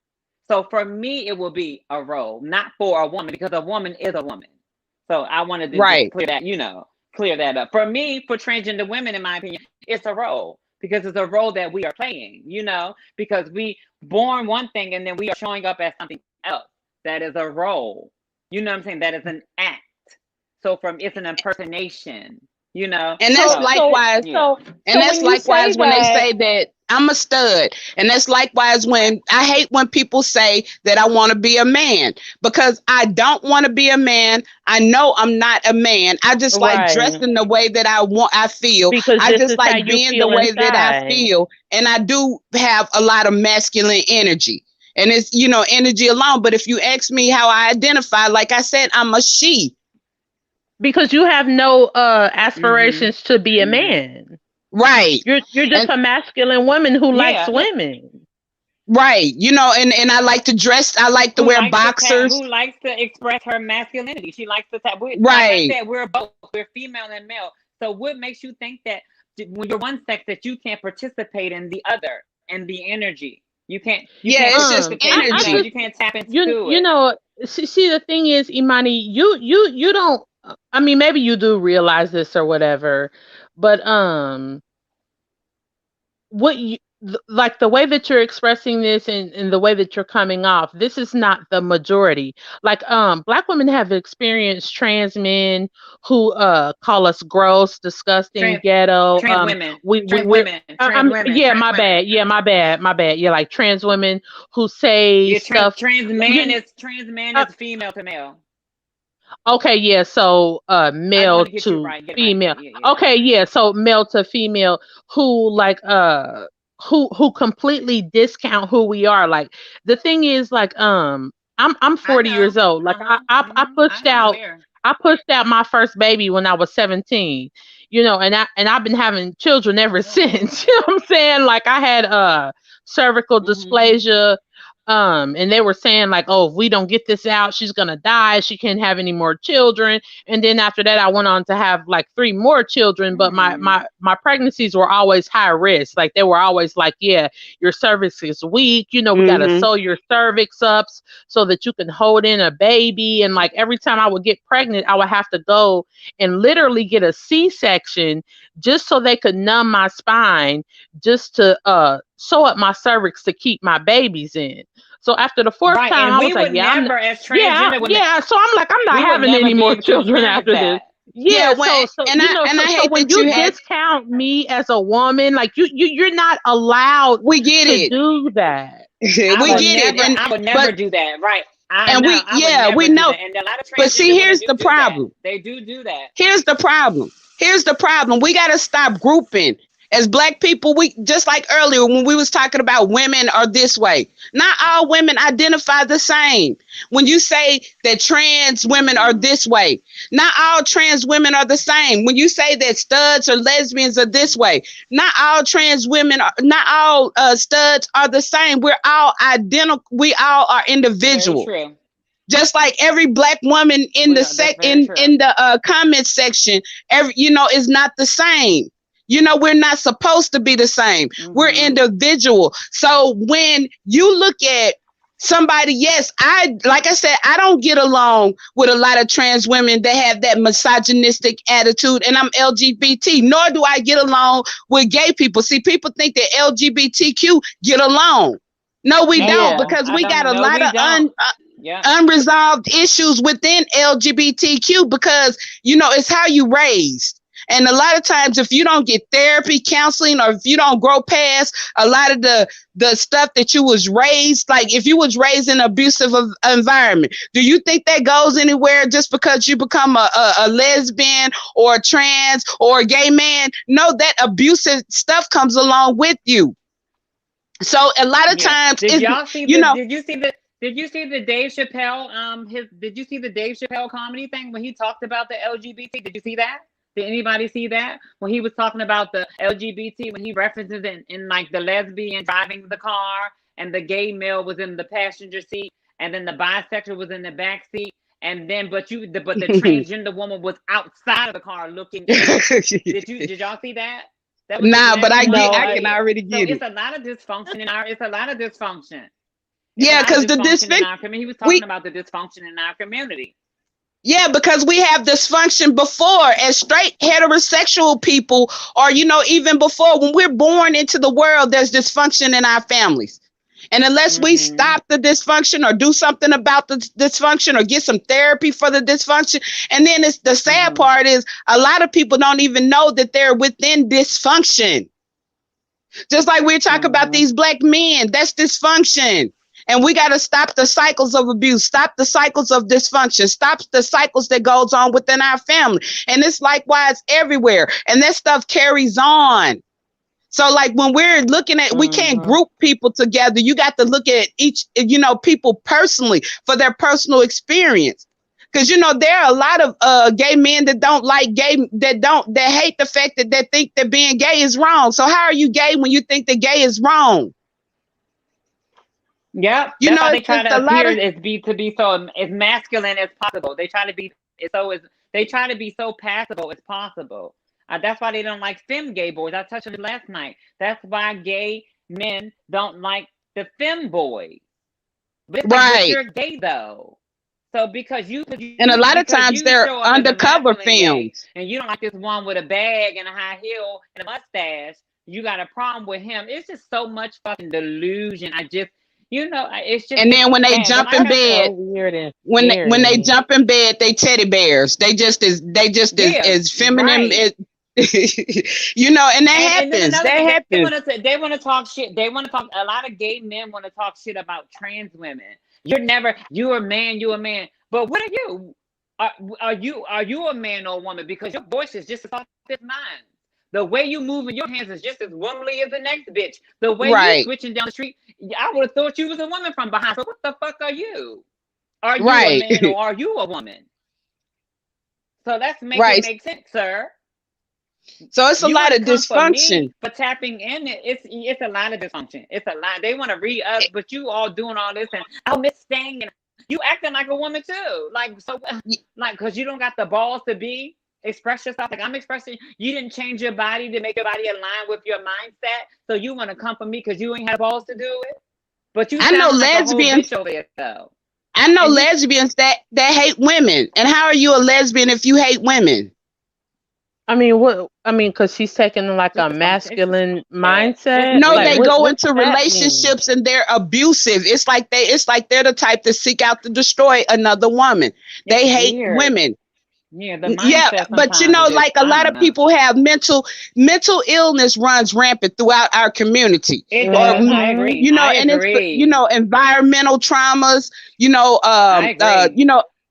So for me, it will be a role, not for a woman, because a woman is a woman. So I wanted to just Right. clear that, clear that up. For me, for transgender women, in my opinion, it's a role, because it's a role that we are playing, because we born one thing and then we are showing up as something else. That is a role. You know what I'm saying? That is an act. So it's an impersonation. And that's likewise. And that's likewise when they say that I'm a stud. And that's likewise when I hate when people say that I want to be a man, because I don't want to be a man. I know I'm not a man. I just like dressing the way that I feel. Because I this just is how like you being feel the way that I inside. feel. And I do have a lot of masculine energy. And it's, energy alone. But if you ask me how I identify, like I said, I'm a she. Because you have no aspirations to be a man. Right. You're just a masculine woman who likes women. Right. And I like to dress. I like to wear boxers. Who likes to express her masculinity. She likes to tap. Right. Like I said, we're both. We're female and male. So what makes you think that when you're one sex that you can't participate in the other and the energy? You can't. It's just energy. You can't tap into it. See, the thing is, Imani, you don't. I mean, maybe you do realize this or whatever, but what you like the way that you're expressing this and the way that you're coming off, this is not the majority. Like Black women have experienced trans men who call us gross, disgusting, ghetto. Trans women. Yeah, my bad. Yeah, like trans women who say stuff. Trans man is female to male. Okay, yeah, so male to female. Okay, yeah, so male to female who like who completely discount who we are. Like the thing is, like I'm 40 years old. Like I pushed out my first baby when I was 17. And I've been having children ever since. You know what I'm saying? Like I had cervical dysplasia. And they were saying like, oh, if we don't get this out, she's gonna die. She can't have any more children. And then after that, I went on to have like 3 more children. But my pregnancies were always high risk. Like they were always like, yeah, your cervix is weak. We gotta sew your cervix up so that you can hold in a baby. And like every time I would get pregnant, I would have to go and literally get a C-section just so they could numb my spine, just to sew up my cervix to keep my babies in. So after the 4th time, I was like, So I'm like, I'm not having any more children after this. Yeah, so when you discount me as a woman, like you're not allowed to do that. I would never do that, right? I And know. we, I would yeah, we never do know. that. And a lot of But see, transgender women here's do the do that. problem. They do that. Here's the problem. Here's the problem. We got to stop grouping. As Black people, we just like earlier when we was talking about women are this way. Not all women identify the same. When you say that trans women are Mm-hmm. this way, not all trans women are the same. When you say that studs or lesbians are this way, not all trans women are, not all studs are the same. We're all identical. We all are Very individual. true. Just like every Black woman in the That's very true. in the comment section, every, you know, is not the same. You know, we're not supposed to be the same. We're Mm-hmm. individual. So when you look at somebody, yes, like I said, I don't get along with a lot of trans women that have that misogynistic attitude, and I'm LGBT. Nor do I get along with gay people. See, people think that LGBTQ get along. No, we don't, No, because I we got don't. a No, lot we of don't. Yeah. unresolved issues within LGBTQ, because you know it's how you raised. And a lot of times, if you don't get therapy, counseling, or if you don't grow past a lot of the stuff that you was raised, like if you was raised in an abusive environment, do you think that goes anywhere just because you become a lesbian or a trans or a gay man? No, that abusive stuff comes along with you. So a lot of Yeah. times, Did it's, y'all see you the? know, Did you see the Dave Chappelle Did you see the Dave Chappelle comedy thing when he talked about the LGBT? Did you see that? Did anybody see that when he was talking about the LGBT, when he references in like the lesbian driving the car and the gay male was in the passenger seat and then the bisexual was in the back seat, and then but the transgender woman was outside of the car looking in. Did y'all see that? That was nah, but exactly what it No, I was. can already So get it. it's a lot of dysfunction in our. It's a lot of dysfunction. It's a Yeah, lot of because dysfunction in our community. He was talking we about the dysfunction in our community. yeah, because we have dysfunction before as straight heterosexual people, or you know, even before when we're born into the world, there's dysfunction in our families. And unless we Mm-hmm. stop the dysfunction or do something about the dysfunction or get some therapy for the dysfunction, and then it's the sad Mm-hmm. part is a lot of people don't even know that they're within dysfunction. Just like we're talking about Mm-hmm. these Black men, that's dysfunction. And we got to stop the cycles of abuse, stop the cycles of dysfunction, stop the cycles that goes on within our family. And it's likewise everywhere. And that stuff carries on. So like when we're looking at, we can't Mm-hmm. group people together. You got to look at each, you know, people personally for their personal experience. Because you know there are a lot of gay men that don't like gay, that hate the fact that they think that being gay is wrong. So how are you gay when you think that gay is wrong? Yep, You that's know, how they try it's to a lot appear of to be so as masculine as possible. They try to be they try to be so passable as possible. That's why they don't like femme gay boys. I touched on it last night. That's why gay men don't like the femme boys. But it's like, but right. you're gay though. So because And a lot of because times you they're show up as a undercover masculine gay films. and you don't like this one with a bag and a high heel and a mustache, you got a problem with him. It's just so much fucking delusion. And It's then when they sad. When jump I in got so bed, weird and when they scary. jump in bed, they teddy bears. They just yeah, as feminine right. as you know, and And then another that thing, happens. they want to talk shit. They want to talk. A lot of gay men want to talk shit about trans women. You're a man. You're a man. But what are you? Are you a man or a woman? Because your voice is just as soft as mine. The way you move in your hands is just as womanly as the next bitch. The way you Right, switching down the street, I would have thought you was a woman from behind. So what the fuck are you? Are you a right, man or are you a woman? So let's make it right. make sense, sir. So it's a You lot want to of come for dysfunction. me for tapping in it. It's a lot of dysfunction. It's a lot. They want to read us, but you all doing all this and Miss Sting and you acting like a woman too. Like so, like because you don't got the balls to express yourself. Like I'm expressing. You didn't change your body to make your body align with your mindset. So you want to come for me because you ain't had balls to do it. But you I know sound like a whole lesbians. bitch over there though. I know And you lesbians that hate women. And how are you a lesbian if you hate women? I mean, what? I mean, because she's taking like just a dysfunction. It's just masculine bad. It's mindset. No, Like, they weird. go what does into that mean? relationships and they're abusive. It's like they're the type to seek out to destroy another woman. It's They hate weird. women. Yeah, the Yeah, mindset but sometimes is just like a I lot don't of know. people have mental illness runs rampant throughout our community, It or does. I Mm-hmm. agree. I and it's agree. environmental traumas, I agree.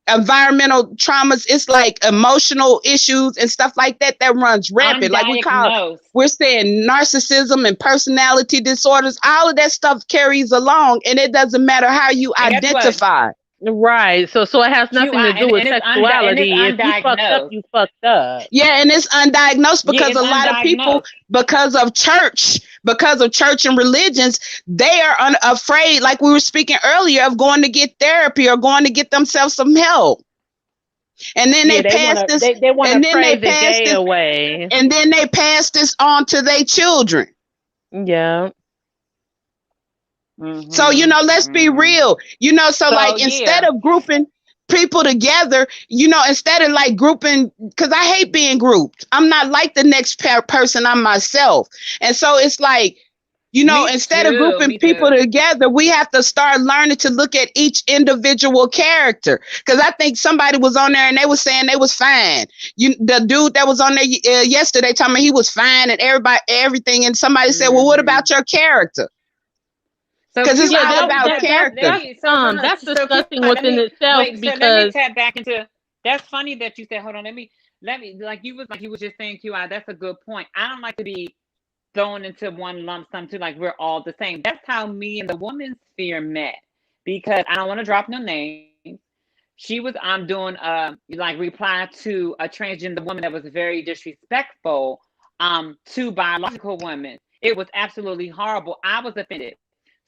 environmental traumas. It's like emotional issues and stuff like that that runs rampant. Like Undiagnosed. we're saying narcissism and personality disorders. All of that stuff carries along, and it doesn't matter how you And guess what? identify. Right. So it has nothing to do with And it's sexuality. If you fucked up, undiagnosed. you fucked up. Yeah, and it's undiagnosed Yeah, because it's a lot of people, undiagnosed. because of church and religions, they are afraid, like we were speaking earlier, of going to get therapy or going to get themselves some help. And then Yeah, they pass this, they wanna and then pray they the pass gay this, away. and then they pass this on to their children. Yeah. So, let's be real. So So like instead yeah. of grouping people together, instead of like grouping, because I hate being grouped. I'm not like the next person, I'm myself. And so it's like, Me instead of too. grouping Me people too. together, we have to start learning to look at each individual character. Because I think somebody was on there and they was saying they was fine. The dude that was on there yesterday told me he was fine and everything. And somebody said, well, what Hmm. about your character? So Because it's Q, Yeah, all let me about tap. character. Let me. So no. that's So Q, disgusting let within me itself wait. So let me because tap back into. That's funny that you said. Hold on. Let me. Like you was just saying. Q. That's a good point. I don't like to be thrown into one lump sum too. Like we're all the same. That's how me and the woman's sphere met. Because I don't want to drop no names. She was. I'm doing like reply to a transgender woman that was very disrespectful to biological women. It was absolutely horrible. I was offended.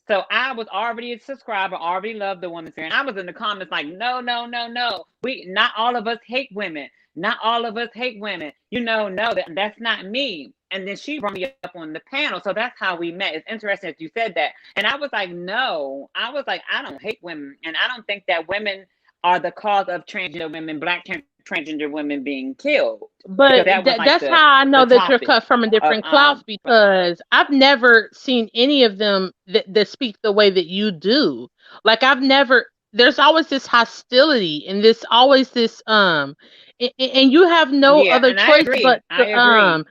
So I was already a subscriber, already loved the woman's here. And I was in the comments like, no, no, no, no. We not all of us hate women. Not all of us hate women. No, that's not me. And then she brought me up on the panel. So that's how we met. It's interesting that you said that. And I was like, no. I was like, I don't hate women. And I don't think that women are the cause of transgender women, black transgender women being killed. Because but that was like that's how I the know that you're topic cut from a of different cloth because I've never seen any of them that speak the way that you do. Like I've never. There's always this hostility and this always this and you have no yeah, other and I choice but agree. I to agree.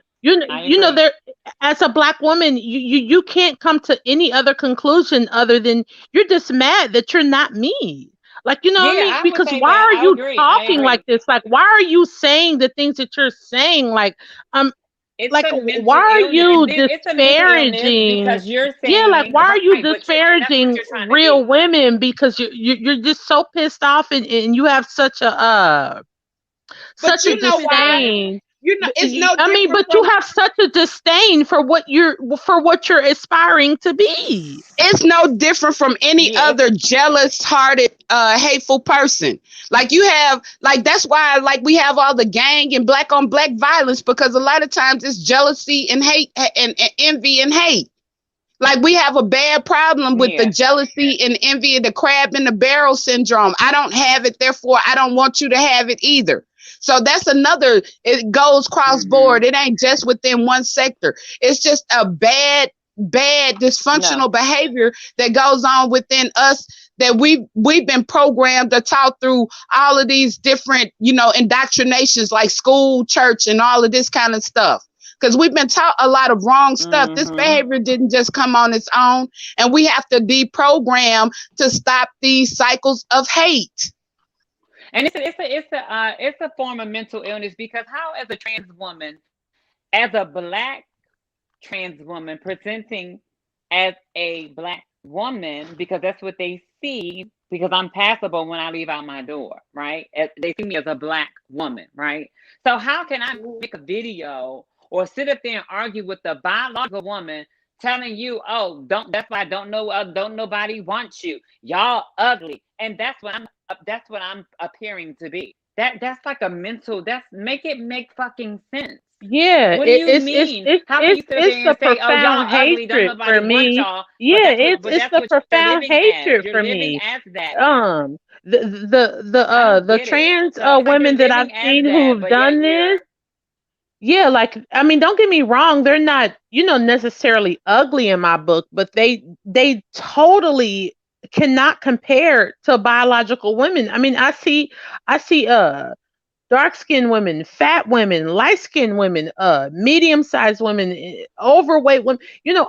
I you know agree. there as a black woman you can't come to any other conclusion other than you're just mad that you're not me. Like, you know what I Yeah, mean? I would Because say why that. are I you agree. I talking agree. like this? Like, why are you saying the things that you're saying? Um, It's like, a why mental are illness. you It's a mental illness disparaging? because you're Yeah, like, saying why are you right, and that's what disparaging you're trying to real do. women? Because you're just so pissed off and you have But such a you know why? disdain. It's no I mean, different but you from have such a disdain for what you're aspiring to be. it's no different from any Yeah, other jealous hearted hateful person. Like you have like that's why like we have all the gang and black on black violence because a lot of times it's jealousy and hate and envy and hate. Like we have a bad problem with the yeah. jealousy and envy and the crab in the barrel syndrome. I don't have it, therefore I don't want you to have it either. So that's another, it goes cross Mm-hmm. board. It ain't just within one sector. It's just a bad No. dysfunctional behavior that goes on within us that we've been programmed or taught through all of these different, indoctrinations like school, church, and all of this kind of stuff because we've been taught a lot of wrong stuff. This Mm-hmm. behavior didn't just come on its own, and we have to deprogram to stop these cycles of hate. And it's a form of mental illness because how as a trans woman, as a black trans woman presenting as a black woman because that's what they see because I'm passable when I leave out my door, right? They see me as a black woman, right? So how can I make a video or sit up there and argue with the biological woman telling you, oh, don't that's why don't nobody want you. Y'all ugly. And that's what I'm appearing to be. That's like a mental that's make it make fucking sense. Yeah, What do you mean? How can you sit up it's there the and say, "Oh, y'all profound ugly, don't hatred nobody for want me. y'all," Yeah, but it's that's the what you're profound living as. hatred You're for living me. as that. The I don't the get it. trans So it's like you're women that I've living as seen that, who've but yet done this, you're yeah, like I mean, don't get me wrong, they're not, necessarily ugly in my book, but they totally cannot compare to biological women. I mean, I see dark skinned women, fat women, light skinned women, medium sized women, overweight women,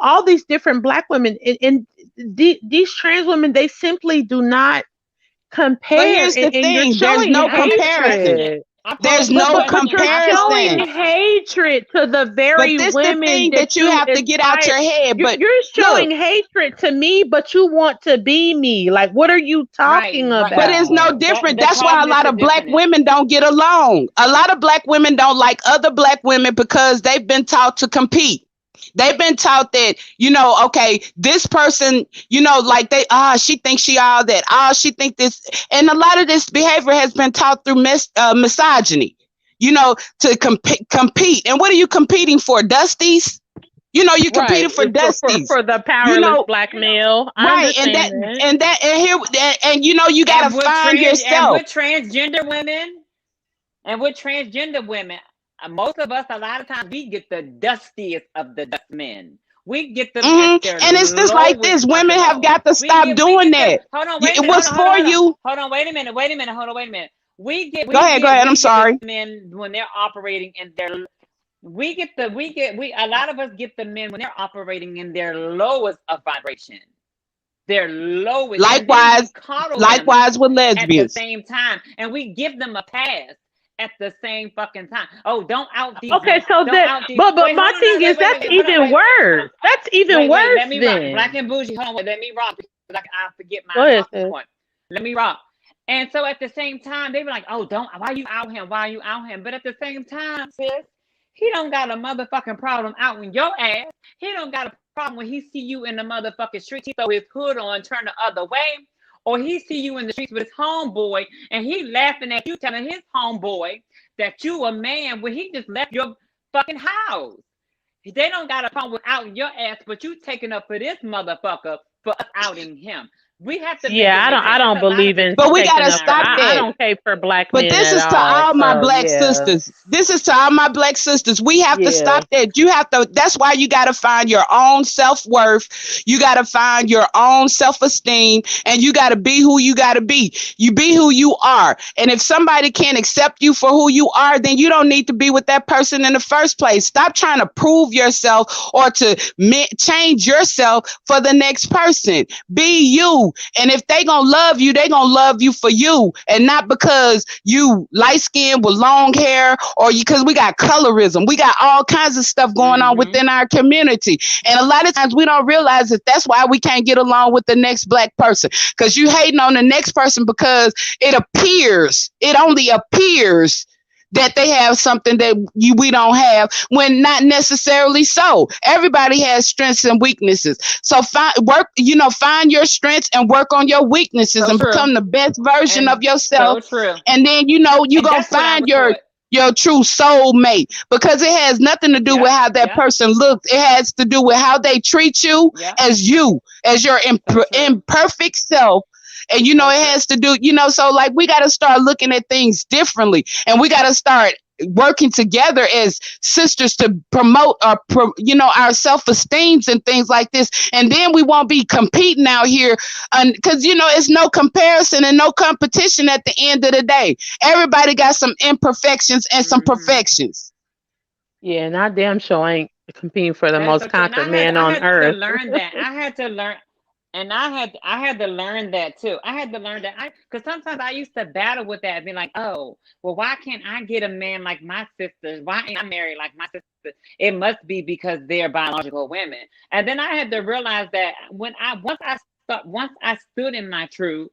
all these different black women. And these trans women, they simply do not But compare. here's the And you're thing, there's showing no I understand comparison. that. hatred. I There's posed the no But you're question. I told showing comparison. you. hatred to the But very this the women thing that that you you have to get out aspire. your head. But You're look, showing hatred to me, but you want to be me. Like, what are you Right, talking right. but it's no about? That different. the That's why a lot cognitive of black dissonance. women don't get along. A lot of black women don't like other black women because they've been taught to compete. They've been taught that, okay, this person, like she thinks she all that. She think this. And a lot of this behavior has been taught through misogyny, to compete. And what are you competing for? Dusties? You're Right. competing for dusties. For the You powerless know, black male. I right. And understand that. you got to find And yourself. with transgender women, most of us, a lot of times, we get the dustiest of the dust men. We get them at their And it's just like lowest this. of the Women have low. got to We stop get we doing get them. that. Hold on, wait a It minute. was for you. Hold on, wait a minute. Hold on, wait a minute. Go ahead. Go ahead. I'm We get sorry. the men when they're operating in their. We a lot of us get the men when they're operating in their lowest of vibration, their lowest, and then we Likewise, coddle them likewise with at the lesbians. same time, and we give them a pass at the same fucking time. Oh, don't out these Okay, women. so Don't that, out these. but Wait, my hold on. thing is that's Hold on. even worse. That's even Wait. worse Let me rock. Black then. and bougie. Hold on. Wait, let me rock because I forget my Go ahead, talking sis. point. Let me rock. And so at the same time, they were like, "Oh, don't. Why you out him? Why you out him?" But at the same time, sis, he don't got a motherfucking problem out in your ass. He don't got a problem when he see you in the motherfucking streets. He throw his hood on, turn the other way, or he see you in the streets with his homeboy, and he laughing at you, telling his homeboy that you a man when he just left your fucking house. They don't got a problem with outing your ass, but you taking up for this motherfucker for us outing him. We have to make Yeah, it make I sense. don't That's a lot of believe in But we dysfunction got taking to in up our for. stop I that. community. don't pay for black But men this at is to all. all my So black yeah, sisters. This is to all my black sisters. We have to yeah. stop that. You have to, that's why you got to find your own self worth. You got to find your own self esteem, and you got to be who you got to be. You be who you are. And if somebody can't accept you for who you are, then you don't need to be with that person in the first place. Stop trying to prove yourself or to change yourself for the next person. Be you. And if they gonna love you, they gonna love you for you, and not because you light skinned with long hair, or because we got colorism. We got all kinds of stuff going on Mm-hmm. within our community. And a lot of times we don't realize that that's why we can't get along with the next black person. Because you hating on the next person because it only appears that they have something that we don't have, when not necessarily so. Everybody has strengths and weaknesses. So find your strengths and work on your weaknesses, So and true. become the best version of And yourself. so true. And then you're And gonna that's what I find was your taught. true soulmate, because it has nothing to do with how that Yep. person looks. It has to do with how they treat you Yep. as your So true. imperfect self. And So it true. has to do, so like we got to start looking at things differently, and we got to start working together as sisters to promote our self-esteems and things like this. And then we won't be competing out here, because it's no comparison and no competition at the end of the day. Everybody got some imperfections and some Mm-hmm. perfections. Yeah, and I damn sure ain't competing for the That is most so true. And conquered man I on had to earth. learn that. I had to learn, and I had to learn that too. I had to learn that because sometimes I used to battle with that, being like, oh, well, why can't I get a man like my sister? Why ain't I married like my sister? It must be because they're biological women. And then I had to realize that once I stood in my truth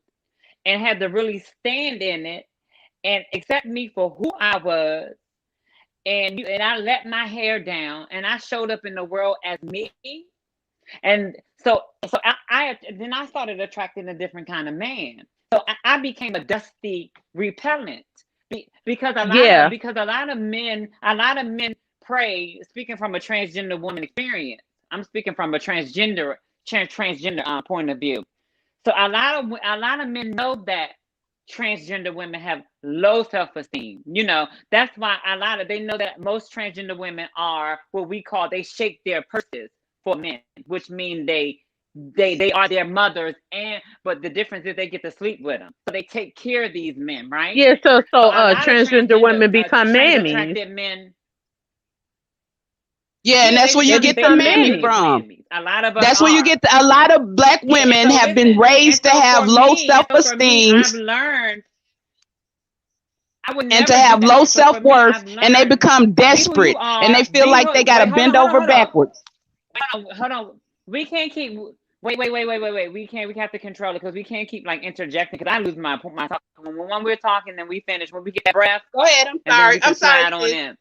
and had to really stand in it and accept me for who I was, and I let my hair down and I showed up in the world as me. And I then I started attracting a different kind of man. So I became a dusty repellent, because Yeah, a lot of men pray. Speaking from a transgender woman experience, I'm speaking from a transgender point of view. So a lot of men know that transgender women have low self-esteem. That's why they know that most transgender women are what we call, they shake their purses for men, which mean they are their mothers, but the difference is they get to sleep with them, so they take care of these men, right? Yeah, so So a lot of transgender transgender women become trans mammies. attracted men, Yeah, and yeah, they that's where you They become get the become basically mammy mammies. baby from. mammies. A lot of us That's where you are. get a lot of black Yeah, and women so have been listen, raised to have low for me, self-esteem I've learned I would and to never do have that. low So for me, self-worth, I've and they learned become be who you desperate and they are. feel like they got to Wait, hold on, bend hold on, over hold on. backwards. Hold on. We can't keep. Wait. We can't. We have to control it because we can't keep like interjecting. Because I lose my talk. When we're talking, then we finish. When we get that breath, Go ahead. I'm and then sorry. we I'm can sorry, slide on sis. in.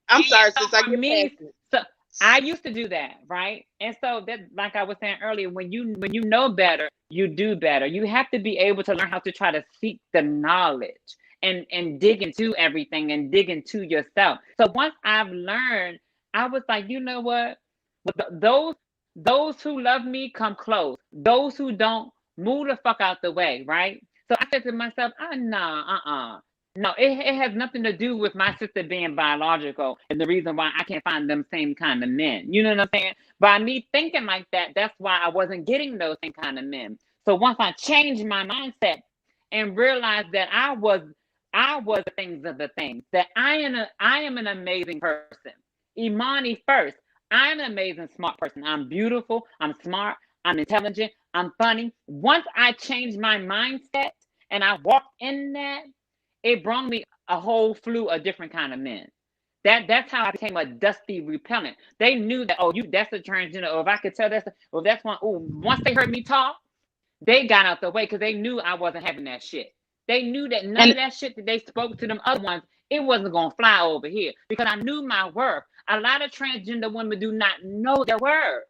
I'm Yeah. sorry, So sis. I for get past me, it. so I used to do that, right? And so that, like I was saying earlier, when you know better, you do better. You have to be able to learn how to try to seek the knowledge and dig into everything and dig into yourself. So once I've learned, I was like, you know what? Those who love me come close. Those who don't, move the fuck out the way, right? So I said to myself, nah. No, it has nothing to do with my sister being biological and the reason why I can't find them same kind of men. You know what I'm saying? By me thinking like that, that's why I wasn't getting those same kind of men. So once I changed my mindset and realized that I was the things of the things, that I am an amazing person. Imani first. I'm an amazing smart person. I'm beautiful, I'm smart, I'm intelligent, I'm funny. Once I changed my mindset and I walked in that, it brought me a whole slew of different kind of men. That's how I became a dusty repellent. They knew that, oh, that's a transgender, or if I could tell that's one. Oh, once they heard me talk, they got out the way because they knew I wasn't having that shit. They knew that none And of that shit that they spoke to them other ones, it wasn't gonna fly over here because I knew my worth. A lot of transgender women do not know their worth.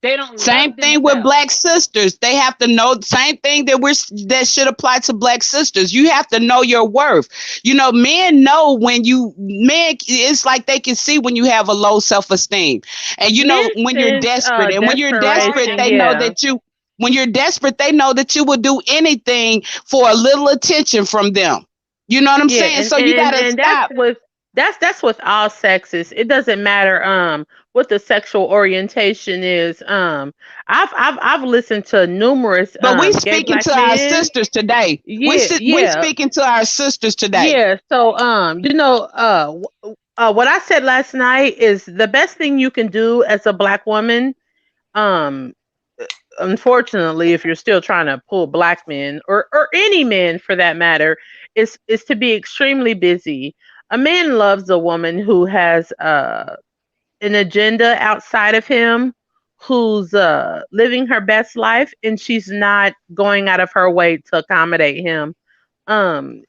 They don't same love thing with themselves. black sisters. They have to know the same thing that should apply to black sisters. You have to know your worth. Men know men, it's like they can see when you have a low self-esteem. And Men when you're sense desperate. And when you're desperate, desperation, they know yeah. that you when you're desperate, they know that you will do anything for a little attention from them. You know what I'm Yeah, saying? So you gotta and that's stop. with all sexes. It doesn't matter what the sexual orientation is. I've listened to numerous But we gay speaking black to our men. sisters today. Yeah, We yeah, speaking to our sisters today. yeah. So what I said last night is the best thing you can do as a black woman. Um, Unfortunately, if you're still trying to pull black men or any men for that matter, is to be extremely busy. A man loves a woman who has an agenda outside of him, who's living her best life, and she's not going out of her way to accommodate him.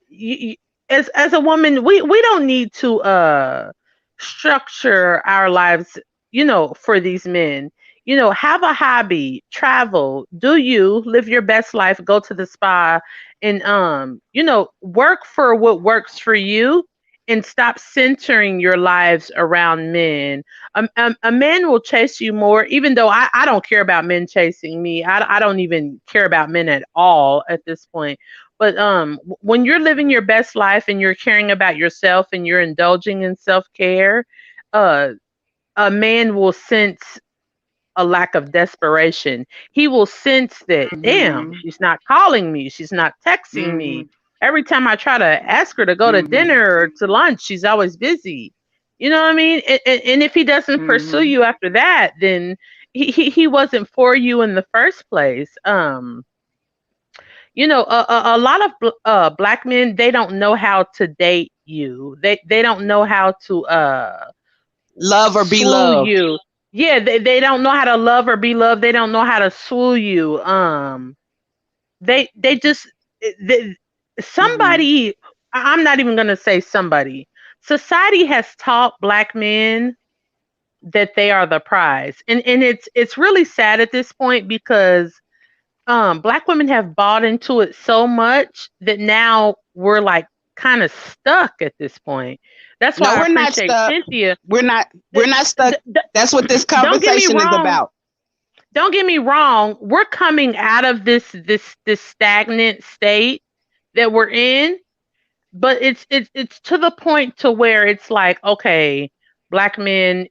You, as a woman, we don't need to structure our lives, for these men. Have a hobby, travel, do you live your best life, go to the spa, and work for what works for you, and stop centering your lives around men. A man will chase you more, even though I don't care about men chasing me. I don't even care about men at all at this point. But when you're living your best life and you're caring about yourself and you're indulging in self-care, uh, a man will sense a lack of desperation. He will sense that, damn, Mhm. she's not calling me, she's not texting me. Mhm. Every time I try to ask her to go to Mhm. dinner or to lunch, she's always busy. You know what I mean? And if he doesn't pursue Mhm. you after that, then he wasn't for you in the first place. A lot of black men, they don't know how to date you. They don't know how to Love or be swoo loved. you. Yeah, they don't know how to love or be loved. They don't know how to swoo you. They just they, Mhm. somebody. I'm not even gonna say somebody. Society has taught black men that they are the prize, and it's really sad at this point because black women have bought into it so much that now we're like kind of stuck at this point. That's No, why I we're not appreciate stuck. Cynthia. We're not D- we're not stuck. That's what this don't get me conversation is wrong. about. Don't get me wrong. We're coming out of this stagnant state that we're in, but it's to the point to where it's like, okay, black men,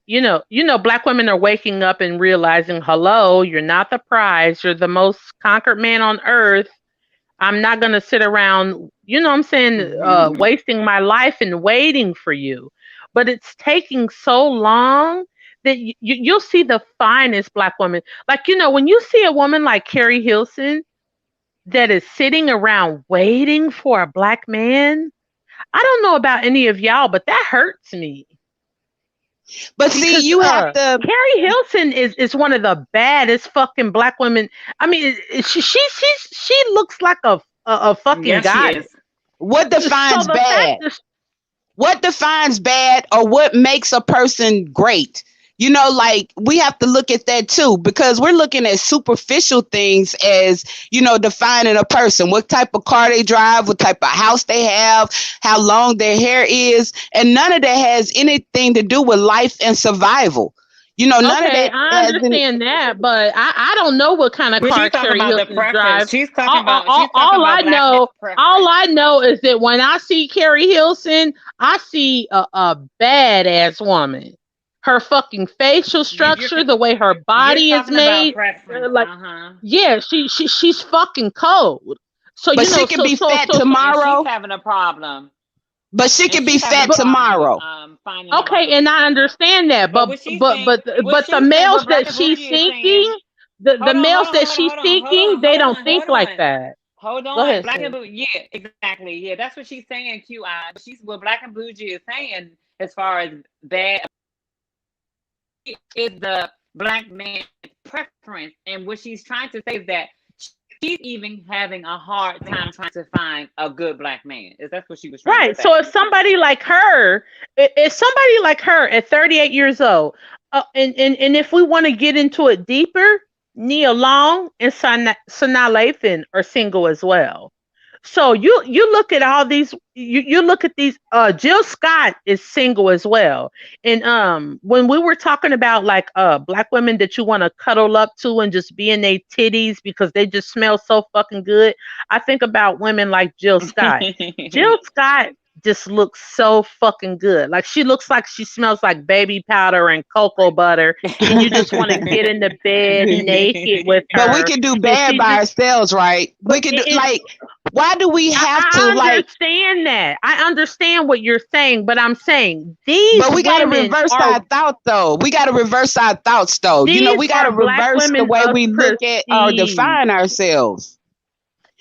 black women are waking up and realizing, hello, you're not the prize. You're the most conquered man on earth. I'm not going to sit around, what I'm saying, wasting my life and waiting for you. But it's taking so long that you'll see the finest black woman. Like, when you see a woman like Carrie Hilson that is sitting around waiting for a black man, I don't know about any of y'all, but that hurts me. But see, Because you have to. Carrie Hilson is one of the baddest fucking black women. I mean, she looks like a fucking Yes, she goddess. is. What So defines the bad? fact that What defines bad, or what makes a person great? Like, we have to look at that too, because we're looking at superficial things as, defining a person. What type of car they drive, what type of house they have, how long their hair is. And none of that has anything to do with life and survival. None of okay, that I has any. understand that, but I don't know what kind of But car she's talking Carrie about the Hilson drives. preference. She's talking about All I black men know, all preference. I know is that when I see Carrie Hilson, I see a badass woman. Her fucking facial structure, the way her You're body is talking about made, preference. like, yeah, she's fucking cold. So But she can be fat And she's tomorrow. having a problem. But she And can be she's having fat a problem with tomorrow. finding a okay, man. and I understand that, But but what she's but saying, but but the males what Black that and she's Bougie is saying, seeking, the males that she's seeking, they don't think like that. hold Go on. ahead, Black and sis. Bougie, yeah, exactly. Yeah, that's what she's saying, QI. But she's what Black and Bougie is saying as far as bad is the black man preference. And what she's trying to say is that she's even having a hard time trying to find a good black man. Is that's what she was trying to Right. say. So if somebody like her at 38 years old, and if we want to get into it deeper, Nia Long and Sanaa Lathan are single as well. So you look at all these, you look at these. Jill Scott is single as well. And when we were talking about like black women that you want to cuddle up to and just be in their titties because they just smell so fucking good, I think about women like Jill Scott. Jill Scott just looks so fucking good. Like, she looks like she smells like baby powder and cocoa butter, and you just want to get in the bed naked with But we her. can do And bad she by just, ourselves, right? We but can do, like, why do we have to, I like? understand that. I understand what you're saying, but I'm saying these But we got to women reverse are our thought, though. We got to reverse our thoughts, though. these We got to are black reverse the women way of we look at or prestige. define ourselves.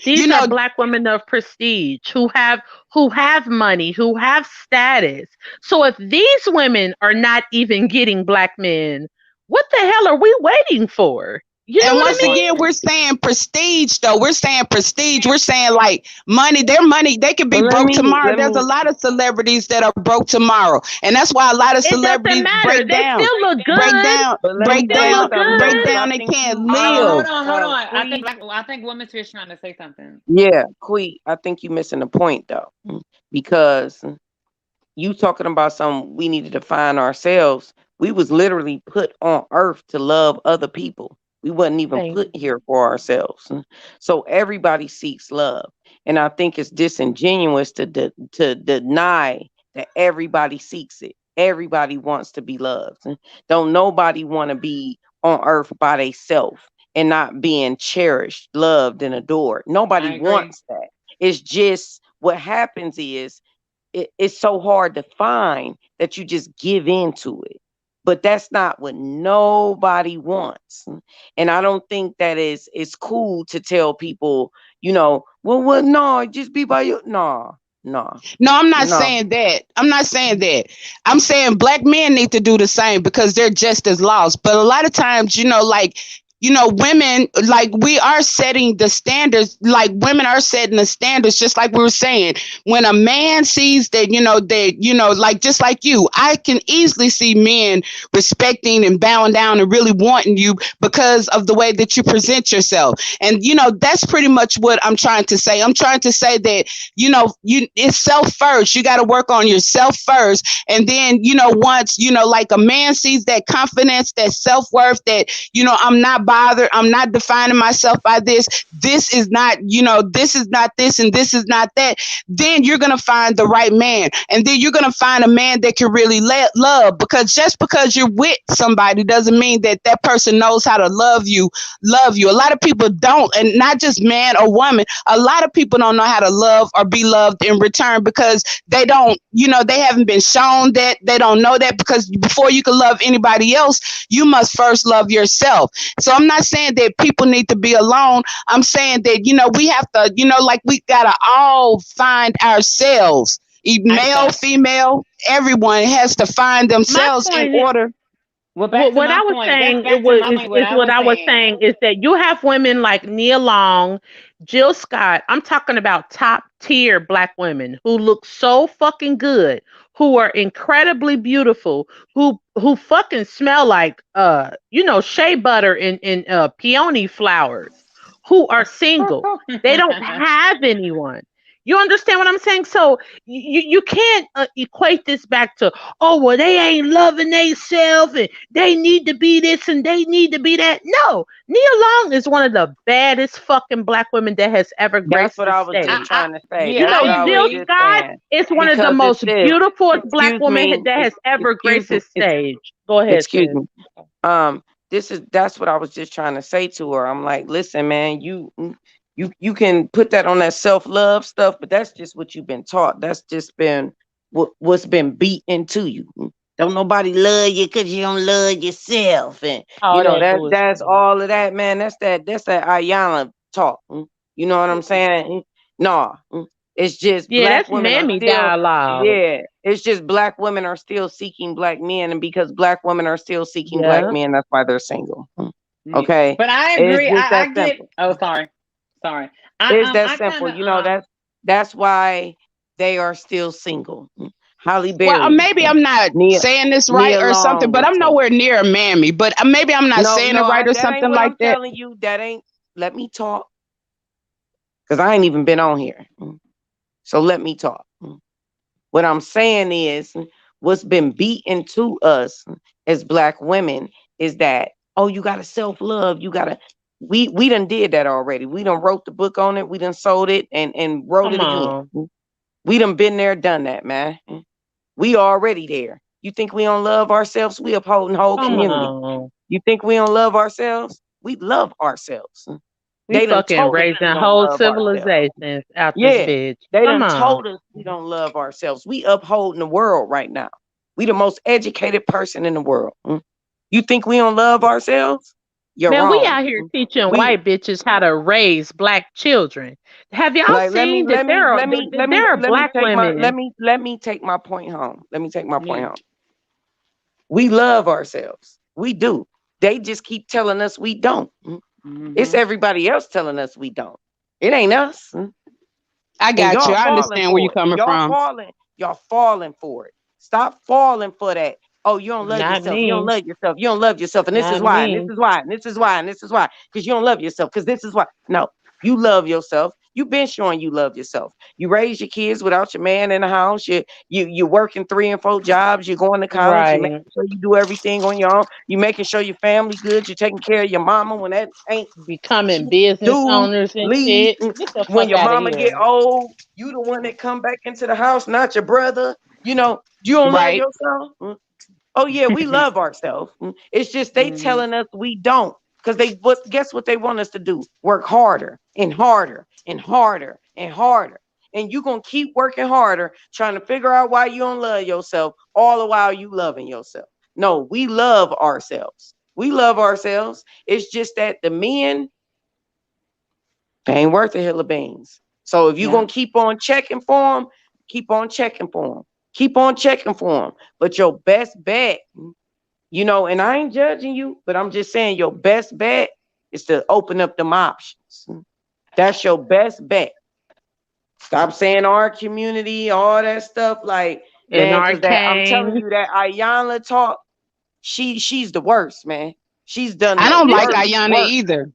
You These are know, black women of prestige who have money, who have status. So if these women are not even getting black men, what the hell are we waiting for? You know and what I once mean? again, we're saying prestige, though. We're saying prestige. We're saying like money. Their money, they could be But let broke me tomorrow. let There's me a lot of celebrities that are broke tomorrow, and that's why a lot of It doesn't celebrities matter. break They down, still look break good. down, but let They me break still say down, look something break though, good. because down. I They think can't you live. Hold on. Queen, I think Woman's Fish trying to say something. yeah, Queen, I think you missing the point though. Because you talking about some we need to define ourselves. We was literally put on earth to love other people. We wasn't even Thank put here for ourselves. So everybody seeks love. And I think it's disingenuous to deny that everybody seeks it. Everybody wants to be loved. Don't nobody want to be on earth by themselves and not being cherished, loved, and adored. Nobody I agree. wants that. It's just what happens is it's so hard to find that you just give into it. But that's not what nobody wants. And I don't think that is it's cool to tell people, well, no, just be by you. No, no, No, I'm not no. saying that. I'm not saying that. I'm saying black men need to do the same because they're just as lost. But a lot of times, like, women, like, we are setting the standards, like women are setting the standards, just like we were saying. When a man sees that, like, just like you, I can easily see men respecting and bowing down and really wanting you because of the way that you present yourself. And, that's pretty much what I'm trying to say. I'm trying to say that, it's self first. You got to work on yourself first. And then, once, like, a man sees that confidence, that self-worth, that, I'm not bothered. I'm not defining myself by this. This is not, this is not this and this is not that. Then you're going to find the right man. And then you're going to find a man that can really love, because just because you're with somebody doesn't mean that that person knows how to love you. A lot of people don't, and not just man or woman. A lot of people don't know how to love or be loved in return, because they don't, they haven't been shown that. They don't know that, because before you can love anybody else, you must first love yourself. So I'm not saying that people need to be alone. I'm saying that, we have to, like, we gotta all find ourselves. Male, female, everyone has to find themselves in order. Well, back to What my I was point. saying Back to my point. What is I what was I was saying. saying is that you have women like Nia Long, Jill Scott. I'm talking about top tier black women who look so fucking good, who are incredibly beautiful, who fucking smell like shea butter in peony flowers, who are single. They don't have anyone. You understand what I'm saying? So you can't equate this back to, oh, well, they ain't loving themselves and they need to be this and they need to be that. No, Nia Long is one of the baddest fucking black women that has ever That's graced what the I was just stage. trying to say. Yeah, That's what I I was Jill agree. just Scott saying. is one of the Because it most says, beautiful black excuse women me, that has ever graced this it's stage. Go ahead, excuse sis. me. Um, that's what I was just trying to say to her. I'm like, listen, man, you can put that on that self-love stuff, but that's just what you've been taught. That's just been what's been beat into you. Don't nobody love you because you don't love yourself. And All that that's bullshit. all of that, man. That's that Ayana talk. You know what I'm saying? No. It's just Yeah, black that's women are mammy still, dialogue. yeah, it's just black women are still seeking black men, and because black women are still seeking black Yeah. men, that's why they're single. Yeah. Okay, But I it's agree. just I that get. simple. Oh, sorry. It's that I kind simple. of That's why they are still single. Holly Well, Berry, maybe I'm not Nia saying this right Nia or something, Long but was I'm single. nowhere near a mammy. But maybe I'm not No, saying no, it right or that ain't something what like I'm that. telling you. That ain't. Let me talk, because I ain't even been on here. So let me talk. What I'm saying is, what's been beat into us as black women is that, oh, you gotta self-love. You gotta we done did that already. We done wrote the book on it, we done sold it and wrote Come it again. on. We done been there, done that, man. We already there. You think we don't love ourselves? We upholding whole Come community. on. You think we don't love ourselves? We love ourselves. We They done fucking told us we raising don't whole love ourselves. civilizations out this Yeah, bitch. they Come done on. told us we don't love ourselves. We upholding the world right now. We the most educated person in the world. You think we don't love ourselves? You're Man, we wrong. out here teaching We white bitches how to raise black children. Have y'all like let me seen that let me let me let me there are let me black take my women? let me take my point home. Let me take my point yeah. home. We love ourselves. We do. They just keep telling us we don't. It's Mhm. everybody else telling us we don't. It ain't us. I And got you. y'all I falling understand where you're for it. coming from. Y'all falling for it. Stop falling for that. Oh, you don't love Not yourself. You don't me. love yourself. You don't love yourself. And this is Not why. And this me. is why. And this is why. And this is why. Because you don't love yourself. Because this is why. No, you love yourself. You've been showing you love yourself. You raise your kids without your man in the house. You working 3 and 4 jobs. You're going to college. You making Right. sure you do everything on your own. You making sure your family good. You're taking care of your mama when that ain't Becoming shit. business Dude, owners and leave. shit. Get the When fuck your out of mama get here. old, you the one that come back into the house, not your brother. You don't love Right. yourself. Oh yeah, we love ourselves. It's just they Mhm. telling us we don't. Because guess what they want us to do? Work harder and harder and harder and harder. And you gonna keep working harder, trying to figure out why you don't love yourself, all the while you loving yourself. No, we love ourselves. We love ourselves. It's just that the men, they ain't worth a hill of beans. So if you're Yeah. gonna keep on checking for them, keep on checking for them. Keep on checking for them. But your best bet, and I ain't judging you, but I'm just saying your best bet is to open up them options. That's your best bet. Stop saying our community, all that stuff. Like, And man, because that I'm telling arcane. you that Ayanna talk, she's the worst, man. She's done I the don't like worst Ayana work. either.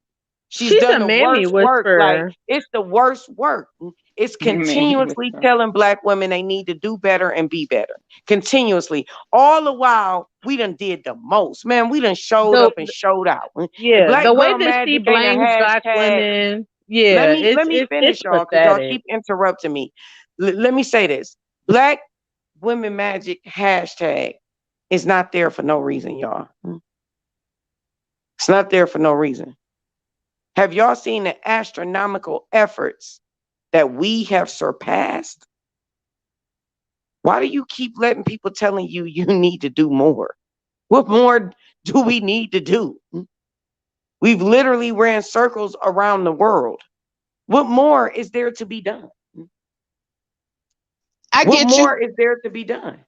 She's She's a done the mammy worst work. Like, whisperer. it's the worst work. It's Mammy continuously whisperer. telling black women they need to do better and be better. Continuously. All the while, we done did the most. Man, we done showed The up and showed out. Yeah, the Black way Girl that she Magic ain't a blames black hashtag. women, Let yeah, me let me it's finish, y'all, because y'all pathetic. keep interrupting me. Let me say this. Black Women Magic hashtag is not there for no reason, y'all. It's not there for no reason. Have y'all seen the astronomical efforts that we have surpassed? Why do you keep letting people telling you you need to do more? What more do we need to do? We've literally ran circles around the world. What more is there to be done? I What get you. more is there to be done?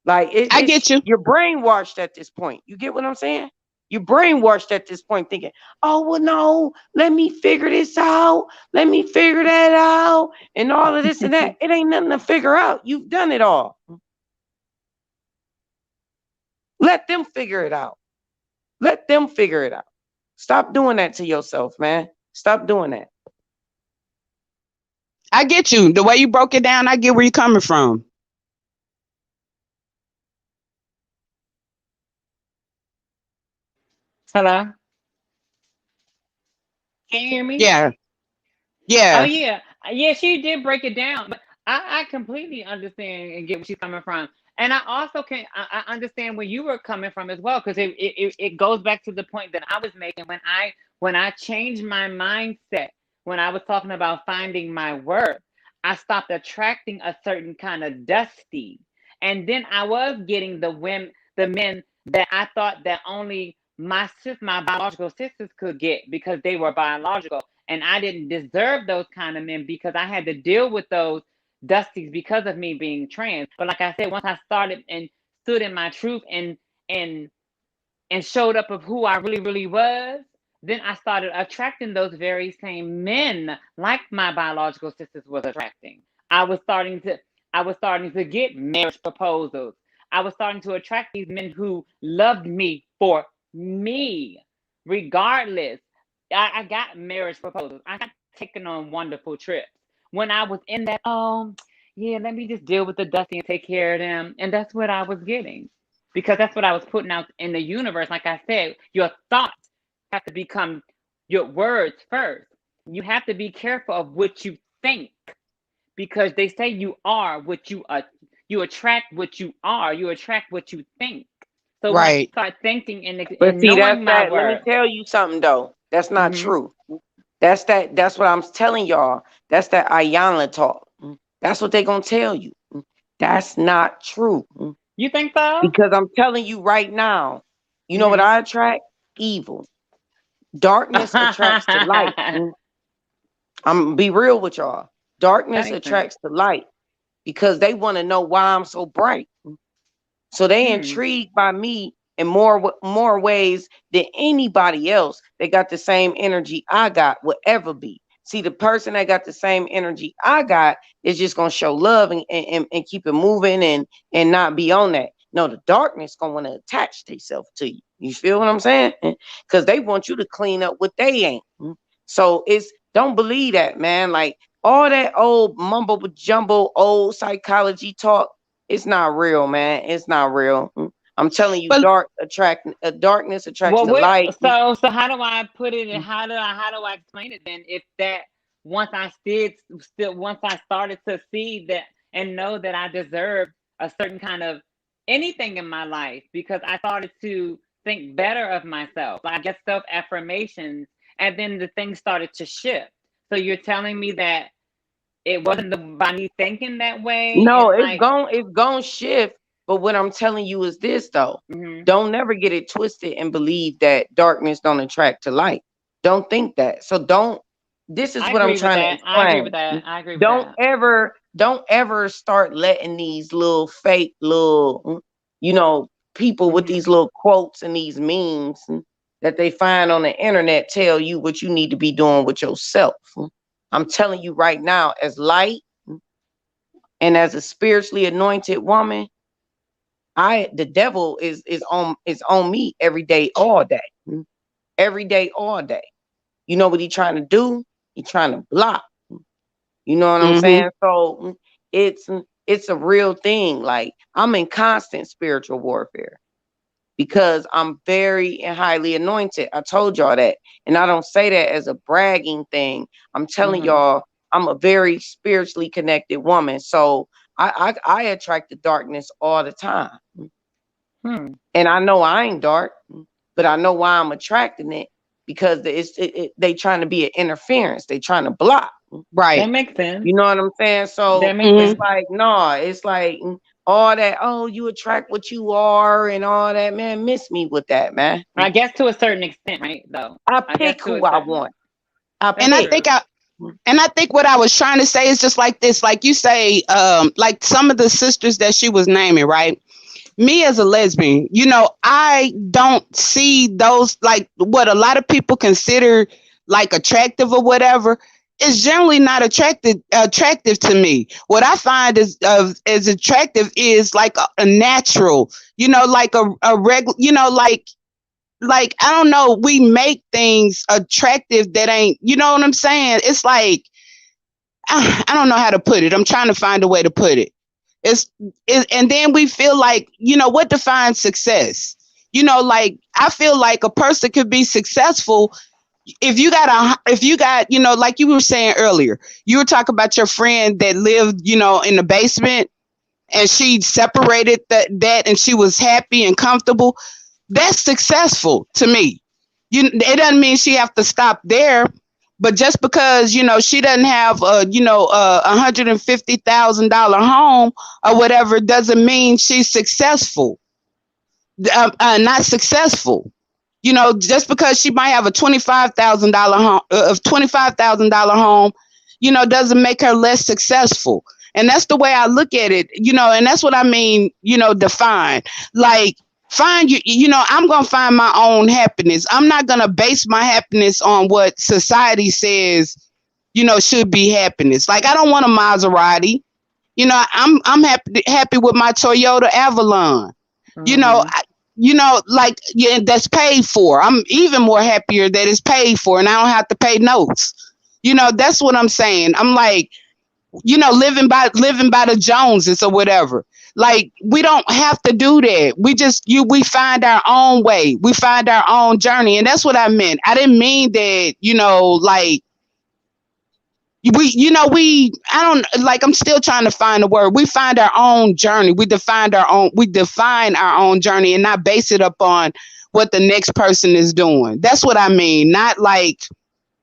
Like I it's get you. you're brainwashed at this point. You get what I'm saying? You're brainwashed at this point, thinking, "Oh well, no, let me figure this out. Let me figure that out, and all of this and that." It ain't nothing to figure out. You've done it all. Let them figure it out. Let them figure it out. Stop doing that to yourself, man. Stop doing that. I get you. The way you broke it down, I get where you're coming from. Hello? Can you hear me? Yeah. Oh Yeah. yeah, yeah. She did break it down, but I completely understand and get where she's coming from, and I also I understand where you were coming from as well, because it goes back to the point that I was making when I changed my mindset when I was talking about finding my worth. I stopped attracting a certain kind of dusty, and then I was getting the men that I thought that only my biological sisters could get because they were biological, and I didn't deserve those kind of men because I had to deal with those dusties because of me being trans. But like I said, once I started and stood in my truth and and showed up of who I really was, then I started attracting those very same men like my biological sisters was attracting. I was starting to I was starting to get marriage proposals. I was starting to attract these men who loved me for me, regardless. I got marriage proposals. I got taken on wonderful trips. When I was in that, yeah, let me just deal with the dusty and take care of them. And that's what I was getting because that's what I was putting out in the universe. Like I said, your thoughts have to become your words first. You have to be careful of what you think because they say you are what you are. You attract what you are. You attract what you think. So when I Right. start thinking But and see, that's knowing my that. Let me worth, tell you something though. That's not hmm true. That's that. That's what I'm telling y'all. That's that Ayanla talk. That's what they gonna tell you. That's not true. you think so? Because I'm telling you right now, you know what hmm I attract? Evil. Darkness attracts to light. That I'm gonna be real with y'all. Darkness makes sense. attracts to light because they want to know why I'm so bright. So they Hmm. intrigued by me in more ways than anybody else that got the same energy I got would ever be. See, the person that got the same energy I got is just gonna show love and keep it moving and not be on that. No, the darkness gonna want to attach themselves to you. You feel what I'm saying? Because they want you to clean up what they ain't. So it's don't believe that, man. Like all that old mumbo jumbo old psychology talk, it's not real, man. It's not real. I'm telling you, But darkness attracts Well, to light. so how do I put it and how do I explain it then if that once I once I started to see that and know that I deserve a certain kind of anything in my life because I started to think better of myself. I guess self affirmations and then the things started to shift. So you're telling me that it wasn't by me thinking that way. No, It's like, it's gon' shift. But what I'm telling you is this though. mhm. Don't never get it twisted and believe that darkness don't attract to light. Don't think that. So don't this is I what I'm agree with trying to that. I agree with explain. that. I agree with that. Don't ever start letting these little fake little people with Hmm. these little quotes and these memes that they find on the internet tell you what you need to be doing with yourself. I'm telling you right now, as light and as a spiritually anointed woman, the devil is on me every day, all day. Every day, all day. You know what he trying to do? He trying to block. You know what I'm Mm-hmm. saying? So it's a real thing. Like, I'm in constant spiritual warfare because I'm very and highly anointed. I told y'all that. And I don't say that as a bragging thing. I'm telling Mm-hmm. y'all I'm a very spiritually connected woman. So I attract the darkness all the time. Hmm. And I know I ain't dark, but I know why I'm attracting it, because they trying to be an interference. They trying to block. That Right. makes sense. You know what I'm saying? That So makes it's Mm-hmm. sense. like, no, it's like all that, oh, you attract what you are and all that, man. Miss me with that, man. I guess to a certain extent, right? Though. I I guess pick to a who I certain. want. I That's And I pick. think true. I and I think what I was trying to say is just like this, like you say, like some of the sisters that she was naming, right? Me as a lesbian, I don't see those, like what a lot of people consider like attractive or whatever. Is generally not attractive to me. What I find is attractive is like a natural, like a regular, like I don't know, we make things attractive that ain't, you know what I'm saying? It's like I don't know how to put it. I'm trying to find a way to put it. It's and then we feel like, what defines success? Like I feel like a person could be successful if you got, like you were saying earlier, you were talking about your friend that lived, in the basement, and she separated that and she was happy and comfortable. That's successful to me. It doesn't mean she have to stop there, but just because she doesn't have $150,000 home or whatever doesn't mean she's successful. Not successful. Just because she might have a $25,000 home, $25,000 home, doesn't make her less successful. And that's the way I look at it. And that's what I mean. Define, like, find I'm gonna find my own happiness. I'm not gonna base my happiness on what society says should be happiness. Like, I don't want a Maserati. I'm happy with my Toyota Avalon. you know Mm-hmm. I, like, yeah, that's paid for. I'm even more happier that it's paid for and I don't have to pay notes. That's what I'm saying. I'm like, living by the Joneses or whatever. Like, we don't have to do that. We find our own way. We find our own journey. And that's what I meant. I didn't mean that, like, I don't, like, I'm still trying to find the word. We find our own journey. We define our own journey and not base it upon what the next person is doing. That's what I mean. Not like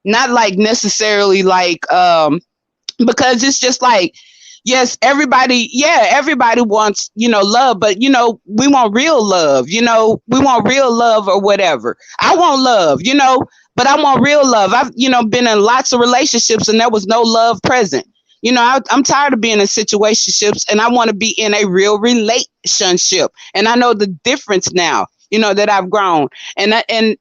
necessarily like, because it's just like, yes, everybody wants, love, but we want real love. We want real love or whatever. I want love, but I want real love. I've been in lots of relationships and there was no love present. I'm tired of being in situationships and I want to be in a real relationship. And I know the difference now, that I've grown. And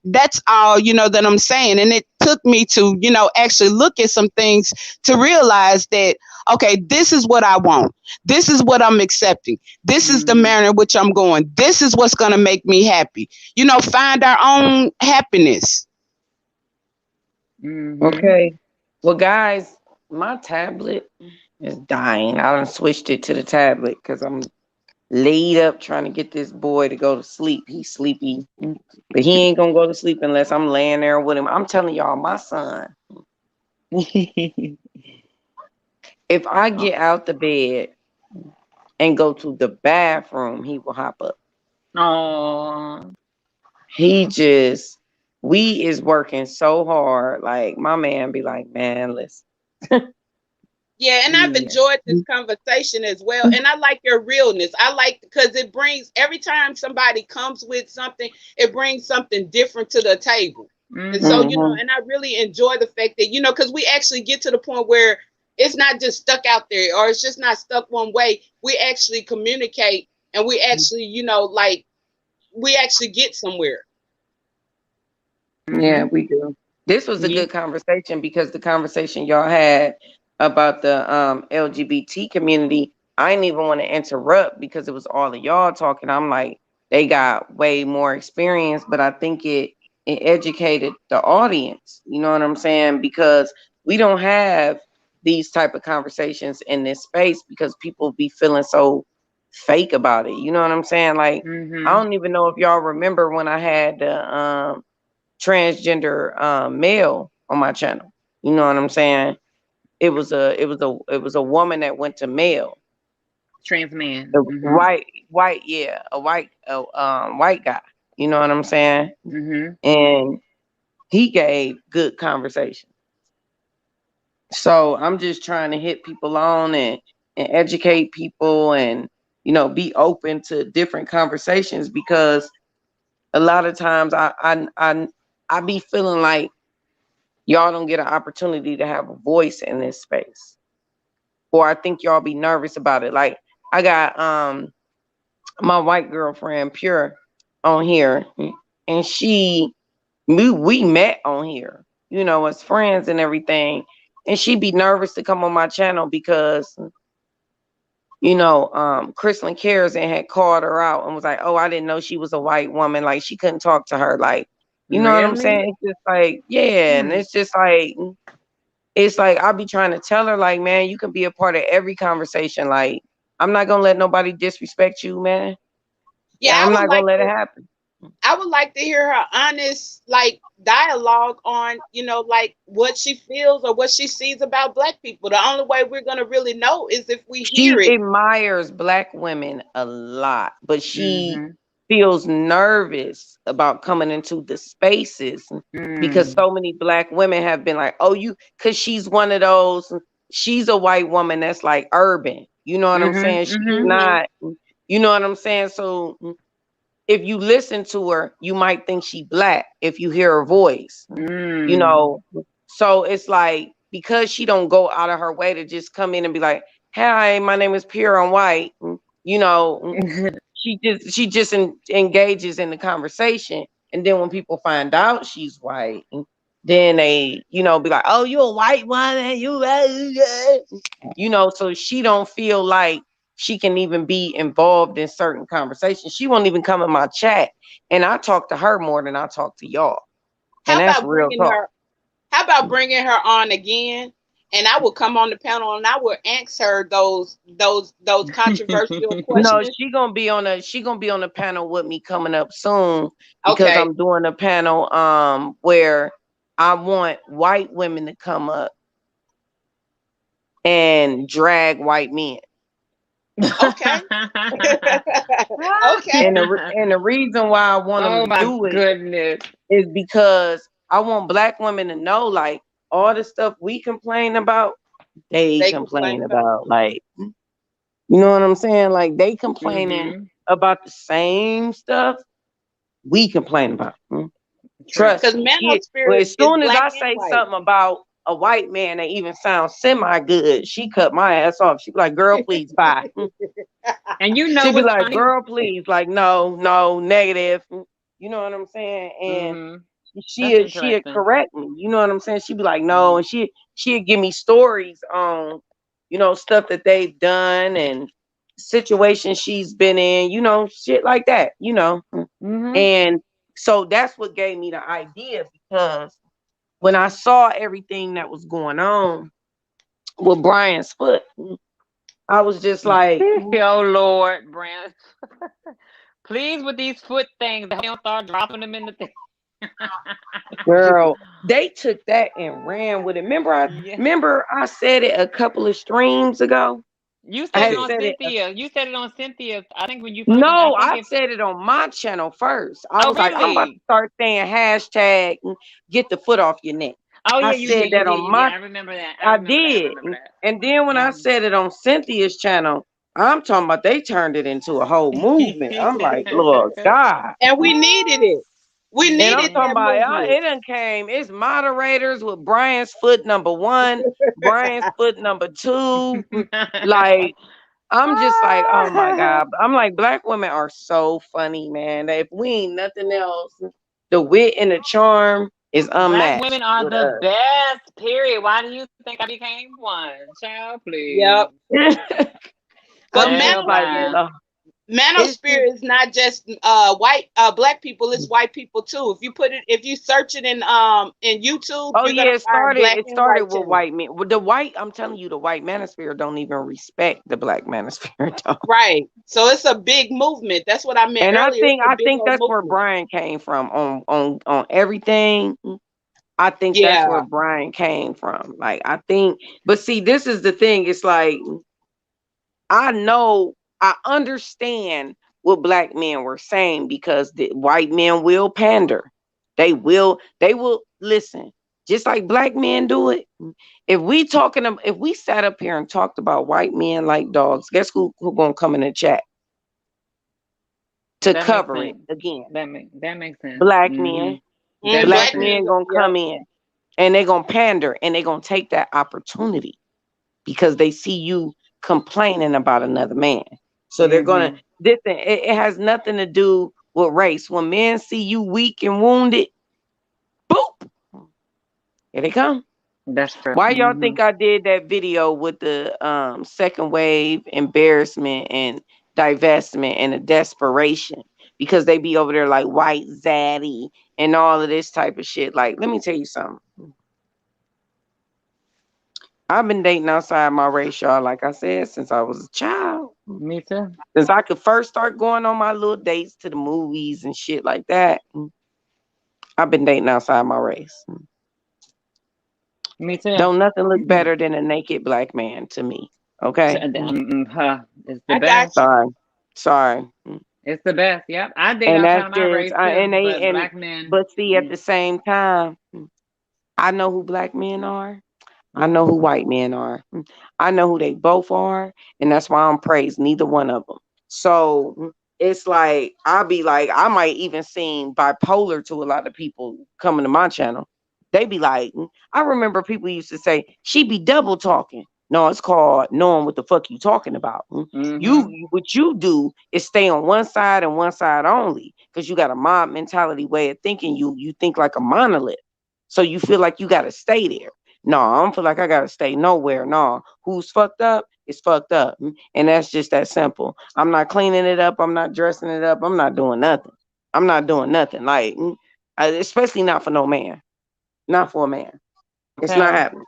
that's all, that I'm saying. And it took me to, actually look at some things to realize that, okay, this is what I want. This is what I'm accepting. This is the Mm-hmm. manner in which I'm going. This is what's going to make me happy. Find our own happiness. Mm-hmm. Okay. Well, guys, my tablet is dying. I done switched it to the tablet because I'm laid up trying to get this boy to go to sleep. He's sleepy, but he ain't gonna go to sleep unless I'm laying there with him. I'm telling y'all, my son, if I get out the bed and go to the bathroom, he will hop up. Oh. He just, we is working so hard. Like, my man be like, man, listen. Yeah, and I've Yeah. enjoyed this conversation as well. And I like your realness. I like, because it brings, every time somebody comes with something, it brings something different to the table. And so, Mm-hmm. Mm-hmm. and I really enjoy the fact that, because we actually get to the point where it's not just stuck out there, or it's just not stuck one way. We actually communicate and we actually, like, we actually get somewhere. Yeah, Mm-hmm. we do. This was a Yeah. good conversation because the conversation y'all had about the LGBT community, I didn't even want to interrupt because it was all of y'all talking. I'm like, they got way more experience, but I think and educated the audience. You know what I'm saying? Because we don't have these type of conversations in this space because people be feeling so fake about it. You know what I'm saying? Like I Mhm. don't even know if y'all remember when I had the transgender male on my channel. You know what I'm saying? It was a woman that went to male. Trans man. The Mhm. white, yeah, white guy. You know what I'm saying? Mhm. And he gave good conversation. So I'm just trying to hit people on and educate people and be open to different conversations because a lot of times I be feeling like y'all don't get an opportunity to have a voice in this space. Or I think y'all be nervous about it. Like I got my white girlfriend Pure on here and we met on here, as friends and everything. And she'd be nervous to come on my channel because Crystalline Cares and had called her out and was like, "Oh, I didn't know she was a white woman. Like she couldn't talk to her. Like, you know what I'm Really? saying? It's just like, yeah, and Hmm. it's like I'll be trying to tell her, like, man, you can be a part of every conversation. Like, I'm not gonna let nobody disrespect you, man. Yeah, I'm not gonna let it happen. I would like to hear her honest like dialogue on, like what she feels or what she sees about black people. The only way we're gonna really know is if we hear She it. admires black women a lot, but she Mhm. feels nervous about coming into the spaces because Mm. so many black women have been like, "Oh, because she's one of those. She's a white woman that's like urban. You know what I'm Mhm. saying? She's Mhm. Hmm. not. You know what I'm saying? So if you listen to her, you might think she black if you hear her voice. you Mm. know so it's like because she don't go out of her way to just come in and be like, "Hi, my name is Pure, I'm white." you know she just engages in the conversation, and then when people find out she's white, then they be like, "Oh, you a white woman, so she don't feel like she can even be involved in certain conversations. She won't even come in my chat, and I talk to her more than I talk to y'all, and How that's about real bringing talk. her? How about bringing her on again? And I will come on the panel and I will ask her those controversial No, questions. she gonna be on the panel with me coming up soon because Okay, I'm doing a panel where I want white women to come up and drag white men. okay, okay. And the reason why I want them Oh to my do it goodness. is because I want black women to know, like, all the stuff we complain about, they They complain complain about. about. Like, you know what I'm saying? Like, they complaining Mhm. about the same stuff we complain about. True. Trust Because me. Well, Spirit as is soon as black I and say white. something about a white man that even sounds semi good, she cut my ass off. She be like, "Girl, please, bye." And you She know be what's like, funny? "Girl, please." Like, no, no, negative. You know what I'm saying? And Mhm. That's she'd interesting. correct me. You know what I'm saying? She'd be like, "No," Mhm. and she'd give me stories on, stuff that they've done and situations she's been in. Shit like that. Mhm. And so that's what gave me the idea because when I saw everything that was going on with Brian's foot, I was just like, Oh Lord, Brand. Please with these foot things. I don't start dropping them in the thing. girl, they took that and ran with it. Remember, I Yeah. remember I said it a couple of streams ago. You I said it had on said it. Cynthia. You said it on Cynthia. I think when you first, I No, think I it. said it on my channel first. I Oh, was like, I'm about to really? start saying hashtag get the foot off your neck. Oh, I yeah, you said did. You that did. on You did. my I remember that. I I remember that. I did. remember that. And then when I said it on Cynthia's channel, I'm talking about they turned it into a whole movement. I'm like, Lord God. And we needed it. We And I'm needed Mhm. talking that about movement. it done came. It's moderators with Brian's foot number one, Brian's foot number two. Like, I'm just like, oh my God. I'm like, black women are so funny, man. If we ain't nothing else, the wit and the charm is Black unmatched women are with the best, period. Why do you think I became one? Child, Yep. please. us. But I'm just Hell like, Manosphere, bye. It's just Manosphere is not just white black people, it's white people too. If you search it in YouTube, oh you're yeah, gonna find black it and started white with channels. white men. With the white, I'm telling you, the white manosphere don't even respect the black manosphere, dog. Right. So it's a big movement. That's what I meant And earlier. It's a I big think old that's where movement. Brian came from on everything. I think that's where Yeah. Brian came from. Like I think, but see, this is the thing. It's like I know, I understand what black men were saying because the white men will pander. They will listen. Just like black men do it. If we sat up here and talked about white men like dogs, guess who gonna come in the chat to That makes cover sense. it again? That makes sense. Black men. That makes Black Black sense. men. men gonna Yep. come in and they gonna pander and they gonna take that opportunity because they see you complaining about another man. So they're gonna Mm-hmm. listen. It has nothing to do with race. When men see you weak and wounded, boop, here they come. That's true. Why y'all Mm-hmm. think I did that video with the second wave embarrassment and divestment and the desperation? Because they be over there like white zaddy and all of this type of shit. Like, let me tell you something. I've been dating outside my race, y'all, like I said, since I was a child. Me too. Since I could first start going on my little dates to the movies and shit like that, I've been dating outside my race. Me too. Don't nothing look better than a naked black man to me. Okay? It's the I got best. you. Sorry. Sorry. It's the best. Yep. I date And that's outside of my just race too, and they but and black men. but see at the same time, I know who black men are. I know who white men are. I know who they both are, and that's why I'm praised neither one of them. So it's like I'll be like I might even seem bipolar to a lot of people coming to my channel. They be like, I remember people used to say she be double talking. No, it's called knowing what the fuck you talking about. Mm-hmm. What you do is stay on one side and one side only because you got a mob mentality way of thinking. You think like a monolith, so you feel like you got to stay there. No, I don't feel like I gotta stay nowhere. No, who's fucked up is fucked up. And that's just that simple. I'm not cleaning it up. I'm not dressing it up. I'm not doing nothing. I'm not doing nothing. Like, especially not for no man. Not for a man. It's not Okay. happening.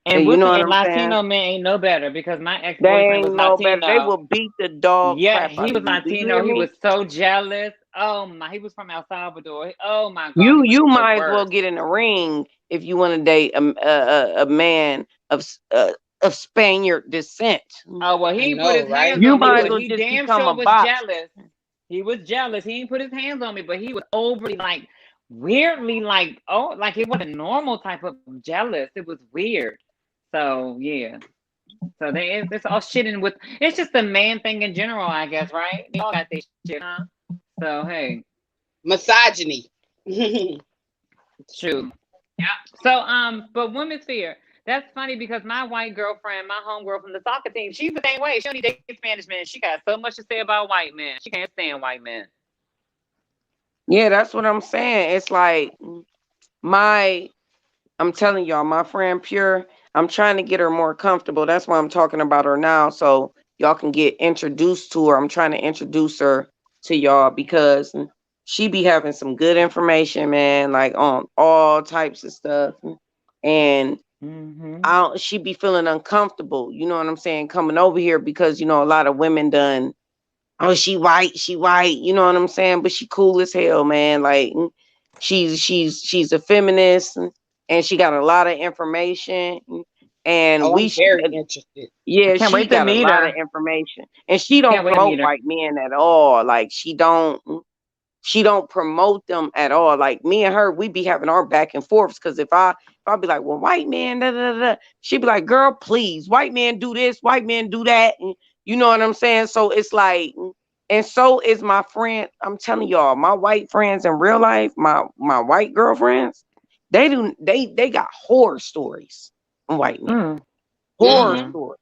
And you know what And I'm saying? Latino men ain't no better because my ex They boyfriend was ain't no better. They Latino. will beat the dog Yeah, crap he out of was you. Do you Latino. hear He me? was so jealous. Oh my, he was from El Salvador. Oh my God, he was You the might as well worst. get in the ring if you want to date a man of Spaniard descent. Oh well, I he ain't put know, his right? hands You on me, might as but well he just damn become a sure was boxer. jealous. He was jealous. He ain't put his hands on me, but he was overly like weirdly like oh like it wasn't a normal type of jealous. It was weird. So yeah. So it's all shitting with it's just the man thing in general, I guess, right? They all got their shit, huh? So hey, Misogyny. shoot. Yeah. So but women's fear. That's funny because my white girlfriend, my homegirl from the soccer team, she's the same way. She only dates Spanish men. She got so much to say about white men. She can't stand white men. Yeah, that's what I'm saying. It's like my I'm telling y'all, my friend Pure, I'm trying to get her more comfortable. That's why I'm talking about her now. So y'all can get introduced to her. I'm trying to introduce her to y'all because she be having some good information, man, like on all types of stuff. And Mm-hmm. she be feeling uncomfortable, you know what I'm saying, coming over here because, a lot of women done, oh, she white, you know what I'm saying? But she cool as hell, man. Like she's a feminist and she got a lot of information and Oh, I'm very interested. I yeah, can't she wait to got a meet lot of her. information. And she don't Can't wait to promote meet her. white men at all. Like she don't promote them at all. Like me and her, we be having our back and forths because if I be like, well, white man, da, da, da, da, she be like, girl, please, white man do this, white man do that. And you know what I'm saying? So it's like, and so is my friend. I'm telling y'all, my white friends in real life, my white girlfriends, they got horror stories on white men. Mm. Horror Mm-hmm. Mm. stories.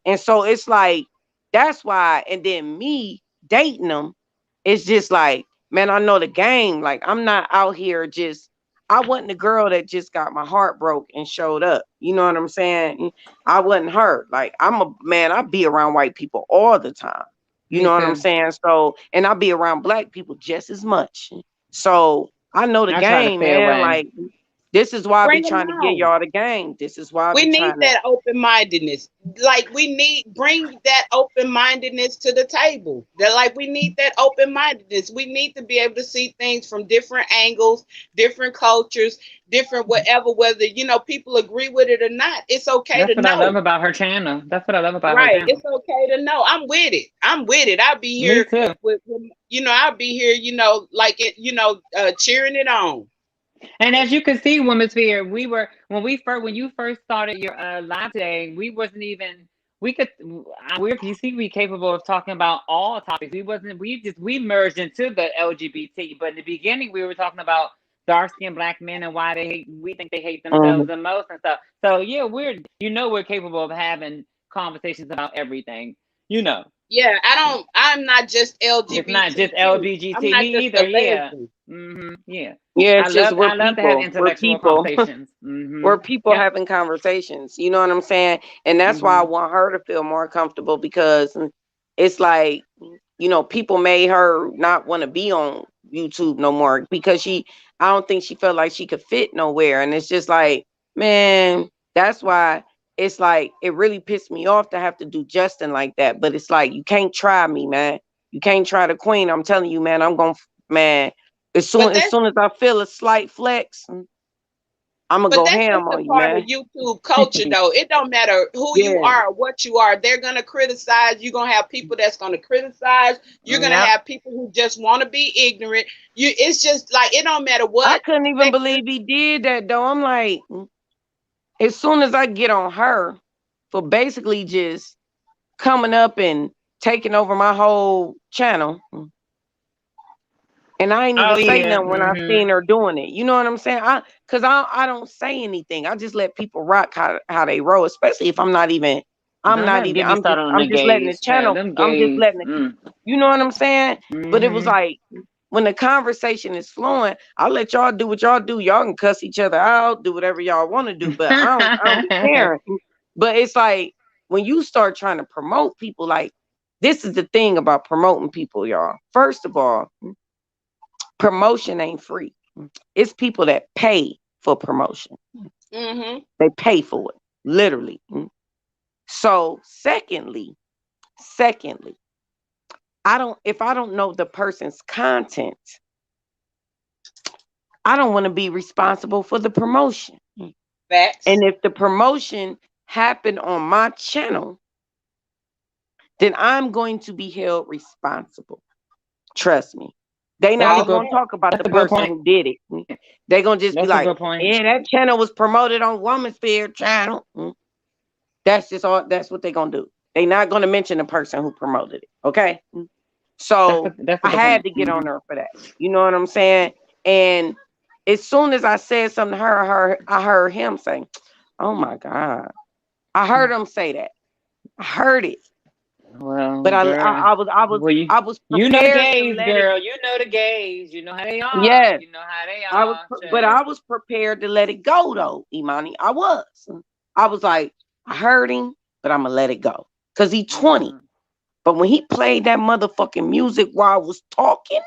And so it's like, that's why, and then me dating them, it's just like, man, I know the game. Like, I'm not out here just, I wasn't the girl that just got my heart broke and showed up. You know what I'm saying? I wasn't her. Like, I'm a man, I be around white people all the time. You Me know what I'm too. saying? So, and I be around black people just as much. So I know the I try to game, stay man. away. Like this is why I be Bring them trying to get on. y'all the game. This is why I We be need trying to. that open mindedness. Like we need bring that open mindedness to the table. That like we need that open mindedness. We need to be able to see things from different angles, different cultures, different whatever. Whether people agree with it or not, it's okay That's to what I love know. about her channel. That's what I love about her Right? channel. It's okay to know. I'm with it. I'm with it. I'll be Me here too. I'll be here. Like it. Cheering it on. And as you can see, Women's Sphere, we were when you first started your live today, we wasn't even we could we're you see we capable of talking about all topics. We merged into the LGBT, but in the beginning we were talking about dark skinned black men and why we think they hate themselves Mhm. the most and stuff. So yeah, we're capable of having conversations about everything. You know. Yeah, I'm not just It's not just LGBTQ. I'm LBGT. not Me just a either. Yeah. lesbian. Yeah. Yeah, it's just I love to have intellectual conversations. we're people Yep. having conversations. You know what I'm saying? And that's why I hmm want her to feel more comfortable because it's like, people made her not want to be on YouTube no more because I don't think she felt like she could fit nowhere. And it's just like, man, that's why it's like, it really pissed me off to have to do Justin like that. But it's like, you can't try me, man. You can't try the queen. I'm telling you, man, man, as soon But as that's soon as I feel a slight flex, I'm gonna but go that's ham just a on you, part of man. YouTube culture though. It don't matter who you Yeah, are or what you are. They're gonna criticize. You're gonna have people that's gonna criticize. You're gonna Yep. have people who just want to be ignorant. It's just like it don't matter I what couldn't even sector. believe he did that though. I'm like, as soon as I get on her for basically just coming up and taking over my whole channel, and I ain't even Oh say yeah. nothing when I seen her doing it. You know what I'm saying? I don't say anything. I just let people rock how they roll, especially if Don't let them get me started on the I'm just letting the gays, child. channel. Them I'm just gays. letting it. You know what I'm saying? But it was Mm-hmm. like when the conversation is flowing, I'll let y'all do what y'all do. Y'all can cuss each other out, do whatever y'all want to do, but I don't be caring. But it's like when you start trying to promote people, like this is the thing about promoting people, y'all. First of all, promotion ain't free. It's people that pay for promotion. Mm-hmm. They pay for it, literally. So secondly, if I don't know the person's content, I don't want to be responsible for the promotion. Facts. And if the promotion happened on my channel, then I'm going to be held responsible. Trust me. They not That's a even All going to good. that. talk about the That's a good person point. who did it. They're going to just be That's a like, good point. yeah, that channel was promoted on Woman's Sphere channel. That's just all. That's what they're going to do. They're not going to mention the person who promoted it. Okay. So That's a I good had point. to get on her for that. You know what I'm saying? And as soon as I said something to I heard him say, "Oh my God." I heard him say that. I heard it. Well, But girl. Well, I was you know the prepared to gays, let it. girl. You know the gays. You know how they are. Yes, You know how they are, but child. I was prepared to let it go though, Imani. I was. I was like, I heard him, but I'm gonna let it go. Cause he 20. Mm-hmm. But when he played that motherfucking music while I was talking,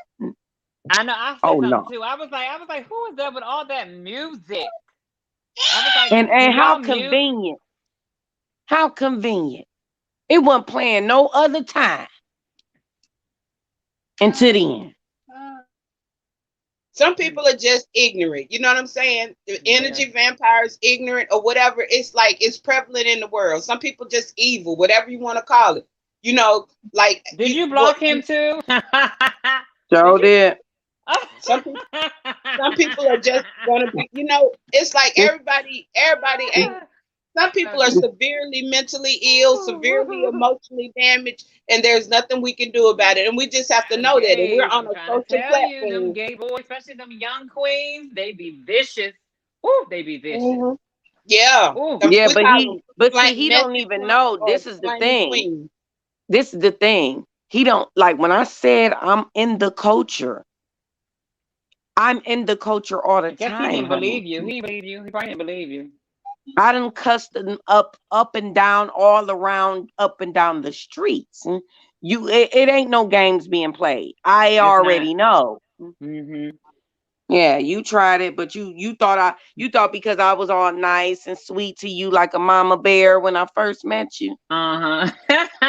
I know. I oh said something no. too. I was like, who is that with all that music? I was like, And can how y'all mute? convenient. How convenient. It wasn't playing no other time until then. Some people are just ignorant. You know what I'm saying? The Very. energy vampires, ignorant or whatever. It's like it's prevalent in the world. Some people just evil, whatever you want to call it. You know, like Did you block him too? Did So you? did. some people. Some people are just gonna be. It's like It's, Everybody ain't. Some people are severely mentally ill, severely emotionally damaged, and there's nothing we can do about it. And we just have to Them know that. And we're gays, on I'm a trying to social tell you, them platform. gay boys, especially them young queens, they be vicious. Ooh, they be vicious. Mhm. Yeah, Ooh. yeah, we call them but see, flank he don't messy even punk know. or This is the flaming thing. queen. This is the thing. He don't like when I said I'm in the culture. I'm in the culture all the I guess he time, didn't honey. believe you. He didn't believe you. He probably didn't believe you. I done cussed them up and down, all around, up and down the streets. it ain't no games being played. I It's not. already know. Mm-hmm. Yeah, you tried it, but you thought because I was all nice and sweet to you like a mama bear when I first met you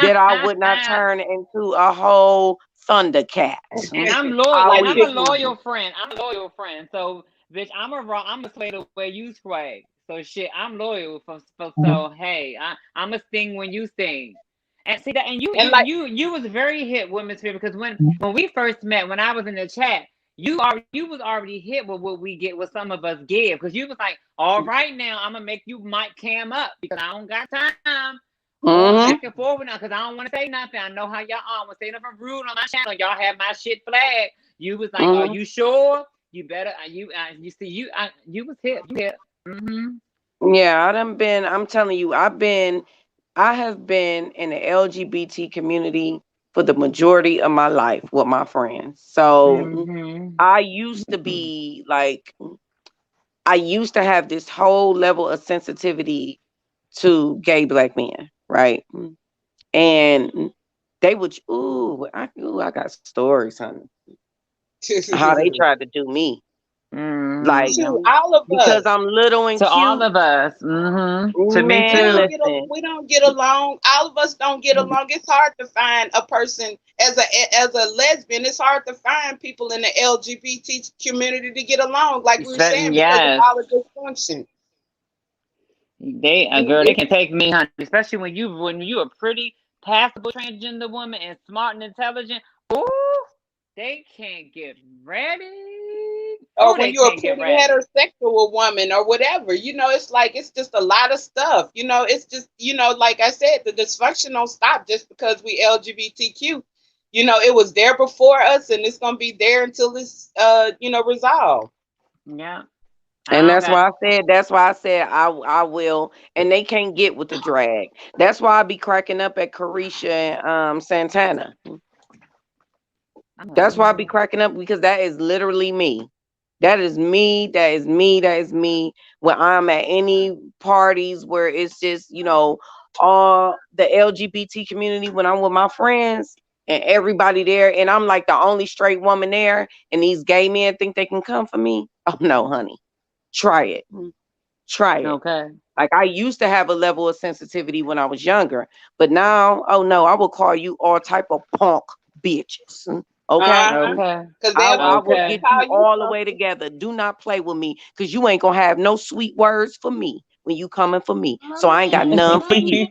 that I would not Uh-huh. turn into a whole thundercat. And I'm loyal, I and Like I'm a will. chicken. loyal friend. I'm a loyal friend. So, bitch, I'm a sway the way you sway. So, shit, I'm loyal. So, hey, I'm a sting when you sting. And see that, and you, And you, like, you, you was very hit with Miss Fear because when we first met, when I was in the chat, you was already hit with what we get, what some of us give, because you was like, all right, now I'm gonna make you mic cam up because I don't got time going Hmm. back and forth now because I don't want to say nothing. I know how y'all are. Want to say nothing rude on my channel. Y'all have my shit flagged. You was like, "Are Hmm. you sure? You better." You see, you was hit. You hit. Mm-hmm. Yeah, I'm telling you, I have been in the LGBT community for the majority of my life with my friends. So Mm-hmm. I used to be like, I used to have this whole level of sensitivity to gay black men, right? And they would, I got stories, honey, how they tried to do me. Like, Mm-hmm. shoot, all of because us. I'm little and To all cute, of us. Mm-hmm. To me We man, don't too. get listen. we don't get along. All of us don't get along. It's hard to find a person as a lesbian. It's hard to find people in the LGBT community to get along, like we were saying, because of Yes. all the dysfunction. Girl, they It's, can take me, honey. Especially when you a pretty, passable transgender woman and smart and intelligent. Ooh, they can't get ready. or Oh, when they you're a can't get pretty ready. heterosexual woman or whatever, it's like it's just a lot of stuff. It's just like I said, the dysfunction don't stop just because we LGBTQ. It was there before us, and it's gonna be there until it's resolved. Yeah, And I don't got. that's why I said I will, and they can't get with the drag. That's why I be cracking up at Carisha and Santana. That's why I be Mm-hmm. cracking up because that is literally me. That is me. That is me. That is me. When I'm at any parties where it's just, all the LGBT community, when I'm with my friends and everybody there, and I'm like the only straight woman there, and these gay men think they can come for me. Oh, no, honey. Try it. Try it. Okay. Like I used to have a level of sensitivity when I was younger, but now, oh no, I will call you all type of punk bitches. Okay? Uh-huh. Okay. Because I will they'll get Okay. you call you all the way something. together. Do not play with me because you ain't gonna have no sweet words for me when you coming for me. So I ain't got none for you.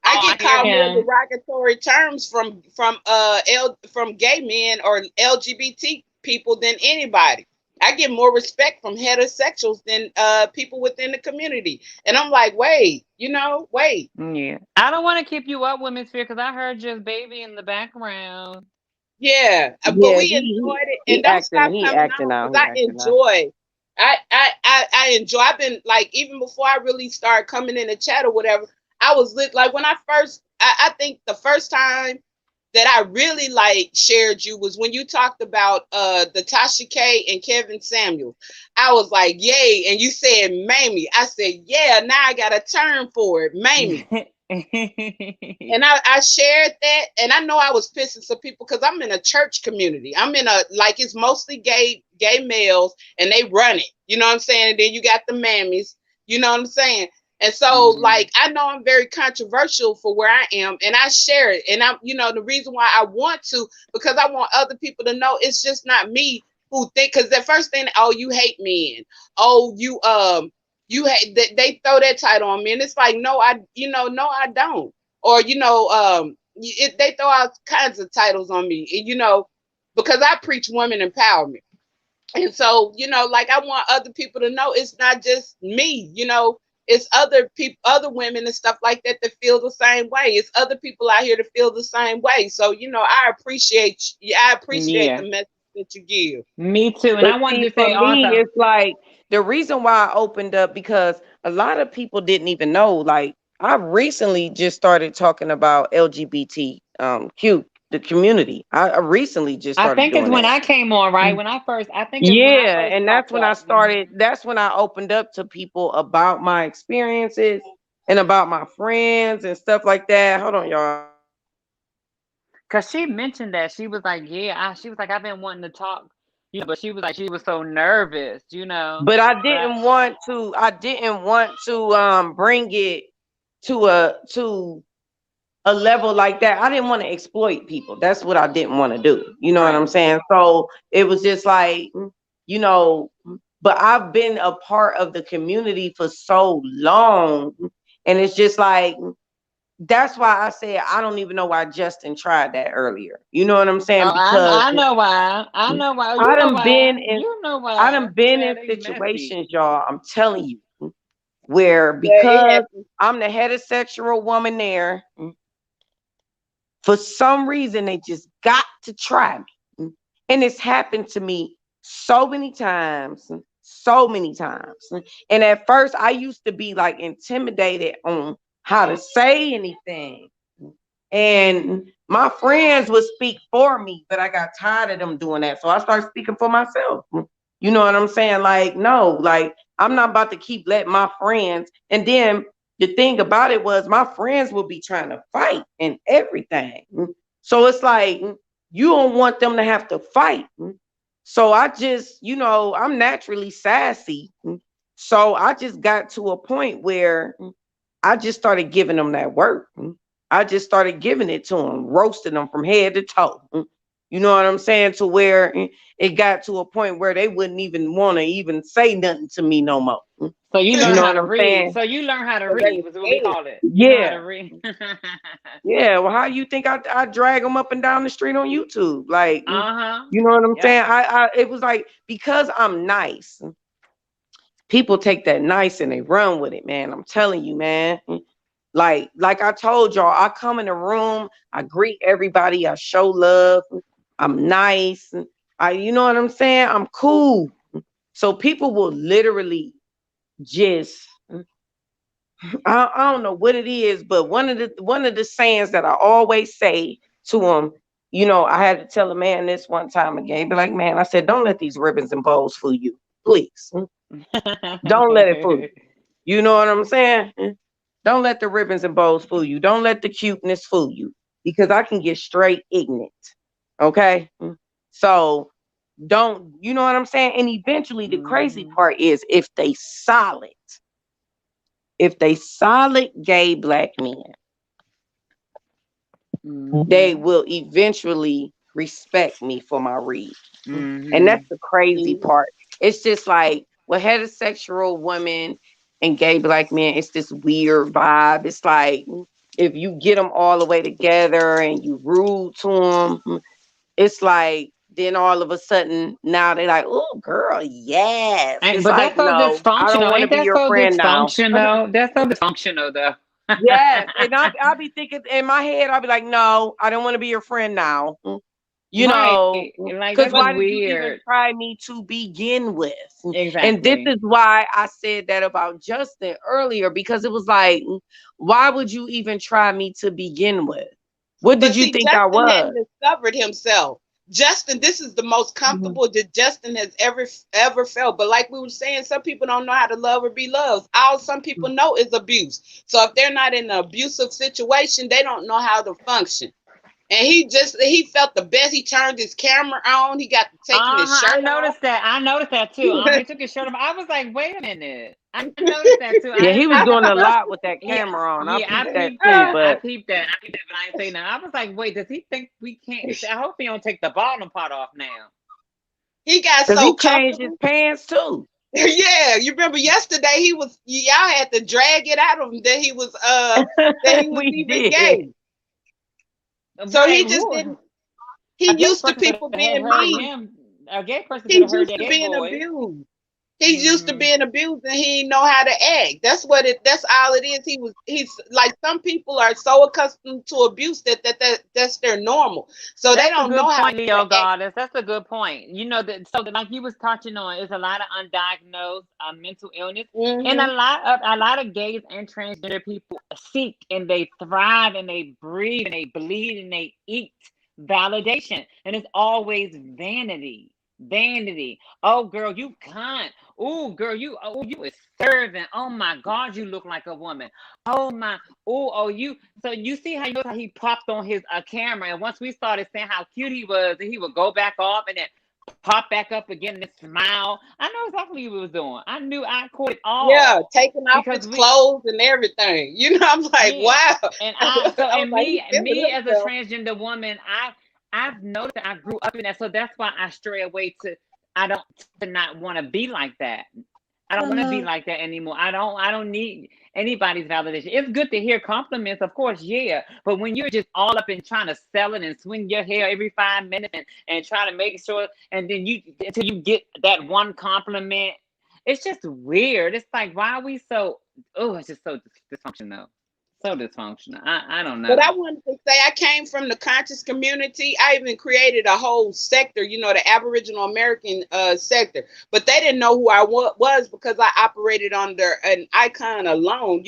I Oh, I get hear called more him. derogatory terms from gay men or LGBT people than anybody. I get more respect from heterosexuals than people within the community. And I'm like, wait. Yeah. I don't want to keep you up with Miss Fear because I heard just baby in the background. Yeah, but Yeah, we enjoyed it, and he don't acting, stop he coming acting on out, because he I acting out. enjoy. I enjoy. I've been like even before I really started coming in the chat or whatever. I was lit like when I first. I think the first time that I really like shared you was when you talked about the Tasha K and Kevin Samuel. I was like, yay, and you said Mamie. I said, yeah. Now I got a term for it, Mamie. And I shared that, and I know I was pissing some people because I'm in a church community. I'm in a like it's mostly gay males, and they run it. You know what I'm saying? And then you got the mammies. You know what I'm saying? And so, Mhm. like, I know I'm very controversial for where I am, and I share it. And the reason why I want to, because I want other people to know it's just not me who think. Because the first thing, oh, you hate men. Oh, you hate. They throw that title on me, and it's like, no, no, I don't. Or they throw all kinds of titles on me, because I preach women empowerment. And so, like I want other people to know it's not just me, it's other people, other women and stuff like that that feel the same way. It's other people out here that feel the same way. So, I appreciate Yeah. the message that you give. Me too. And But I wanted see, to for say me, also. it's like the reason why I opened up because a lot of people didn't even know. Like I recently just started talking about LGBT Q the community. I recently just I started think it's doing when that. I came on, right? I think it's when I Yeah, first and popped up. Mhm. that's when I opened up to people about my experiences and about my friends and stuff like that. Hold on, y'all. Cause she mentioned that she was like, yeah, she was like, I've been wanting to talk, but she was like, she was so nervous, But I But didn't want to. I didn't want to bring it to a level like that. I didn't want to exploit people. That's what I didn't want to do. You know what I'm right. saying? So it was just like, you know, but I've been a part of the community for so long. And it's just like, that's why I said I don't even know why Justin tried that earlier. You know what I'm saying? Oh, Because I know why. I know why. I You know done been why. in You know I why. done been Yeah, in they messy. situations, y'all. I'm telling you, where Yeah, it because happened. I'm the heterosexual woman there, for some reason they just got to try me. And it's happened to me so many times, so many times. And at first I used to be like intimidated on how to say anything. And my friends would speak for me, but I got tired of them doing that. So I started speaking for myself. You know what I'm saying? Like, no, like I'm not about to keep letting my friends. And then the thing about it was my friends would be trying to fight and everything. So it's like you don't want them to have to fight. So I just, I'm naturally sassy. So I just got to a point where I just started giving them that work. I just started giving it to them, roasting them from head to toe. You know what I'm saying? To where it got to a point where they wouldn't even want to even say nothing to me no more. So you You learn know how what to I'm read. saying? So you learn how to 'Cause they read. was Was what we scared. call it. You know how to Yeah. read. Yeah. Well, how you think I drag them up and down the street on YouTube? Like, Uh-huh. you know what I'm Yep. saying? It was like, because I'm nice, people take that nice and they run with it, man. I'm telling you, man. Like I told y'all, I come in the room, I greet everybody, I show love, I'm nice, you know what I'm saying? I'm cool. So people will literally just I don't know what it is, but one of the sayings that I always say to them, I had to tell a man this one time again. Be like, man, I said, don't let these ribbons and bows fool you, please. Don't let it fool you. You know what I'm saying? Don't let the ribbons and bows fool you. Don't let the cuteness fool you, because I can get straight ignorant. Okay? So don't, you know what I'm saying? And eventually the crazy Mhm. part is if they solid gay black men, they Mhm. will eventually respect me for my read. And that's Mhm. the crazy Mhm. part. It's just like with heterosexual women and gay black men, it's this weird vibe. It's like if you get them all the way together and you rude to them, it's like then all of a sudden now they're like, oh, girl, yes. And It's but like, that's so no, I don't dysfunctional. want to Ain't be that your so friend now. dysfunctional? That's so dysfunctional though. Yes. And I'll be thinking in my head, I'll be like, no, I don't want to be your friend now. You Right. know, Like because that's But why did you even weird. try me to begin with? And this Exactly. is why I said that about Justin earlier, because it was like, why would you even try me to begin with? What but did you see, think I Justin was? hadn't discovered himself. Justin, this is the most Mhm. comfortable that Justin has ever felt. But like we were saying, some people don't know how to love or be loved. All some people know is abuse. So if they're not in an abusive situation, they don't know how to function. And he felt the best. He turned his camera on. He got to taking his Uh-huh. I shirt off. noticed that. I noticed that too. He took his shirt off. I was like, wait a minute. I noticed that too. Yeah, I he didn't was say doing nothing a first. lot with that Yeah, camera on. I yeah, I peeped that peeped too, that. I but peeped that. I peeped that, but I ain't say nothing. I was like, wait, does he think we can't? I hope he don't take the bottom part off now. He got because so he changed his comfortable. pants too. Yeah, you remember yesterday y'all had to drag it out of him that he was We even did. gay. So Right. he just Who? didn't he A gay used to person could people have being heard mean. him. A gay person could have He's heard used that to gay being voice. abused. He's used to Hmm. being abused and he didn't know how to act. That's all it is. He's like some people are so accustomed to abuse that's their normal. So they That's a don't know good how point, to Leo act. Goddess. That's a good point. So that like you was touching on, is a lot of undiagnosed mental illness, and a Hmm. lot of gays and transgender people seek and they thrive and they breathe and they bleed and they eat validation, and it's always vanity. vanity. Oh, girl, you cunt. Oh, girl, you is serving. Oh my God, you look like a woman. Oh my, you. So you see how he popped on his camera, and once we started saying how cute he was, and he would go back off and then pop back up again and smile. I know exactly what he was doing. I knew I caught it Yeah, all taking off because his we, clothes and everything. I'm like, yeah. wow. And I was and like, he's feeling me as a himself. transgender woman, I've noticed that I grew up in that, so that's why I stray away to. I don't to not want to be like that. I don't want to be Uh-huh. like that anymore. I don't need anybody's validation. It's good to hear compliments, of course, yeah. But when you're just all up in trying to sell it and swing your hair every 5 minutes and try to make sure, and then you until you get that one compliment, it's just weird. It's like, why are we so? Oh, it's just so dysfunctional. So dysfunctional. I don't But I know. wanted to say I came from the conscious community. I even created a whole sector, the Aboriginal American sector. But they didn't know who I was because I operated under an icon alone,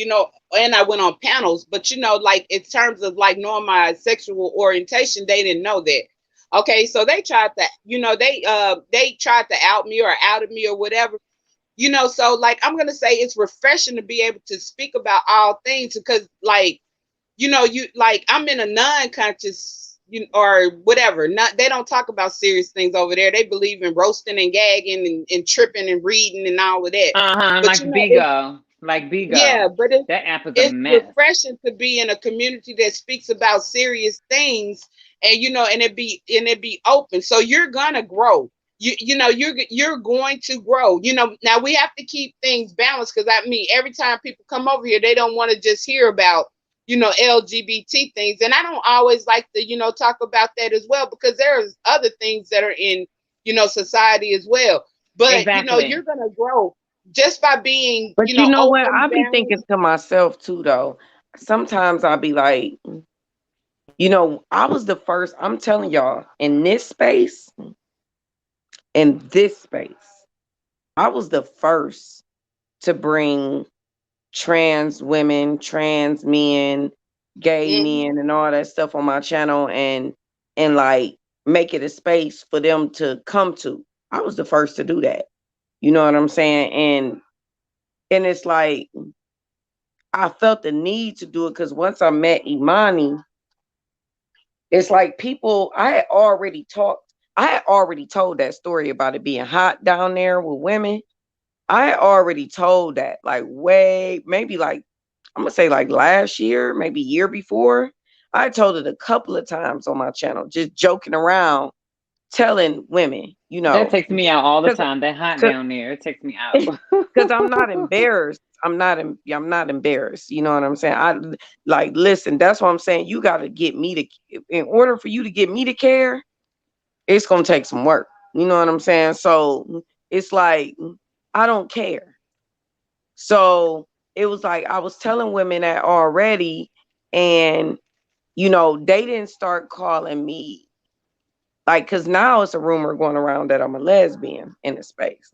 and I went on panels. But, like in terms of like knowing my sexual orientation, they didn't know that. Okay, so they tried to, they tried to out me or outed me or whatever. So like I'm gonna say it's refreshing to be able to speak about all things because like you like I'm in a non-conscious or whatever. Not they don't talk about serious things over there. They believe in roasting and gagging and tripping and reading and all of that. But Like it's Bigo, like yeah, Bigo. but it's That app is a it's mess. refreshing to be in a community that speaks about serious things and and it be open. So you're gonna grow. You're going to grow. Now we have to keep things balanced because I mean every time people come over here, they don't want to just hear about LGBT things. And I don't always like to, talk about that as well because there's other things that are in, society as well. But, you're Exactly. going to grow just by being, But you know what? open, I be thinking balanced. to myself too, though. Sometimes I'll be like, I was the first. I'm telling y'all, in this space, I was the first to bring trans women, trans men, gay Mhm. men, and all that stuff on my channel, and like make it a space for them to come to. I was the first to do that. You know what I'm saying? And it's like I felt the need to do it because once I met Imani, it's like people I had already told that story about it being hot down there with women. I had already told that like way maybe like I'm gonna say like last year, maybe year before. I told it a couple of times on my channel, just joking around, telling women, That takes me out all the because time. That hot down there, it takes me out. because I'm not embarrassed. I'm not embarrassed. You know what I'm saying? I like listen. That's what I'm saying. You got to get me to, in order for you to get me to care, it's gonna take some work. You know what I'm saying? So it's like I don't care. So it was like I was telling women that already, and they didn't start calling me like because now it's a rumor going around that I'm a lesbian in the space.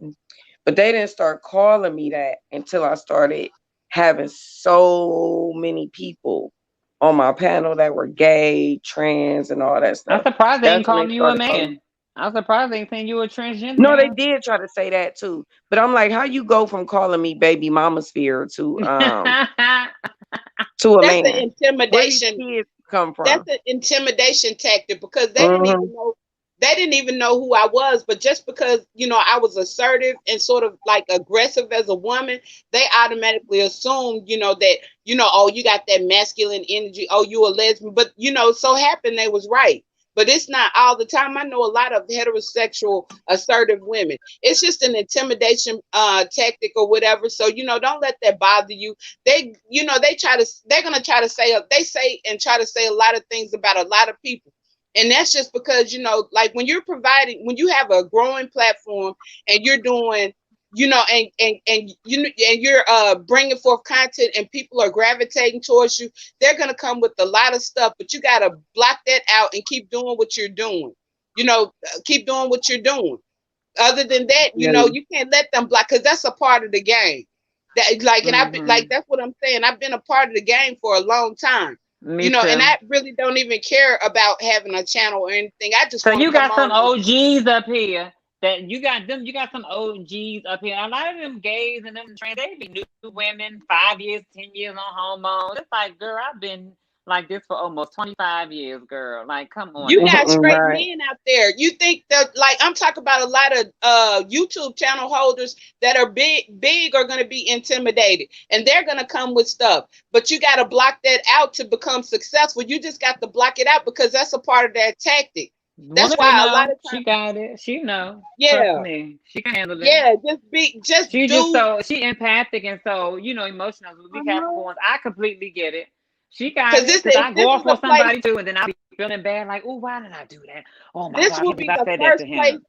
But they didn't start calling me that until I started having so many people on my panel that were gay, trans, and all that I'm stuff. surprised they ain't That's when they calling you a started calling me. man. I'm surprised they ain't saying you a transgender No, they man. did try to say that too. But I'm like, how you go from calling me baby mama sphere to a That's an man? Where these intimidation. kids come That's from? an intimidation tactic because Hmm. they didn't even know who I was, but just because I was assertive and sort of like aggressive as a woman, they automatically assumed that oh, you got that masculine energy, oh, you a lesbian. But so happened they was right, but it's not all the time. I know a lot of heterosexual assertive women. It's just an intimidation tactic or whatever. So don't let that bother you. They're gonna try to say they say and try to say a lot of things about a lot of people. And that's just because like when when you have a growing platform and you're doing and you're bringing forth content and people are gravitating towards you, they're going to come with a lot of stuff, but you got to block that out and keep doing what you're doing. Keep doing what you're doing. Other than that, Yeah. you can't let them block because that's a part of the game. That like, and I've been like, Hmm. that's what I'm saying. I've been a part of the game for a long time. Me And too. I really don't even care about having a channel or anything. I just So want to you come got some on and OGs up here. that you got some OGs up here. A lot of them gays and them trans, they be new women 5 years, 10 years on hormones. It's like, girl, I've been like this for almost 25 years, girl. Like, come on You now. got straight Right. men out there. You think that, like, I'm talking about a lot of YouTube channel holders that are big are going to be intimidated, and they're going to come with stuff. But you got to block that out to become successful. You just got to block it out because that's a part of that tactic. That's Woman why a lot know. of She times, got it. She know. Trust yeah, me. She can handle it. yeah, just She just do. so she empathic and so emotional. We I know. Capricorns. I completely get it. She got Because it because I this go is off a on place. somebody too, and then I be feeling bad, like, oh, why did I do that? Oh my This God, I will can't be believe I the said that first to place. him.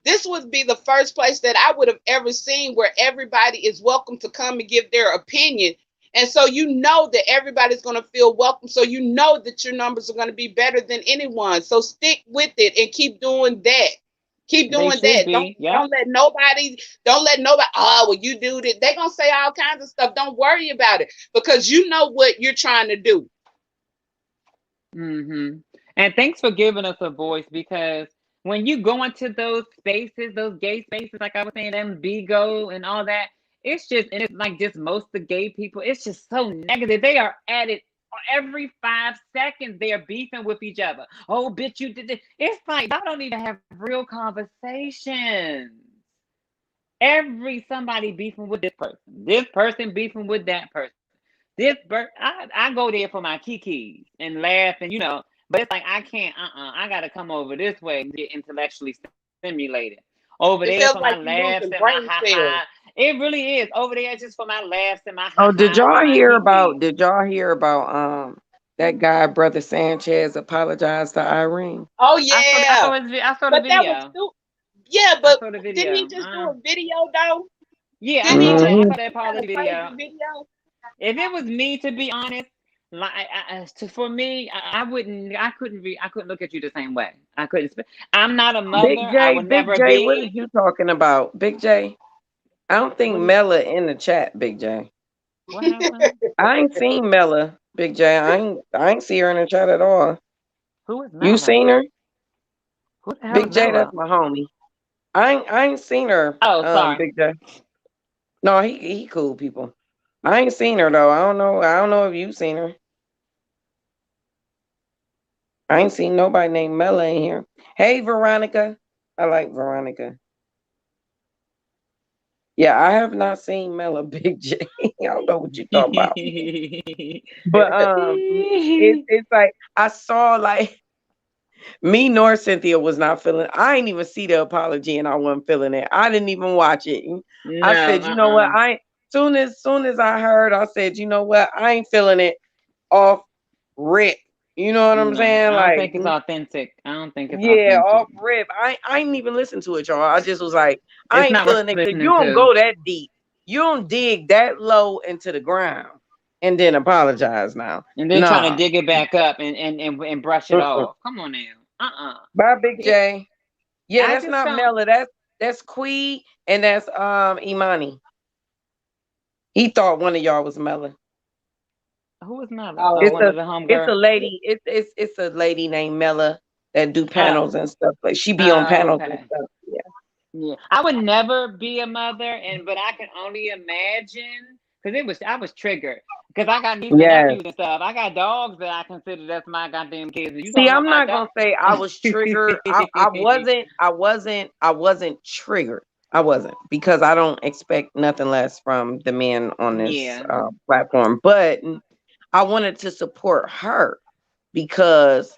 This would be the first place that I would have ever seen where everybody is welcome to come and give their opinion. And so you know that everybody's going to feel welcome. So you know that your numbers are going to be better than anyone. So stick with it and keep doing that. Keep They doing should that. be. Yep. Don't let nobody, oh, well, you do that. They're going to say all kinds of stuff. Don't worry about it because you know what you're trying to do. And thanks for giving us a voice because when you go into those spaces, those gay spaces, like I was saying, them Bigo and all that, it's just, and it's like just most of the gay people, it's just so negative. They are at it every 5 seconds. They are beefing with each other. Oh, bitch, you did this. It's like, y'all don't even have real conversations. Somebody beefing with this person beefing with that person. I go there for my kikis and laugh and but it's like I can't. I gotta come over this way and get intellectually stimulated. Over It there feels for my like you're laughs losing and my brain ha cells. ha. It really is over there just for my laughs and my ha Oh, ha's and my kikis. did y'all hear about that guy, Brother Sanchez, apologized to Irene? Oh, I yeah. saw I saw the But that was video. stupid. Yeah, I but saw the didn't he video. just do a video though? Yeah, Didn't he just I Hmm. saw that put out a apology crazy video. video? If it was me, to be honest, like for me, I couldn't I couldn't look at you the same way. I couldn't. I'm not a mother. I would Big never J, what are be. you talking about? Big J? I don't think What Mela in the chat, Big J. what happened? I ain't seen Mela, Big J. I ain't see her in the chat at all. Who is You Mela? seen her? Who the hell Big is J, that's Mela? my homie. I ain't seen her, Oh, sorry. Big J. No, he cool people. I ain't seen her though. I don't know if you seen her. I ain't seen nobody named Mela in here. Hey Veronica. I like Veronica. Yeah, I have not seen Mela, Big J. I don't know what you talking about. But it's like I saw like me nor Cynthia was not feeling. I ain't even see the apology, and I wasn't feeling it. I didn't even watch it. I No, said, you know what? Soon as I heard, I said, you know what? I ain't feeling it off rip. You know what I'm no. saying? I don't Like, think it's authentic. I don't think it's yeah, authentic. off rip. I ain't even listen to it, y'all. I just was like, I It's ain't not worth feeling it because you listening don't to. go that deep. You don't dig that low into the ground and then apologize now. And then trying to Nah. dig it back up and brush it Mm-mm. off. Come on now. Bye, Big It, J. Yeah, I that's just not don't. Mela. That's Quee and that's Imani. He thought one of y'all was Mela. Who is Mela? Oh, It's Oh, one a of the it's a homegirls. lady. It's a lady named Mela that do Oh, panels and stuff. Like she be on oh, panels and okay. stuff. Yeah. Yeah, I would never be a mother, but I can only imagine because I was triggered because I got nieces and Yes. nephews and stuff. I got dogs that I consider that's my goddamn kids. And you See, talking about I'm my not dog? gonna say I was triggered. I wasn't triggered. I wasn't because I don't expect nothing less from the men on this Yeah. platform. But I wanted to support her because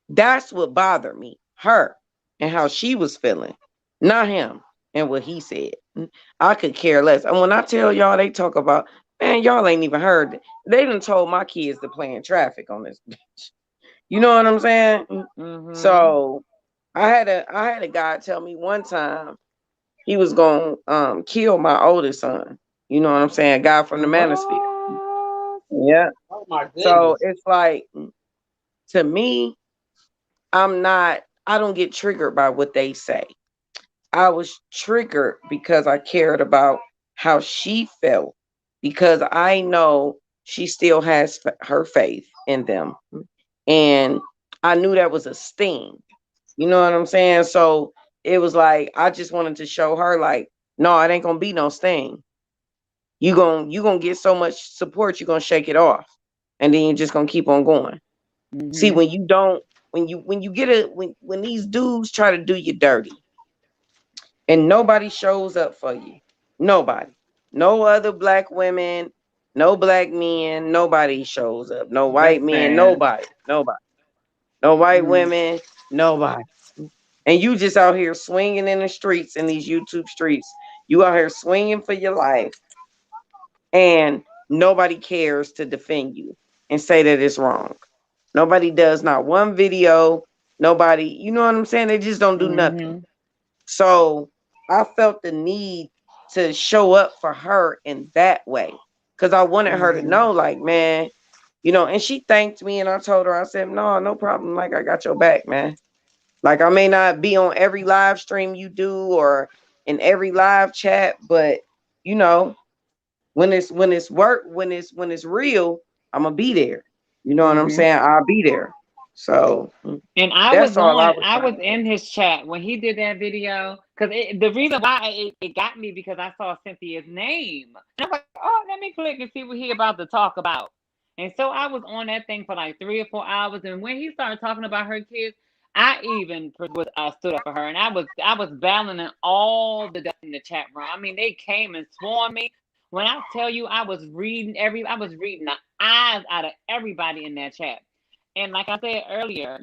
that's what bothered me, her and how she was feeling, not him and what he said. I could care less. And when I tell y'all, they talk about, man, y'all ain't even heard. They done told my kids to play in traffic on this bitch. You know what I'm saying? Mhm. So I had a guy tell me one time he was gonna kill my oldest son. You know what I'm saying? A guy from the manosphere. What? Yeah. oh my So goodness. it's like to me, I don't get triggered by what they say. I was triggered because I cared about how she felt because I know she still has her faith in them. And I knew that was a sting. You know what I'm saying? So it was like I just wanted to show her like, no, it ain't gonna be no sting. You gonna get so much support, you're gonna shake it off, and then you're just gonna keep on going. See, Mhm. when you don't, when you get a when these dudes try to do you dirty, and nobody shows up for you, nobody, no other black women, no black men, nobody shows up, no white That's men, sad. nobody, no white Mm. women, nobody. And you just out here swinging in the streets, in these YouTube streets. You out here swinging for your life, and nobody cares to defend you and say that it's wrong. Nobody does not one video. Nobody, you know what I'm saying? They just don't do nothing. Mhm. So I felt the need to show up for her in that way because I wanted her to Mhm. know, like, man, and she thanked me, and I told her, I said, no, no problem. Like, I got your back, man. Like, I may not be on every live stream you do or in every live chat, but you know, when it's work, when it's real, I'm gonna be there. You know what I'm Mhm. saying? I'll be there. So And I was that's all I on, was I trying was to do. in his chat when he did that video. Because the reason why it got me because I saw Cynthia's name. And I'm like, oh, let me click and see what he about to talk about. And so I was on that thing for like 3 or 4 hours. And when he started talking about her kids, I even was stood up for her, and I was battling all the ducks in the chat room. I mean, they came and swarmed me. When I tell you, I was reading the eyes out of everybody in that chat. And like I said earlier,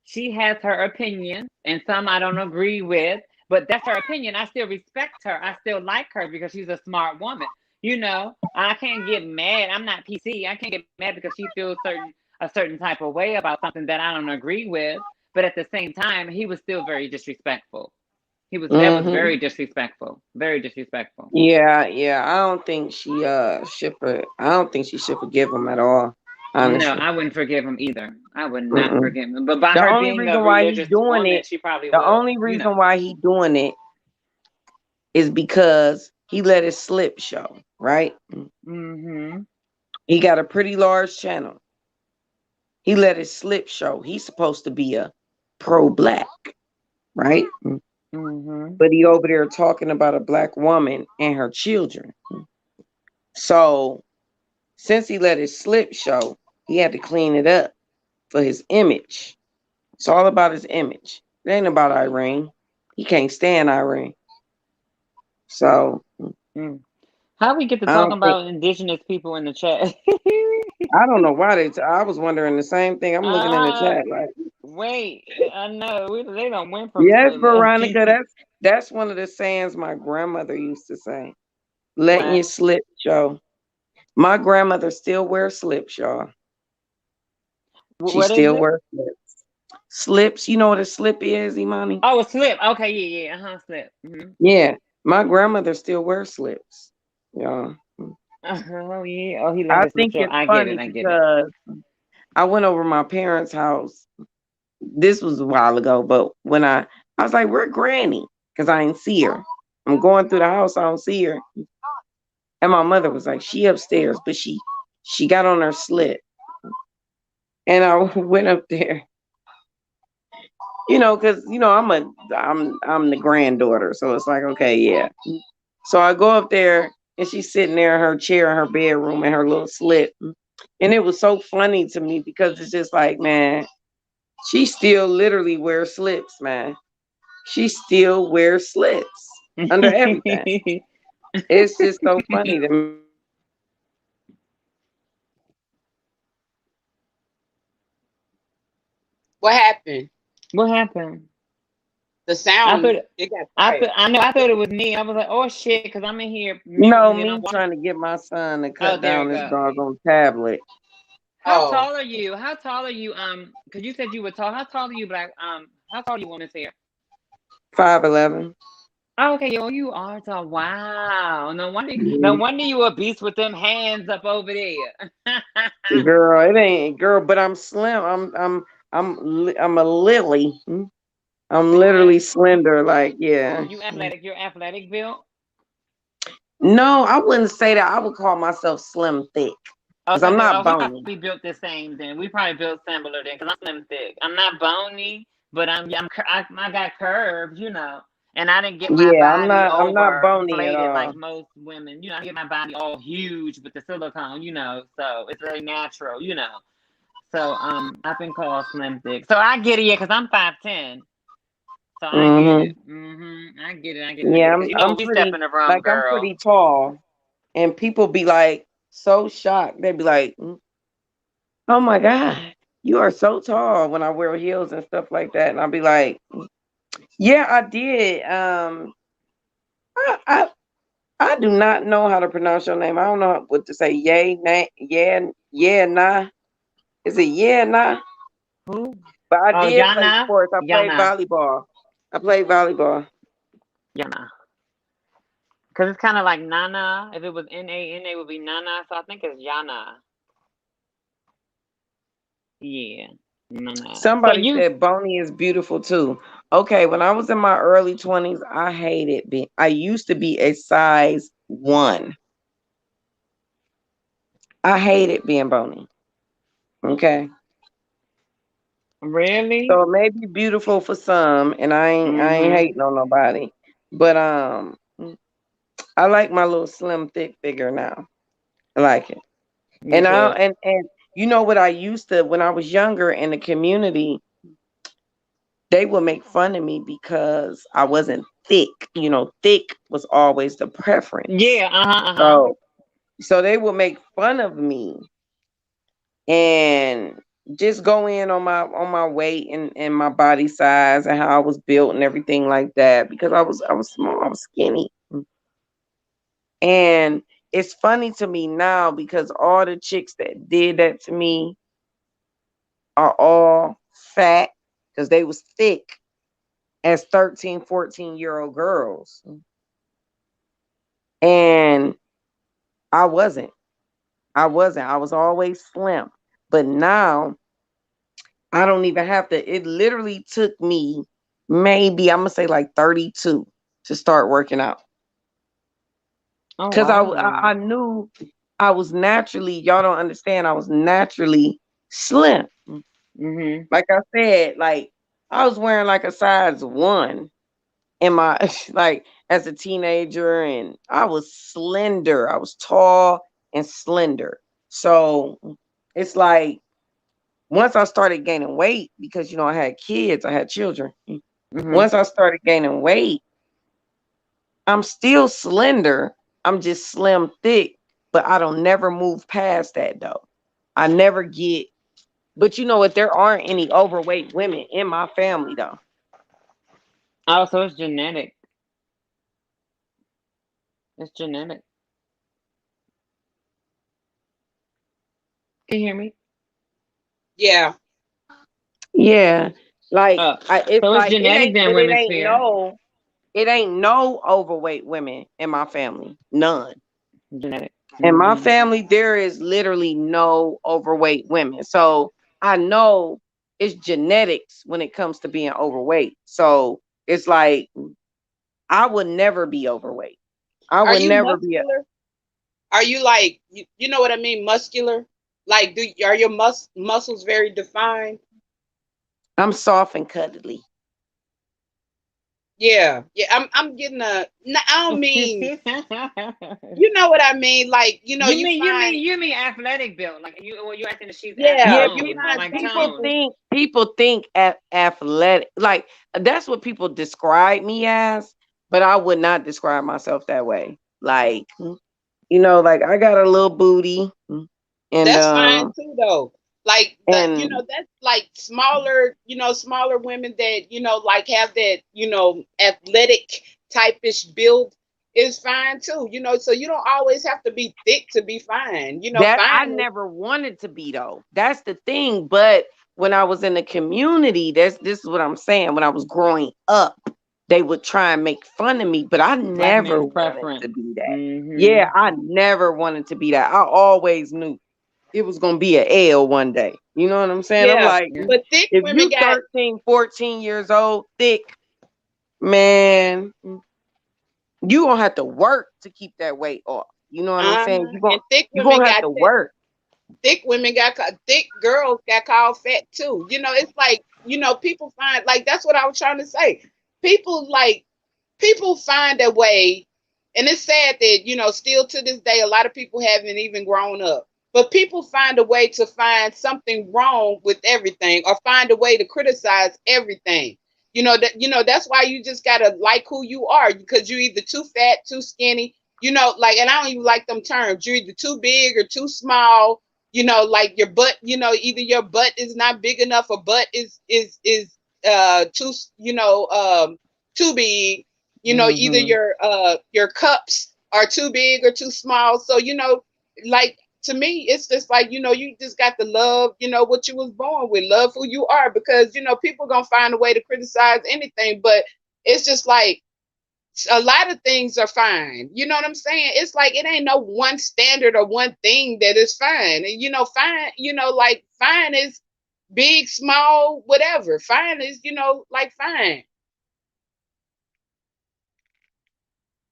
she has her opinions, and some I don't agree with, but that's her opinion. I still respect her. I still like her because she's a smart woman. I can't get mad. I'm not PC. I can't get mad because she feels a certain type of way about something that I don't agree with. But at the same time, he was still very disrespectful. That was Hmm. very disrespectful. Very disrespectful. Yeah, yeah. I don't think she should forgive him at all. No, Honestly. I wouldn't forgive him either. I would not Mm-mm. forgive him. But by The her only being a reason why he religious doing woman, it, she probably the will. only reason why he doing it is because he let his slip show, right? Mm-hmm. He got a pretty large channel. He let his slip show. He's supposed to be a pro-black, right? Mm-hmm. But he over there talking about a black woman and her children. So since he let his slip show, he had to clean it up for his image. It's all about his image. It ain't about Irene. He can't stand Irene. So Mm. How we get to I talking don't think about indigenous people in the chat? I don't know why I was wondering the same thing. I'm looking in the uh chat, right? wait, I know they don't went from Yes, Veronica, that's one of the sayings my grandmother used to say. Letting what? your slip show. My grandmother still wears slips, y'all. She What is still it? wears slips. Slips, you know what a slip is, Imani? Oh, a slip. Okay, yeah, yeah, slip. Mm-hmm. Yeah, my grandmother still wears slips. Yeah. Oh yeah. Oh, he let I his slip think show. it's I get it. funny I get it. because I went over my parents' house. This was a while ago, but when I was like, "Where Granny?" Because I didn't see her. I'm going through the house, I don't see her, and my mother was like, "She upstairs," but she got on her slip, and I went up there, because I'm the granddaughter, so it's like, okay, yeah. So I go up there, and she's sitting there in her chair in her bedroom in her little slip, and it was so funny to me because it's just like, man, she still literally wears slips, man. She still wears slips under everything. It's just so funny to me. What happened? What happened? The I sound, thought it got quiet. I know I thought it was me. I was like, oh shit, because I'm in here No, muting and I'm me watching. trying to get my son to Oh, cut there down we this go. doggone tablet. How Oh, tall are you? How tall are you? Because you said you were tall. How tall are you, black? How tall are you, woman's here? 5'11". Oh, okay, yo, you are tall. Wow. No wonder you a beast with them hands up over there. Girl, it ain't girl, but I'm slim. I'm a lily. I'm You literally ath- slender. Like, yeah. you athletic. You're athletic built. No, I wouldn't say that. I would call myself slim thick Oh, because so I'm I said, not oh, we bony. probably built the same then. We probably built similar then, because I'm slim thick. I'm not bony, but I got curves, and I didn't get my Yeah, body I'm not over bony at inflated like all. most women. I get my body all huge with the silicone, so it's very natural, So I've been called slim thick. So I get it, yeah, because I'm 5'10". So I get Hmm. it. I get it. I get it. I get Yeah, it. Because I'm we step pretty, in the room, like I'm girl. pretty tall, and people be like so shocked. They be like, "Oh my God, you are so tall." When I wear heels and stuff like that, and I'll be like, "Yeah, I did." I, I I do not know how to pronounce your name. I don't know what to say. Yay, na, yeah, nah. Is it yeah, nah? Who? But I Oh, did play Yana. sports. I played Yana. volleyball. I played volleyball. Yana. Because it's kind of like Nana. If it was Nana, it would be Nana. So I think it's Yana. Yeah. Nana. So Somebody you said bony is beautiful too. Okay, when I was in my early 20s, I hated being, I used to be a size 1. I hated being bony. Okay. really? So it may be beautiful for some, and I ain't Mm-hmm. hating on nobody. But I like my little slim thick figure now. I like it. Me And I too. and you know what, I used to, when I was younger in the community, they would make fun of me because I wasn't thick. Thick was always the preference. Yeah. Uh-huh. So they would make fun of me and just go in on my weight and my body size and how I was built and everything like that, because I was small, I was skinny. And it's funny to me now because all the chicks that did that to me are all fat because they was thick as 13, 14-year-old girls. And I wasn't. I wasn't. I was always slim. But now I don't even have to. It literally took me maybe, I'm gonna say like 32 to start working out. Oh Cause wow. I knew I was naturally, y'all don't understand, I was naturally slim. Mm-hmm. Like I said, like I was wearing like a size 1 in my like as a teenager, and I was slender. I was tall and slender. So it's like once I started gaining weight, because I had kids, I had children. Mm-hmm. Once I started gaining weight, I'm still slender. I'm just slim thick, but I don't never move past that though. I never get, but you know what? There aren't any overweight women in my family though. Oh, so it's genetic. It's genetic. Can you hear me? Yeah. Yeah. Like Oh, it's so it's like it genetic ain't, then, but women's fear. it ain't no overweight women in my family. None. Genetic. In my Mm-hmm. family, there is literally no overweight women. So I know it's genetics when it comes to being overweight. So it's like I would never be overweight. I Are would you never be. muscular? Are you like you know what I mean, muscular? Like are your muscles very defined? I'm soft and cuddly. Yeah. Yeah, I'm getting I don't mean, you you know what I mean, like, you mean you find, mean you mean athletic built? Like you acting that she's yeah, Yeah, you toned, find people like some people toned. people, think people think athletic. Like that's what people describe me as, but I would not describe myself that way. Like like I got a little booty, and that's fine too though. Like that, and that's like smaller, smaller women that, like have that, athletic typish build is fine too. So you don't always have to be thick to be fine. that I Fine is, never wanted to be though. That's the thing. But when I was in the community, this is what I'm saying. When I was growing up, they would try and make fun of me, but I Black never man's wanted to preference. be that. Mm-hmm. Yeah, I never wanted to be that. I always knew it was gonna be an L one day. You know what I'm saying? I'm yeah. like, Yeah. But thick if women you got, 13, 14 years old, thick, man, you gonna have to work to keep that weight off. You know what I'm saying? and thick You women gonna have got to that, work. thick women thick girls got called fat too. It's like, people find, like, that's what I was trying to say. People like people find a way, and it's sad that, still to this day, a lot of people haven't even grown up. But people find a way to find something wrong with everything, or find a way to criticize everything. That's why you just gotta like who you are, because you're either too fat, too skinny, like, and I don't even like them terms. You're either too big or too small, like your butt, either your butt is not big enough, or butt is too, too big, either Mm-hmm. your cups are too big or too small. So, like, to me, it's just like, you just got to love, what you was born with, love who you are, because, people gonna find a way to criticize anything. But it's just like, a lot of things are fine. You know what I'm saying? It's like, it ain't no one standard or one thing that is fine. And, fine, like, fine is big, small, whatever. Fine is, like, fine.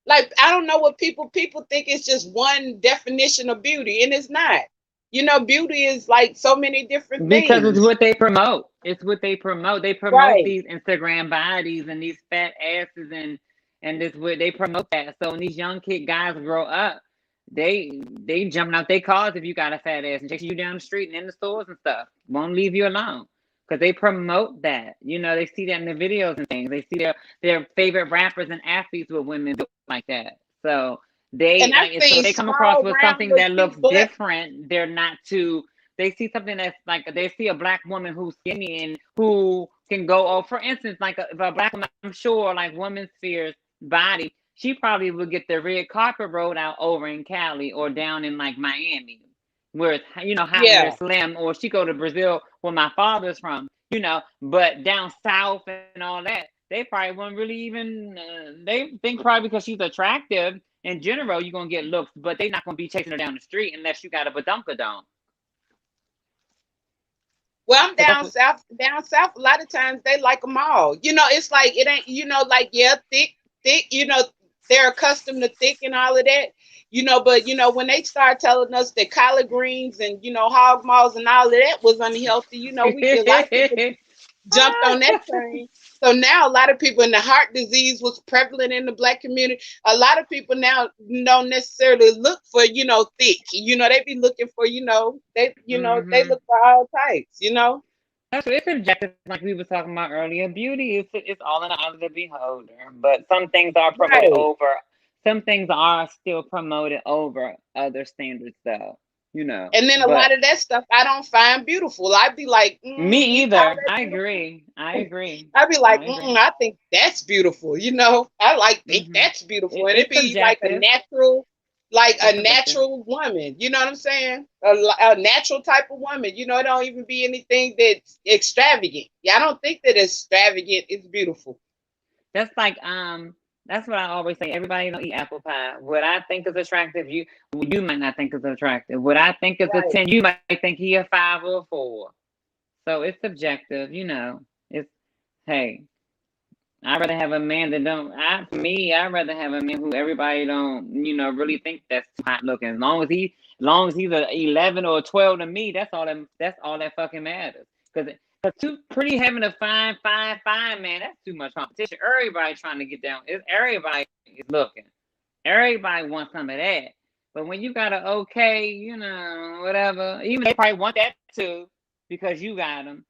Like, I don't know what people think it's just one definition of beauty, and it's not. Beauty is like so many different Because it's things. what they promote. It's what they promote. They promote Right. these Instagram bodies and these fat asses, and this what they promote that. So when these young kid guys grow up, they jumping out their cars if you got a fat ass and chasing you down the street and in the stores and stuff. Won't leave you alone. Because they promote that. They see that in the videos and things. They see their favorite rappers and athletes with women built like that. So they And I've like it. So seen they come across small, with round, something little that looks cute butt. different. They're not too. They see something that's like they see a black woman who's skinny and who can go. Oh, for instance, like if a black woman, I'm sure, like Women's Sphere's body, she probably would get the red carpet rolled out over in Cali or down in like Miami, where it's hot, where Yeah. it's slim, or she go to Brazil where my father's from. But down south and all that, they probably wouldn't really even. They think probably because she's attractive in general, you're gonna get looks, but they're not gonna be chasing her down the street unless you got a badunkadonk. Well, I'm Cause that's down what. south. Down south, a lot of times they like them all. It's like, it ain't, like, yeah, thick, thick. They're accustomed to thick and all of that. But when they start telling us that collard greens and, hog maws and all of that was unhealthy, a lot of people jumped on that train. So now a lot of people, in the heart disease was prevalent in the black community. A lot of people now don't necessarily look for, thick. They be looking for, they Hmm. look for all types, That's what it's subjective, like we were talking about earlier. Beauty is all in the eye of the beholder, but some things are promoted Right. over. Some things are still promoted over other standards, though. And then a lot But of that stuff I don't find beautiful. I'd be like, me you call either. that I beautiful? agree. I agree. I'd be like, I agree. I think that's beautiful. Think Hmm. that's beautiful, and it'd It's be like a subjective. natural, It's subjective. woman. You know what I'm saying? A natural type of woman. It don't even be anything that's extravagant. Yeah, I don't think that extravagant is beautiful. That's like that's what I always say. Everybody don't eat apple pie. What I think is attractive, you might not think is attractive. What I think is a Right. 10, you might think he a 5 or a 4. So it's subjective. It's hey, I'd rather have a man that don't. For me, I'd rather have a man who everybody don't, really think that's too hot looking. As long as he's a 11 or a 12 to me, that's all that fucking matters. Cause too pretty having a fine, fine, fine man, that's too much competition. Everybody trying to get down. Everybody is looking. Everybody wants some of that. But when you got a okay, whatever, even they probably want that too because you got them.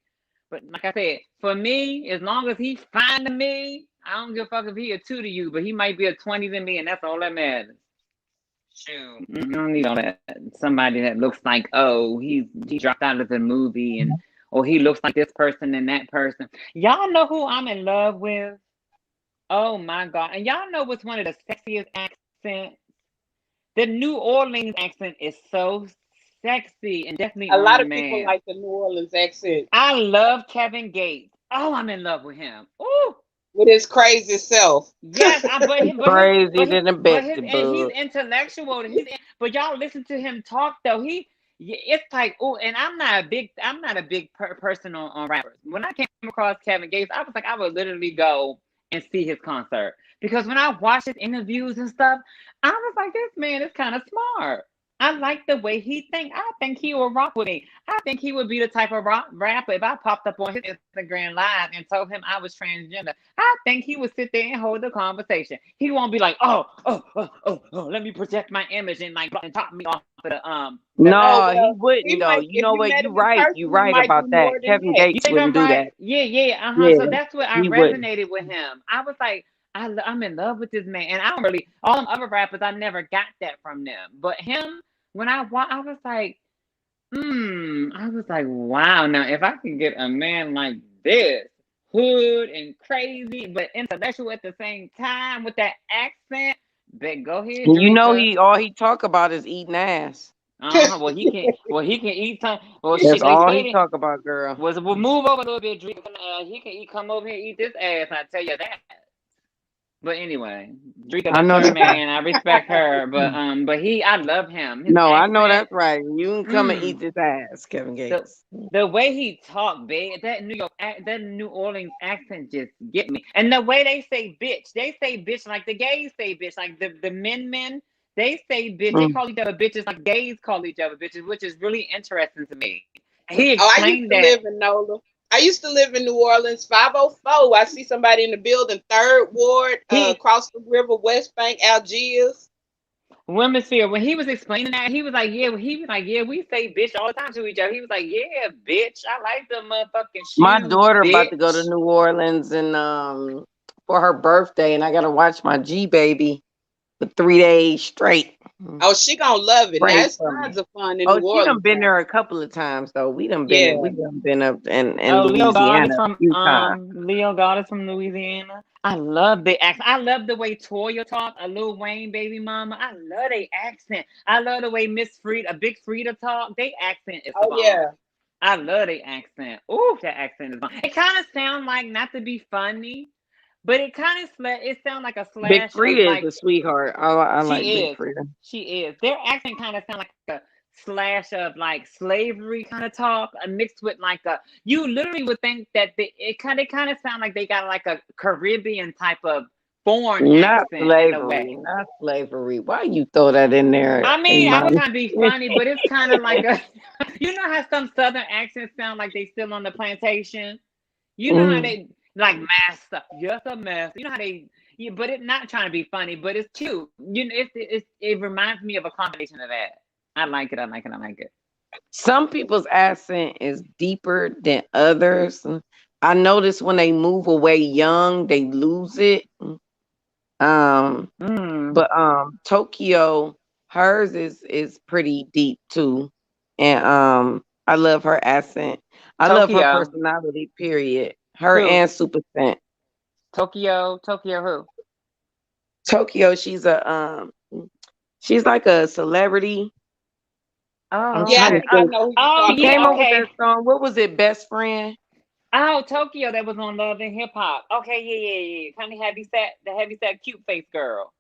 But like I said, for me, as long as he's fine to me, I don't give a fuck if he a 2 to you, but he might be a 20 to me, and that's all that matters. Shoot, I don't need all that. Somebody that looks like, oh, he dropped out of the movie, or he looks like this person and that person. Y'all know who I'm in love with? Oh my God! And y'all know what's one of the sexiest accents? The New Orleans accent is so sexy and definitely A on lot the of people man. like the New Orleans accent I love Kevin Gates. Oh, I'm in love with him. Ooh, with his crazy self. yes. I but him, Crazy than the Betsy and he's bug. intellectual. But y'all listen to him talk though. It's like oh, and I'm not a big person on rappers. When I came across Kevin Gates, I was like, I would literally go and see his concert because when I watched his interviews and stuff, I was like, this man is kind of smart. I like the way he think. I think he will rock with me. I think he would be the type of rapper if I popped up on his Instagram live and told him I was transgender. I think he would sit there and hold the conversation. He won't be like, let me project my image and like and top me off of the Oh No, he well, wouldn't he though. might. You If know you what? met You him in right. You person, he right might do about that. more than Kevin that. You Gates think I'm wouldn't do right? that. Yeah. So Yeah, that's what I he wouldn't. resonated with him. I was like, I'm in love with this man, and I don't really all them other rappers. I never got that from them, but him. When I was like, I was like, wow. Now, if I can get a man like this, hood and crazy, but intellectual at the same time with that accent, bet go ahead, And you know Drika. he all he talk about is eating ass. Well, he can. Well, he can eat some. Well, That's shit. They all said he it talk about, girl. was. We'll move over a little bit, Drika. He can eat. Come over here, and eat this ass. I tell you that. But anyway, Drika, I that's know her that. man. I respect her, but I love him. His No, I know accent. that's right. You can come and eat Mm. this ass, Kevin the Gates. the way he talked, babe, that New Orleans accent just get me. And the way they say bitch like the gays say bitch, like the men, they say bitch. They Mm. call each other bitches like gays call each other bitches, which is really interesting to me. And he Oh, I used explained to that live in NOLA. I used to live in New Orleans, 504. I see somebody in the building, Third Ward, he across the river, West Bank, Algiers. Women's Fear, when he was explaining that, he was like, yeah, we say bitch all the time to each other. He was like, yeah, bitch, I like the motherfucking My shoes, daughter about to go to bitch. New Orleans and for her birthday, and I gotta watch my G baby for 3 days straight. Oh, she gonna love it. Now Pray it's for tons me. of fun in Oh, New she done Orleans been now. there a couple of times though. Yeah. We done been up in Oh, Leo God is Louisiana a from few times. Louisiana. I love the accent. I love the way Toya talk, a Lil Wayne baby mama. I love their accent. I love the way Miss Frida, a Big Frida talk. They accent is Oh bomb. yeah. I love their accent. Ooh, that accent is bomb. It kind of sound like, not to be funny, but it sounds like a Big slash of Frida is like a sweetheart. I like she Big is. Frida. She is. Their accent kind of sound like a slash of like slavery kind of talk, mixed with like a. You literally would think that it kind of sound like they got like a Caribbean type of foreign Not accent in a slavery. way. Not slavery. Why you throw that in there I mean, in I my was trying to be funny, but it's kind of like a. You know how some Southern accents sound like they still on the plantation. You know how Mm. they like master, yes, a master. You know how they, yeah, but it's not trying to be funny, but it's cute. It reminds me of a combination of that. I like it. I like it. I like it. Some people's accent is deeper than others. I notice when they move away young, they lose it. Um, Mm. but Tokyo, hers is pretty deep too, and I love her accent. I love her Tokyo. personality. Period. Her Who? and Super Scent. Tokyo. Who? Tokyo, she's like a celebrity. I'm Oh, Yeah, trying I to okay. think I think. know who you're Oh She talking yeah. came up about. with that Okay. song. What was it? Best Friend. Oh, Tokyo. That was on Love and Hip Hop. Okay. Yeah. Kind of heavy set, cute face girl.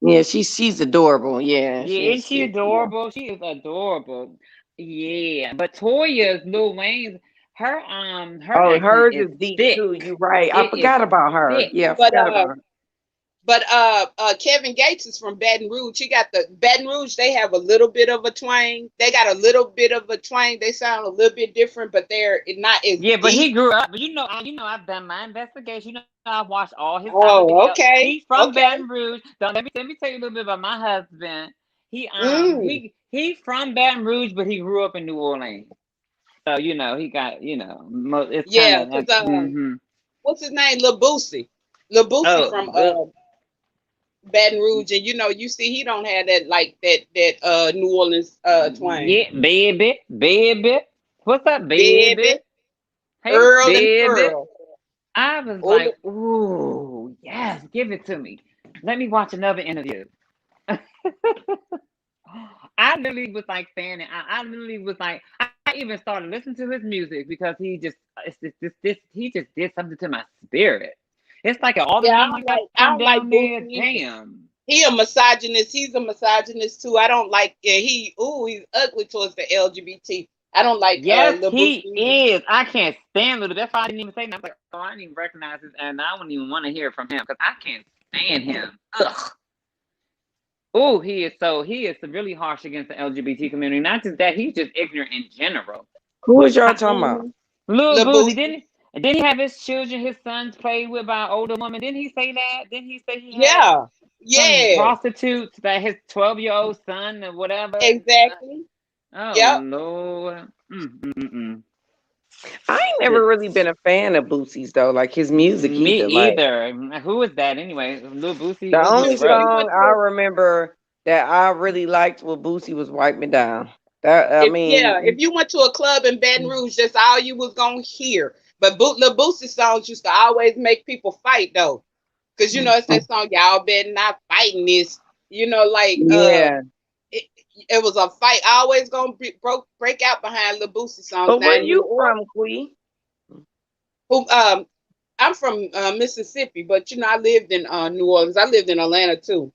Yeah, she's adorable. Yeah, Yeah, isn't she she's yeah. adorable? She is adorable. Yeah, but Toya's Lil Wayne's her Oh, accent hers is is deep too. thick. You're right. I It is forgot about her. thick. Yeah, I But forgot about her. Kevin Gates is from Baton Rouge. He got the Baton Rouge. They have a little bit of a twang. They got a little bit of a twang. They sound a little bit different, but they're not as Yeah, but he deep. grew up. But I've done my investigation. I've watched all his other Oh, videos. okay, He's from okay. Baton Rouge. Let me tell you a little bit about my husband. Mm. He's from Baton Rouge, but he grew up in New Orleans. So he got it's kind Yeah, of because mm-hmm. what's his name? Lil Boosie. Lil Boosie from Oh, Baton Rouge, and you see he don't have that like that New Orleans twang. yeah, baby. What's up, baby? Baby, Hey, Earl and baby. Pearl. I was Oh, like, ooh, yes, give it to me. Let me watch another interview. I literally was like fanning. I literally was like, I even started listening to his music because he just did something to my spirit. It's like all the yeah, men like that I from don't like down there. Boosie either. Damn. He a misogynist. He's a misogynist too. I don't like. Yeah, he's ugly towards the LGBT. I don't like Yes, Lil Boosie he either. is. I can't stand Little. That's why I didn't even say nothing. I was like, oh, I didn't even recognize this, and I wouldn't even want to hear from him because I can't stand him. Ugh. Oh, he is really harsh against the LGBT community. Not just that, he's just ignorant in general. Who is y'all How, talking about? Mm-hmm. Lil Lil Boozy Boosie. didn't he have his children, his sons played with by an older woman? Didn't he say that? Didn't he say he had Yeah. some Yeah. prostitutes that his 12-year-old son or whatever? Exactly. Oh Yep. Lord. Mm. I ain't never really been a fan of Boosie's though, like his music Me either. Like either. Who is that anyway? Lil Boosie. the Oh, he's only Listen, if rough. you song went I to remember that I really liked with Boosie was "Wipe Me Down." That I if mean, you went to a club in Baton Rouge, that's all you was gonna hear. But Lil Boosie songs used to always make people fight though. Cause it's that song, y'all better not fighting this. Like yeah. it, it was a fight. Always gonna break out behind Lil Boosie songs. But Now where in New you Orleans, from, Quee? who I'm from Mississippi, but I lived in New Orleans. I lived in Atlanta too.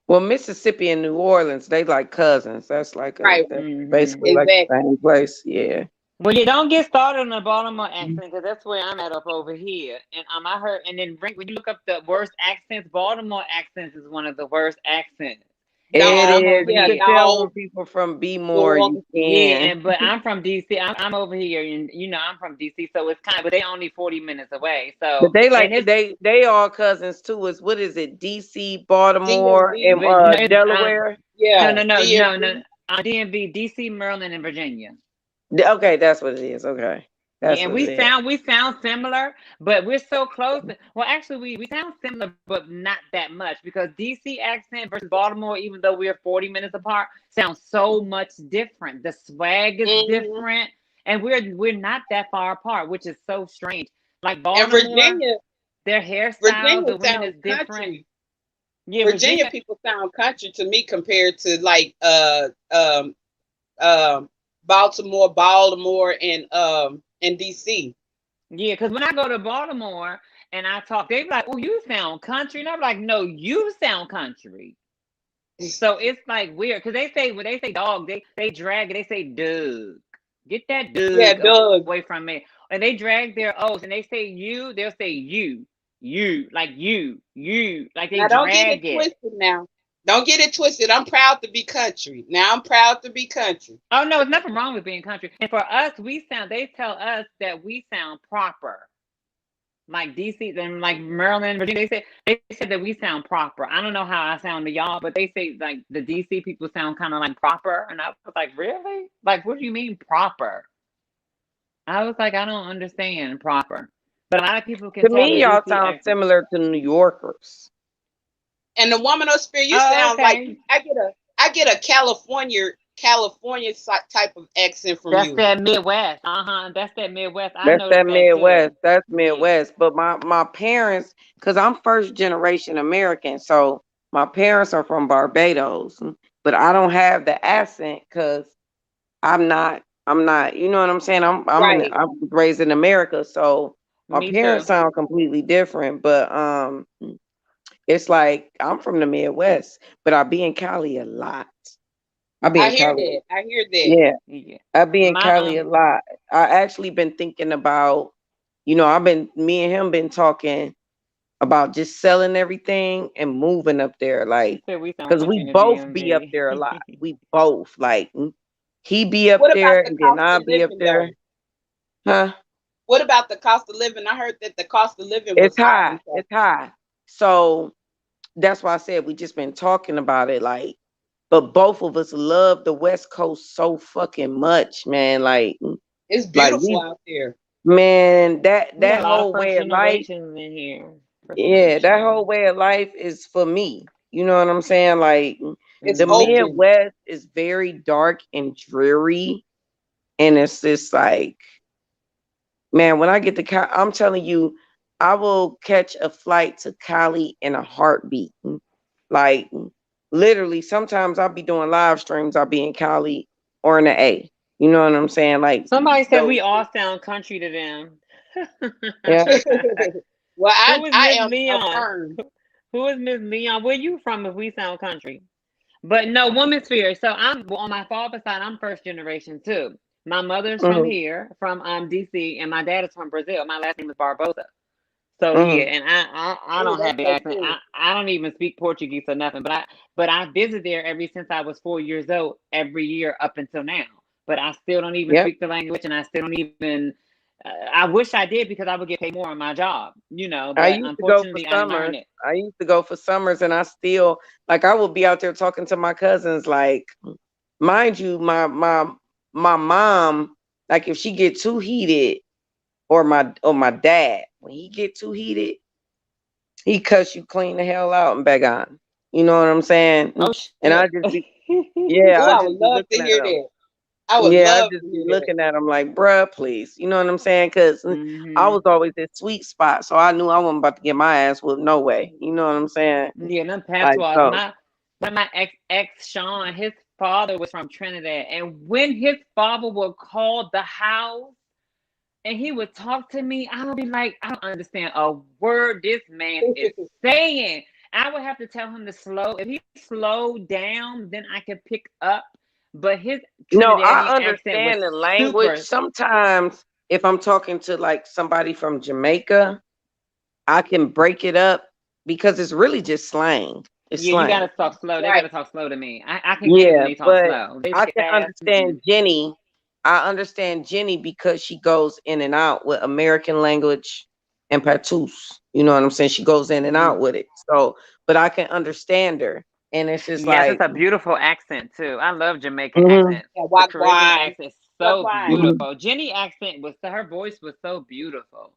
Well, Mississippi and New Orleans, they like cousins. Right. That's Hmm. basically like the Exactly. same place. Yeah. Well, you don't get started on the Baltimore accent because that's where I'm at up over here. And I heard, and then when you look up the worst accents, Baltimore accents is one of the worst accents. It And I'm Dog. over is. You Yeah, can here. tell dog. when people from B more, Dog. you Yeah, can. and but I'm from DC. I'm over here, and I'm from DC, so it's kind of, but they only 40 minutes away. But So, they like and it's, they all cousins too. Is what is it? DC, Baltimore, DMV. and but no, it's Delaware. no, Yeah. no, no, no, no. DMV. DMV, DC, Maryland, and Virginia. Okay, that's what it is. Okay, Yeah, that's and what it is. we sound similar, but we're so close. Well, actually, we sound similar, but not that much because DC accent versus Baltimore, even though we're 40 minutes apart, sounds so much different. The swag is Hmm. different, and we're not that far apart, which is so strange. Like And Baltimore, Virginia, their hairstyle, Virginia the women sounds is different. country. Yeah, Virginia Virginia. people sound country to me compared to like um Baltimore and DC. Yeah, because when I go to Baltimore and I talk, they be like, "Oh, you sound country," and I'm like, "No, you sound country." So it's like weird because they say when they say dog, they drag it. They say Doug. Get that Yeah, Doug Doug. away from me. And they drag their O's and they say you. They'll say you. Like they Now don't get it drag it. twisted now. Don't get it twisted. I'm proud to be country. Now I'm proud to be country. Oh no, there's nothing wrong with being country. And for us, we sound. They tell us that we sound proper. Like DC and like Maryland, Virginia, they said that we sound proper. I don't know how I sound to y'all, but they say like the DC people sound kind of like proper, and I was like, really? Like, what do you mean proper? I was like, I don't understand proper, but a lot of people can To tell me, the y'all DC sound accent. similar to New Yorkers. And the woman of spirit, you Oh, sound like okay. I get a California type of accent from That's you. that Midwest. That's that Midwest. I That's noticed that that too. Midwest. That's Yeah. Midwest. But my parents, because I'm first generation American, so my parents are from Barbados, but I don't have the accent because I'm not. You know what I'm saying? Right. I was raised in America, so my Me parents too. sound completely different. But it's like I'm from the Midwest, but I be in Cali a lot. I be I in hear Cali. that. I hear that. Yeah. Yeah. I be in My Cali a lot. I actually been thinking about, me and him been talking about just selling everything and moving up there, He like, said we sound cause we country in the both be up DMV. there a lot. We both like he be up What about there the and then cost I of be up living there, though? huh? What about the cost of living? I heard that the cost of living was It's high high. and stuff. It's high. So that's why I said we just been talking about it, like, but both of us love the West Coast so fucking much, man. It's Like beautiful we out there. Man, We got that a lot of whole first way of life, generations in here. First yeah, that whole generation. way of life is for me. You know what I'm saying? Like It's the Hmm. open. Midwest is very dark and dreary, and it's just like, man, when I get to Cali, I'm telling you, I will catch a flight to Cali in a heartbeat. Like literally, sometimes I'll be doing live streams. I'll be in Cali or in the A. You know what I'm saying? Like Somebody said those, we all sound country to them. yeah. Well, I Who is I Miss am Leon? affirmed. Who is Miss Leon? Where you from if we sound country? But no, woman sphere. So I'm on my father's side, I'm first generation too. My mother's from Mhm. here, from DC, and my dad is from Brazil. My last name is Barbosa. So yeah, Mm. and I Oh, don't that's have the so accent. cool. I don't even speak Portuguese or nothing. But I visit there every since I was 4 years old, every year up until now. But I still don't even Yep. speak the language, and I still don't even. I wish I did because I would get paid more on my job, I But used to go for unfortunately, I didn't learn summers. it. I used to go for summers, and I still like I would be out there talking to my cousins. Like, mind you, my mom, like if she get too heated, or my dad, when he get too heated, he cuss you clean the hell out and back on. You know what I'm saying? Oh And I shit. just be, yeah, Oh, I I just would be love looking to at hear him. that. I would Yeah, I love just to be hear that. looking at him like, bruh, please. You know what I'm saying? Because I hmm was always that sweet spot, so I knew I wasn't about to get my ass whooped. No way. You know what I'm saying? Yeah, them Like patois. so. My ex Sean, his father was from Trinidad, and when his father would call the house and he would talk to me, I would be like, I don't understand a word this man is saying. I would have to tell him to slow. If he slowed down, then I could pick up. But his No, Trinidadian I accent was understand the language. super. Sometimes if I'm talking to like somebody from Jamaica, I can break it up because it's really just slang. It's Yeah, you slang. gotta talk slow. They Right. gotta talk slow to me. I can get it when Yeah, they talk but slow. They I say can fast. Mm-mm. understand Jenny. I understand Jenny because she goes in and out with American language and Patus. You know what I'm saying? She goes in and hmm out with it. So, but I can understand her. And it's just Yes, it's like, a beautiful accent too. I love Jamaican mhm, accents. Yeah, The Caribbean wagwan. accent is so Wagwan. mhm. beautiful. Jenny accent was her voice was so beautiful.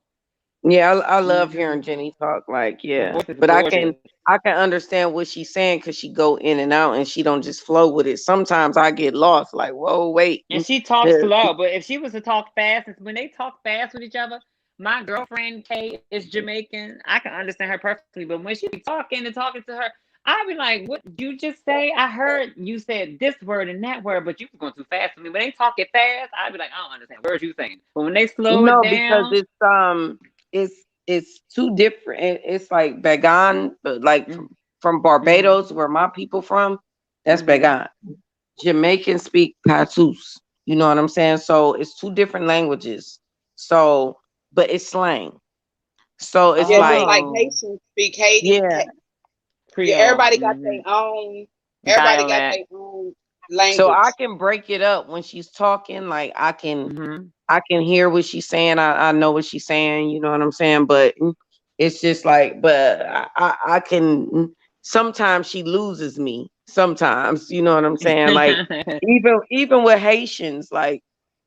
Yeah, I love hmm hearing Jenny talk. Like, Her yeah, voice is but gorgeous. I can understand what she's saying because she go in and out and she don't just flow with it. Sometimes I get lost. Like, whoa, wait. And she talks slow, but if she was to talk fast, and when they talk fast with each other, my girlfriend Kay is Jamaican. I can understand her perfectly, but when she be talking and talking to her, I be like, "What did you just say? I heard you said this word and that word, but you was going too fast for me." When they talk it fast, I be like, "I don't understand words you saying." But when they slow it No, because down, it's two different. It's like Bagan, but like mm, from mhm, Barbados, where my people from, that's mhm, Bagan. Jamaicans speak Patus. You know what I'm saying? So it's two different languages. So, but it's slang. So it's Yeah, just like, like oh, Haitians speak Haiti. yeah. Yeah, Creole, everybody got their own. Everybody got dialect, their own So I language. can break it up when she's talking. Like mhm. I can hear what she's saying. I know what she's saying. You know what I'm saying? But it's just like, but I can. Sometimes she loses me. Sometimes, you know what I'm saying? Like even with Haitians, like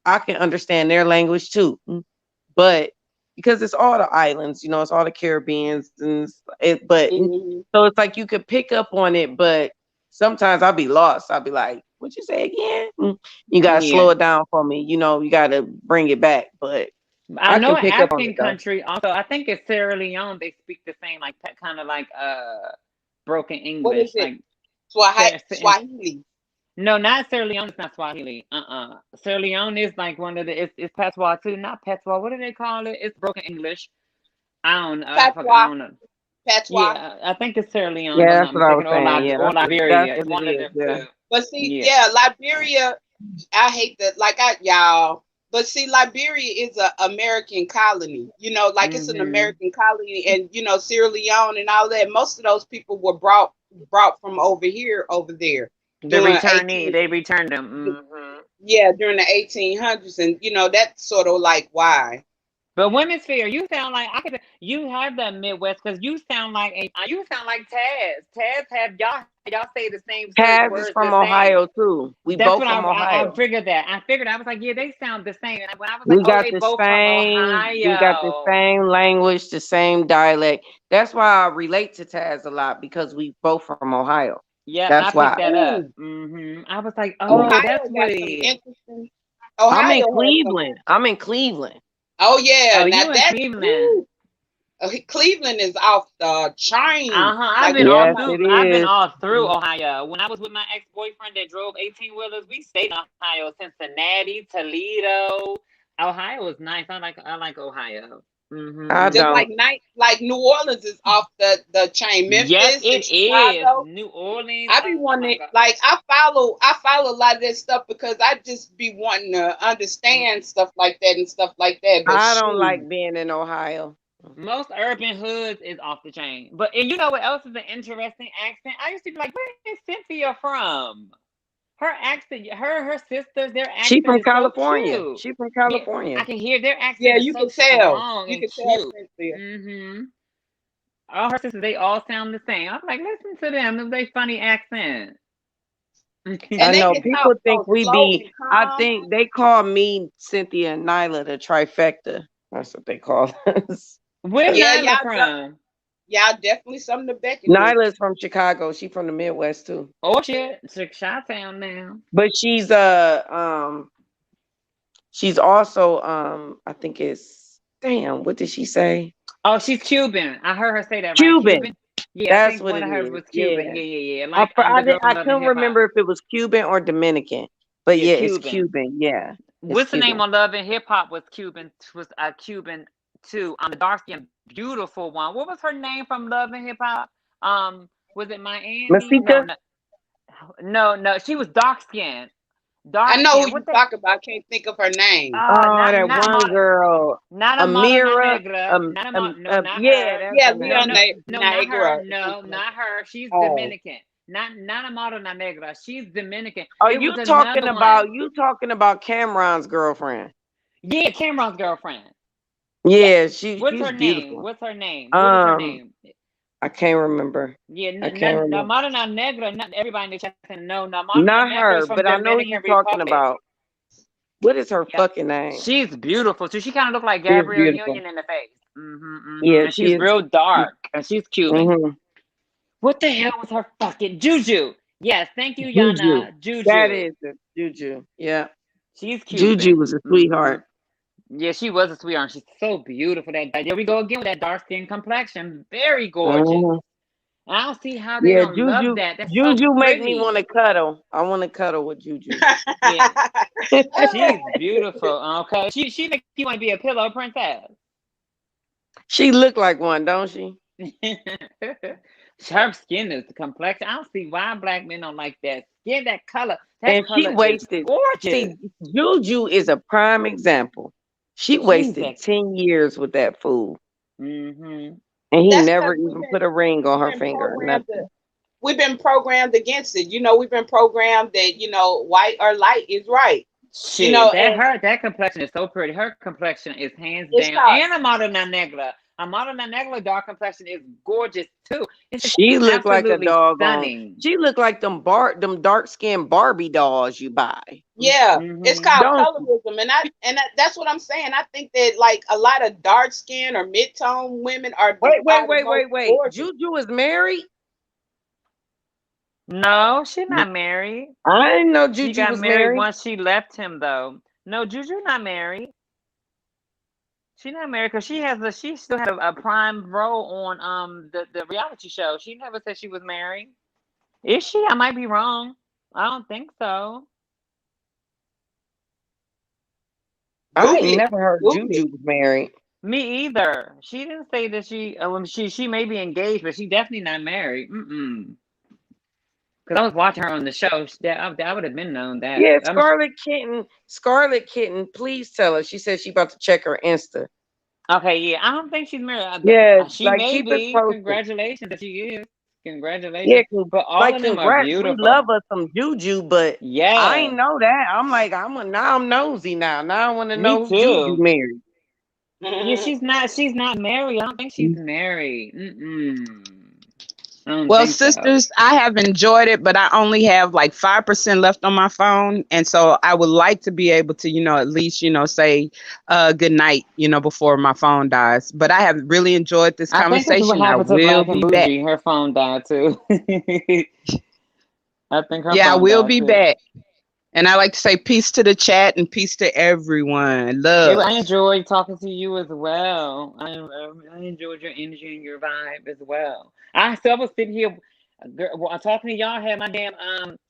I can understand their language too. But because it's all the islands, it's all the Caribbeans and but Hmm. so it's like you could pick up on it, but sometimes I'll be lost. I'll be like, "What you say again?" You gotta Yeah. slow it down for me. You gotta bring it back. But I I know can an pick up on African it though. country also. I think it's Sierra Leone. They speak the same, like kind of like broken What is English. it? Like in, Swahili. no, not Sierra Leone. It's not Swahili. Sierra Leone is like one of the. It's patois too. Not patois. What do they call it? It's broken English. I don't. I Patois. don't know. Patois. Yeah, I think it's Sierra Leone if Yeah, I'm that's not what I was mistaken, saying. Yeah, Or that's Liberia. It's what it one of is. them Yeah. two. But see, Yeah. yeah, Liberia, I hate that. Like y'all. But see, Liberia is a American colony. Like it's an Mhm. American colony, and Sierra Leone and all that. Most of those people were brought from over here, over there The during returnee. 18. They returned them. Yeah, during the 1800s, and that's sort of like why. But Women's Fair, you sound like I could. You have that Midwest because you sound like Taz. Taz have y'all say the same Taz is words the from same. Ohio too. We That's both what from I Ohio. figured that. I figured I was like, yeah, they sound the same. And when I was like, We oh, got they the both from same we got the Ohio. same language, the same dialect. That's why I relate to Taz a lot because we both from Ohio. Yep, That's I why. picked that up. Ooh, I was like, Yeah. oh, that's Ohio what got it some is. interesting. I'm in Ohio has some. Cleveland. I'm in Cleveland. Oh yeah, Oh, now you in that. Cleveland? Ooh, Cleveland is off the chain. Uh-huh. Like when Yes, somebody. it I've been is. all through Ohio. When I was with my ex-boyfriend that drove 18-wheelers, we stayed in Ohio, Cincinnati, Toledo. Ohio is nice. I like Ohio. I Just don't. like night, like New Orleans is off the chain. Yep, Memphis and it is. Chicago. New Orleans. I be Oh my wanting God. like I follow a lot of that stuff because I just be wanting to understand stuff like that and stuff like that. But I don't shoot, like being in Ohio. Most urban hoods is off the chain. But and you know what else is an interesting accent? I used to be like, where is Cynthia from? Her accent, her sisters, their She accent from is so California. cute. She from Yeah, I California. can hear their Yeah, accent is you so can tell. strong You and can tell, cute. Cynthia. All her sisters, they all sound the same. I'm like, listen to them. They funny accent. And I they know can talk people think so we slow be. and I calm. think they call me Cynthia and Nyla the trifecta. That's what they call us. Where's Yeah, Nyla from? y'all definitely something to beckon with. Nyla's from Chicago. She from the Midwest too. Oh shit, Chi-Town now. But she's also I think it's damn, what did she say? Oh, she's Cuban. I heard her say that, right? Cuban. Cuban. Yeah, I That's think what one it of hers is. was Cuban. Yeah. Yeah. I Like for- I, the did, girl from I Love and couldn't Hip Hop. remember if it was Cuban or Dominican. But Yeah, yeah, it's Cuban. Cuban. Yeah. It's What's the name Cuban. on Love and Hip Hop was Cuban. Was Cuban too. The dark skinned beautiful one. What was her name from Love and Hip Hop? Was it Miami? Masika? No. She was dark skinned. I Dark know who skin. you What the? talk about. Can't think of her name. Oh, Not that not one model. girl. Not a Madonna Amira. Negra. Not a no, not Yeah, her. that's Yeah, her No, name. no, Leon no, not her. Niagara. No, not her. She's Oh, Dominican. Not a Madonna Negra. She's Dominican. Are It you was talking another about one. Cameron's girlfriend? Yeah, Cameron's girlfriend. Yeah, What's she's her name? beautiful. What's her name? What was her Um, name? I can't remember. Yeah, I can't no, remember. Madonna Negra. Not everybody in the chat saying no. Madonna Not Negra is her, from but I know who Dominican you talking Republic. about. What is her Yep. fucking name? She's beautiful too. She kind of looked like She is Gabrielle beautiful. Union in the face. Yeah, And she she's is. real dark and she's Cuban. Mm-hmm. What the hell was her fucking Juju? Yes, thank you, Juju. Yana. That Juju. is the Juju. Yeah. She's Juju Cuban. was a sweetheart. Yeah, she was a sweetheart. She's so beautiful. There we go again with that dark skin complexion. Very gorgeous. Mhm. I don't see how they Yeah, don't love that. That's so Juju make me want pretty. to cuddle. I want to cuddle with Juju. Yeah, she's beautiful. Okay, she makes you want to be a pillow princess. She look like one, don't she? Her skin is the complexion. I don't see why black men don't like that skin, that color. That And she color is wasted. gorgeous. See, Juju is a prime example. She wasted 10 years with that fool. Mm-hmm. And he that's never because even put a ring on her finger or nothing. we've been programmed against it. We've been programmed that white or light is right. Shit, that complexion is so pretty. Her complexion is hands It's down. not. And Amara Negra. Amara Negra dark complexion is gorgeous too. It's She looked like a absolutely doggone. stunning. She looked like them dark skinned Barbie dolls you buy. Yeah, it's called Don't colorism, and that's what I'm saying. I think that like a lot of dark skin or mid tone women are wait. gorgeous. Juju is married? No, she's not married. I didn't know She Juju got was married married. once she left him though. No, Juju not married. She's not married because she still had a prime role on the reality show. She never said she was married. Is she? I might be wrong. I don't think so. I ain't never heard Juju was married. Me either. She didn't say that she may be engaged, but she definitely not married. Because I was watching her on the show. I would have been known that. Yeah, Scarlet Kitten, please tell her. She said she about to check her Insta. Okay, yeah. I don't think she's married. Yeah, She may keep it be. posted. Congratulations if she is. Congratulations. Yeah, but all of them are congrats. beautiful. We love us some Juju, but yeah, I ain't know that. I'm like, now I'm nosy now. Now I want to know who Juju married. Yeah, she's not married. I don't think she's married. Well, sisters, I have enjoyed it, but I only have like 5% left on my phone. And so I would like to be able to, at least, say good night, before my phone dies. But I have really enjoyed this conversation. I think what happened to Black and Bougie. Her phone died too. I think her I phone will died be too. back. And I like to say peace to the chat and peace to everyone. Love. I enjoyed talking to you as well. I enjoyed your energy and your vibe as well. I was sitting here talking to y'all. Had my damn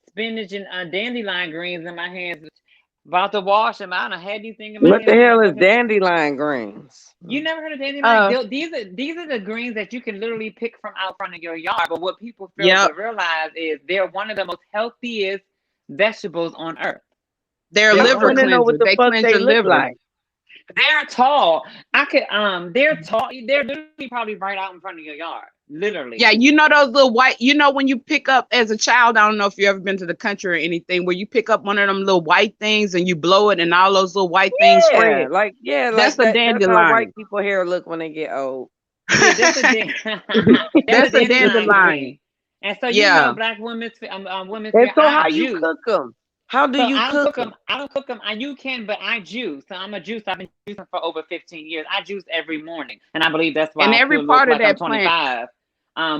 spinach and dandelion greens in my hands, about to wash them out. I had these things in my hands. What the hell is dandelion greens? You never heard of dandelion? These are the greens that you can literally pick from out front of your yard. But what people fail to realize is they're one of the most healthiest vegetables on earth. They're liver cleanser. They cleanse your liver. Like. They're tall. I could they're tall. They're literally probably right out in front of your yard. Literally. Yeah, you know those little white, you know, when you pick up as a child, I don't know if you ever been to the country or anything, where you pick up one of them little white things and you blow it and all those little white things spread. Yeah, That's like a that. That's how white dandelion. people hair look when they get old. Yeah, that's a That's a dandelion dandelion. green. And so you know, Yeah. black women's And hair. so, I how you juice. cook them? How do So you I don't cook cook them. them? I don't cook them. You can, but I juice. So I'm a juice. I've been juicing for over 15 years. I juice every morning, and I believe that's And why I every still look part of like I'm that plant, 25.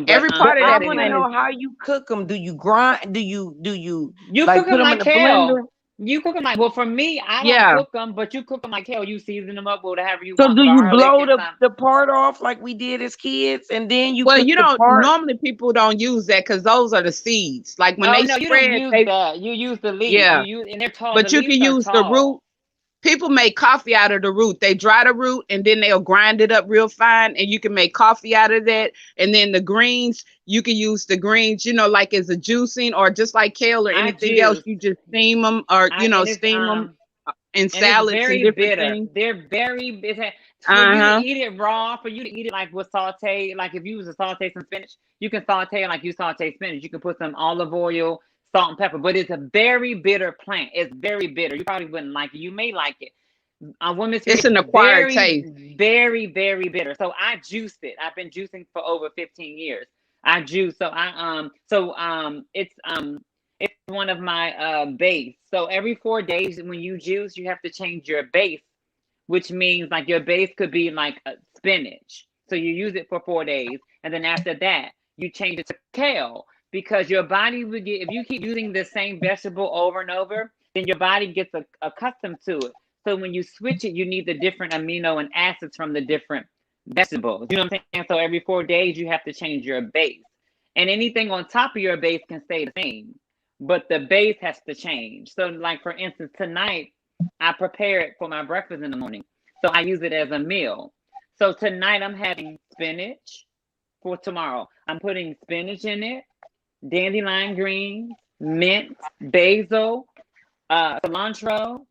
every But part of I that want to Anyway, plant is know how you cook them. Do you grind? Do you you like cook put them them in like the kale. blender? You cook them like, well, for me, I don't yeah. cook them, but you cook them like kale. You season them up with whatever you So want, do you garlic blow and the some. the part off like we did as kids, and then you Well, cook you the don't part? normally people don't use that because those are the seeds. Like when Oh they no, you don't spread, use they that. You use the leaf. You yeah. use, and they're tall. The But you can leaves are use the root. tall. People make coffee out of the root. They dry the root and then they'll grind it up real fine, and you can make coffee out of that. And then the greens, you can use the greens, you know, like as a juicing or just like kale or I anything else. juice. You just steam them or I and it's steam them in and it's salads and very different bitter. things. They're very bitter. For Uh you to huh. eat it raw, for you to eat it like with saute, like if you was to saute some spinach, you can saute it like you saute spinach. You can put some olive oil, salt and pepper, but it's a very bitter plant. It's very bitter. You probably wouldn't like it. You may like it. Women's It's it's an acquired taste. very, very bitter. So I juiced it. I've been juicing for over 15 years. I juice. It's one of my base. So every 4 days when you juice, you have to change your base, which means like your base could be like spinach. So you use it for 4 days, and then after that, you change it to kale because your body would get, if you keep using the same vegetable over and over, then your body gets accustomed to it. So when you switch it, you need the different amino and acids from the different vegetables. You know what I'm saying? So every 4 days, you have to change your base, and anything on top of your base can stay the same, but the base has to change. So, like for instance, tonight I prepare it for my breakfast in the morning. So I use it as a meal. So tonight I'm having spinach for tomorrow. I'm putting spinach in it, dandelion greens, mint, basil, cilantro,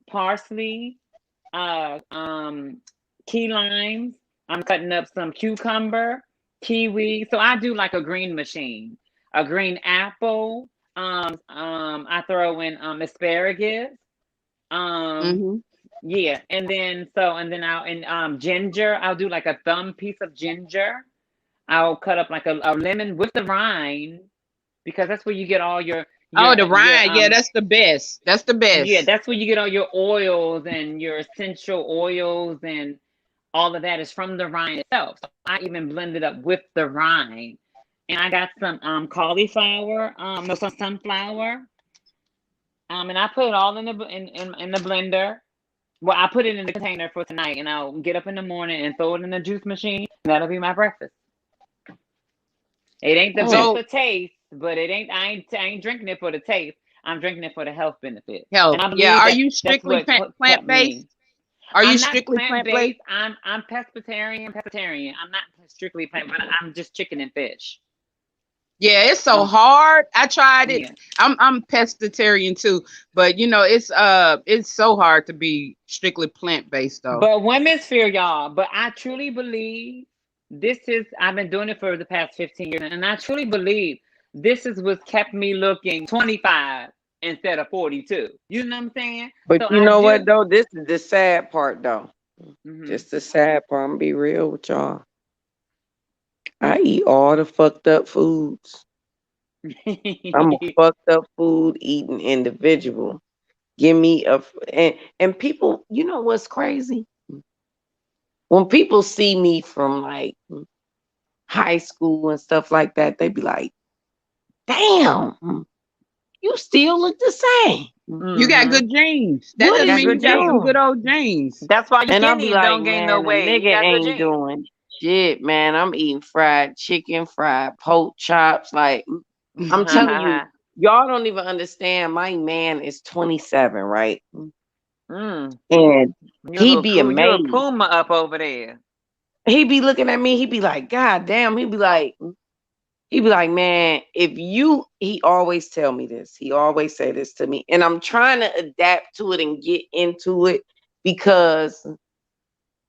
parsley, uh, um, key limes. I'm cutting up some cucumber, kiwi. So I do like a green machine, a green apple. I throw in asparagus. Um, Hmm. yeah, and then I'll and ginger. I'll do like a thumb piece of ginger. I'll cut up like a lemon with the rind because that's where you get all Oh, the your rind. Yeah, that's the best. That's the yeah, best. that's where you get all your oils and your essential oils and all of that is from the rind itself. So I even blend it up with the rind. And I got some cauliflower, no, some sunflower. And I put it all in the blender. Well, I put it in the container for tonight, and I'll get up in the morning and throw it in the juice machine. And that'll be my breakfast. It ain't the best So of taste, but it ain't. I ain't drinking it for the taste. I'm drinking it for the health benefits, and health. I Yeah. believe Are that you that's strictly what plant kept based? me. Are you I'm not strictly plant plant based? based. I'm pescatarian. Pescatarian. I'm not strictly plant, but I'm just chicken and fish. Yeah, it's so Um, hard. I tried it. yeah. I'm pescatarian too, but you know it's so hard to be strictly plant based though. But women's fear, y'all. But I truly believe this is, I've been doing it for the past 15 years, and I truly believe this is what's kept me looking 25 instead of 42. You know what I'm saying? But So you I know what do. though? This is the sad part though. Hmm. Just the sad part. I'm gonna be real with y'all. I eat all the fucked up foods. I'm a fucked up food eating individual. Give me and people, you know what's crazy? When people see me from like high school and stuff like that, they be like, "Damn, you still look the same. You got Hmm. good genes. That What doesn't is Got mean you you good got some genes. good doing?" old genes. That's why you And I'll skinny be and like, don't gain no "Man, a weight. You nigga got good ain't genes. doing shit, man. I'm eating fried chicken, fried pork chops. Like, I'm telling you, y'all don't even understand. My man is 27, right? Mm. And You a he little be you a amazed. puma up over there. He be looking at me. He be like, "God damn." He be like, "Man, if you," he always tell me this. He always say this to me. And I'm trying to adapt to it and get into it because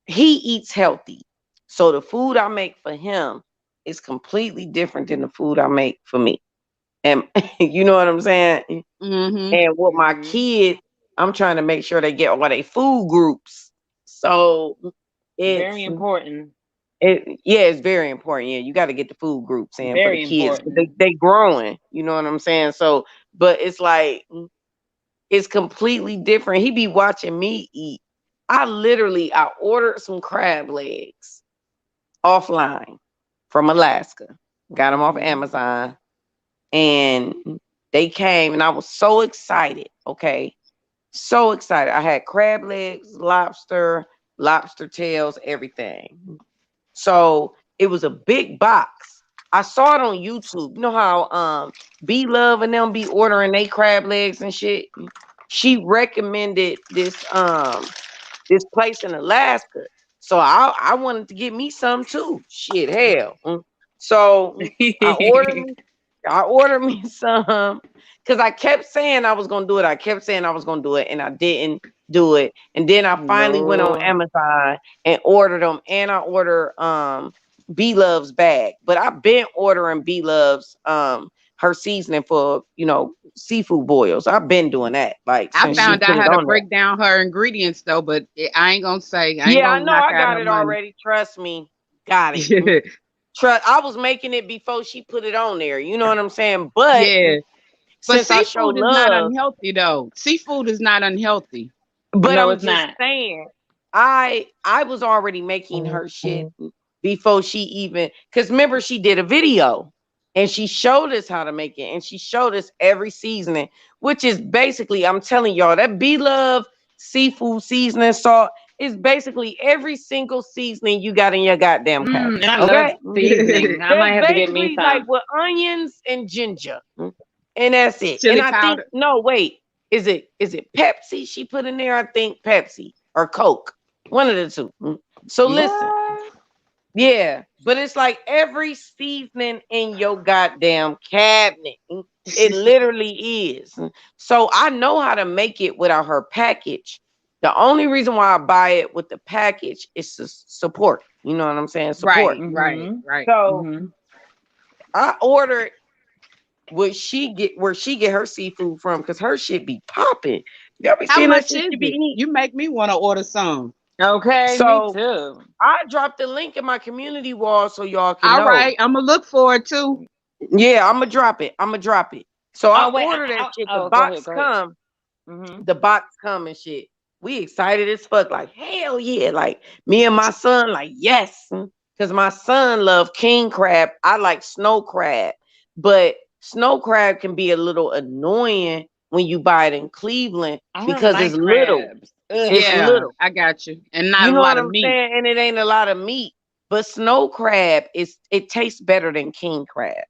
he eats healthy. So the food I make for him is completely different than the food I make for me. And you know what I'm saying? Mm-hmm. And with my Mhm. kids, I'm trying to make sure they get all their food groups. So Very it's important. yeah, it's very important. Yeah, you got to get the food groups in for the Very kids because important. they growing. You know what I'm saying? So, but it's like it's completely different. He be watching me eat. I ordered some crab legs offline from Alaska. Got them off Mhm. Amazon, and they came, and I was so excited. Okay, so excited. I had crab legs, lobster tails, everything. So it was a big box. I saw it on YouTube. You know how B Love and them be ordering they crab legs and shit. She recommended this place in Alaska. So I wanted to get me some too. Shit, hell. So I ordered me I ordered me some because I kept saying I was gonna do it. I kept saying I was gonna do it, and I didn't do it. And then I finally went on Lord. Amazon and ordered them, and I ordered B Love's bag. But I've been ordering B Love's her seasoning for seafood boils. I've been doing that like I since she found put out it how to on there. break down her ingredients though, but I ain't gonna say, I ain't Yeah, I gonna know knock I out got her it money. already. Trust me, got it. Yeah, Trust. I was making it before she put it on there. You know what I'm saying? But yeah. But since I show seafood is not love, unhealthy though. Seafood is not unhealthy. but No, I'm it's just not. saying, I was already making her shit before she even, because remember she did a video and she showed us how to make it, and she showed us every seasoning, which is basically, I'm telling y'all, that Be Love seafood seasoning salt is basically every single seasoning you got in your goddamn cabinet. And I love Okay, seasoning. I that's might have to get me basically like some. with onions and ginger, and that's it. And Chili I think powder. no, wait, is it Pepsi she put in there? I think Pepsi or Coke, one of the two. So listen, What? yeah, but it's like every seasoning in your goddamn cabinet. It literally is. So I know how to make it without her package. The only reason why I buy it with the package is to support. You know what I'm saying? Support. Right, right, Mhm. right. So Mhm. I ordered where she get her seafood from because her shit be popping. Y'all be How seeing that much shit is she be it? eating. You make me want to order some. Okay, me So too. I dropped the link in my community wall so y'all can All know. right, I'm gonna look for it too. Yeah, I'm gonna drop it. I'm gonna drop it. So I Oh wait. order that shit. The Oh, go ahead. box Go ahead. come. Mhm. The box come and shit. We excited as fuck. Like hell yeah. Like me and my son. Like yes, because my son love king crab. I like snow crab, but snow crab can be a little annoying when you buy it in Cleveland I don't because it's like little. crabs. Ugh. It's Yeah, little. I got you. And not You a know lot what of I'm meat. saying? And it ain't a lot of meat. But snow crab it tastes better than king crab.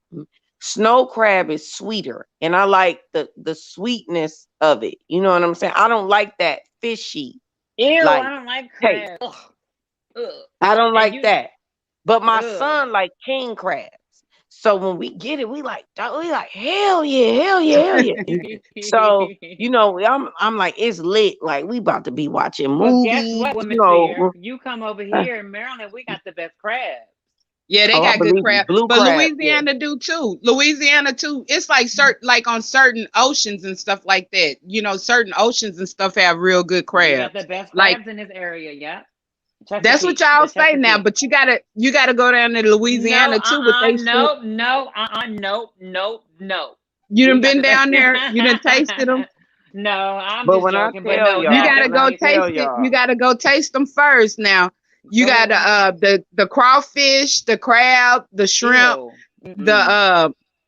Snow crab is sweeter. And I like the sweetness of it. You know what I'm saying? I don't like that fishy Ew, I like don't like taste. crabs. Ugh. Ugh. I don't And like you that. But my ugh. son like king crabs. So when we get it, we like hell yeah, hell yeah, hell yeah. So I'm like it's lit. Like we about to be watching Well, guess movies. what, Women's Fair? You come over here in Maryland, we got the best crabs. Yeah, they Oh, I got good believe you. crab. Blue But crab, yeah. Louisiana do too. Louisiana too. It's like certain, like on certain oceans and stuff like that. You know, certain oceans and stuff have real good We got the crabs. best Like crabs in this area, yep. that's what Chesapeake, y'all the say now, Chesapeake. but you gotta go down to No, Louisiana too with they shit. nope, no, nope, nope, no. You We done got been the best. down there, you done tasted them. No, I'm But just when I joking. But tell no, You y'all, gotta when I go tell taste it. You y'all, gotta go taste them first. Now you go ahead, got women. the crawfish, the crab, the shrimp, Ew. the Mm-mm.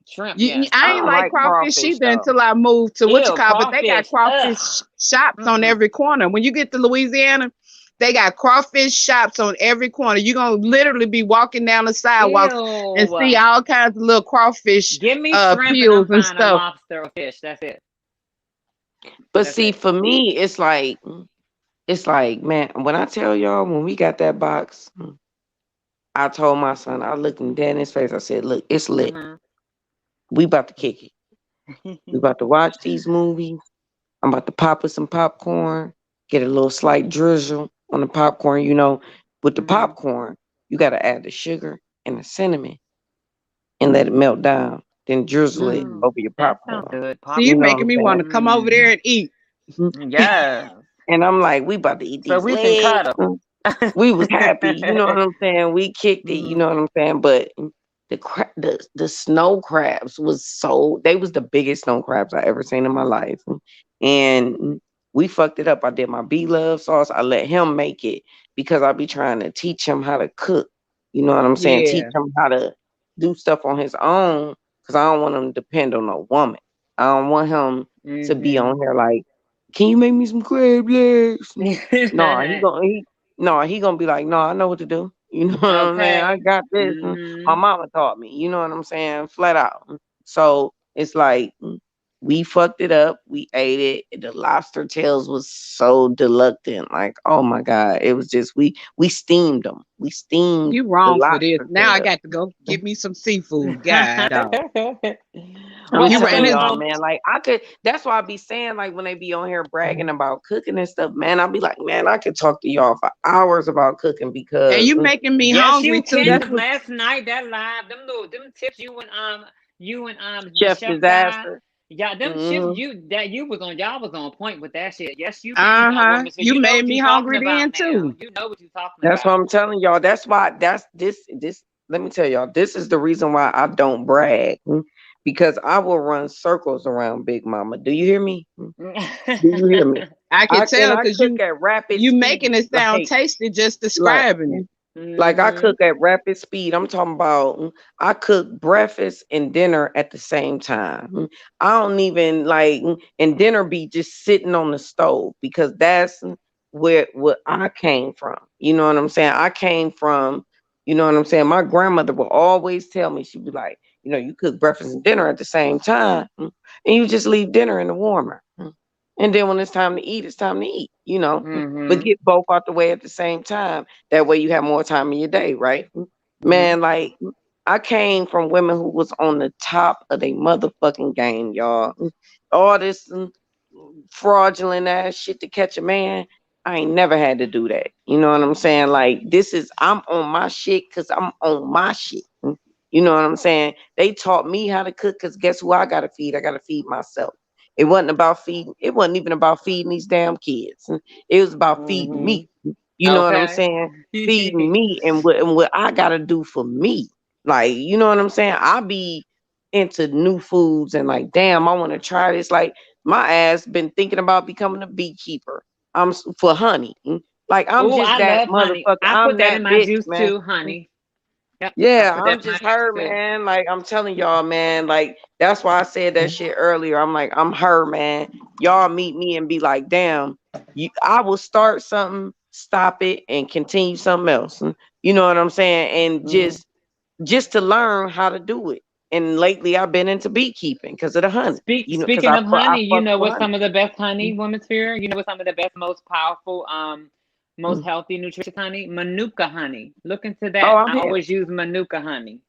Shrimp, yes. I I ain't don't like like crawfish crawfish either though. until I moved to what you Ew, call, but they got crawfish. crawfish Ugh. shops on Mm-mm. every corner. When you get to Louisiana, they got crawfish shops on every corner. You're gonna literally be walking down the sidewalks and Ew. see all kinds of little crawfish Give me shrimp and peels I'm and fine. A stuff. lobster or fish. That's it. But That's see, it. for me, it's like, man, when I tell y'all when we got that box, I told my son, I looked him dead in his face. I said, look, it's lit. Mm-hmm. We about to kick it. We about to watch these movies. I'm about to pop us some popcorn, get a little slight drizzle on the popcorn, With the Mhm. popcorn, you got to add the sugar and the cinnamon and let it melt down. Then drizzle it Oh, over your that sounds popcorn. good. See, you You know Popcorn. what making I'm me want saying? to come over Mm. there and eat. Mhm. Yes. And I'm like, we about to eat So these we can cut legs. them. We was happy. You know what I'm saying? We kicked it. You Mhm. know what I'm saying? But the snow crabs was they was the biggest snow crabs I ever seen in my life, and we fucked it up. I did my B love sauce. I let him make it because I be trying to teach him how to cook. You know what I'm saying? Teach Yeah. him how to do stuff on his own because I don't want him to depend on a woman. I don't want him to be on Mhm. here like, can you make me some crab legs? No, he gonna be like, no, I know what to do. You know what I'm saying? I Okay. got this. And my Mhm. mama taught me. You know what I'm saying? Flat out. So it's like we fucked it up. We ate it. The lobster tails was so delectant. Like, oh my god, it was just we steamed them. We steamed You the wrong for this. lobster Now I tails. got to go get me some seafood. God, dog. I'm Well, You I telling ran was it. y'all, gonna. man. Like I could. That's why I be saying, like when they be on here bragging about cooking and stuff, man. I be like, man, I could talk to y'all for hours about cooking And because you making me Yes, hungry you too. can. That's Cause what. last night that live, them tips you and the Chef chef guy, Disaster. yeah, them tips Hmm you was on y'all was on point with that shit. Yes, you can, Uh-huh. woman. So You you know made what me you talking hungry about then now. too. You know what you talking That's what about. I'm telling y'all. That's why. That's this. Let me tell y'all. This is the reason why I don't brag, because I will run circles around Big Mama. Do you hear me? Do you hear me? I can tell I because cook at rapid you making speed. it sound tasty just Like describing it. Like I Mhm. cook at rapid speed. I'm talking about I cook breakfast and dinner at the same time. I don't even and dinner be just sitting on the stove because that's where what I came from. You know what I'm saying? I came from, you know what I'm saying? My grandmother would always tell me, she'd be like, you cook breakfast and dinner at the same time, and you just leave dinner in the warmer. And then when it's time to eat, it's time to eat, but Mhm. get both out the way at the same time. That way you have more time in your day, right? Mhm. Man, like I came from women who was on the top of their motherfucking game, y'all. All this fraudulent ass shit to catch a man. I ain't never had to do that. You know what I'm saying? Like I'm on my shit because I'm on my shit. You know what I'm saying? They taught me how to cook because guess who I gotta feed? I gotta feed myself. It wasn't even about feeding these damn kids. It was about feeding Mhm. me. You know what I'm Okay. saying? Feeding me and what I gotta do for me. Like, you know what I'm saying? I be into new foods and like, damn, I want to try this. Like, my ass been thinking about becoming a beekeeper. For honey. Like, I'm Oh, just I that love honey. motherfucker. I put I'm that in that my bitch, juice man. too, honey. Yep, I Yeah, put that I'm in my just juice her, too. man. Like I'm telling y'all, man. Like that's why I said that shit earlier. I'm like, I'm her, man. Y'all meet me and be like, damn, I will start something, stop it, and continue something else. You know what I'm saying? And Mhm. just to learn how to do it. And lately, I've been into beekeeping because of the honey. Because Speaking of I honey, you fuck know with what's honey. some of the best honey, women sphere? You know what's some of the best, most powerful, most Mm. healthy, nutritious honey? Manuka honey. Look into Oh, that. I'm I here. always use Manuka honey.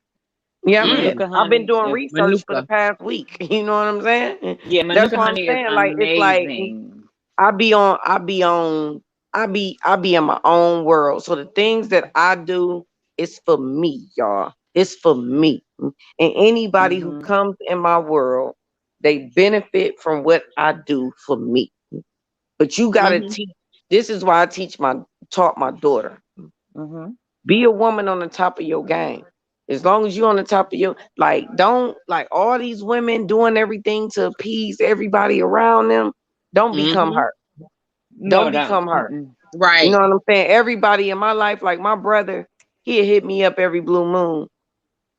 Yeah, I'm here. Mm. Manuka I've been honey doing is research for the Manuka. past week. You know what I'm saying? yeah, That's Manuka what I'm honey is saying. Like it's like amazing. I be on, I be on, I be in my own world. So the things that I do is for me, y'all. It's for me. And anybody who Mhm. comes in my world, they benefit from what I do for me. But you gotta Mm-hmm. teach. This is why I taught my daughter. Mhm. Be a woman on the top of your game. As long as you're on the top of your don't like all these women doing everything to appease everybody around them. Don't become Mm-hmm. her. No, Don't don't. become her. Mm-mm. You know Right. what I'm saying? Everybody in my life, like my brother, he'd hit me up every blue moon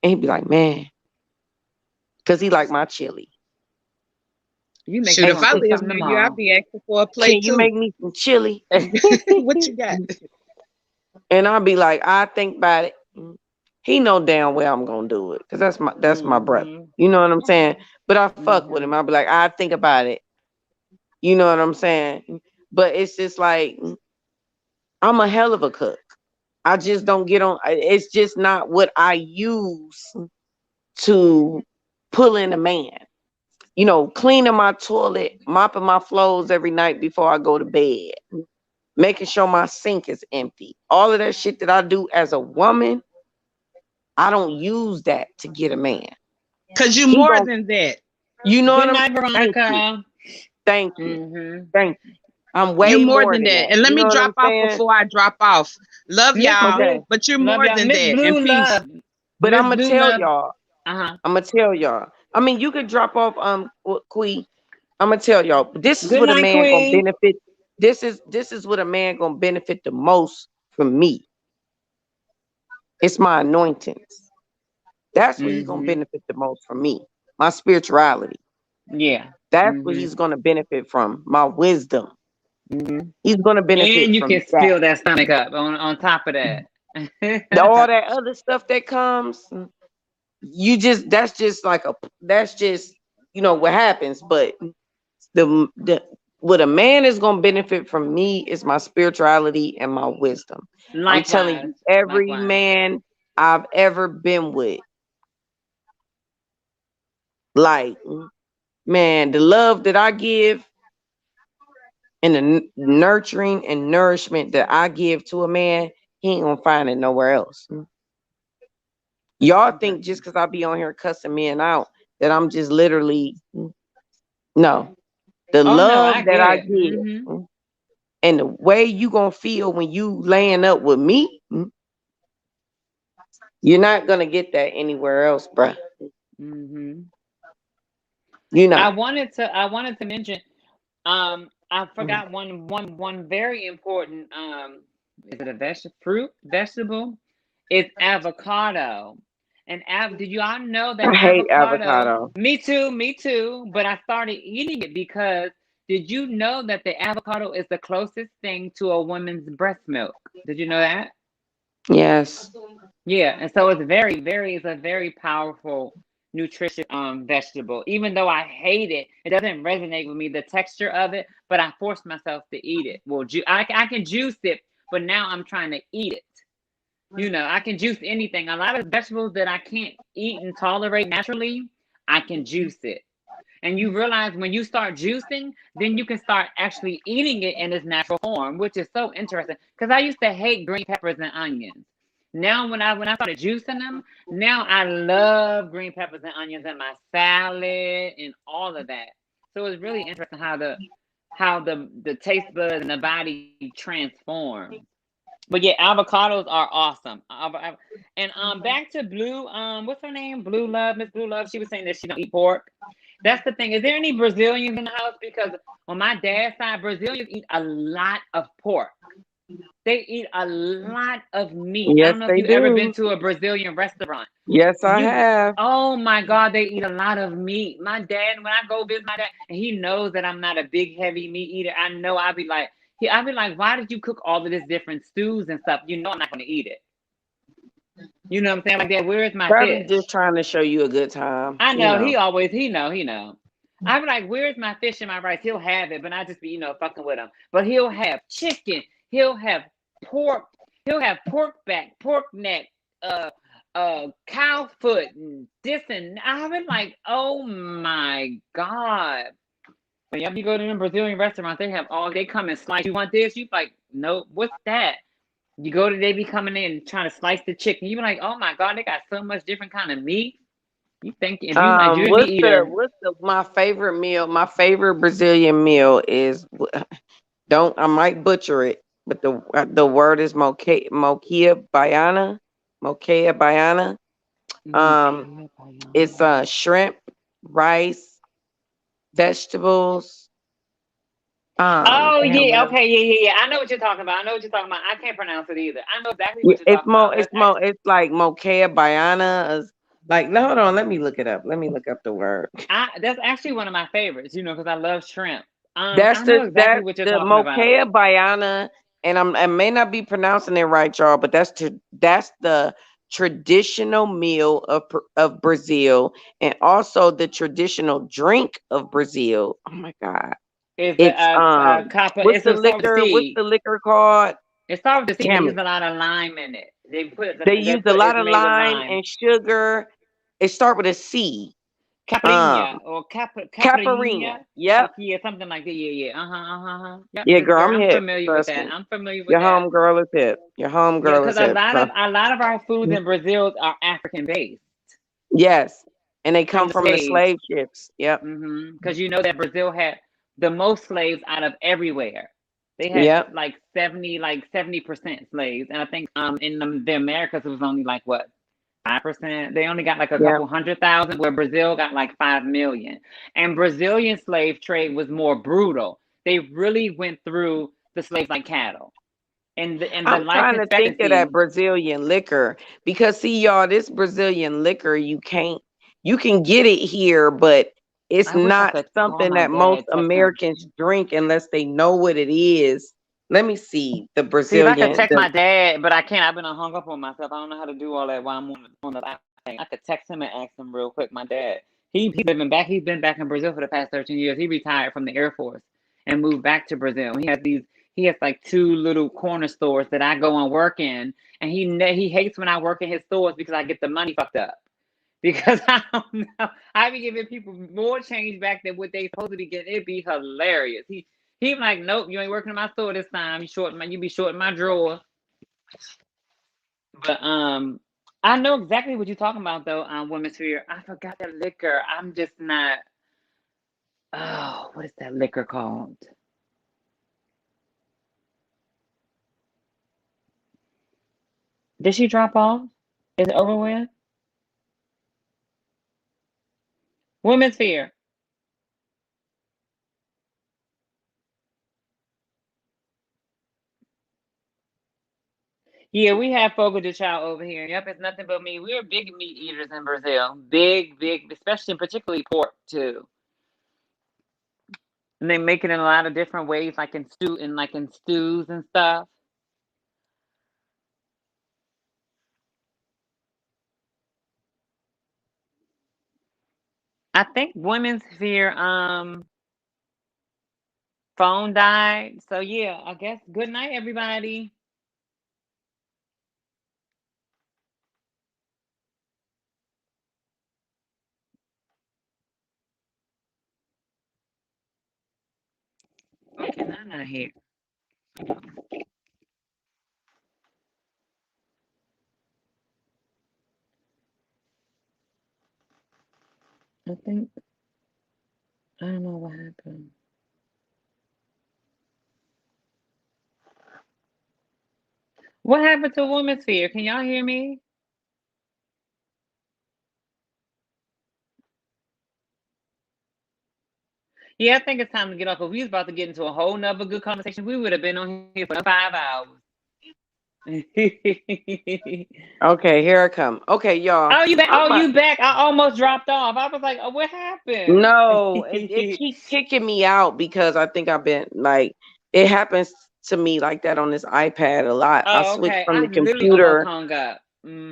and he'd be like, man, because he like my chili. You make Shoot, me Hey if want to I cook sis, live something near you, I'd tomorrow. be asking for a can plate you too. make me some chili? What you got? And I'll be like, I think about it. He know damn well I'm gonna do it. Cause that's my brother. Mhm. You know what I'm saying? But I fuck with him. Mhm. I'll be like, I think about it. You know what I'm saying? But it's just like I'm a hell of a cook. I just don't get on. It's just not what I use to pull in a man. Cleaning my toilet, mopping my floors every night before I go to bed. making sure my sink is empty. All of that shit that I do as a woman, I don't use that to get a man. Cause you He more gon' than that. you know what Good I'm night, thank you. Veronica. Thank you. Mm-hmm. Thank you. I'm You way more more than than that. that. And let You me know what drop I'm off saying? before I drop off. Love Miss y'all, Okay. Blue, but you're love more y'all. than Miss that. And Blue peace. love. But Miss I'm gonna Blue tell love. y'all. Uh-huh. I'm gonna tell y'all. I mean, you could drop off Quee. I'm gonna tell y'all. This is Good what a night, man gonna Queen. benefit. This is what a man gonna benefit the most from me. It's my anointings. That's what he's gonna Mm-hmm. benefit the most from me. My spirituality. Yeah. That's what Mm-hmm. he's gonna benefit from. My wisdom. Mm-hmm. He's gonna And benefit you can from that. fill that stomach up on top of that. All that other stuff that comes, you just that's just what happens. But the what a man is gonna benefit from me is my spirituality and my wisdom. I'm telling Likewise. you, every Likewise. man I've ever been with, like, man, the love that I give and the nurturing and nourishment that I give to a man, he ain't gonna find it nowhere else. Y'all think just because I be on here cussing men out that I'm just literally no. The Oh no, I love that get I it. give Mm-hmm. and the way you gonna feel when you laying up with me, you're not gonna get that anywhere else, bruh. Mm-hmm. You I not. wanted to mention, I forgot one very important, is it a vegetable? It's avocado. And did you all know that I hate avocado? avocado. Me too, but I started eating it because did you know that the avocado is the closest thing to a woman's breast milk? Did you know that? Yes. Yeah, and so it's a very powerful, nutritious vegetable. Even though I hate it, it doesn't resonate with me, the texture of it, but I force myself to eat it. Well, I can juice it, but now I'm trying to eat it. I can juice anything. A lot of vegetables that I can't eat and tolerate naturally, I can juice it. And you realize when you start juicing, then you can start actually eating it in its natural form, which is so interesting. Because I used to hate green peppers and onions. Now when I started juicing them, now I love green peppers and onions in my salad and all of that. So it's really interesting how the taste buds and the body transforms. But yeah, avocados are awesome. And back to Blue. What's her name? Blue Love, Miss Blue Love. She was saying that she don't eat pork. That's the thing. Is there any Brazilians in the house? Because on my dad's side, Brazilians eat a lot of pork. They eat a lot of meat. I Yes, don't know if they you've ever been do. to a Brazilian restaurant. Yes, I You, have. oh my God, they eat a lot of meat. My dad, when I go visit my dad, and he knows that I'm not a big heavy meat eater. I know I'd be like, why did you cook all of this different stews and stuff? You know I'm not going to eat it. You know what I'm saying? Like, Dad, where is my Probably just fish? trying to show you a good time. I know he know. I'd be like, where's my fish and my rice? He'll have it, but I just be, fucking with him. But he'll have chicken. He'll have pork. He'll have pork back, pork neck, cow foot, and this and I've been like, oh my God. Whenever you go to them Brazilian restaurants, they come and slice. You want this? You like, nope. What's that? They be coming in and trying to slice the chicken. You be like, oh my God, they got so much different kind of meat. You think if you're a meat eater, What's the my favorite meal? My favorite Brazilian meal is don't I might butcher it, but the word is moqueia baiana, moqueia baiana. Um, it's shrimp, rice, vegetables. oh Damn, yeah, what else? okay, yeah. I know what you're talking about. I can't pronounce it either. I know exactly Yeah, what you're talking about. That's actually it's like moqueia baiana. Like, no, hold on, let me look it up. Let me look up the word. that's actually one of my favorites. Because I love shrimp. I know exactly That's what you're the talking about. moqueia baiana, and I may not be pronouncing it right, y'all, but that's the traditional meal of Brazil, and also the traditional drink of Brazil. Oh my God. Is the It's copper? It's a start with the what's C. the liquor called? It starts with the C. They Damn use it. a lot of lime in it. They put They they use a put lot it's of made with lime lime. and sugar. It start with a C. Um, Caipirinha or Caparina. Caipirinha. Yep. Yeah, something like that. Yeah, yeah. Yep, Yeah, this girl, girl, I'm I'm hip. familiar with Trust that. me. I'm familiar with Your that. home girl is hip. Your home Yeah, girl because is hip. Trust a lot of our foods me. in Brazil are African based Yes. And they come from the from the slaves. slave ships. Yep. Because you know that Brazil had the most slaves out of everywhere. They had Yep. like 70% slaves, and I think in the Americas it was only like what 5%. They only got like a Yep. couple 100,000, where Brazil got like 5 million. And Brazilian slave trade was more brutal. They really went through the slaves like cattle, and the I'm life trying to think of that expectancy. Brazilian liquor because see y'all, this Brazilian liquor you can get it here, but it's I wish I not could call something my that most dad, text him. Americans drink unless they know what it is. Let me see the See if I could Brazilian text the my dad, but I can't. I've been hung up on myself. I don't know how to do all that while I'm on the thing. I could text him and ask him real quick. My dad, he's living back. He's been back in Brazil for the past 13 years. He retired from the Air Force and moved back to Brazil. He has like two little corner stores that I go and work in, and he hates when I work in his stores because I get the money fucked up. Because I don't know, I be giving people more change back than what they supposed to be getting. It'd be hilarious. He like, nope, you ain't working in my store this time. You be short in my drawer. But I know exactly what you're talking about though. Women's Fear. I forgot the liquor. I'm just not. Oh, what is that liquor called? Did she drop off? Is it over with? Women's Fear. Yeah, we have Fogo de Chao over here. Yep, it's nothing but meat. We're big meat eaters in Brazil. Big, big, especially and particularly pork too. And they make it in a lot of different ways, like in stews and stuff. I think Women's Fear phone died. So yeah, I guess good night everybody. Okay, I'm not here. I think I don't know what happened. What happened to Women's Fear? Can y'all hear me? Yeah, I think it's time to get off. If we was about to get into a whole nother good conversation, we would have been on here for 5 hours. Okay, here I come. Okay, y'all. Oh, you back? I'm Oh, about you back? I almost dropped off. I was like, oh, what happened? no, it keep kicking me out because I think I've been like it happens to me like that on this iPad a lot. I Oh, switch okay. from I the literally almost computer. hung up.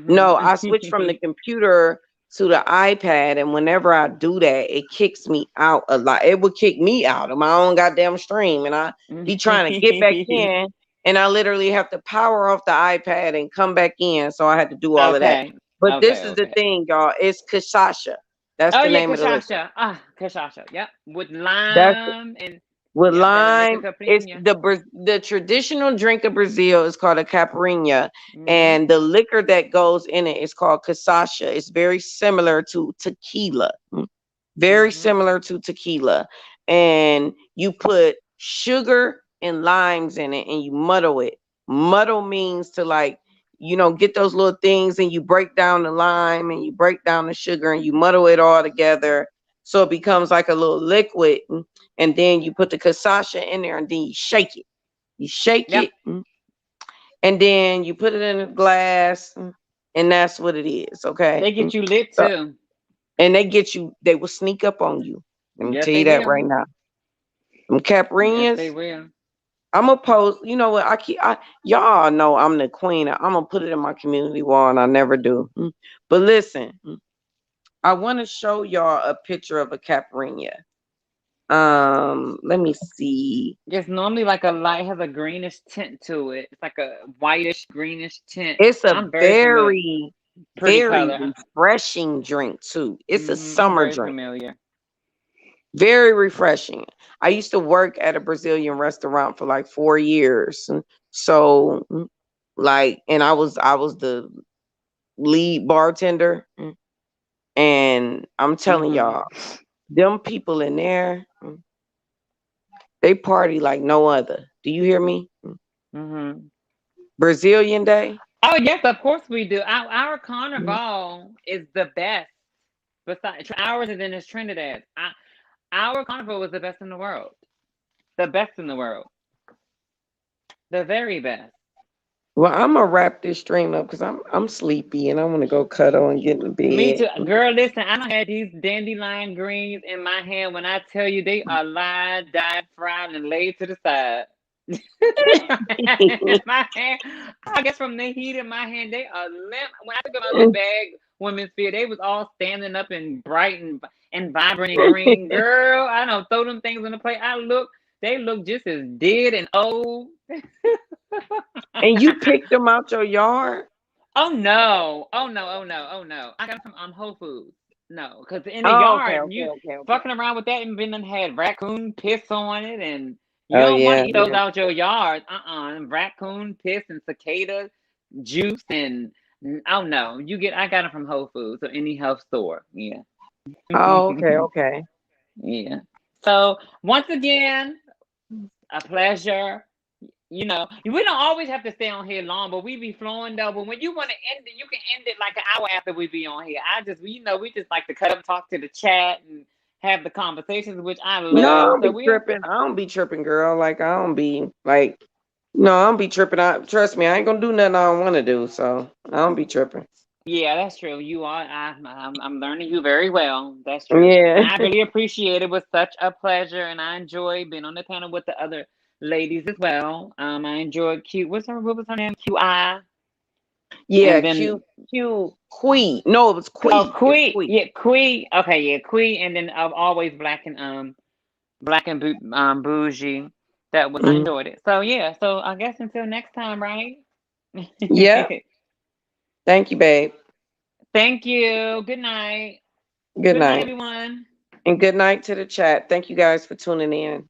No, I switch from the computer to the iPad, and whenever I do that, it kicks me out a lot. It would kick me out of my own goddamn stream, and I be trying to get back in, and I literally have to power off the iPad and come back in. So I had to do all of that. Okay. But this Okay. is the Okay. thing, y'all. It's Kashasha. That's Oh the yeah, name of the liquor. cachaça. Cachaça. Yep, with That's lime and with yep. That'll make a lime. It's caipirinha. the traditional drink of Brazil is called a caipirinha, Mhm. and the liquor that goes in it is called cachaça. It's very similar to tequila. Very Mhm. similar to tequila. And you put sugar and limes in it and you muddle it. Muddle means to like, get those little things and you break down the lime and you break down the sugar and you muddle it all together so it becomes like a little liquid. And then you put the casacha in there and then you shake it. You shake Yep. it and then you put it in a glass and that's what it is. Okay. They get you lit So too. and they will sneak up on you. Let me Yes, tell they you that will. right now. Them Yes, they Caprinas, will. I'm gonna post. You know what? Y'all know I'm the queen. I'm gonna put it in my community wall, and I never do. But listen, I want to show y'all a picture of a Caprina. Let me see. It's normally like a light has a greenish tint to it. It's like a whitish greenish tint. It's a I'm very familiar. very Pretty Very color. refreshing drink too. It's a I'm summer very drink. familiar. Very refreshing. I used to work at a Brazilian restaurant for like 4 years. So like, and I was the lead bartender. And I'm telling Mm-hmm. y'all, them people in there, they party like no other. Do you hear me? Mm-hmm. Brazilian Day. Oh yes, of course we do. Our carnival is the best. Besides ours, and then it's Trinidad. Our carnival was the best in the world. The best in the world. The very best. Well, I'm gonna wrap this stream up because I'm sleepy and I want to go cuddle and get in Me bed. too. Girl, listen, I don't have these dandelion greens in my hand. When I tell you they are live, dyed, fried, and laid to the side. My hand, I guess from the heat in my hand, they are limp. When I took my little bag, women's field, they was all standing up and bright and vibrant and green. Girl, I don't throw them things on the plate. They look just as dead and old. And you picked them out your yard? Oh no! Oh no! Oh no! Oh no! I got them from Whole Foods. No, because in the Oh, okay, yard, okay, you okay, okay. fucking around with that and been done had raccoon piss on it, and you Oh don't want yeah, to eat those yeah. out your yard. Raccoon piss and cicada juice and oh no, I got it from Whole Foods or any health store. Yeah, Oh, okay, okay. yeah. So once again, a pleasure. We don't always have to stay on here long, but we be flowing though. But when you want to end it, you can end it like an hour after we be on here. We just like to cut up, talk to the chat, and have the conversations, which I No, I love. don't So be we, tripping. I don't be tripping, girl. Like I don't be like no, I don't be tripping. Trust me, I ain't gonna do nothing I don't want to do. So I don't be tripping. yeah, that's true. You are. I'm learning you very well. That's true, and Yeah. I really appreciate it. It was such a pleasure, and I enjoy being on the panel with the other ladies as well. I enjoyed Q. What was her name? QI, Yeah, and then Q Quee. No, it was oh, Quee. It was Quee, Quee. yeah, Quee. Okay, yeah, Quee, and then always black and bougie. I Mhm. enjoyed it. So yeah, so I guess until next time, right? Yep. Thank you, babe. Thank you. Good night. Good Good night, night. everyone. And good night to the chat. Thank you guys for tuning in.